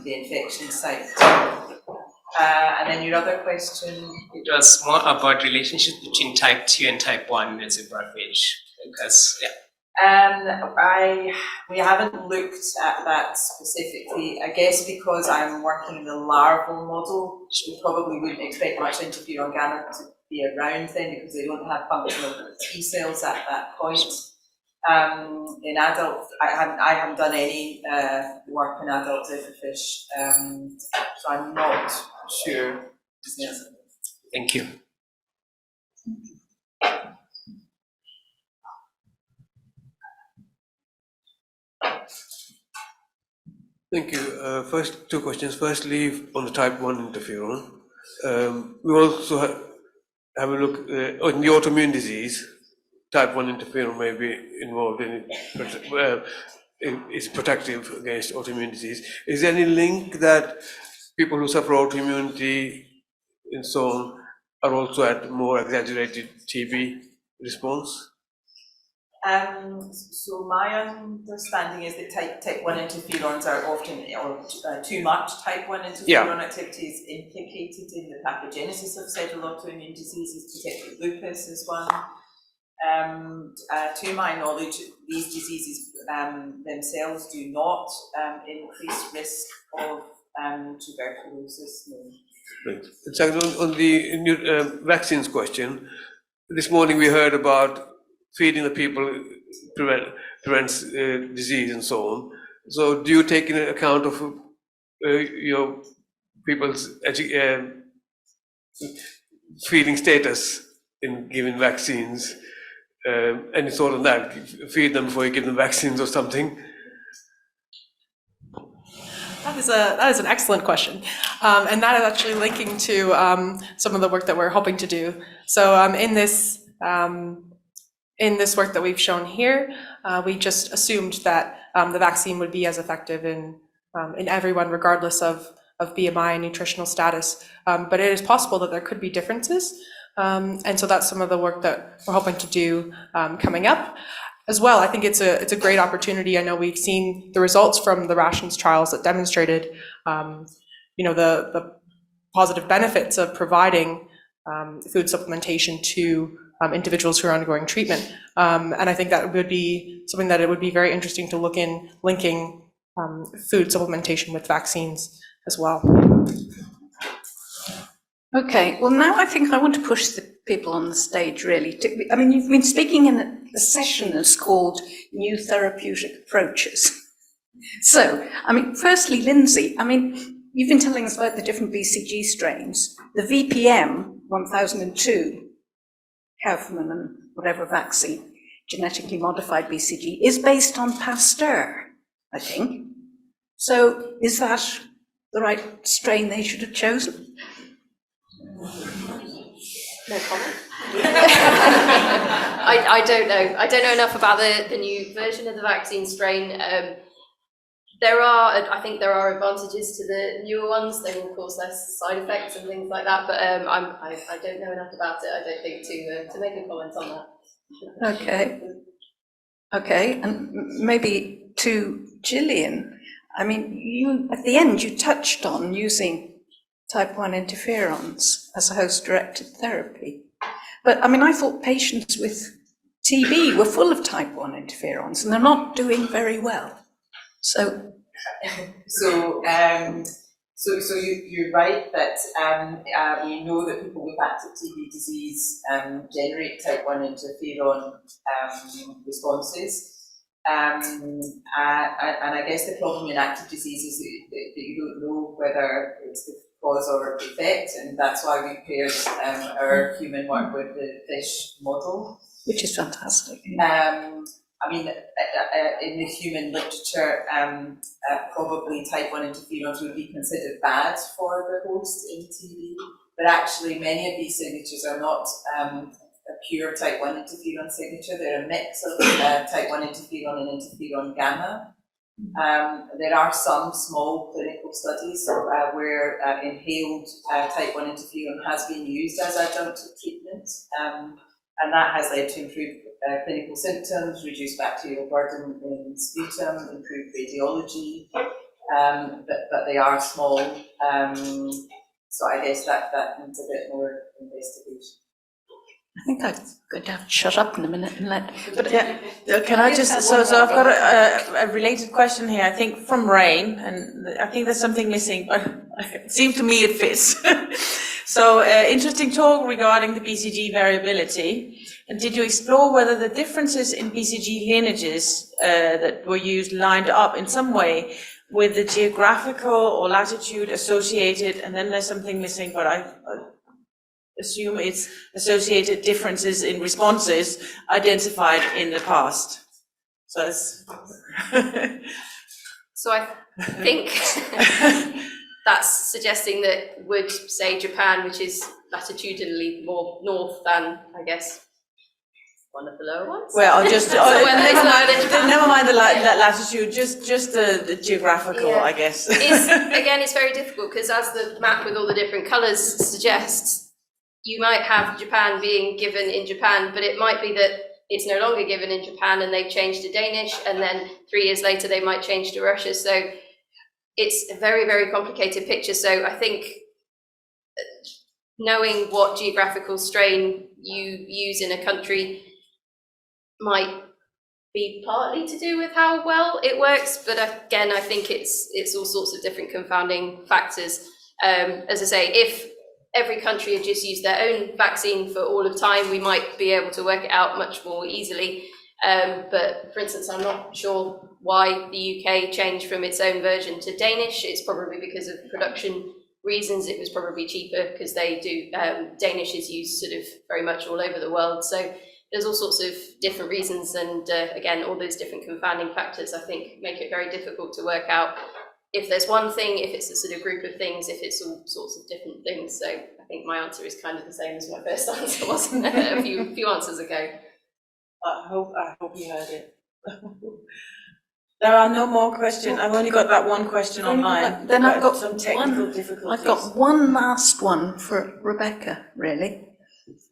S7: the infection site. And then your other question?
S17: It was more about relationship between type 2 and type 1 in zebrafish, because, yeah.
S7: We haven't looked at that specifically. I guess because I'm working in the larval model, we probably wouldn't expect much interferon gamma to be around then because they don't have functional T cells at that point. In adults, I haven't done any work in adult zebrafish, so I'm not sure. Yes.
S17: Thank you.
S8: Thank you. First, two questions. Firstly, on the type 1 interferon, we also have a look in the autoimmune disease. Type 1 interferon may be involved in it, it's protective against autoimmune disease. Is there any link that people who suffer autoimmunity and so on are also at more exaggerated TB response?
S7: So my understanding is that type 1 interferons are often, or too much type 1 interferon activity is implicated in the pathogenesis of several autoimmune diseases, particularly lupus is one. To my knowledge, these diseases themselves do not increase risk of tuberculosis.
S8: Right. Second, on the vaccines question, this morning we heard about feeding the people prevents disease and so on. So do you take into account of your people's feeding status in giving vaccines? Any thought on that? Feed them before you give them vaccines or something?
S5: That is an excellent question, and that is actually linking to some of the work that we're hoping to do. So in this work that we've shown here, we just assumed that the vaccine would be as effective in everyone, regardless of BMI and nutritional status. But it is possible that there could be differences, and so that's some of the work that we're hoping to do coming up. As well, I think it's a great opportunity. I know we've seen the results from the rations trials that demonstrated, the positive benefits of providing food supplementation to individuals who are undergoing treatment. And I think that would be something that it would be very interesting to look in linking food supplementation with vaccines as well.
S6: Okay, well now I think I want to push the people on the stage really. I mean, you've been speaking in a session that's called New Therapeutic Approaches. So, I mean, firstly, Lindsay, I mean, you've been telling us about the different BCG strains. The VPM 1002, Kaufman and whatever vaccine, genetically modified BCG, is based on Pasteur, I think. So is that the right strain they should have chosen?
S4: No comment. I don't know. I don't know enough about the new version of the vaccine strain. I think there are advantages to the newer ones. They will cause less side effects and things like that. But I don't know enough about it, I don't think, to make a comment on that.
S6: Okay, and maybe to Gillian. I mean, you at the end you touched on using type 1 interferons as a host-directed therapy. But I mean, I thought patients with TB were full of type 1 interferons and they're not doing very well. So
S7: you're right that we know that people with active TB disease generate type 1 interferon responses. And I guess the problem in active disease is that you don't know whether it's the cause or effect, and that's why we paired our human work with the fish model.
S6: Which is fantastic.
S7: I mean, in the human literature, probably type 1 interferons would be considered bad for the host in TB, but actually many of these signatures are not a pure type 1 interferon signature. They're a mix of type 1 interferon and interferon gamma. There are some small clinical studies where inhaled type 1 interferon has been used as adjunctive treatment, and that has led to improved clinical symptoms, reduced bacterial burden in sputum, improved radiology, but they are small, so I guess that needs a bit more investigation.
S6: I think I'm going to have to shut up in a minute and let.
S11: But can I just? So I've got a related question here. I think from Rain, and I think there's something missing, but it seems to me it fits. So interesting talk regarding the BCG variability. And did you explore whether the differences in BCG lineages that were used lined up in some way with the geographical or latitude associated? And then there's something missing, but I assume it's associated differences in responses identified in the past. So it's
S4: So I think that's suggesting that would say Japan, which is latitudinally more north than, I guess, one of the lower ones.
S11: Well, just
S4: never
S11: mind the latitude, just the geographical, yeah. I guess.
S4: It's very difficult because as the map with all the different colours suggests, you might have Japan being given in Japan, but it might be that it's no longer given in Japan and they've changed to Danish, and then 3 years later they might change to Russia. So it's a very, very complicated picture. So I think knowing what geographical strain you use in a country might be partly to do with how well it works, but again, I think it's all sorts of different confounding factors. As I say, if every country had just used their own vaccine for all of time, we might be able to work it out much more easily. But for instance, I'm not sure why the UK changed from its own version to Danish. It's probably because of production reasons. It was probably cheaper because they do, Danish is used sort of very much all over the world. So there's all sorts of different reasons. And again, all those different confounding factors, I think, make it very difficult to work out if there's one thing, if it's a sort of group of things, if it's all sorts of different things. So I think my answer is kind of the same as my first answer was a few answers ago.
S11: I hope you heard it. There are no more questions. I've only got that one question online.
S6: Then I've got
S11: some technical
S6: one,
S11: difficulties.
S6: I've got one last one for Rebecca, really.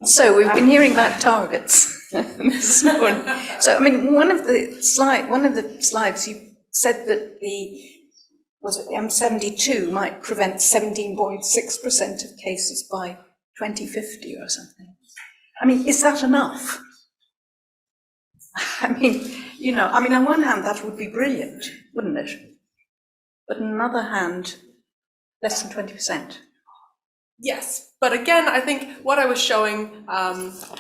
S6: So we've been hearing about targets this morning. So I mean, one of the slides you said that the M72 might prevent 17.6% of cases by 2050 or something. I mean, is that enough? I mean, you know, I mean, on one hand, that would be brilliant, wouldn't it? But on the other hand, less than 20%.
S5: Yes, but again, I think what I was showing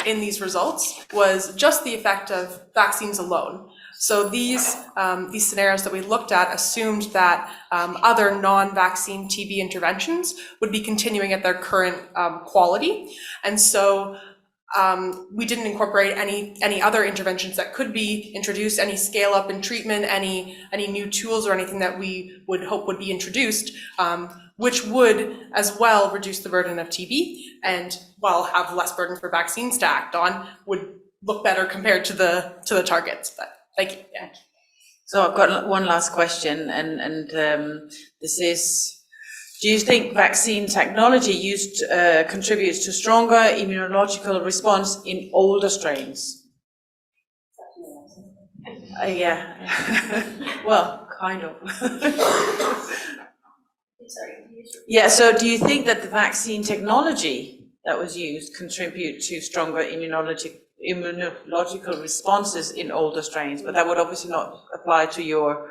S5: in these results was just the effect of vaccines alone. So these scenarios that we looked at assumed that other non-vaccine TB interventions would be continuing at their current quality, and so we didn't incorporate any other interventions that could be introduced, any scale up in treatment, any new tools or anything that we would hope would be introduced, which would as well reduce the burden of TB and while have less burden for vaccines to act on, would look better compared to the targets. But thank you. Yeah.
S11: So I've got one last question, and this is: do you think vaccine technology used contributes to stronger immunological response in older strains? Yeah. Well, kind of. Yeah, so do you think that the vaccine technology that was used contribute to stronger immunological responses in older strains? But that would obviously not apply to your...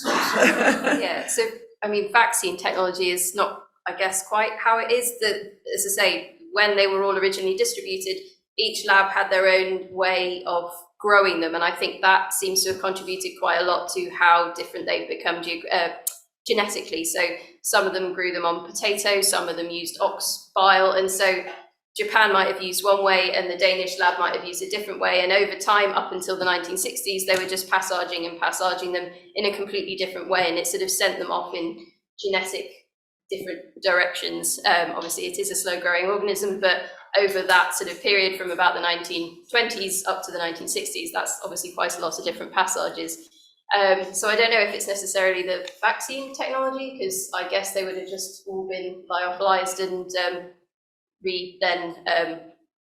S4: Yeah, so I mean, vaccine technology is not, I guess, quite how it is. That, as I say, when they were all originally distributed, each lab had their own way of growing them, and I think that seems to have contributed quite a lot to how different they've become genetically. So some of them grew them on potatoes, some of them used ox bile, and so Japan might have used one way and the Danish lab might have used a different way, and over time, up until the 1960s, they were just passaging them in a completely different way, and it sort of sent them off in genetic different directions. Obviously, it is a slow-growing organism, but over that sort of period from about the 1920s up to the 1960s, that's obviously quite a lot of different passages. So I don't know if it's necessarily the vaccine technology, because I guess they would have just all been lyophilized and then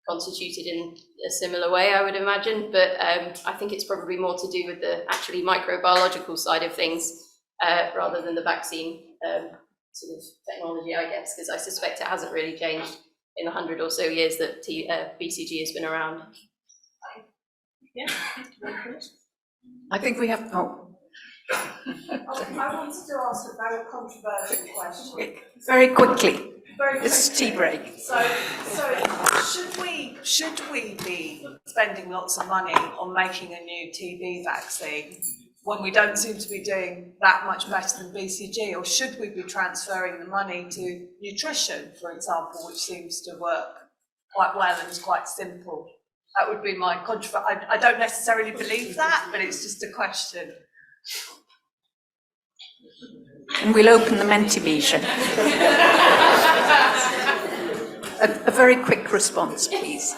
S4: constituted in a similar way, I would imagine. But I think it's probably more to do with the actually microbiological side of things rather than the vaccine sort of technology, I guess, because I suspect it hasn't really changed in the 100 or so years that BCG has been around.
S6: Yeah. I think we have. Oh.
S3: I wanted to ask a very controversial question.
S6: Very quickly.
S3: Very
S6: It's tea break.
S3: So should we be spending lots of money on making a new TB vaccine when we don't seem to be doing that much better than BCG, or should we be transferring the money to nutrition, for example, which seems to work quite well and is quite simple? That would be my I don't necessarily believe that, but it's just a question.
S6: And we'll open the Mentimeter. A very quick response, please.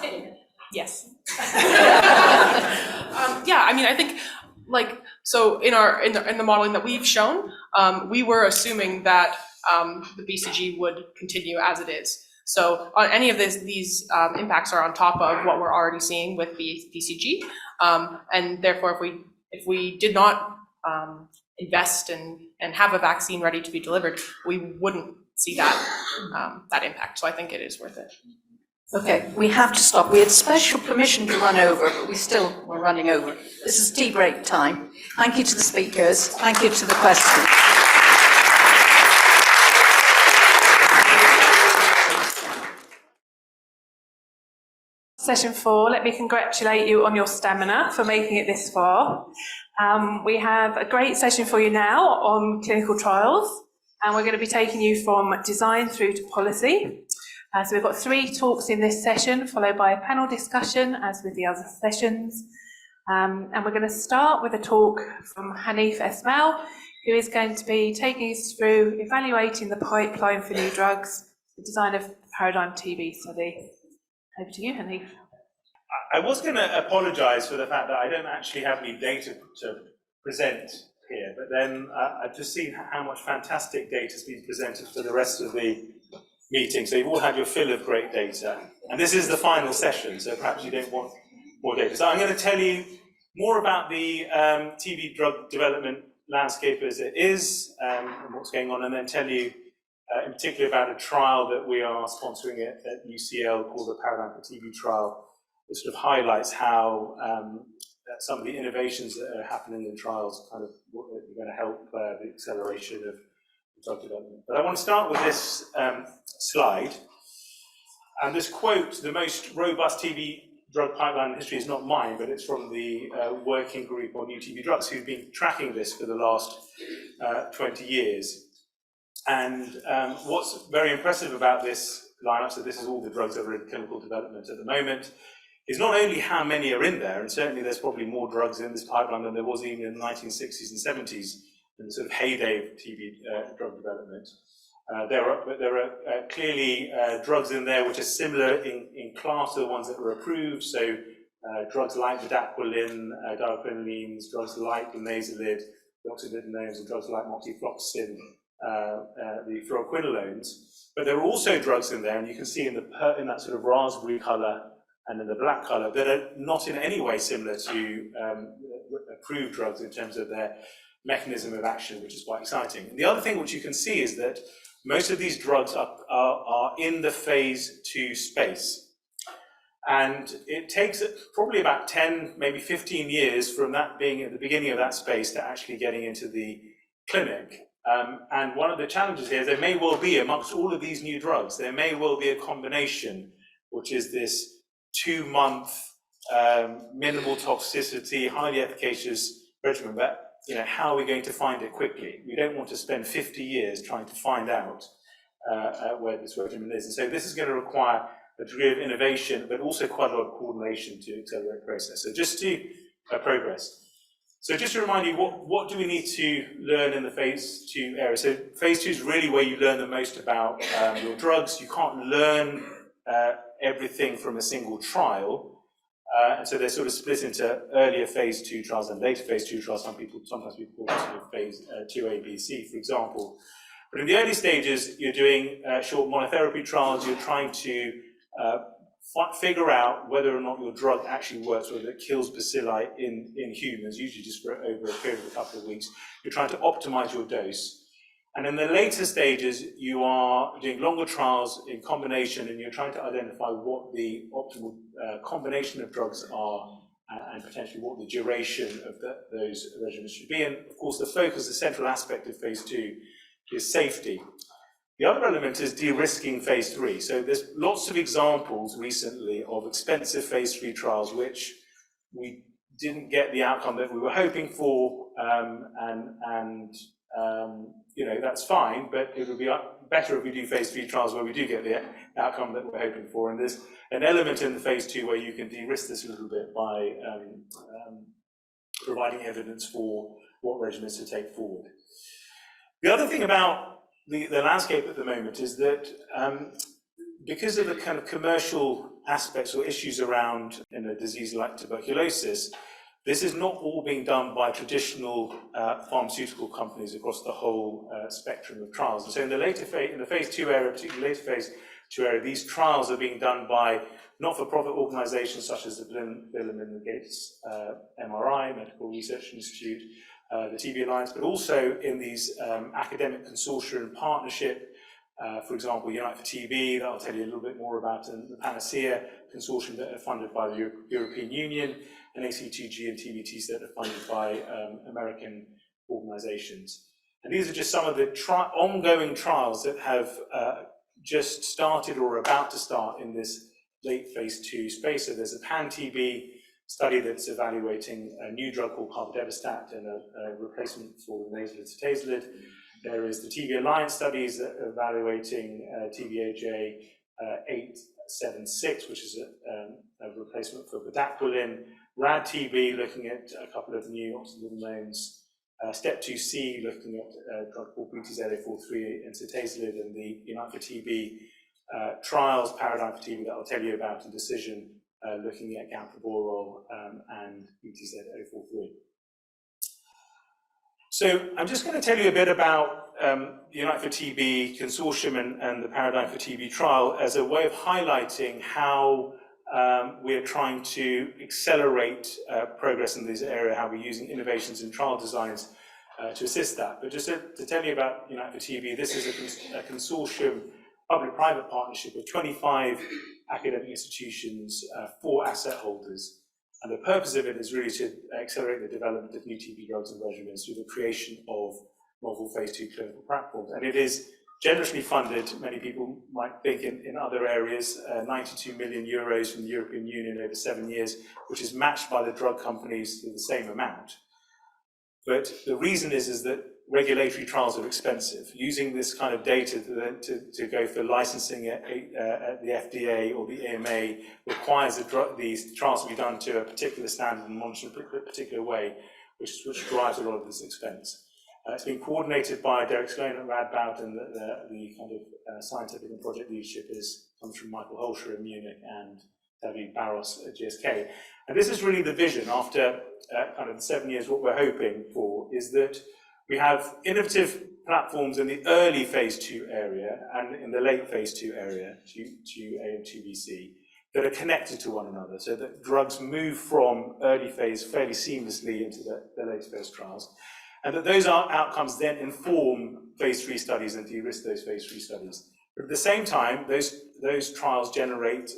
S5: Yes. Yeah, I mean, I think so in the modeling that we've shown, we were assuming that the BCG would continue as it is. So on any of these impacts are on top of what we're already seeing with BCG, and therefore if we did not invest and have a vaccine ready to be delivered, we wouldn't see that impact. So I think it is worth it.
S6: Okay, we have to stop. We had special permission to run over, but we still were running over. This is tea break time. Thank you to the speakers. Thank you to the questions.
S2: Session 4, let me congratulate you on your stamina for making it this far. We have a great session for you now on clinical trials, and we're going to be taking you from design through to policy. So we've got 3 talks in this session, followed by a panel discussion, as with the other sessions. And we're going to start with a talk from Hanif Esmail, who is going to be taking us through evaluating the pipeline for new drugs, the design of the Paradigm TB study. Over to you, Hanif.
S19: I was going to apologise for the fact that I don't actually have any data to present here, but then I've just seen how much fantastic data has been presented for the rest of the meeting. So you've all had your fill of great data. And this is the final session, so perhaps you don't want more data. So I'm going to tell you more about the TB drug development landscape as it is, and what's going on, and then tell you in particular about a trial that we are sponsoring at UCL called the Paradigm for TB trial. It sort of highlights how some of the innovations that are happening in trials kind of are going to help the acceleration of drug development. But I want to start with this slide. And this quote, "The most robust TB drug pipeline in history," is not mine, but it's from the working group on new TB drugs who've been tracking this for the last 20 years. And what's very impressive about this lineup, so this is all the drugs that are in clinical development at the moment, is not only how many are in there, and certainly there's probably more drugs in this pipeline than there was even in the 1960s and 70s, in the sort of heyday of TB drug development. There are clearly drugs in there which are similar in class to the ones that were approved, so drugs like the daquilin, dioquinolines, drugs like the Nasalid, the oxybidinones, and drugs like moxifloxacin, the fluoroquinolones. But there are also drugs in there, and you can see in that sort of raspberry colour and in the black colour, that are not in any way similar to approved drugs in terms of their mechanism of action, which is quite exciting. And the other thing which you can see is that most of these drugs are in the phase 2 space. And it takes probably about 10, maybe 15 years from that being at the beginning of that space to actually getting into the clinic. And one of the challenges here is there may well be, amongst all of these new drugs, there may well be a combination, which is this 2-month minimal toxicity, highly efficacious regimen. But how are we going to find it quickly? We don't want to spend 50 years trying to find out where this regimen is. And so this is going to require a degree of innovation, but also quite a lot of coordination to accelerate the process. So just to progress. So just to remind you, what do we need to learn in the phase 2 area? So phase 2 is really where you learn the most about your drugs. You can't learn everything from a single trial. And so they're sort of split into earlier phase 2 trials and later phase 2 trials. Sometimes people call it phase 2A, B, C, for example. But in the early stages, you're doing short monotherapy trials. You're trying to figure out whether or not your drug actually works, whether it kills bacilli in humans, usually just for over a period of a couple of weeks. You're trying to optimize your dose. And in the later stages, you are doing longer trials in combination, and you're trying to identify what the optimal combination of drugs are, and potentially what the duration of those regimens should be. And of course, the focus, the central aspect of phase 2 is safety. The other element is de-risking phase 3. So there's lots of examples recently of expensive phase 3 trials which we didn't get the outcome that we were hoping for, that's fine, but it would be better if we do phase 3 trials where we do get the outcome that we're hoping for. And there's an element in the phase 2 where you can de-risk this a little bit by providing evidence for what regimens to take forward. The other thing about the landscape at the moment is that because of the kind of commercial aspects or issues around in a disease like tuberculosis, this is not all being done by traditional pharmaceutical companies across the whole spectrum of trials. And so in the phase 2 area, particularly later phase 2 area, these trials are being done by not-for-profit organizations such as the Bill and Melinda Gates MRI, Medical Research Institute, the TB Alliance, but also in these academic consortia in partnership For example, Unite for TB, that I'll tell you a little bit more about, and the Panacea consortium that are funded by the European Union, and ACTG and TBTs that are funded by American organizations. And these are just some of the ongoing trials that have just started or are about to start in this late phase 2 space. So there's a pan-TB study that's evaluating a new drug called carbidebstat and a replacement for nasalid to tasalid. There is the TB Alliance studies that are evaluating TBAJ 876, which is a replacement for bedaquiline. RAD-TB looking at a couple of new oxylidomains. STEP2C looking at a drug called BTZ-043 and citazelid, and the Unite for TB trials, Paradigm for TB that I'll tell you about, and Decision looking at gamproborol and BTZ-043. So I'm just going to tell you a bit about the Unite for TB consortium and the Paradigm for TB trial as a way of highlighting how we're trying to accelerate progress in this area, how we're using innovations in trial designs to assist that. But just to tell you about Unite for TB, this is a consortium, public-private partnership with 25 academic institutions, 4 asset holders. And the purpose of it is really to accelerate the development of new TB drugs and regimens through the creation of novel phase 2 clinical platforms. And it is generously funded, many people might think, in other areas, 92 million euros from the European Union over 7 years, which is matched by the drug companies to the same amount. But the reason is that regulatory trials are expensive. Using this kind of data to go for licensing at the FDA or the EMA requires these trials to be done to a particular standard and monitored in a particular way, which drives a lot of this expense. It's been coordinated by Derek Sloan at Radboud, and the kind of scientific and project leadership comes from Michael Holscher in Munich and David Barros at GSK. And this is really the vision after kind of 7 years. What we're hoping for is that we have innovative platforms in the early phase 2 area and in the late phase 2 area, 2A and 2BC, that are connected to one another, so that drugs move from early phase fairly seamlessly into the late phase trials, and that those outcomes then inform phase 3 studies and de-risk those phase 3 studies. But at the same time, those trials generate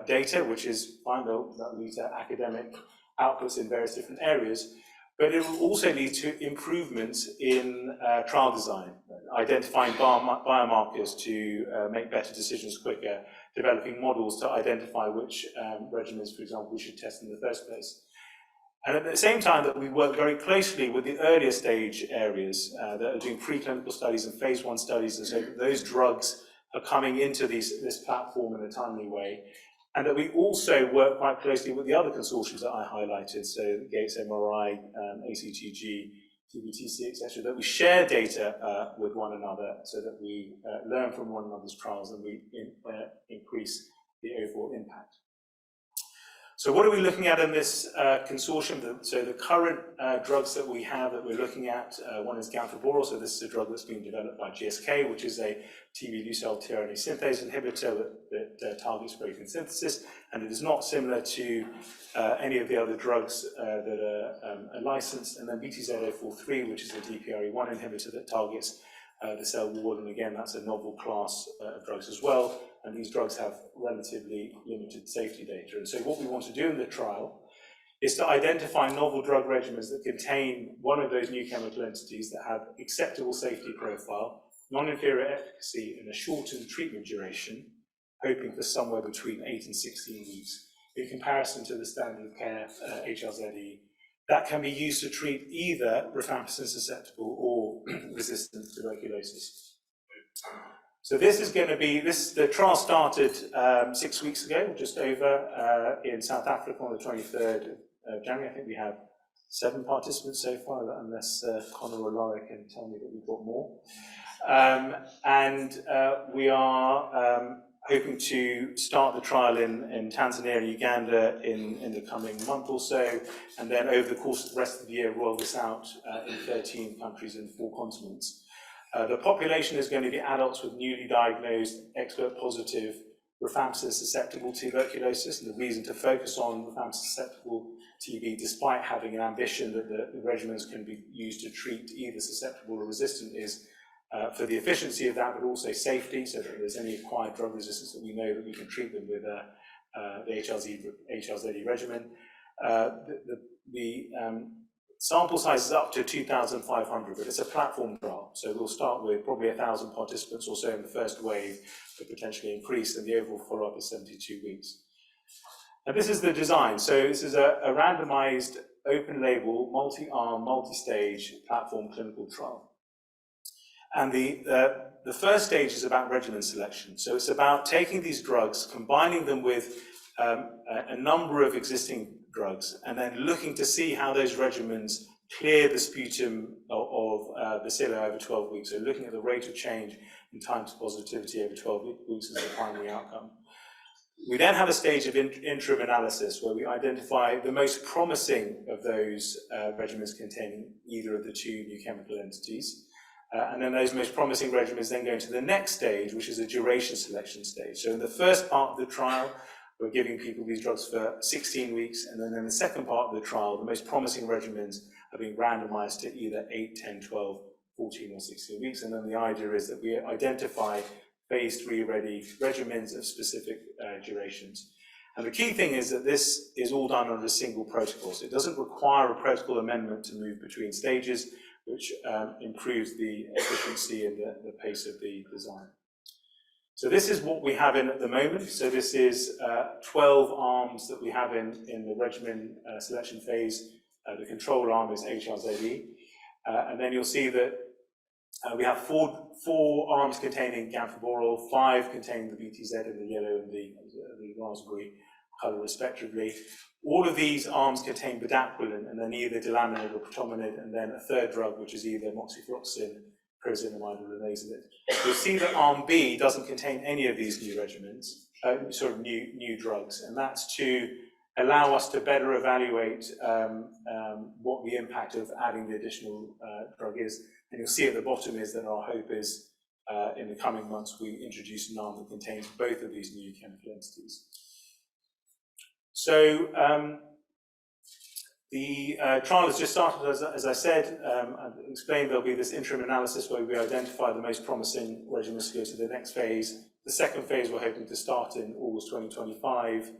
S19: data, which is fine, they'll lead to academic outputs in various different areas, but it will also lead to improvements in trial design, identifying biomarkers to make better decisions quicker, developing models to identify which regimens, for example, we should test in the first place. And at the same time that we work very closely with the earlier stage areas that are doing preclinical studies and phase 1 studies, and so those drugs are coming into this platform in a timely way. And that we also work quite closely with the other consortiums that I highlighted, so Gates MRI, ACTG, TBTC, etc., that we share data with one another so that we learn from one another's trials and we increase the overall impact. So what are we looking at in this consortium? So the current drugs that we have that we're looking at, one is gamproborol. So this is a drug that's being developed by GSK, which is a TB UCL-TRNA synthase inhibitor that targets protein synthesis, and it is not similar to any of the other drugs that are licensed. And then BTZ-043, which is a DPRE1 inhibitor that targets the cell wall, and again, that's a novel class of drugs as well. And these drugs have relatively limited safety data. And so what we want to do in the trial is to identify novel drug regimens that contain one of those new chemical entities that have acceptable safety profile, non-inferior efficacy, and a shortened treatment duration, hoping for somewhere between 8 and 16 weeks, in comparison to the standard of care, HLZE, that can be used to treat either rifampicin susceptible or resistant tuberculosis. So this is going to be, the trial started 6 weeks ago, just over, in South Africa on the 23rd of January. I think we have 7 participants so far, unless Connor or Laura can tell me that we've got more. We are hoping to start the trial in Tanzania and Uganda in the coming month or so, and then over the course of the rest of the year roll this out in 13 countries and 4 continents. The population is going to be adults with newly diagnosed expert-positive rifampicin-susceptible tuberculosis, and the reason to focus on rifampicin-susceptible TB, despite having an ambition that the regimens can be used to treat either susceptible or resistant, is for the efficiency of that, but also safety, so that if there's any acquired drug resistance, that we know that we can treat them with the HLZD regimen. The sample size is up to 2,500, but it's a platform trial. So we'll start with probably 1,000 participants or so in the first wave, but potentially increase, and the overall follow-up is 72 weeks. Now this is the design. So this is a randomized, open-label, multi-arm, multi-stage platform clinical trial. And the first stage is about regimen selection. So it's about taking these drugs, combining them with a number of existing drugs, and then looking to see how those regimens clear the sputum of bacilli over 12 weeks. So looking at the rate of change in time to positivity over 12 weeks as a primary outcome. We then have a stage of interim analysis where we identify the most promising of those regimens containing either of the two new chemical entities. And then those most promising regimens then go into the next stage, which is a duration selection stage. So in the first part of the trial, we're giving people these drugs for 16 weeks, and then in the second part of the trial, the most promising regimens are being randomized to either 8, 10, 12, 14, or 16 weeks. And then the idea is that we identify phase 3 ready regimens of specific durations. And the key thing is that this is all done under a single protocol. So it doesn't require a protocol amendment to move between stages, which improves the efficiency and the pace of the design. So this is what we have in at the moment. So this is 12 arms that we have in the regimen selection phase. The control arm is HRZE. And then you'll see that we have four arms containing gammaborol, 5 containing the BTZ in the yellow and the raspberry color respectively. All of these arms contain bedaquiline, and then either delaminid or protominid, and then a third drug, which is either moxifloxacin, pyrazinamide, or linezolid. You'll see that arm B doesn't contain any of these new regimens, new drugs, and that's to allow us to better evaluate what the impact of adding the additional drug is. And you'll see at the bottom is that our hope is in the coming months we introduce an arm that contains both of these new chemical entities. So the trial has just started, as I said. I explained there'll be this interim analysis where we identify the most promising regimens to go to the next phase. The second phase we're hoping to start in August 2025,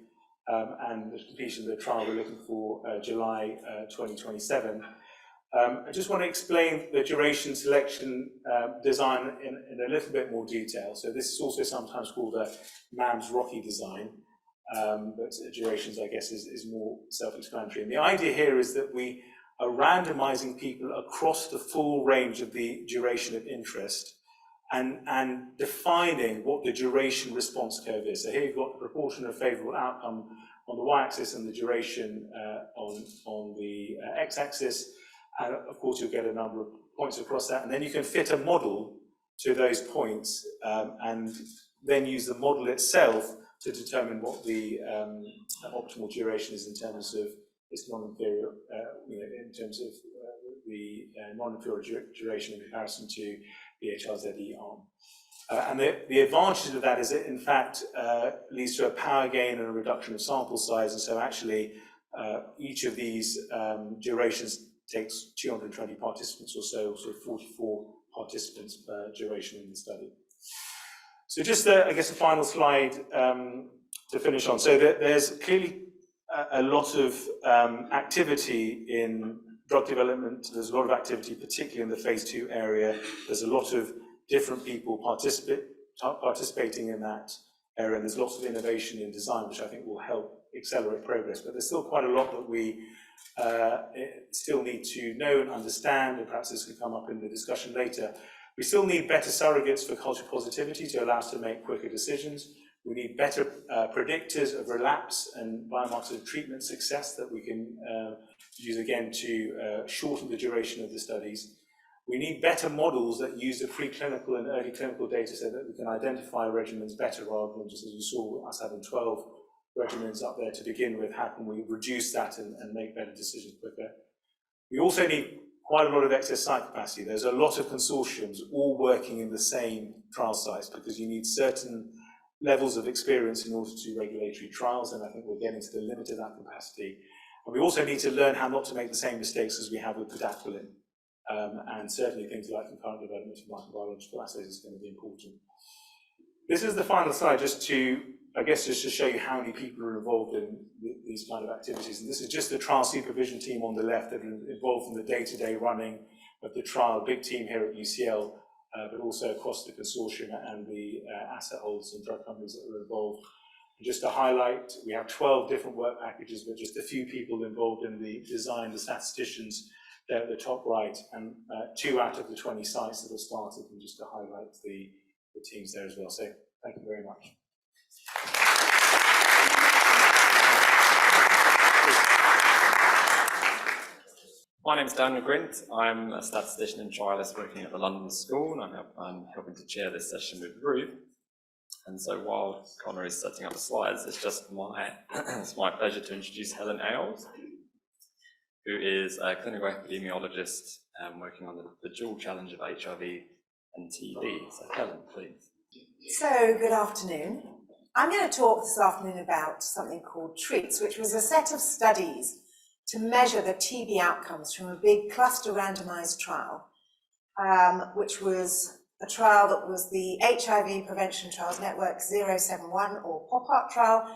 S19: and the completion of the trial we're looking for July 2027. I just want to explain the duration selection design in a little bit more detail. So this is also sometimes called a MAMS-Rocky design. But durations, I guess, is more self-explanatory. And the idea here is that we are randomizing people across the full range of the duration of interest and defining what the duration response curve is. So here you've got the proportion of favorable outcome on the y-axis and the duration on the x-axis. And of course, you'll get a number of points across that. And then you can fit a model to those points and then use the model itself to determine what the optimal duration is in terms of its non-inferior, in terms of the non-inferior duration in comparison to the HRZE arm. And the advantage of that is it, in fact, leads to a power gain and a reduction of sample size. And so actually, each of these durations takes 220 participants or so 44 participants per duration in the study. So just, I guess, a final slide to finish on. So there's clearly a lot of activity in drug development. There's a lot of activity, particularly in the phase 2 area. There's a lot of different people participating in that area, and there's lots of innovation in design, which I think will help accelerate progress. But there's still quite a lot that we still need to know and understand, and perhaps this could come up in the discussion later. We still need better surrogates for culture positivity to allow us to make quicker decisions. We need better predictors of relapse and biomarkers of treatment success that we can use again to shorten the duration of the studies. We need better models that use the preclinical and early clinical data so that we can identify regimens better rather than just, as you saw, us having 12 regimens up there to begin with. How can we reduce that and make better decisions quicker? We also need quite a lot of excess site capacity. There's a lot of consortiums all working in the same trial sites because you need certain levels of experience in order to do regulatory trials, and I think we're getting to the limit of that capacity. And we also need to learn how not to make the same mistakes as we have with bedaquiline. and certainly things like concurrent development of microbiological assays is going to be important. This is the final slide, just to show you how many people are involved in these kind of activities. And this is just the trial supervision team on the left that are involved in the day-to-day running of the trial, big team here at UCL, but also across the consortium and the asset holders and drug companies that are involved. And just to highlight, we have 12 different work packages, but just a few people involved in the design, the statisticians there at the top right, and 2 out of the 20 sites that have started, and just to highlight the teams there as well. So thank you very much.
S10: My name is Dan McGrint. I'm a statistician and trialist working at the London School, and I'm helping to chair this session with Ruth. And so while Connor is setting up the slides, it's just it's my pleasure to introduce Helen Ailes, who is a clinical epidemiologist working on the dual challenge of HIV and TB. So Helen, please.
S12: So, good afternoon. I'm going to talk this afternoon about something called TREATS, which was a set of studies to measure the TB outcomes from a big cluster randomized trial, which was a trial that was the HIV Prevention Trials Network 071 or POPART trial,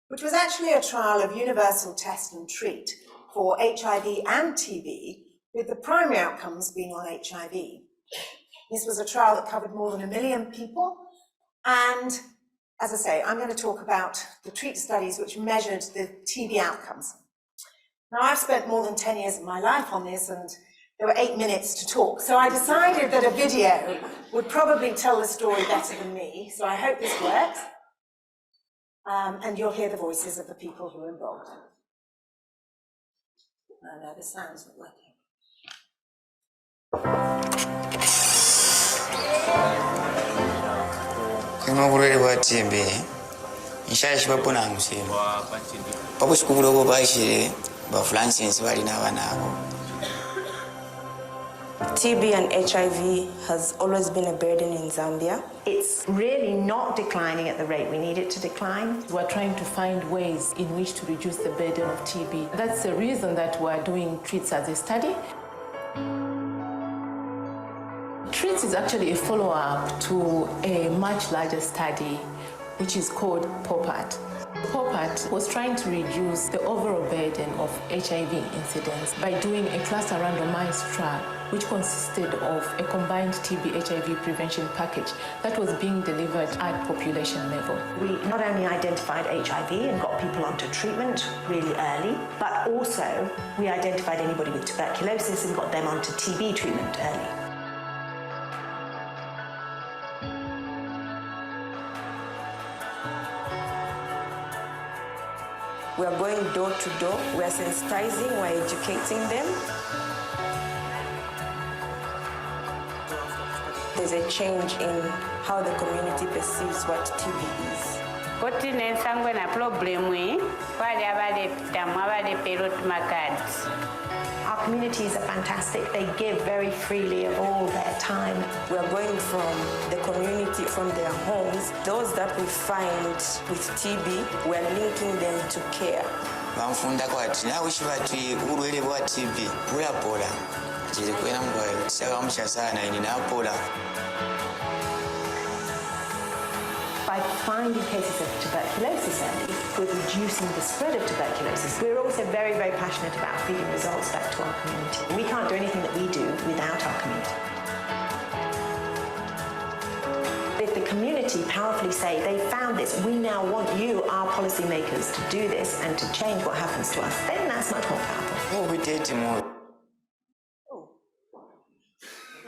S12: which was actually a trial of universal test and treat for HIV and TB, with the primary outcomes being on HIV. This was a trial that covered more than 1 million people. And as I say, I'm going to talk about the TREAT studies which measured the TB outcomes. Now, I've spent more than 10 years of my life on this, and there were 8 minutes to talk. So I decided that a video would probably tell the story better than me. So I hope this works. And you'll hear the voices of the people who are involved. I know the sound's not working.
S20: Kama bulwere bwa TB nshashi babona musemo babushikubula ko bashire ba Francis bali n'abana abo.
S21: TB and HIV has always been a burden in Zambia.
S25: It's really not declining at the rate we need it to decline.
S26: We're trying to find ways in which to reduce the burden of TB. That's the reason that we're doing TREATS as a study. TREATS is actually a follow-up to a much larger study, which is called POPART. POPART was trying to reduce the overall burden of HIV incidence by doing a cluster randomized trial, which consisted of a combined TB-HIV prevention package that was being delivered at population level.
S25: We not only identified HIV and got people onto treatment really early, but also we identified anybody with tuberculosis and got them onto TB treatment early.
S21: We are going door to door, we are sensitizing, we are educating them. There's a change in how the community perceives what TB is.
S25: Our communities are fantastic. They give very freely of all their time.
S21: We are going from the community, from their homes. Those that we find with TB, we are linking them to care.
S20: Bamfunda kwati na ushibati urwele bwa TB ulapola jiri kwena mbwa saka msha sana ini napola.
S25: By finding cases of tuberculosis early, we're reducing the spread of tuberculosis. We're also very, very passionate about feeding results back to our community. We can't do anything that we do without our community. If the community powerfully say, they found this, we now want you, our policymakers, to do this and to change what happens to us, then that's much more powerful.
S20: Oh, we did more.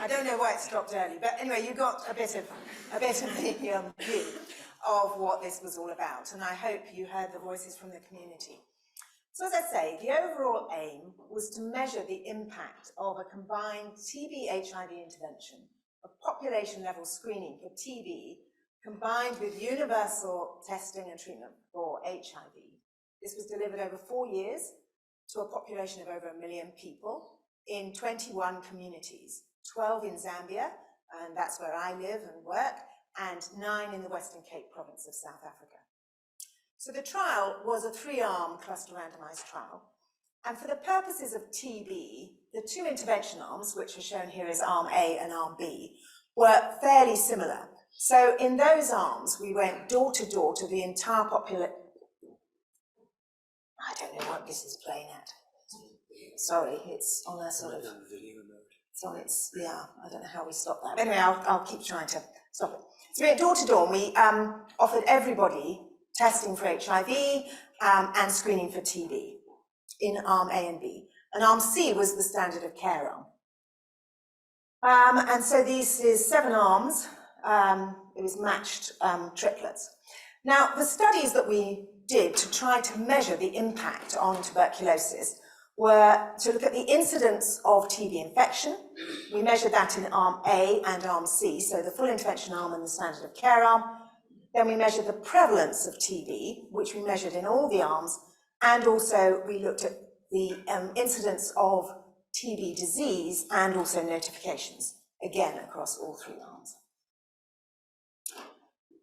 S12: I don't know why it stopped early, but anyway, you got a bit of the view of what this was all about, and I hope you heard the voices from the community. So as I say, the overall aim was to measure the impact of a combined TB-HIV intervention, of population-level screening for TB, combined with universal testing and treatment for HIV. This was delivered over 4 years to a population of over 1 million people in 21 communities. 12 in Zambia, and that's where I live and work, and 9 in the Western Cape province of South Africa. So the trial was a 3-arm cluster randomized trial. And for the purposes of TB, the two intervention arms, which are shown here as arm A and arm B, were fairly similar. So in those arms, we went door to the entire population. I don't know what this is playing at. Sorry, it's on a sort of, it's on its, yeah, I don't know how we stop that. Anyway, I'll keep trying to stop it. So we went door to door, and we offered everybody testing for HIV and screening for TB in arm A and B. And arm C was the standard of care arm. And so this is 7 arms. It was matched triplets. Now, the studies that we did to try to measure the impact on tuberculosis were to look at the incidence of TB infection. We measured that in arm A and arm C, so the full intervention arm and the standard of care arm. Then we measured the prevalence of TB, which we measured in all the arms, and also we looked at the incidence of TB disease and also notifications, again across all 3 arms.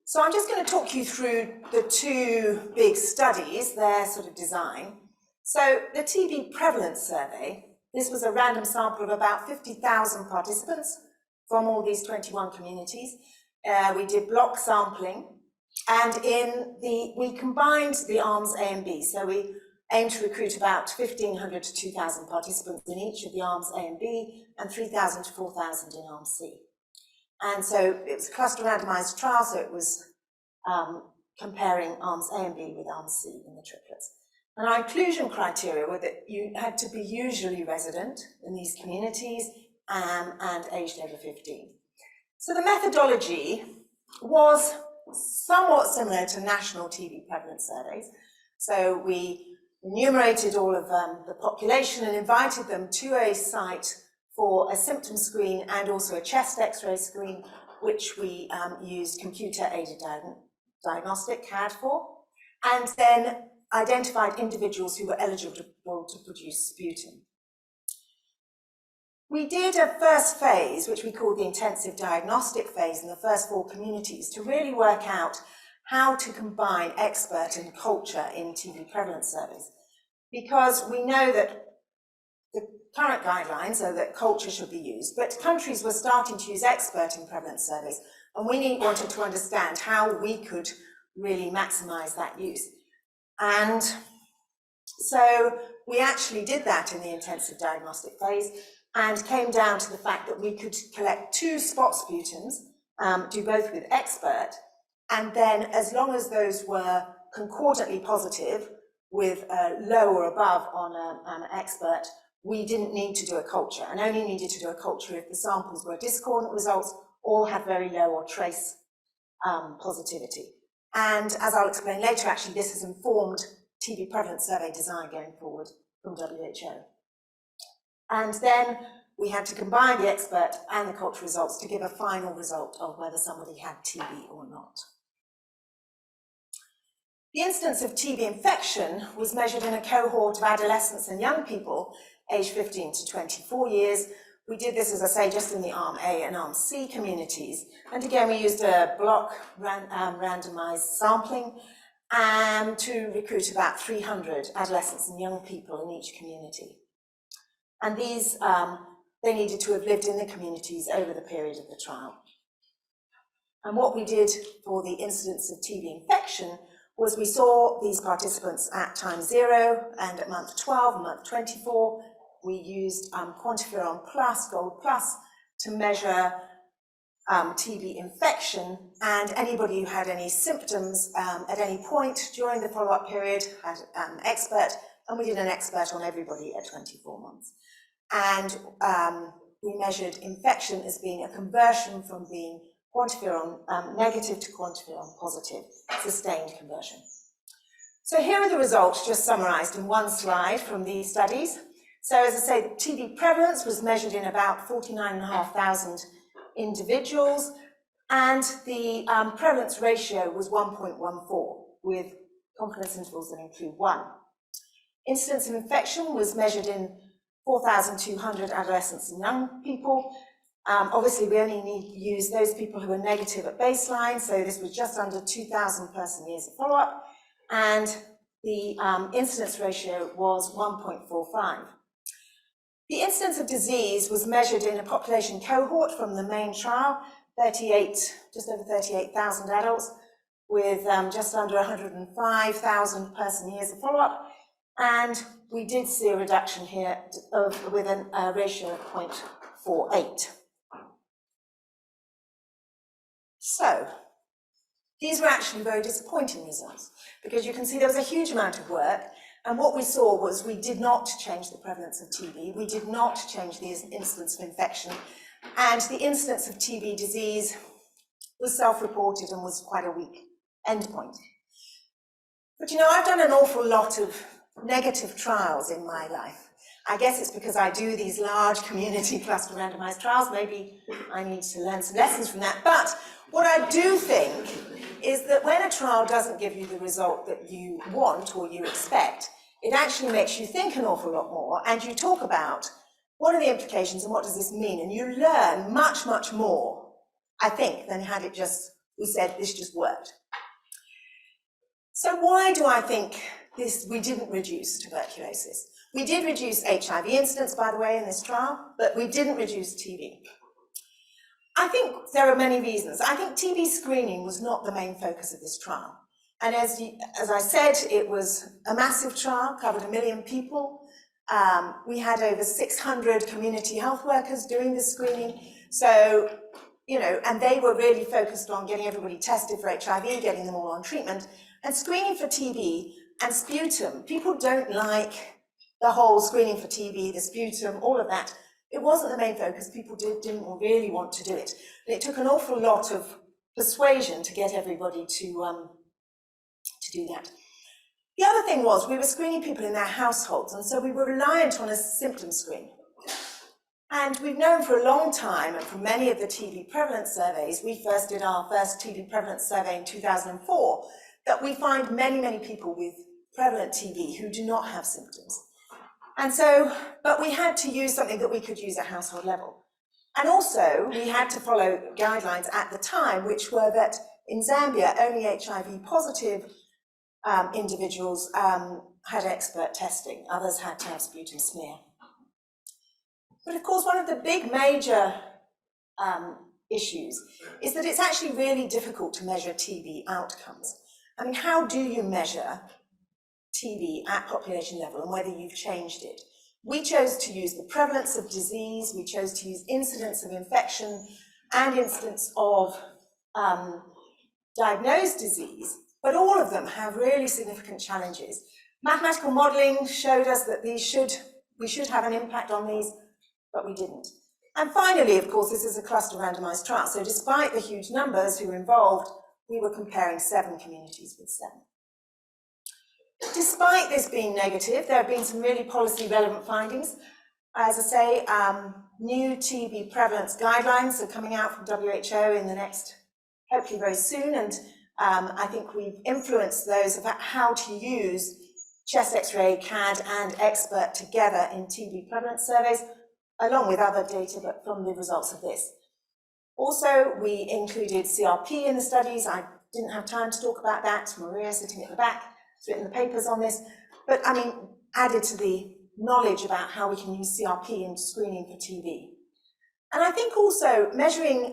S12: So I'm just going to talk you through the 2 big studies, their sort of design. So the TB prevalence survey, this was a random sample of about 50,000 participants from all these 21 communities. We did block sampling, and we combined the arms A and B. So we aimed to recruit about 1,500 to 2,000 participants in each of the arms A and B, and 3,000 to 4,000 in arm C. And so it was a cluster randomized trial, so it was comparing arms A and B with arm C in the triplets. And our inclusion criteria were that you had to be usually resident in these communities and aged over 15. So the methodology was somewhat similar to national TB prevalence surveys. So we enumerated all of the population and invited them to a site for a symptom screen and also a chest X-ray screen, which we used computer-aided diagnostic CAD for, and then identified individuals who were eligible to produce sputum. We did a first phase, which we called the intensive diagnostic phase, in the first 4 communities to really work out how to combine expert and culture in TB prevalence surveys. Because we know that the current guidelines are that culture should be used, but countries were starting to use expert in prevalence surveys, and we wanted to understand how we could really maximize that use. And so we actually did that in the intensive diagnostic phase and came down to the fact that we could collect 2 spot sputums, do both with expert, and then as long as those were concordantly positive with low or above on an expert, we didn't need to do a culture, and only needed to do a culture if the samples were discordant results or had very low or trace positivity. And as I'll explain later, actually, this has informed TB prevalence survey design going forward from WHO. And then we had to combine the expert and the culture results to give a final result of whether somebody had TB or not. The incidence of TB infection was measured in a cohort of adolescents and young people aged 15 to 24 years. We did this, as I say, just in the arm A and arm C communities. And again, we used a block randomized sampling to recruit about 300 adolescents and young people in each community. And these, they needed to have lived in the communities over the period of the trial. And what we did for the incidence of TB infection was we saw these participants at time 0 and at month 12 and month 24. We used quantiferon plus, gold plus, to measure TB infection, and anybody who had any symptoms at any point during the follow-up period had an expert, and we did an expert on everybody at 24 months. And we measured infection as being a conversion from being quantiferon negative to quantiferon positive, sustained conversion. So here are the results just summarized in one slide from these studies. So as I say, the TB prevalence was measured in about 49,500 individuals, and the prevalence ratio was 1.14, with confidence intervals that include 1. Incidence of infection was measured in 4,200 adolescents and young people. Obviously, we only use those people who were negative at baseline, so this was just under 2,000 person years of follow-up, and the incidence ratio was 1.45. The incidence of disease was measured in a population cohort from the main trial, just over 38,000 adults, with just under 105,000 person years of follow-up, and we did see a reduction here with a ratio of 0.48. So, these were actually very disappointing results, because you can see there was a huge amount of work, and what we saw was we did not change the prevalence of TB, we did not change the incidence of infection, and the incidence of TB disease was self-reported and was quite a weak endpoint. But you know, I've done an awful lot of negative trials in my life. I guess it's because I do these large community cluster randomized trials. Maybe I need to learn some lessons from that. But what I do think is that when a trial doesn't give you the result that you want or you expect, it actually makes you think an awful lot more, and you talk about what are the implications and what does this mean, and you learn much, much more, I think, than had it just, we said this just worked. So why do I think we didn't reduce tuberculosis? We did reduce HIV incidence, by the way, in this trial, but we didn't reduce TB. I think there are many reasons. I think TB screening was not the main focus of this trial. And as I said, it was a massive trial, covered 1 million people. We had over 600 community health workers doing the screening. So, you know, and they were really focused on getting everybody tested for HIV, getting them all on treatment, and screening for TB and sputum. People don't like the whole screening for TB, the sputum, all of that. It wasn't the main focus. People didn't really want to do it. And it took an awful lot of persuasion to get everybody to do that. The other thing was we were screening people in their households, and so we were reliant on a symptom screen. And we've known for a long time, and from many of the TB prevalence surveys, we first did our first TB prevalence survey in 2004, that we find many, many people with prevalent TB who do not have symptoms. And so, but we had to use something that we could use at household level. And also, we had to follow guidelines at the time, which were that in Zambia, only HIV positive individuals had expert testing. Others had to have sputum smear. But of course, one of the big major issues is that it's actually really difficult to measure TB outcomes. I mean, how do you measure TB at population level and whether you've changed it? We chose to use the prevalence of disease, we chose to use incidence of infection and incidence of diagnosed disease, but all of them have really significant challenges. Mathematical modeling showed us that we should have an impact on these, but we didn't. And finally, of course, this is a cluster randomized trial. So despite the huge numbers who were involved, we were comparing 7 communities with 7. Despite this being negative, there have been some really policy relevant findings. As I say, new TB prevalence guidelines are coming out from WHO in the next, hopefully very soon, and I think we've influenced those about how to use chest X-ray, CAD and expert together in TB prevalence surveys, along with other data, but from the results of this. Also, we included CRP in the studies. I didn't have time to talk about that. Maria, sitting at the back, has written the papers on this. But I mean, added to the knowledge about how we can use CRP in screening for TB. And I think also measuring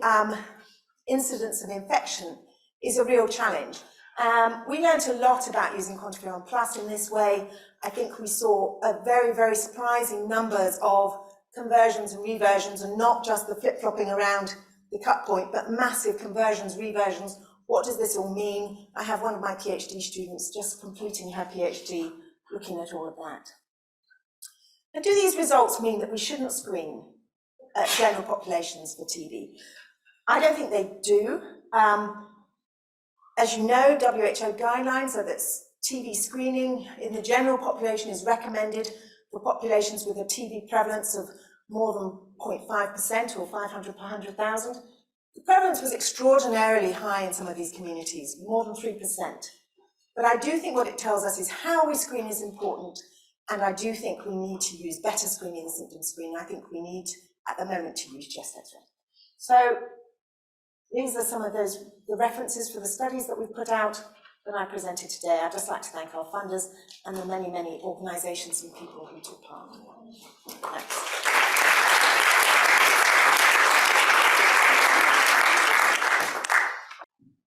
S12: incidence of infection is a real challenge. We learned a lot about using quantiferon plus in this way. I think we saw a very, very surprising numbers of conversions and reversions, and not just the flip-flopping around the cut point, but massive conversions, reversions. What does this all mean? I have one of my PhD students just completing her PhD looking at all of that. And do these results mean that we shouldn't screen general populations for TB? I don't think they do. As you know, WHO guidelines are that TB screening in the general population is recommended for populations with a TB prevalence of more than 0.5% or 500 per 100,000. The prevalence was extraordinarily high in some of these communities, more than 3%. But I do think what it tells us is how we screen is important, and I do think we need to use better screening than symptom screening. I think we need, at the moment, to use chest X-ray. So these are some of the references for the studies that we've put out. than I presented today. I'd just like to thank our funders and the many, many organisations and people who took part. Thanks.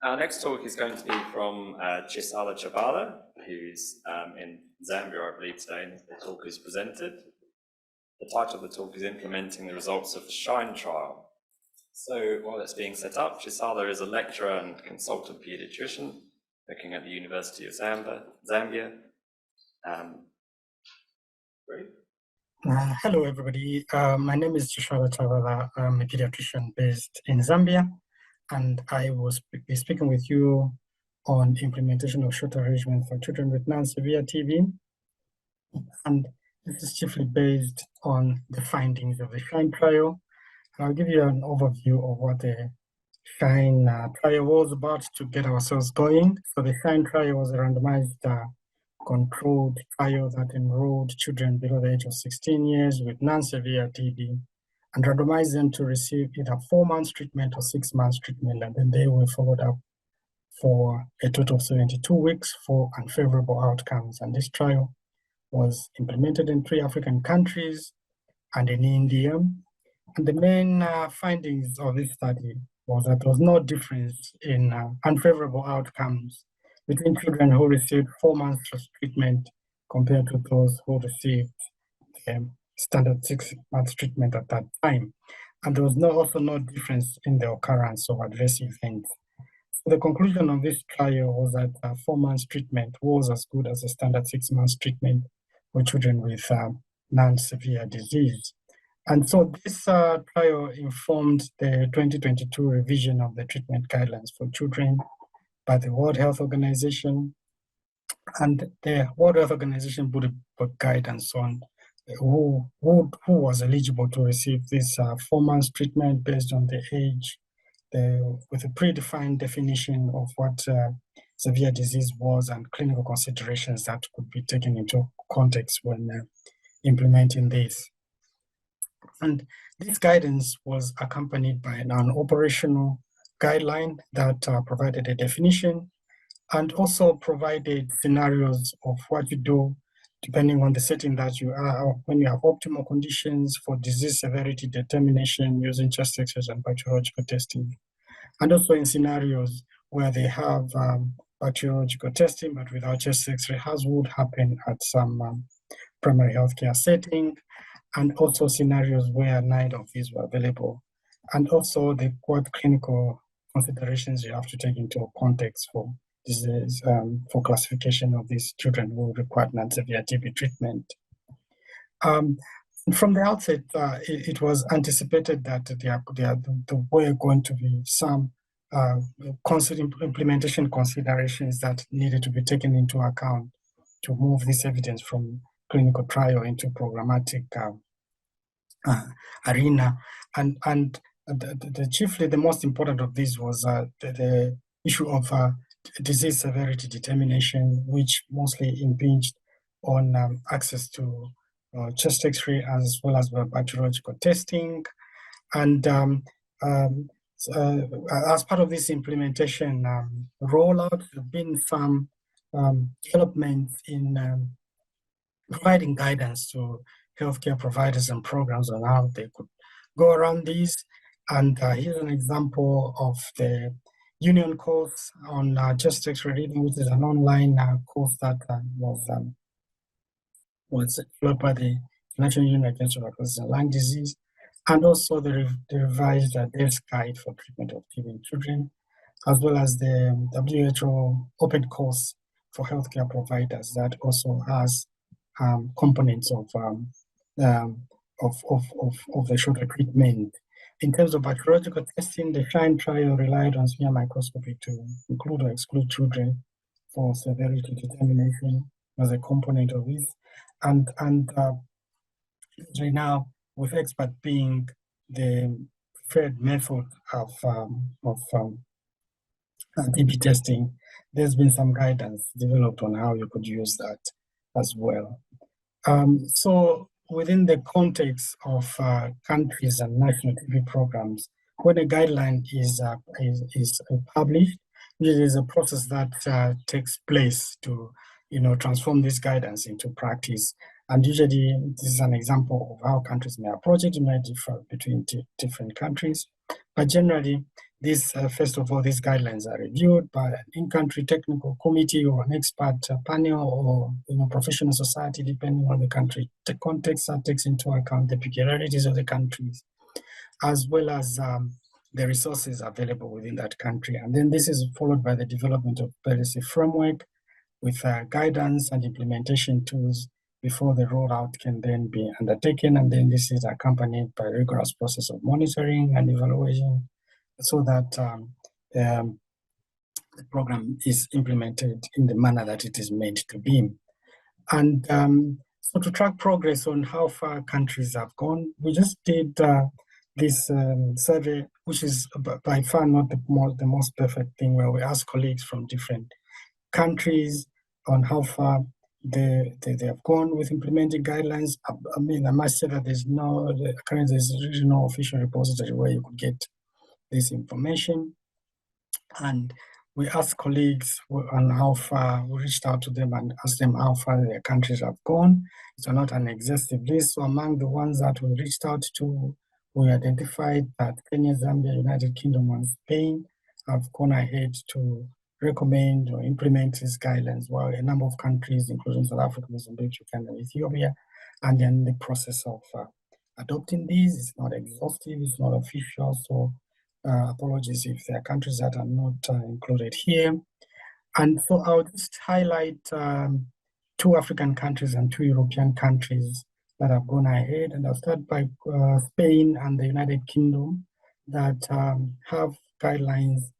S10: Our next talk is going to be from Chisala Chabala, who's in Zambia, I believe, today, and the talk is presented. The title of the talk is Implementing the Results of the SHINE Trial. So while it's being set up, Chisala is a lecturer and consultant paediatrician working at the University of Zambia. Great.
S9: Hello, everybody. My name is Joshua Chabala. I'm a pediatrician based in Zambia, and I will be speaking with you on implementation of shorter regimen for children with non-severe TB. And this is chiefly based on the findings of the SHINE trial. I'll give you an overview of what the SHINE trial was about to get ourselves going. So the SHINE trial was a randomized controlled trial that enrolled children below the age of 16 years with non-severe TB and randomized them to receive either 4 months treatment or 6 months treatment, and then they were followed up for a total of 72 weeks for unfavorable outcomes. And this trial was implemented in 3 African countries and in India. And the main findings of this study was that there was no difference in unfavorable outcomes between children who received 4 months of treatment compared to those who received standard 6 months treatment at that time. And there was also no difference in the occurrence of adverse events. So the conclusion of this trial was that 4 months treatment was as good as a standard 6 months treatment for children with non-severe disease. And so this trial informed the 2022 revision of the treatment guidelines for children by the World Health Organization. And the World Health Organization put a guidance on who was eligible to receive this 4 months treatment based on the age, with a predefined definition of what severe disease was and clinical considerations that could be taken into context when implementing this. And this guidance was accompanied by an operational guideline that provided a definition and also provided scenarios of what you do depending on the setting that you are, when you have optimal conditions for disease severity determination using chest x-rays and bacteriological testing. And also in scenarios where they have bacteriological testing but without chest x-ray, as would happen at some primary healthcare setting, and also scenarios where neither of these were available, and also what clinical considerations you have to take into context for disease, for classification of these children who require non-severe TB treatment. From the outset, it was anticipated that there were going to be some implementation considerations that needed to be taken into account to move this evidence from clinical trial into programmatic arena. And chiefly the most important of these was the issue of disease severity determination, which mostly impinged on access to chest x-ray as well as bacteriological testing. And as part of this implementation rollout, there have been some developments in providing guidance to healthcare providers and programs on how they could go around these. And here's an example of the Union course on chest x-ray reading, which is an online course that was developed by the National Union Against Tuberculosis and Lung Disease, and also the revised DES guide for treatment of TB in children, as well as the WHO open course for healthcare providers that also has components of the shorter treatment. In terms of bacteriological testing, the SHINE trial relied on smear microscopy to include or exclude children for severity determination as a component of this. And right now, with expert being the preferred method of TB testing, there's been some guidance developed on how you could use that as well. So within the context of countries and national TB programs, when a guideline is published, it is a process that takes place to, transform this guidance into practice. And usually, this is an example of how countries may approach it. It may differ between different countries, but generally, first of all, these guidelines are reviewed by an in-country technical committee or an expert panel or professional society, depending on the country. The context that takes into account the peculiarities of the countries, as well as the resources available within that country. And then this is followed by the development of policy framework with guidance and implementation tools before the rollout can then be undertaken. And then this is accompanied by a rigorous process of monitoring and evaluation so that the program is implemented in the manner that it is meant to be. And so to track progress on how far countries have gone, we just did this survey, which is by far not the most perfect thing, where we ask colleagues from different countries on how far they have gone with implementing guidelines. I mean, I must say that there's really no official repository where you could get this information. And we asked colleagues on how far, we reached out to them and asked them how far their countries have gone. It's not an exhaustive list. So among the ones that we reached out to, we identified that Kenya, Zambia, United Kingdom, and Spain have gone ahead to recommend or implement these guidelines, while a number of countries, including South Africa, Mozambique, Uganda, and Ethiopia, are in the process of adopting these. It's not exhaustive, it's not official, so apologies if there are countries that are not included here. And so I'll just highlight 2 African countries and 2 European countries that have gone ahead. And I'll start by Spain and the United Kingdom that have guidelines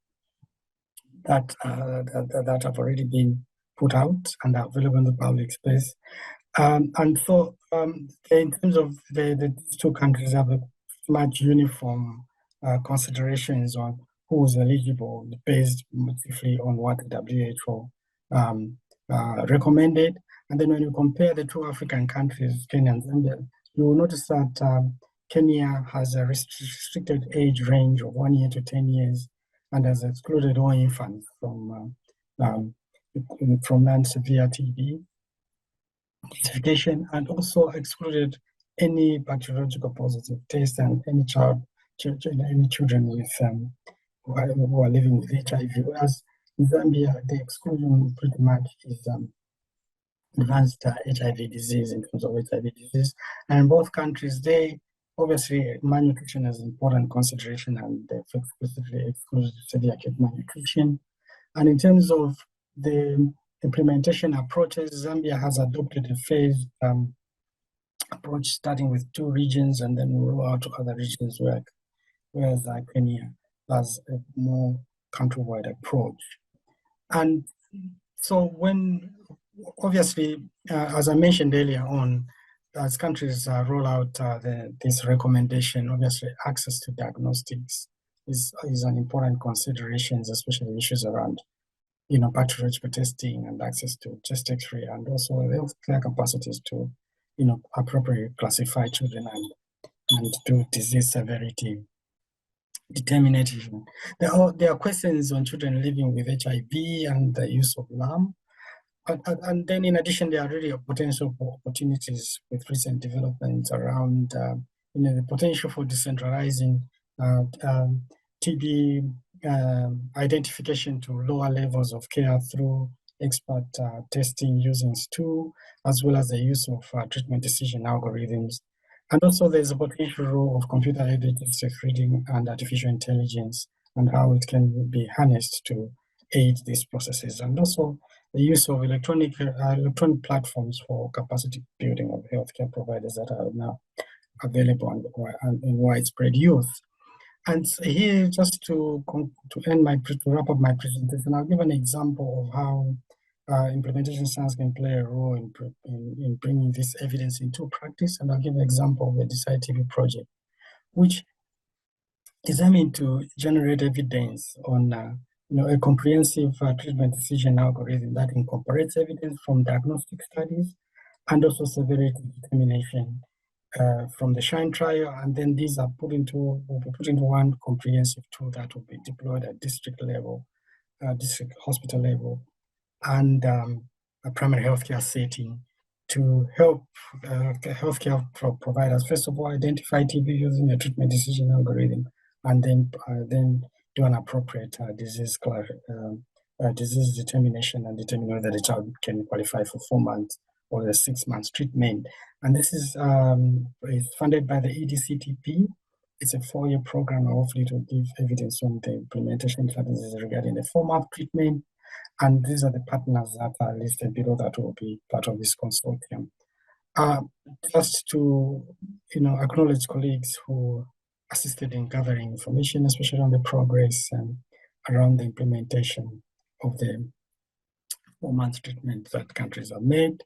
S9: that have already been put out and are available in the public space. And so in terms of the 2 countries have a much uniform considerations on who's eligible based mostly on what the WHO recommended. And then when you compare the 2 African countries, Kenya and Zambia, you will notice that Kenya has a restricted age range of 1 year to 10 years and has excluded all infants from non-severe TB identification, and also excluded any bacteriological positive test and any children with who are living with HIV. Whereas in Zambia, the exclusion pretty much is advanced HIV disease in terms of HIV disease. And in both countries, they obviously malnutrition is an important consideration, and they specifically exclude severe acute malnutrition. And in terms of the implementation approaches, Zambia has adopted a phased approach, starting with 2 regions and then roll out to other regions, whereas Kenya has a more countrywide approach. And so obviously, as I mentioned earlier on, as countries roll out this recommendation, obviously access to diagnostics is an important consideration, especially issues around bacteriological testing and access to chest X-ray, and also healthcare capacities to appropriately classify children and do disease severity determination. There are questions on children living with HIV and the use of LAM. And then in addition, there are really potential opportunities with recent developments around the potential for decentralizing TB identification to lower levels of care through expert testing using STU, as well as the use of treatment decision algorithms. And also there's a potential role of computer-aided text reading and artificial intelligence and how it can be harnessed to aid these processes. And also the use of electronic platforms for capacity building of healthcare providers that are now available and in widespread use. And here, just to wrap up my presentation, I'll give an example of how implementation science can play a role in bringing this evidence into practice. And I'll give an example of the UCL-TB project, which is aiming to generate evidence on a comprehensive treatment decision algorithm that incorporates evidence from diagnostic studies and also severity determination from the SHINE trial, and then these are will be put into one comprehensive tool that will be deployed at district level district hospital level and a primary healthcare setting to help healthcare providers, first of all, identify TB using a treatment decision algorithm, and then do an appropriate disease determination and determine whether the child can qualify for 4 months or the 6 months treatment. And this is funded by the EDCTP. It's a 4-year program. Hopefully it will give evidence on the implementation strategies regarding the 4-month treatment. And these are the partners that are listed below that will be part of this consortium. Just to acknowledge colleagues who assisted in gathering information, especially on the progress and around the implementation of the 4-month treatment that countries have made.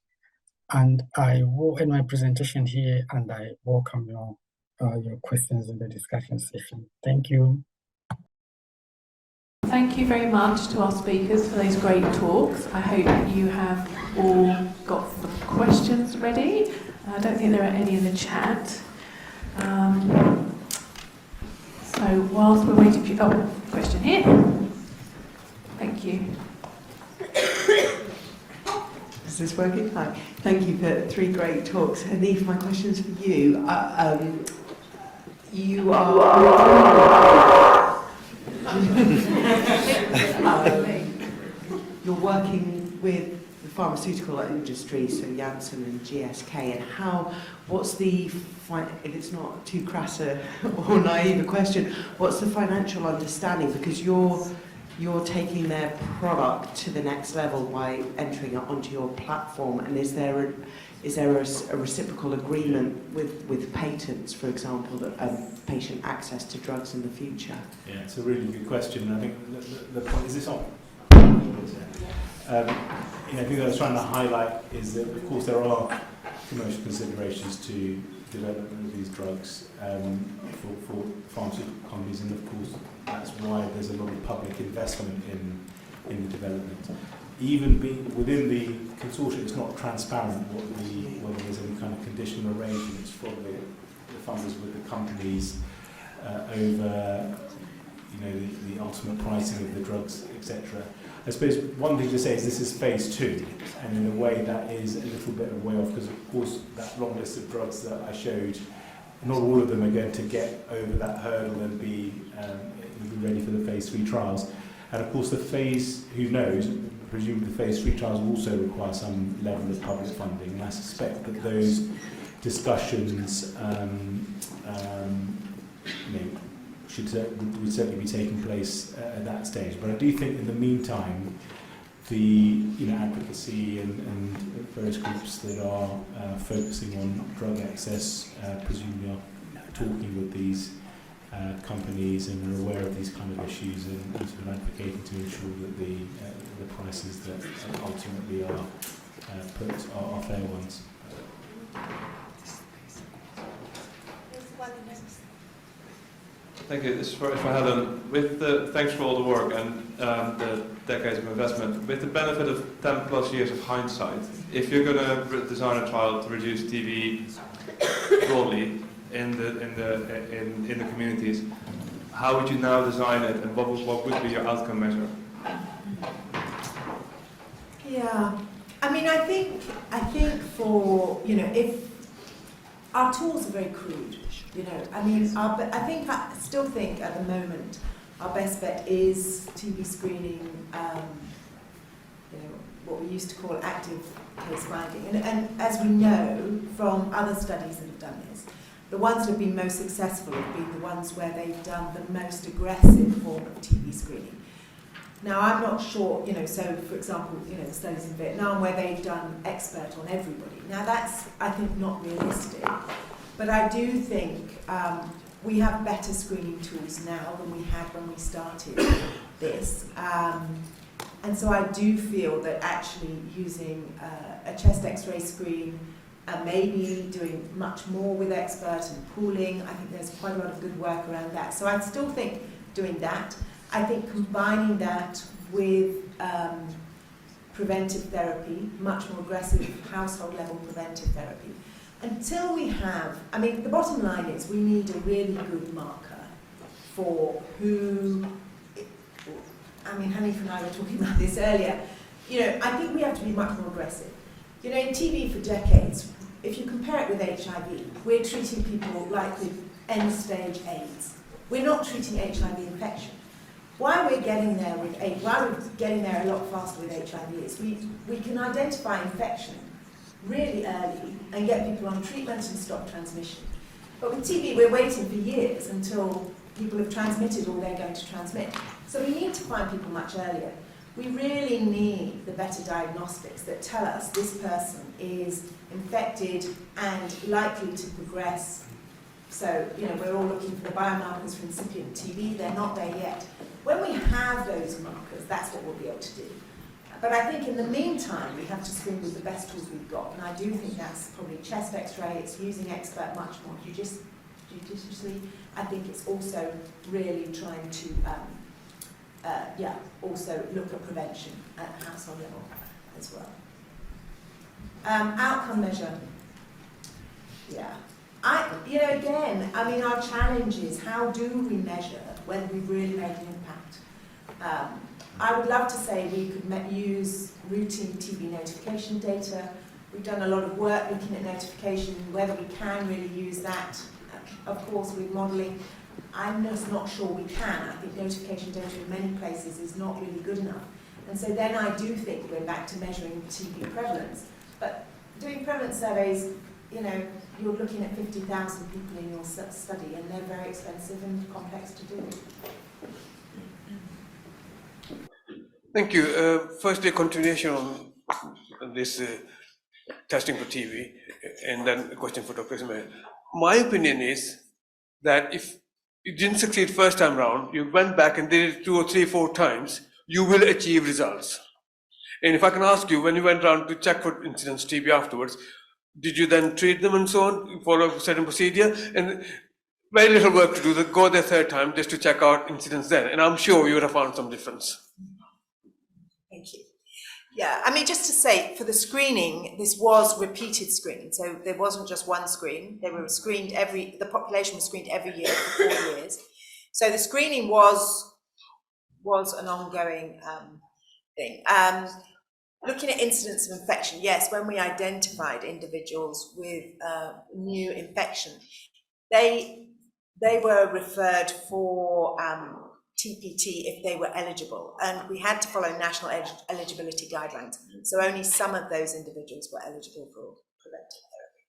S9: And I will end my presentation here, and I welcome your questions in the discussion session. Thank you.
S2: Thank you very much to our speakers for those great talks. I hope you have all got the questions ready. I don't think there are any in the chat. So whilst we're waiting for you, question here. Thank you.
S13: Is this working? Hi. Thank you for 3 great talks. Hanif, my question's for you. You are you're working with the pharmaceutical industry, so Janssen and GSK, and what's the, if it's not too crass or naive a question, what's the financial understanding? Because you're taking their product to the next level by entering it onto your platform, and is there a reciprocal agreement with patents, for example, that patient access to drugs in the future?
S19: Yeah, it's a really good question. I think the point is this on. I think what I was trying to highlight is that, of course, there are commercial considerations to development of these drugs for pharmaceutical companies, and of course that's why there's a lot of public investment in the development. Even within the consortium, it's not transparent whether there's any kind of conditional arrangements from the funders with the companies over the ultimate pricing of the drugs, etc. I suppose one thing to say is this is phase 2, and in a way that is a little bit of a way off, because of course that long list of drugs that I showed, not all of them are going to get over that hurdle and be ready for the phase 3 trials. And of course the phase, who knows, presumably the phase 3 trials will also require some level of public funding, and I suspect that those discussions would certainly be taking place at that stage. But I do think in the meantime, the advocacy and various groups that are focusing on drug access presumably are talking with these companies and are aware of these kind of issues and sort of advocating to ensure that the prices that ultimately are put are fair ones.
S15: Thank you. This is for Helen. Thanks for all the work and the decades of investment. With the benefit of 10 plus years of hindsight, if you're going to design a trial to reduce TB broadly in the communities, how would you now design it, and what would be your outcome measure?
S12: Yeah, I mean, I think for if our tools are very crude. I still think at the moment our best bet is TB screening, what we used to call active case finding. And as we know from other studies that have done this, the ones that have been most successful have been the ones where they've done the most aggressive form of TB screening. Now, I'm not sure, so for example, the studies in Vietnam where they've done expert on everybody. Now that's, I think, not realistic. But I do think we have better screening tools now than we had when we started this. And so I do feel that actually using a chest x-ray screen and maybe doing much more with expert and pooling, I think there's quite a lot of good work around that. So I still think doing that. I think combining that with preventive therapy, much more aggressive household level preventive therapy. Until we have, the bottom line is we need a really good marker for who, mean, Hanif and I were talking about this earlier, you know, I think we have to be much more aggressive. You know, in TB for decades, if you compare it with HIV, we're treating people like with end-stage AIDS. We're not treating HIV infection. Why we're getting there with AIDS, why we're getting there a lot faster with HIV is we can identify infection really early and get people on treatment and stop transmission. But with TB, we're waiting for years until people have transmitted or they're going to transmit. So we need to find people much earlier. We really need the better diagnostics that tell us this person is infected and likely to progress. So, you know, we're all looking for the biomarkers for incipient TB, they're not there yet. When we have those markers, that's what we'll be able to do. But I think in the meantime, we have to screen with the best tools we've got, and I do think that's probably chest x-ray, it's using expert much more judiciously. I think it's also really trying to, also look at prevention at household level as well. Outcome measure. Yeah. Again, I mean, our challenge is how do we measure whether we've really made an impact? I would love to say we could use routine TB notification data. We've done a lot of work looking at notification, whether we can really use that, of course, with modelling. I'm just not sure we can. I think notification data in many places is not really good enough. And so then I do think we're back to measuring TB prevalence. But doing prevalence surveys, you know, you're looking at 50,000 people in your study, and they're very expensive and complex to do.
S8: Thank you. Firstly, a continuation on this testing for TB, and then a question for Dr. Ismail. My opinion is that if you didn't succeed first time round, you went back and did it 2 or 3, 4 times, you will achieve results. And if I can ask you, when you went around to check for incidence TB afterwards, did you then treat them and so on, follow a certain procedure? And very little work to do, go the third time just to check out incidence then. And I'm sure you would have found some difference.
S12: Thank you. Yeah, I mean, just to say, for the screening, this was repeated screening. So there wasn't just one screen. They were screened the population was screened every year for 4 years. So the screening was an ongoing thing. Looking at incidence of infection, yes, when we identified individuals with new infection, they were referred for TPT if they were eligible, and we had to follow national eligibility guidelines. So only some of those individuals were eligible for preventive therapy.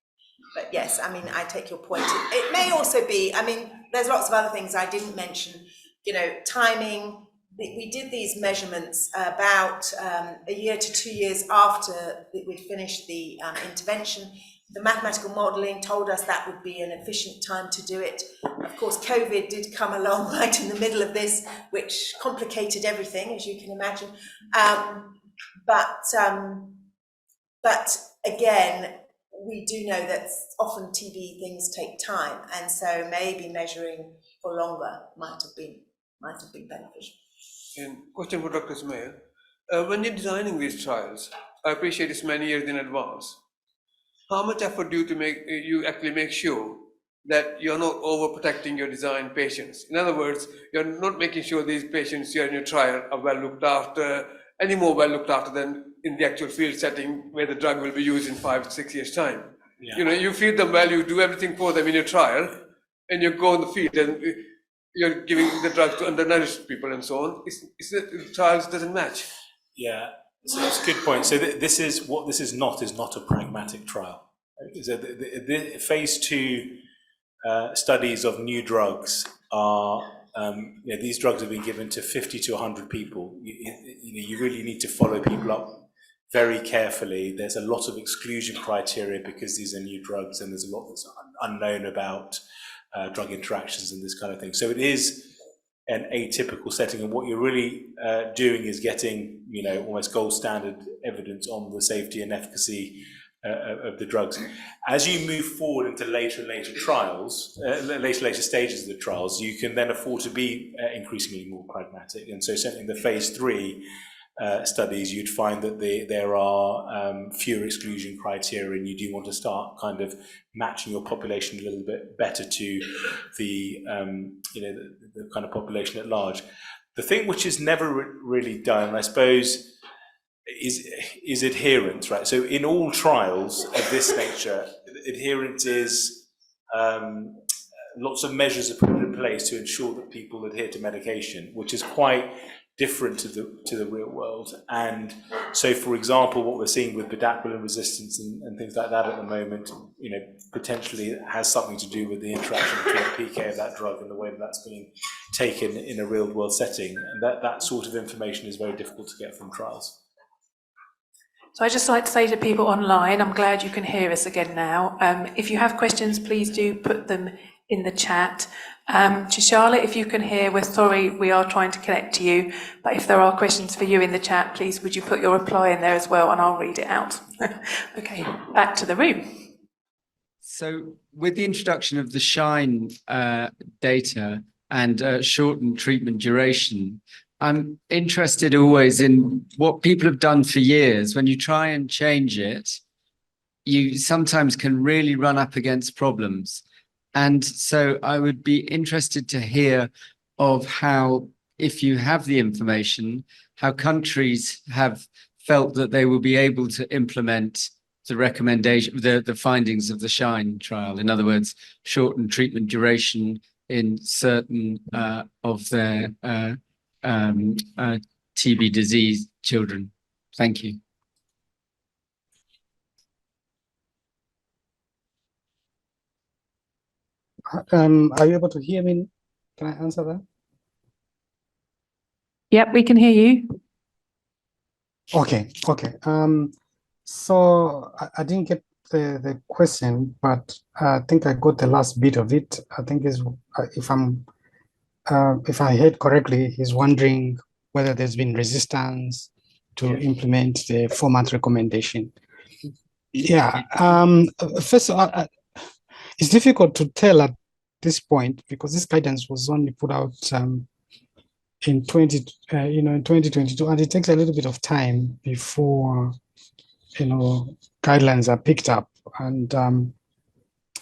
S12: But yes, I mean, I take your point. It may also be, I mean, there's lots of other things I didn't mention, you know, timing. We did these measurements about a year to 2 years after we'd finished the intervention. The mathematical modelling told us that would be an efficient time to do it. Of course, COVID did come along right in the middle of this, which complicated everything, as you can imagine. But again, we do know that often TB things take time, and so maybe measuring for longer might have been beneficial.
S8: And question for Dr. Smeeth. When you're designing these trials, I appreciate it's many years in advance. How much effort do you actually make sure that you're not overprotecting your design patients? In other words, you're not making sure these patients here in your trial are well looked after, any more well looked after than in the actual field setting where the drug will be used in 5 to 6 years' time. Yeah. You know, you feed them well, you do everything for them in your trial, and you go in the field and you're giving the drug to undernourished people and so on. The trials doesn't match.
S19: Yeah. So that's a good point. So this is not a pragmatic trial. So the phase 2 studies of new drugs are, these drugs have been given to 50 to 100 people. You really need to follow people up very carefully. There's a lot of exclusion criteria because these are new drugs, and there's a lot that's unknown about drug interactions and this kind of thing. So it is an atypical setting, and what you're really doing is getting, almost gold standard evidence on the safety and efficacy of the drugs. As you move forward into later and later trials, later stages of the trials, you can then afford to be increasingly more pragmatic. And so certainly in the phase 3 studies, you'd find that there are fewer exclusion criteria, and you do want to start kind of matching your population a little bit better to the the kind of population at large. The thing which is never really done, I suppose, is adherence, right? So in all trials of this nature, adherence is lots of measures are put in place to ensure that people adhere to medication, which is quite different to the real world. And so, for example, what we're seeing with bedaquiline resistance and things like that at the moment, potentially has something to do with the interaction between the PK of that drug and the way that that's being taken in a real world setting. And that sort of information is very difficult to get from trials.
S2: So I'd just like to say to people online, I'm glad you can hear us again now. If you have questions, please do put them in the chat. To Charlotte, if you can hear, we're sorry, we are trying to connect to you, but if there are questions for you in the chat, please would you put your reply in there as well, and I'll read it out. Okay, back to the room.
S1: So with the introduction of the SHINE data and shortened treatment duration, I'm interested always in what people have done for years. When you try and change it, you sometimes can really run up against problems. And so I would be interested to hear of how, if you have the information, how countries have felt that they will be able to implement the recommendation, the findings of the SHINE trial. In other words, shortened treatment duration in certain of their TB disease children. Thank you.
S9: Are you able to hear me? Can I answer that?
S2: Yep, we can hear you.
S9: Okay. So I didn't get the question, but I think I got the last bit of it. I think is if I heard correctly, he's wondering whether there's been resistance to implement the format recommendation. Yeah. First of all, it's difficult to tell at this point because this guidance was only put out in 2022, and it takes a little bit of time before guidelines are picked up. And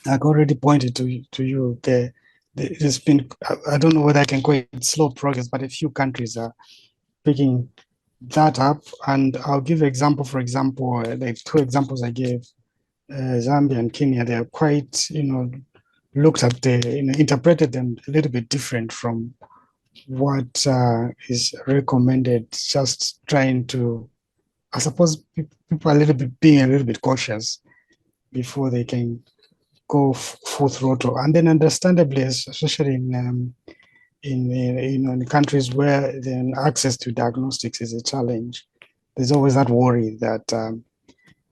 S9: I've already pointed to you there's been, I don't know whether I can call it slow progress, but a few countries are picking that up. And I'll give an example. For example, the two examples I gave, Zambia and Kenya, they are quite, looked at interpreted them a little bit different from what is recommended, just trying to, I suppose people are being a little bit cautious before they can go full throttle. And then understandably, especially in countries where then access to diagnostics is a challenge, there's always that worry that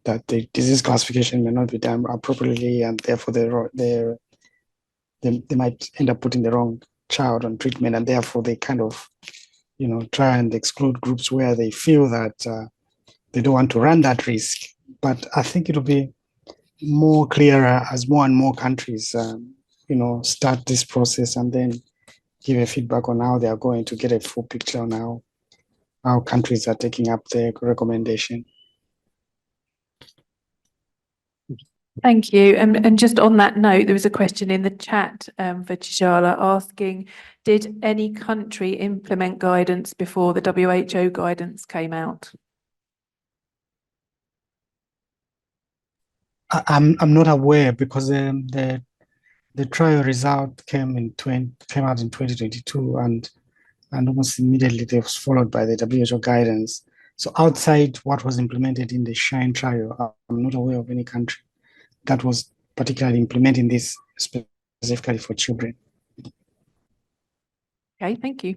S9: that the disease classification may not be done appropriately, and therefore they might end up putting the wrong child on treatment, and therefore they kind of try and exclude groups where they feel that they don't want to run that risk. But I think it'll be more clearer as more and more countries start this process and then give a feedback on how they are going to get a full picture on how countries are taking up their recommendation.
S2: Thank you. And just on that note, there was a question in the chat for Tishala asking, did any country implement guidance before the WHO guidance came out?
S9: I'm not aware because the trial result came out in 2022 and almost immediately it was followed by the WHO guidance. So outside what was implemented in the SHINE trial, I'm not aware of any country that was particularly implementing this specifically for children.
S2: Okay, thank you.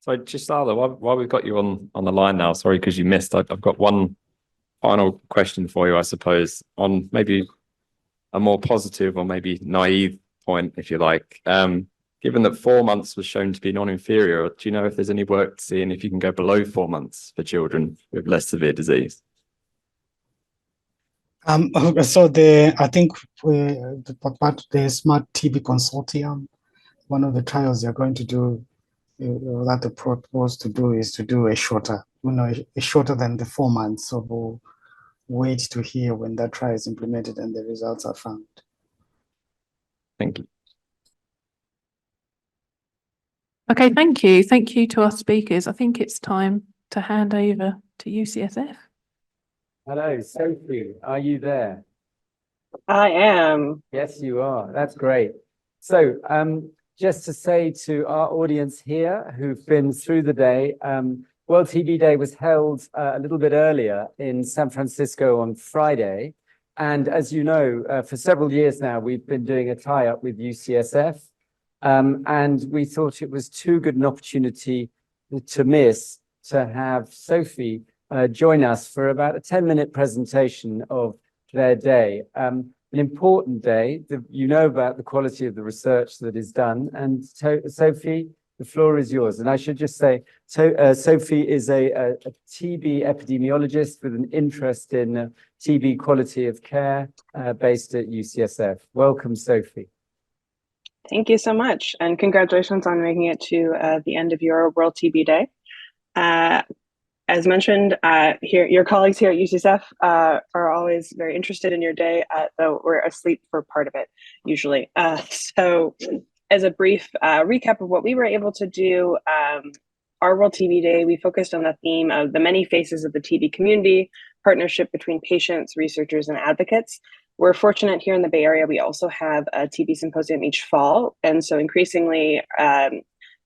S10: So Tishala, while we've got you on the line now, sorry because you missed, I've got one final question for you, I suppose, on maybe a more positive or maybe naive point, if you like. Given that 4 months was shown to be non-inferior, do you know if there's any work to see and if you can go below 4 months for children with less severe disease?
S9: So I think part of the Smart TB Consortium, one of the trials they're going to do, that they propose to do is to do a shorter than the 4 months. So we'll wait to hear when that trial is implemented and the results are found.
S10: Thank you.
S2: Okay, thank you. Thank you to our speakers. I think it's time to hand over to UCSF.
S1: Hello, Sophie, are you there?
S14: I am.
S1: Yes, you are. That's great. So just to say to our audience here who've been through the day, World TB Day was held a little bit earlier in San Francisco on Friday. And as you know, for several years now, we've been doing a tie-up with UCSF. And we thought it was too good an opportunity to miss to have Sophie join us for about a 10-minute presentation of their day. An important day. You know about the quality of the research that is done. And Sophie, the floor is yours. And I should just say, Sophie is a TB epidemiologist with an interest in TB quality of care based at UCSF. Welcome, Sophie.
S14: Thank you so much. And congratulations on making it to the end of your World TB Day. As mentioned, your colleagues here at UCSF are always very interested in your day, though we're asleep for part of it, usually. So as a brief recap of what we were able to do, our World TB Day, we focused on the theme of the many faces of the TB community, partnership between patients, researchers, and advocates. We're fortunate here in the Bay Area, we also have a TB symposium each fall. And so increasingly,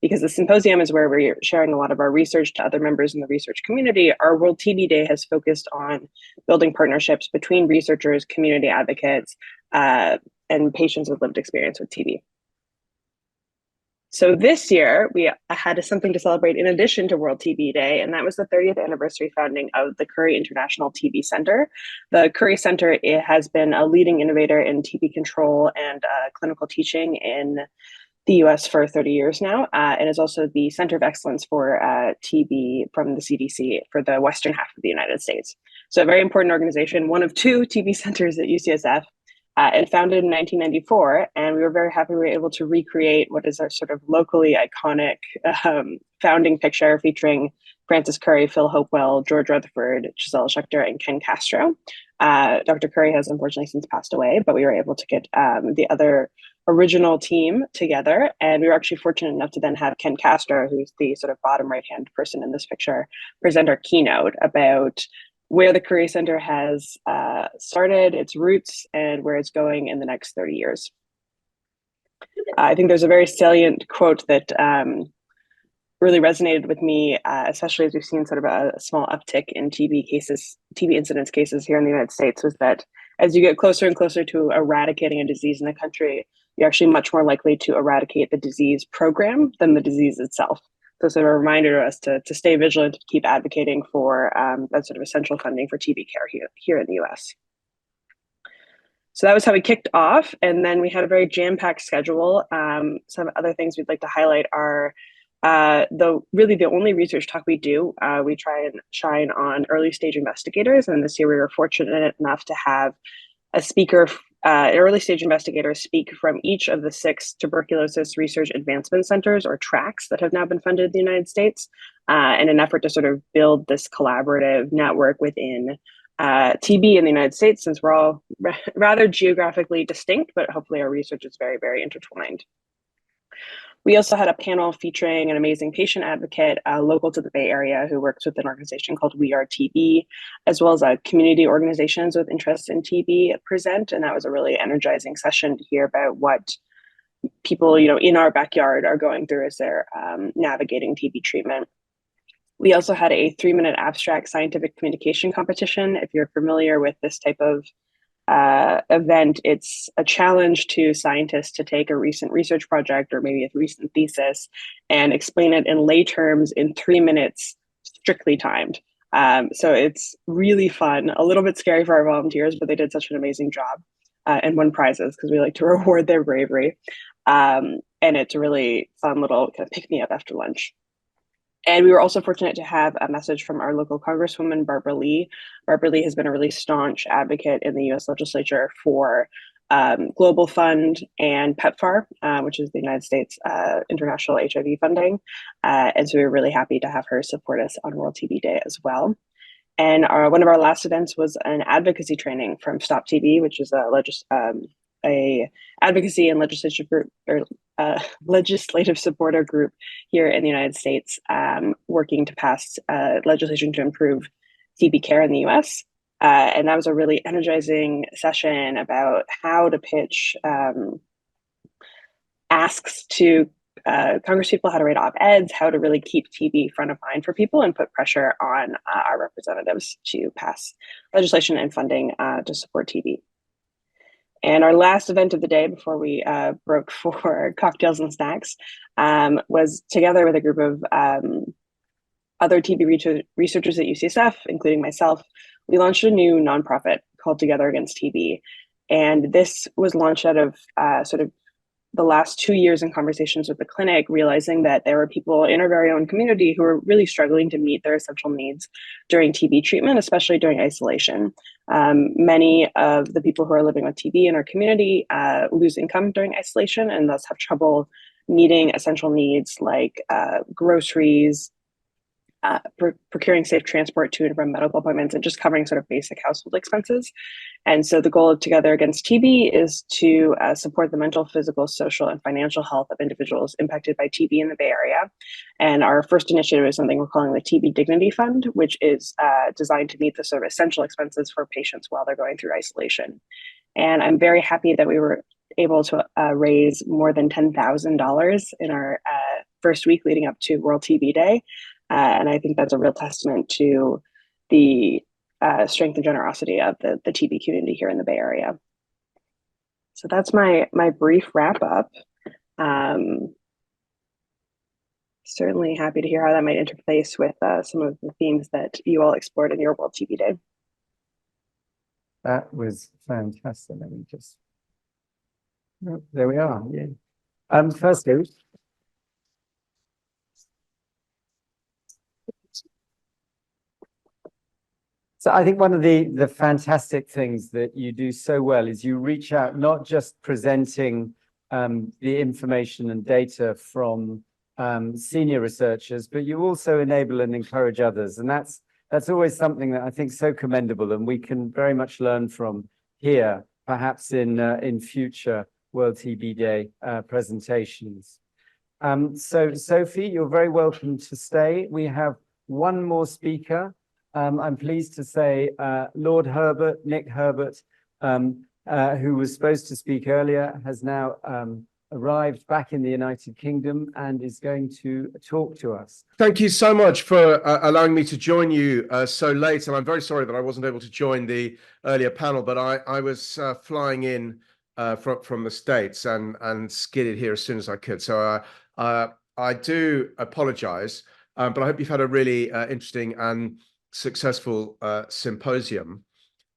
S14: because the symposium is where we're sharing a lot of our research to other members in the research community, our World TB Day has focused on building partnerships between researchers, community advocates, and patients with lived experience with TB. So this year, we had something to celebrate in addition to World TB Day, and that was the 30th anniversary founding of the Curry International TB Center. The Curry Center has been a leading innovator in TB control and clinical teaching in the US for 30 years now, and is also the Center of Excellence for TB from the CDC for the Western half of the United States. So a very important organization, one of two TB centers at UCSF, and founded in 1994. And we were very happy we were able to recreate what is our sort of locally iconic founding picture featuring Francis Curry, Phil Hopewell, George Rutherford, Giselle Schechter, and Ken Castro. Dr. Curry has unfortunately since passed away, but we were able to get the other original team together. And we were actually fortunate enough to then have Ken Castro, who's the sort of bottom right-hand person in this picture, present our keynote about where the Curry Center has started, its roots, and where it's going in the next 30 years. I think there's a very salient quote that really resonated with me, especially as we've seen sort of a small uptick in TB incidence cases here in the United States, was that as you get closer and closer to eradicating a disease in the country, you're actually much more likely to eradicate the disease program than the disease itself. So sort of a reminder to us to stay vigilant, to keep advocating for that sort of essential funding for TB care here in the US. So that was how we kicked off. And then we had a very jam-packed schedule. Some other things we'd like to highlight are really the only research talk we do. We try and shine on early stage investigators. And this year we were fortunate enough to have a speaker, an early stage investigator, speak from each of the 6 tuberculosis research advancement centers, or TRACs, that have now been funded in the United States, in an effort to sort of build this collaborative network within TB in the United States, since we're all rather geographically distinct, but hopefully our research is very, very intertwined. We also had a panel featuring an amazing patient advocate local to the Bay Area who works with an organization called We Are TB, as well as community organizations with interests in TB present. And that was a really energizing session to hear about what people, in our backyard are going through as they're navigating TB treatment. We also had a 3-minute abstract scientific communication competition. If you're familiar with this type of event, it's a challenge to scientists to take a recent research project or maybe a recent thesis and explain it in lay terms in 3 minutes, strictly timed. So it's really fun, a little bit scary for our volunteers, but they did such an amazing job and won prizes because we like to reward their bravery. And it's a really fun little kind of pick-me-up after lunch. And we were also fortunate to have a message from our local Congresswoman, Barbara Lee. Barbara Lee has been a really staunch advocate in the US legislature for Global Fund and PEPFAR, which is the United States International HIV funding. And so we were really happy to have her support us on World TB Day as well. And one of our last events was an advocacy training from Stop TB, which is a a advocacy and legislative group or legislative supporter group here in the United States, working to pass legislation to improve TB care in the US. And that was a really energizing session about how to pitch asks to congresspeople, how to write op-eds, how to really keep TB front of mind for people and put pressure on our representatives to pass legislation and funding to support TB. And our last event of the day before we broke for cocktails and snacks was together with a group of other TB researchers at UCSF, including myself. We launched a new nonprofit called Together Against TB. And this was launched out of sort of the last 2 years in conversations with the clinic, realizing that there were people in our very own community who were really struggling to meet their essential needs during TB treatment, especially during isolation. Many of the people who are living with TB in our community lose income during isolation and thus have trouble meeting essential needs like groceries, procuring safe transport to and from medical appointments, and just covering sort of basic household expenses. And so the goal of Together Against TB is to support the mental, physical, social, and financial health of individuals impacted by TB in the Bay Area. And our first initiative is something we're calling the TB Dignity Fund, which is designed to meet the sort of essential expenses for patients while they're going through isolation. And I'm very happy that we were able to raise more than $10,000 in our first week leading up to World TB Day. And I think that's a real testament to the strength and generosity of the TB community here in the Bay Area. So that's my brief wrap up. Certainly happy to hear how that might interface with some of the themes that you all explored in your World TB Day.
S1: That was fantastic. Let me just, oh, there we are. Yeah. Firstly, so I think one of the fantastic things that you do so well is you reach out, not just presenting the information and data from senior researchers, but you also enable and encourage others. And that's always something that I think is so commendable, and we can very much learn from here, perhaps in future World TB Day presentations. So Sophie, you're very welcome to stay. We have one more speaker. I'm pleased to say Lord Herbert, Nick Herbert, who was supposed to speak earlier, has now arrived back in the United Kingdom and is going to talk to us.
S16: Thank you so much for allowing me to join you so late. And I'm very sorry that I wasn't able to join the earlier panel, but I was flying in from the States and skidded here as soon as I could. So I do apologize, but I hope you've had a really interesting and successful symposium.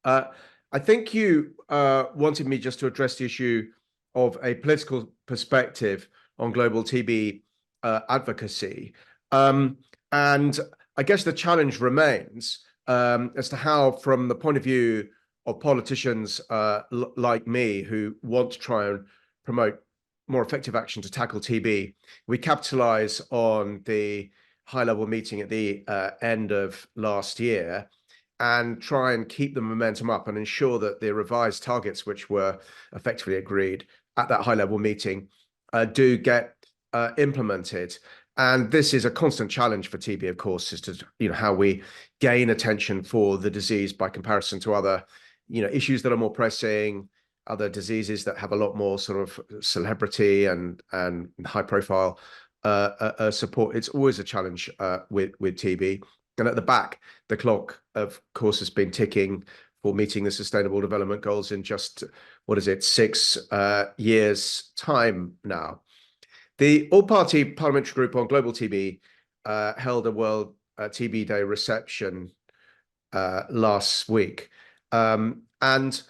S16: I think you wanted me just to address the issue of a political perspective on global TB advocacy. And I guess the challenge remains as to how, from the point of view of politicians like me who want to try and promote more effective action to tackle TB, we capitalize on the high-level meeting at the end of last year and try and keep the momentum up and ensure that the revised targets, which were effectively agreed at that high-level meeting, do get implemented. And this is a constant challenge for TB, of course, is to how we gain attention for the disease by comparison to other issues that are more pressing, other diseases that have a lot more sort of celebrity and high-profile support. It's always a challenge with TB. And at the back, the clock, of course, has been ticking for meeting the Sustainable Development Goals in just, 6 years' time now. The All-Party Parliamentary Group on Global TB held a World TB Day reception last week. And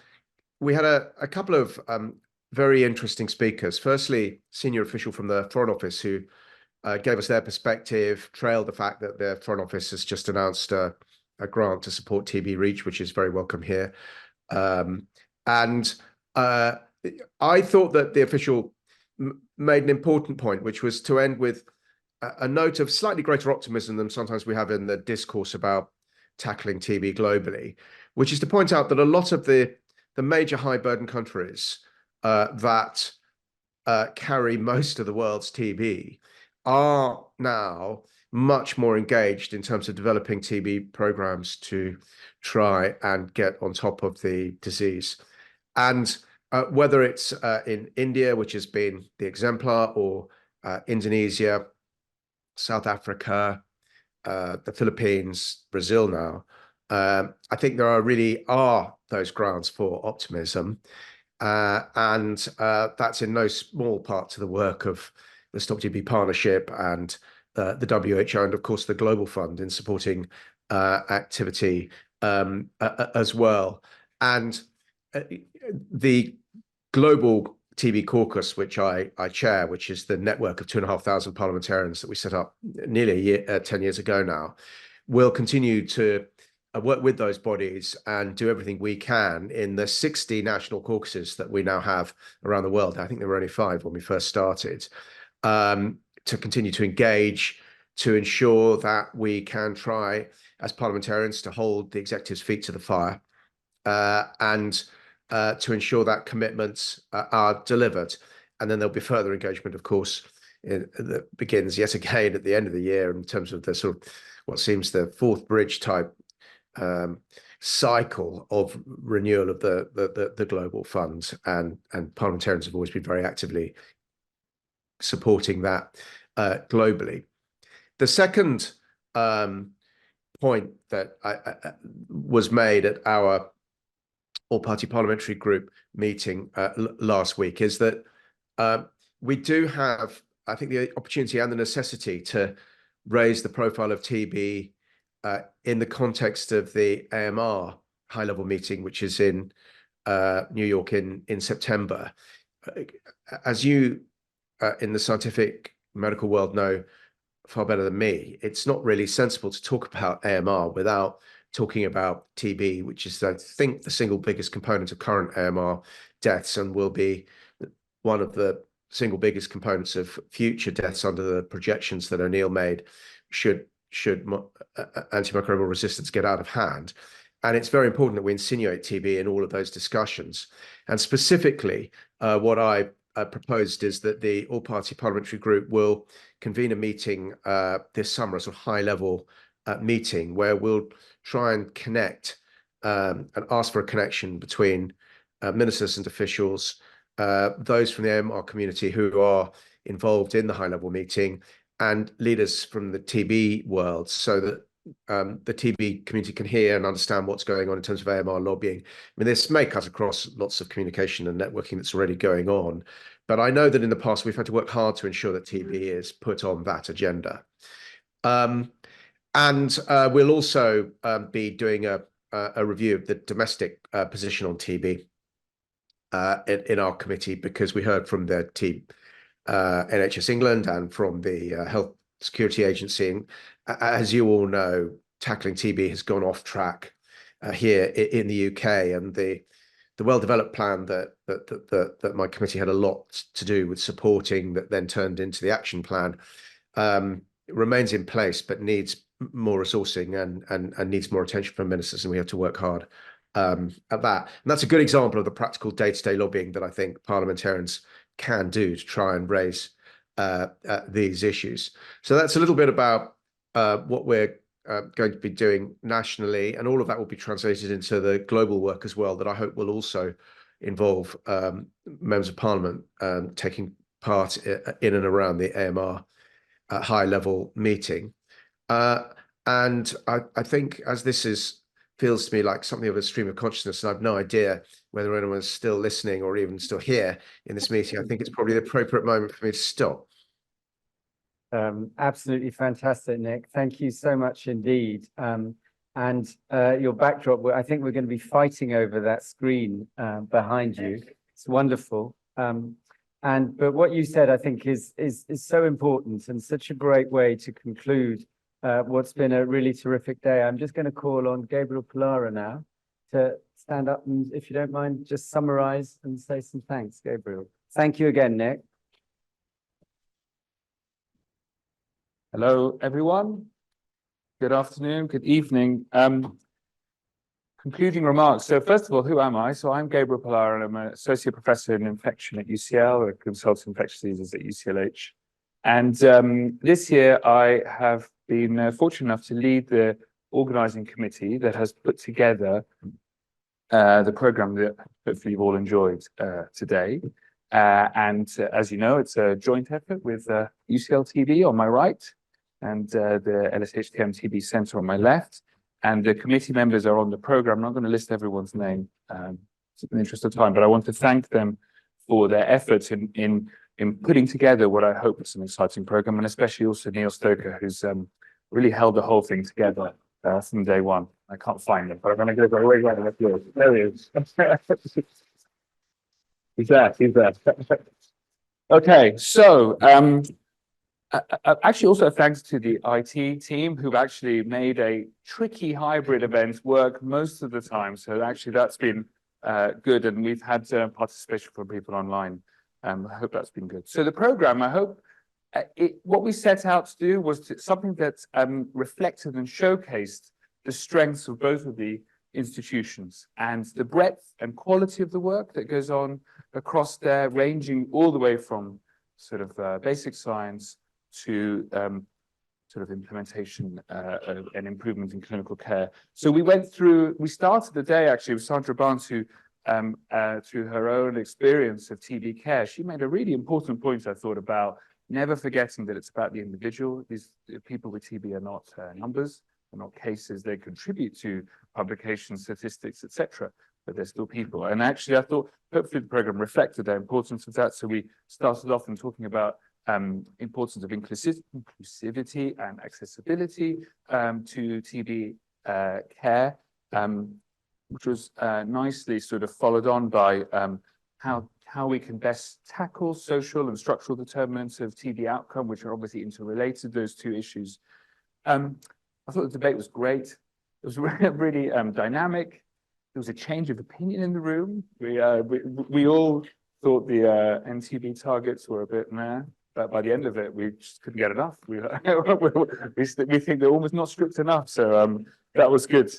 S16: we had a couple of very interesting speakers. Firstly, senior official from the Foreign Office who gave us their perspective, trailed the fact that their Foreign Office has just announced a grant to support TB Reach, which is very welcome here. And I thought that the official made an important point, which was to end with a note of slightly greater optimism than sometimes we have in the discourse about tackling TB globally, which is to point out that a lot of the major high burden countries that carry most of the world's TB are now much more engaged in terms of developing TB programs to try and get on top of the disease. And whether it's in India, which has been the exemplar, or Indonesia, South Africa, the Philippines, Brazil now, I think there really are those grounds for optimism. And that's in no small part to the work of the Stop TB Partnership and the WHO, and of course the Global Fund in supporting activity as well. And the Global TB Caucus, which I chair, which is the network of 2,500 parliamentarians that we set up nearly 10 years ago now, will continue to work with those bodies and do everything we can in the 60 national caucuses that we now have around the world. I think there were only 5 when we first started, to continue to engage, to ensure that we can try as parliamentarians to hold the executive's feet to the fire, and to ensure that commitments are delivered. And then there'll be further engagement, of course, that begins yet again at the end of the year in terms of the sort of what seems the fourth bridge type cycle of renewal of the global fund, and parliamentarians have always been very actively supporting that globally. The second point that was made at our all-party parliamentary group meeting last week is that we do have, I think, the opportunity and the necessity to raise the profile of TB in the context of the AMR high-level meeting, which is in New York in September. As you in the scientific medical world know far better than me, it's not really sensible to talk about AMR without talking about TB, which is, I think, the single biggest component of current AMR deaths, and will be one of the single biggest components of future deaths under the projections that O'Neill made should antimicrobial resistance get out of hand. And it's very important that we insinuate TB in all of those discussions. And specifically, what I proposed is that the all-party parliamentary group will convene a meeting this summer, a sort of high-level meeting, where we'll try and connect and ask for a connection between ministers and officials, those from the AMR community who are involved in the high-level meeting, and leaders from the TB world, so that the TB community can hear and understand what's going on in terms of AMR lobbying. I mean, this may cut across lots of communication and networking that's already going on, but I know that in the past we've had to work hard to ensure that TB is put on that agenda. And we'll also be doing a review of the domestic position on TB in our committee, because we heard from the NHS England and from the Health Security Agency. And as you all know, tackling TB has gone off track here in the UK, and the well-developed plan that my committee had a lot to do with supporting, that then turned into the action plan, remains in place, but needs more resourcing and needs more attention from ministers, and we have to work hard at that. And that's a good example of the practical day-to-day lobbying that I think parliamentarians can do to try and raise these issues. So that's a little bit about what we're going to be doing nationally, and all of that will be translated into the global work as well, that I hope will also involve members of parliament taking part in and around the AMR high-level meeting. And I think, as this feels to me like something of a stream of consciousness, and I've no idea whether anyone's still listening or even still here in this meeting, I think it's probably the appropriate moment for me to stop.
S1: Absolutely fantastic, Nick. Thank you so much indeed. And your backdrop, I think we're going to be fighting over that screen behind you. It's wonderful. But what you said, I think, is so important, and such a great way to conclude what's been a really terrific day. I'm just going to call on Gabriel Pilara now to stand up, and if you don't mind, just summarize and say some thanks, Gabriel. Thank you again, Nick.
S7: Hello, everyone. Good afternoon, good evening. concluding remarks. So first of all, who am I? So I'm Gabriel Pilar, and I'm an associate professor in infection at UCL, a consultant in infectious diseases at UCLH. And this year I have been fortunate enough to lead the organizing committee that has put together the program that hopefully you've all enjoyed today. As you know, it's a joint effort with UCL-TB on my right and the LSHTM-TB Center on my left. And the committee members are on the program. I'm not going to list everyone's name in the interest of time, but I want to thank them for their efforts in putting together what I hope is an exciting program, and especially also Neil Stoker, who's really held the whole thing together from day one. I can't find him, but I'm going to give a big round of applause. There he is. He's there. Okay, so actually also thanks to the IT team who've actually made a tricky hybrid event work most of the time. So actually that's been good, and we've had participation from people online. I hope that's been good. So the program, I hope, what we set out to do was something that reflected and showcased the strengths of both of the institutions and the breadth and quality of the work that goes on across there, ranging all the way from sort of basic science to sort of implementation and improvement in clinical care. So we started the day actually with Samara Barnes, who through her own experience of TB care, she made a really important point, I thought, about never forgetting that it's about the individual. These people with TB are not numbers, they're not cases, they contribute to publications, statistics, etc., but they're still people. And actually, I thought hopefully the program reflected the importance of that. So we started off in talking about importance of inclusivity and accessibility to TB care, which was nicely sort of followed on by how we can best tackle social and structural determinants of TB outcome, which are obviously interrelated, those two issues. I thought the debate was great. It was really dynamic. There was a change of opinion in the room. We all thought the NTB targets were a bit meh, but by the end of it, we just couldn't get enough. We think they're almost not strict enough, so that was good.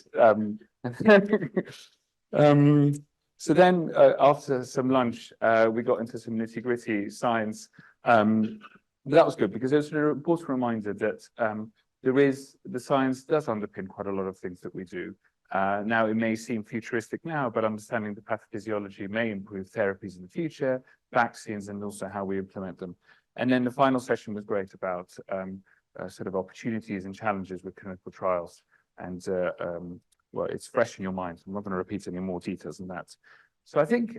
S7: So then after some lunch, we got into some nitty-gritty science. That was good because it was an important reminder that the science does underpin quite a lot of things that we do. Now, it may seem futuristic now, but understanding the pathophysiology may improve therapies in the future, vaccines, and also how we implement them. And then the final session was great about sort of opportunities and challenges with clinical trials. And well, it's fresh in your mind. I'm not going to repeat any more details than that. So I think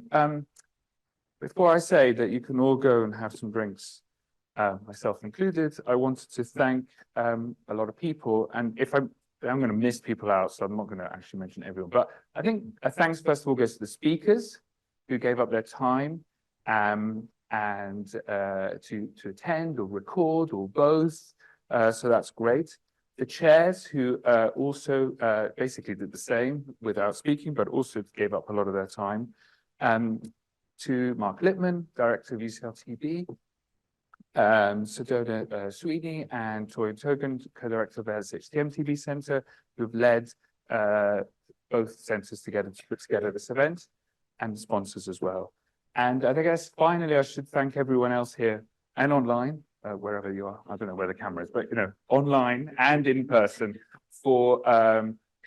S7: before I say that you can all go and have some drinks, myself included, I wanted to thank a lot of people. And if I'm going to miss people out, so I'm not going to actually mention everyone. But I think a thanks first of all goes to the speakers who gave up their time and to attend or record or both. So that's great. The chairs who also basically did the same without speaking, but also gave up a lot of their time. To Marc Lipman, Director of UCL-TB, Sedona Sweeney, and Toyin Togan, Co-Director of the LSHTM-TB Center, who've led both centers together to put together this event, and the sponsors as well. And I guess finally, I should thank everyone else here and online, wherever you are. I don't know where the camera is, but online and in person for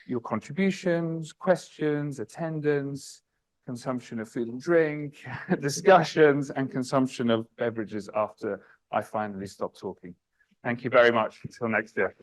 S7: your contributions, questions, attendance, consumption of food and drink, discussions, and consumption of beverages after I finally stop talking. Thank you very much. Until next year.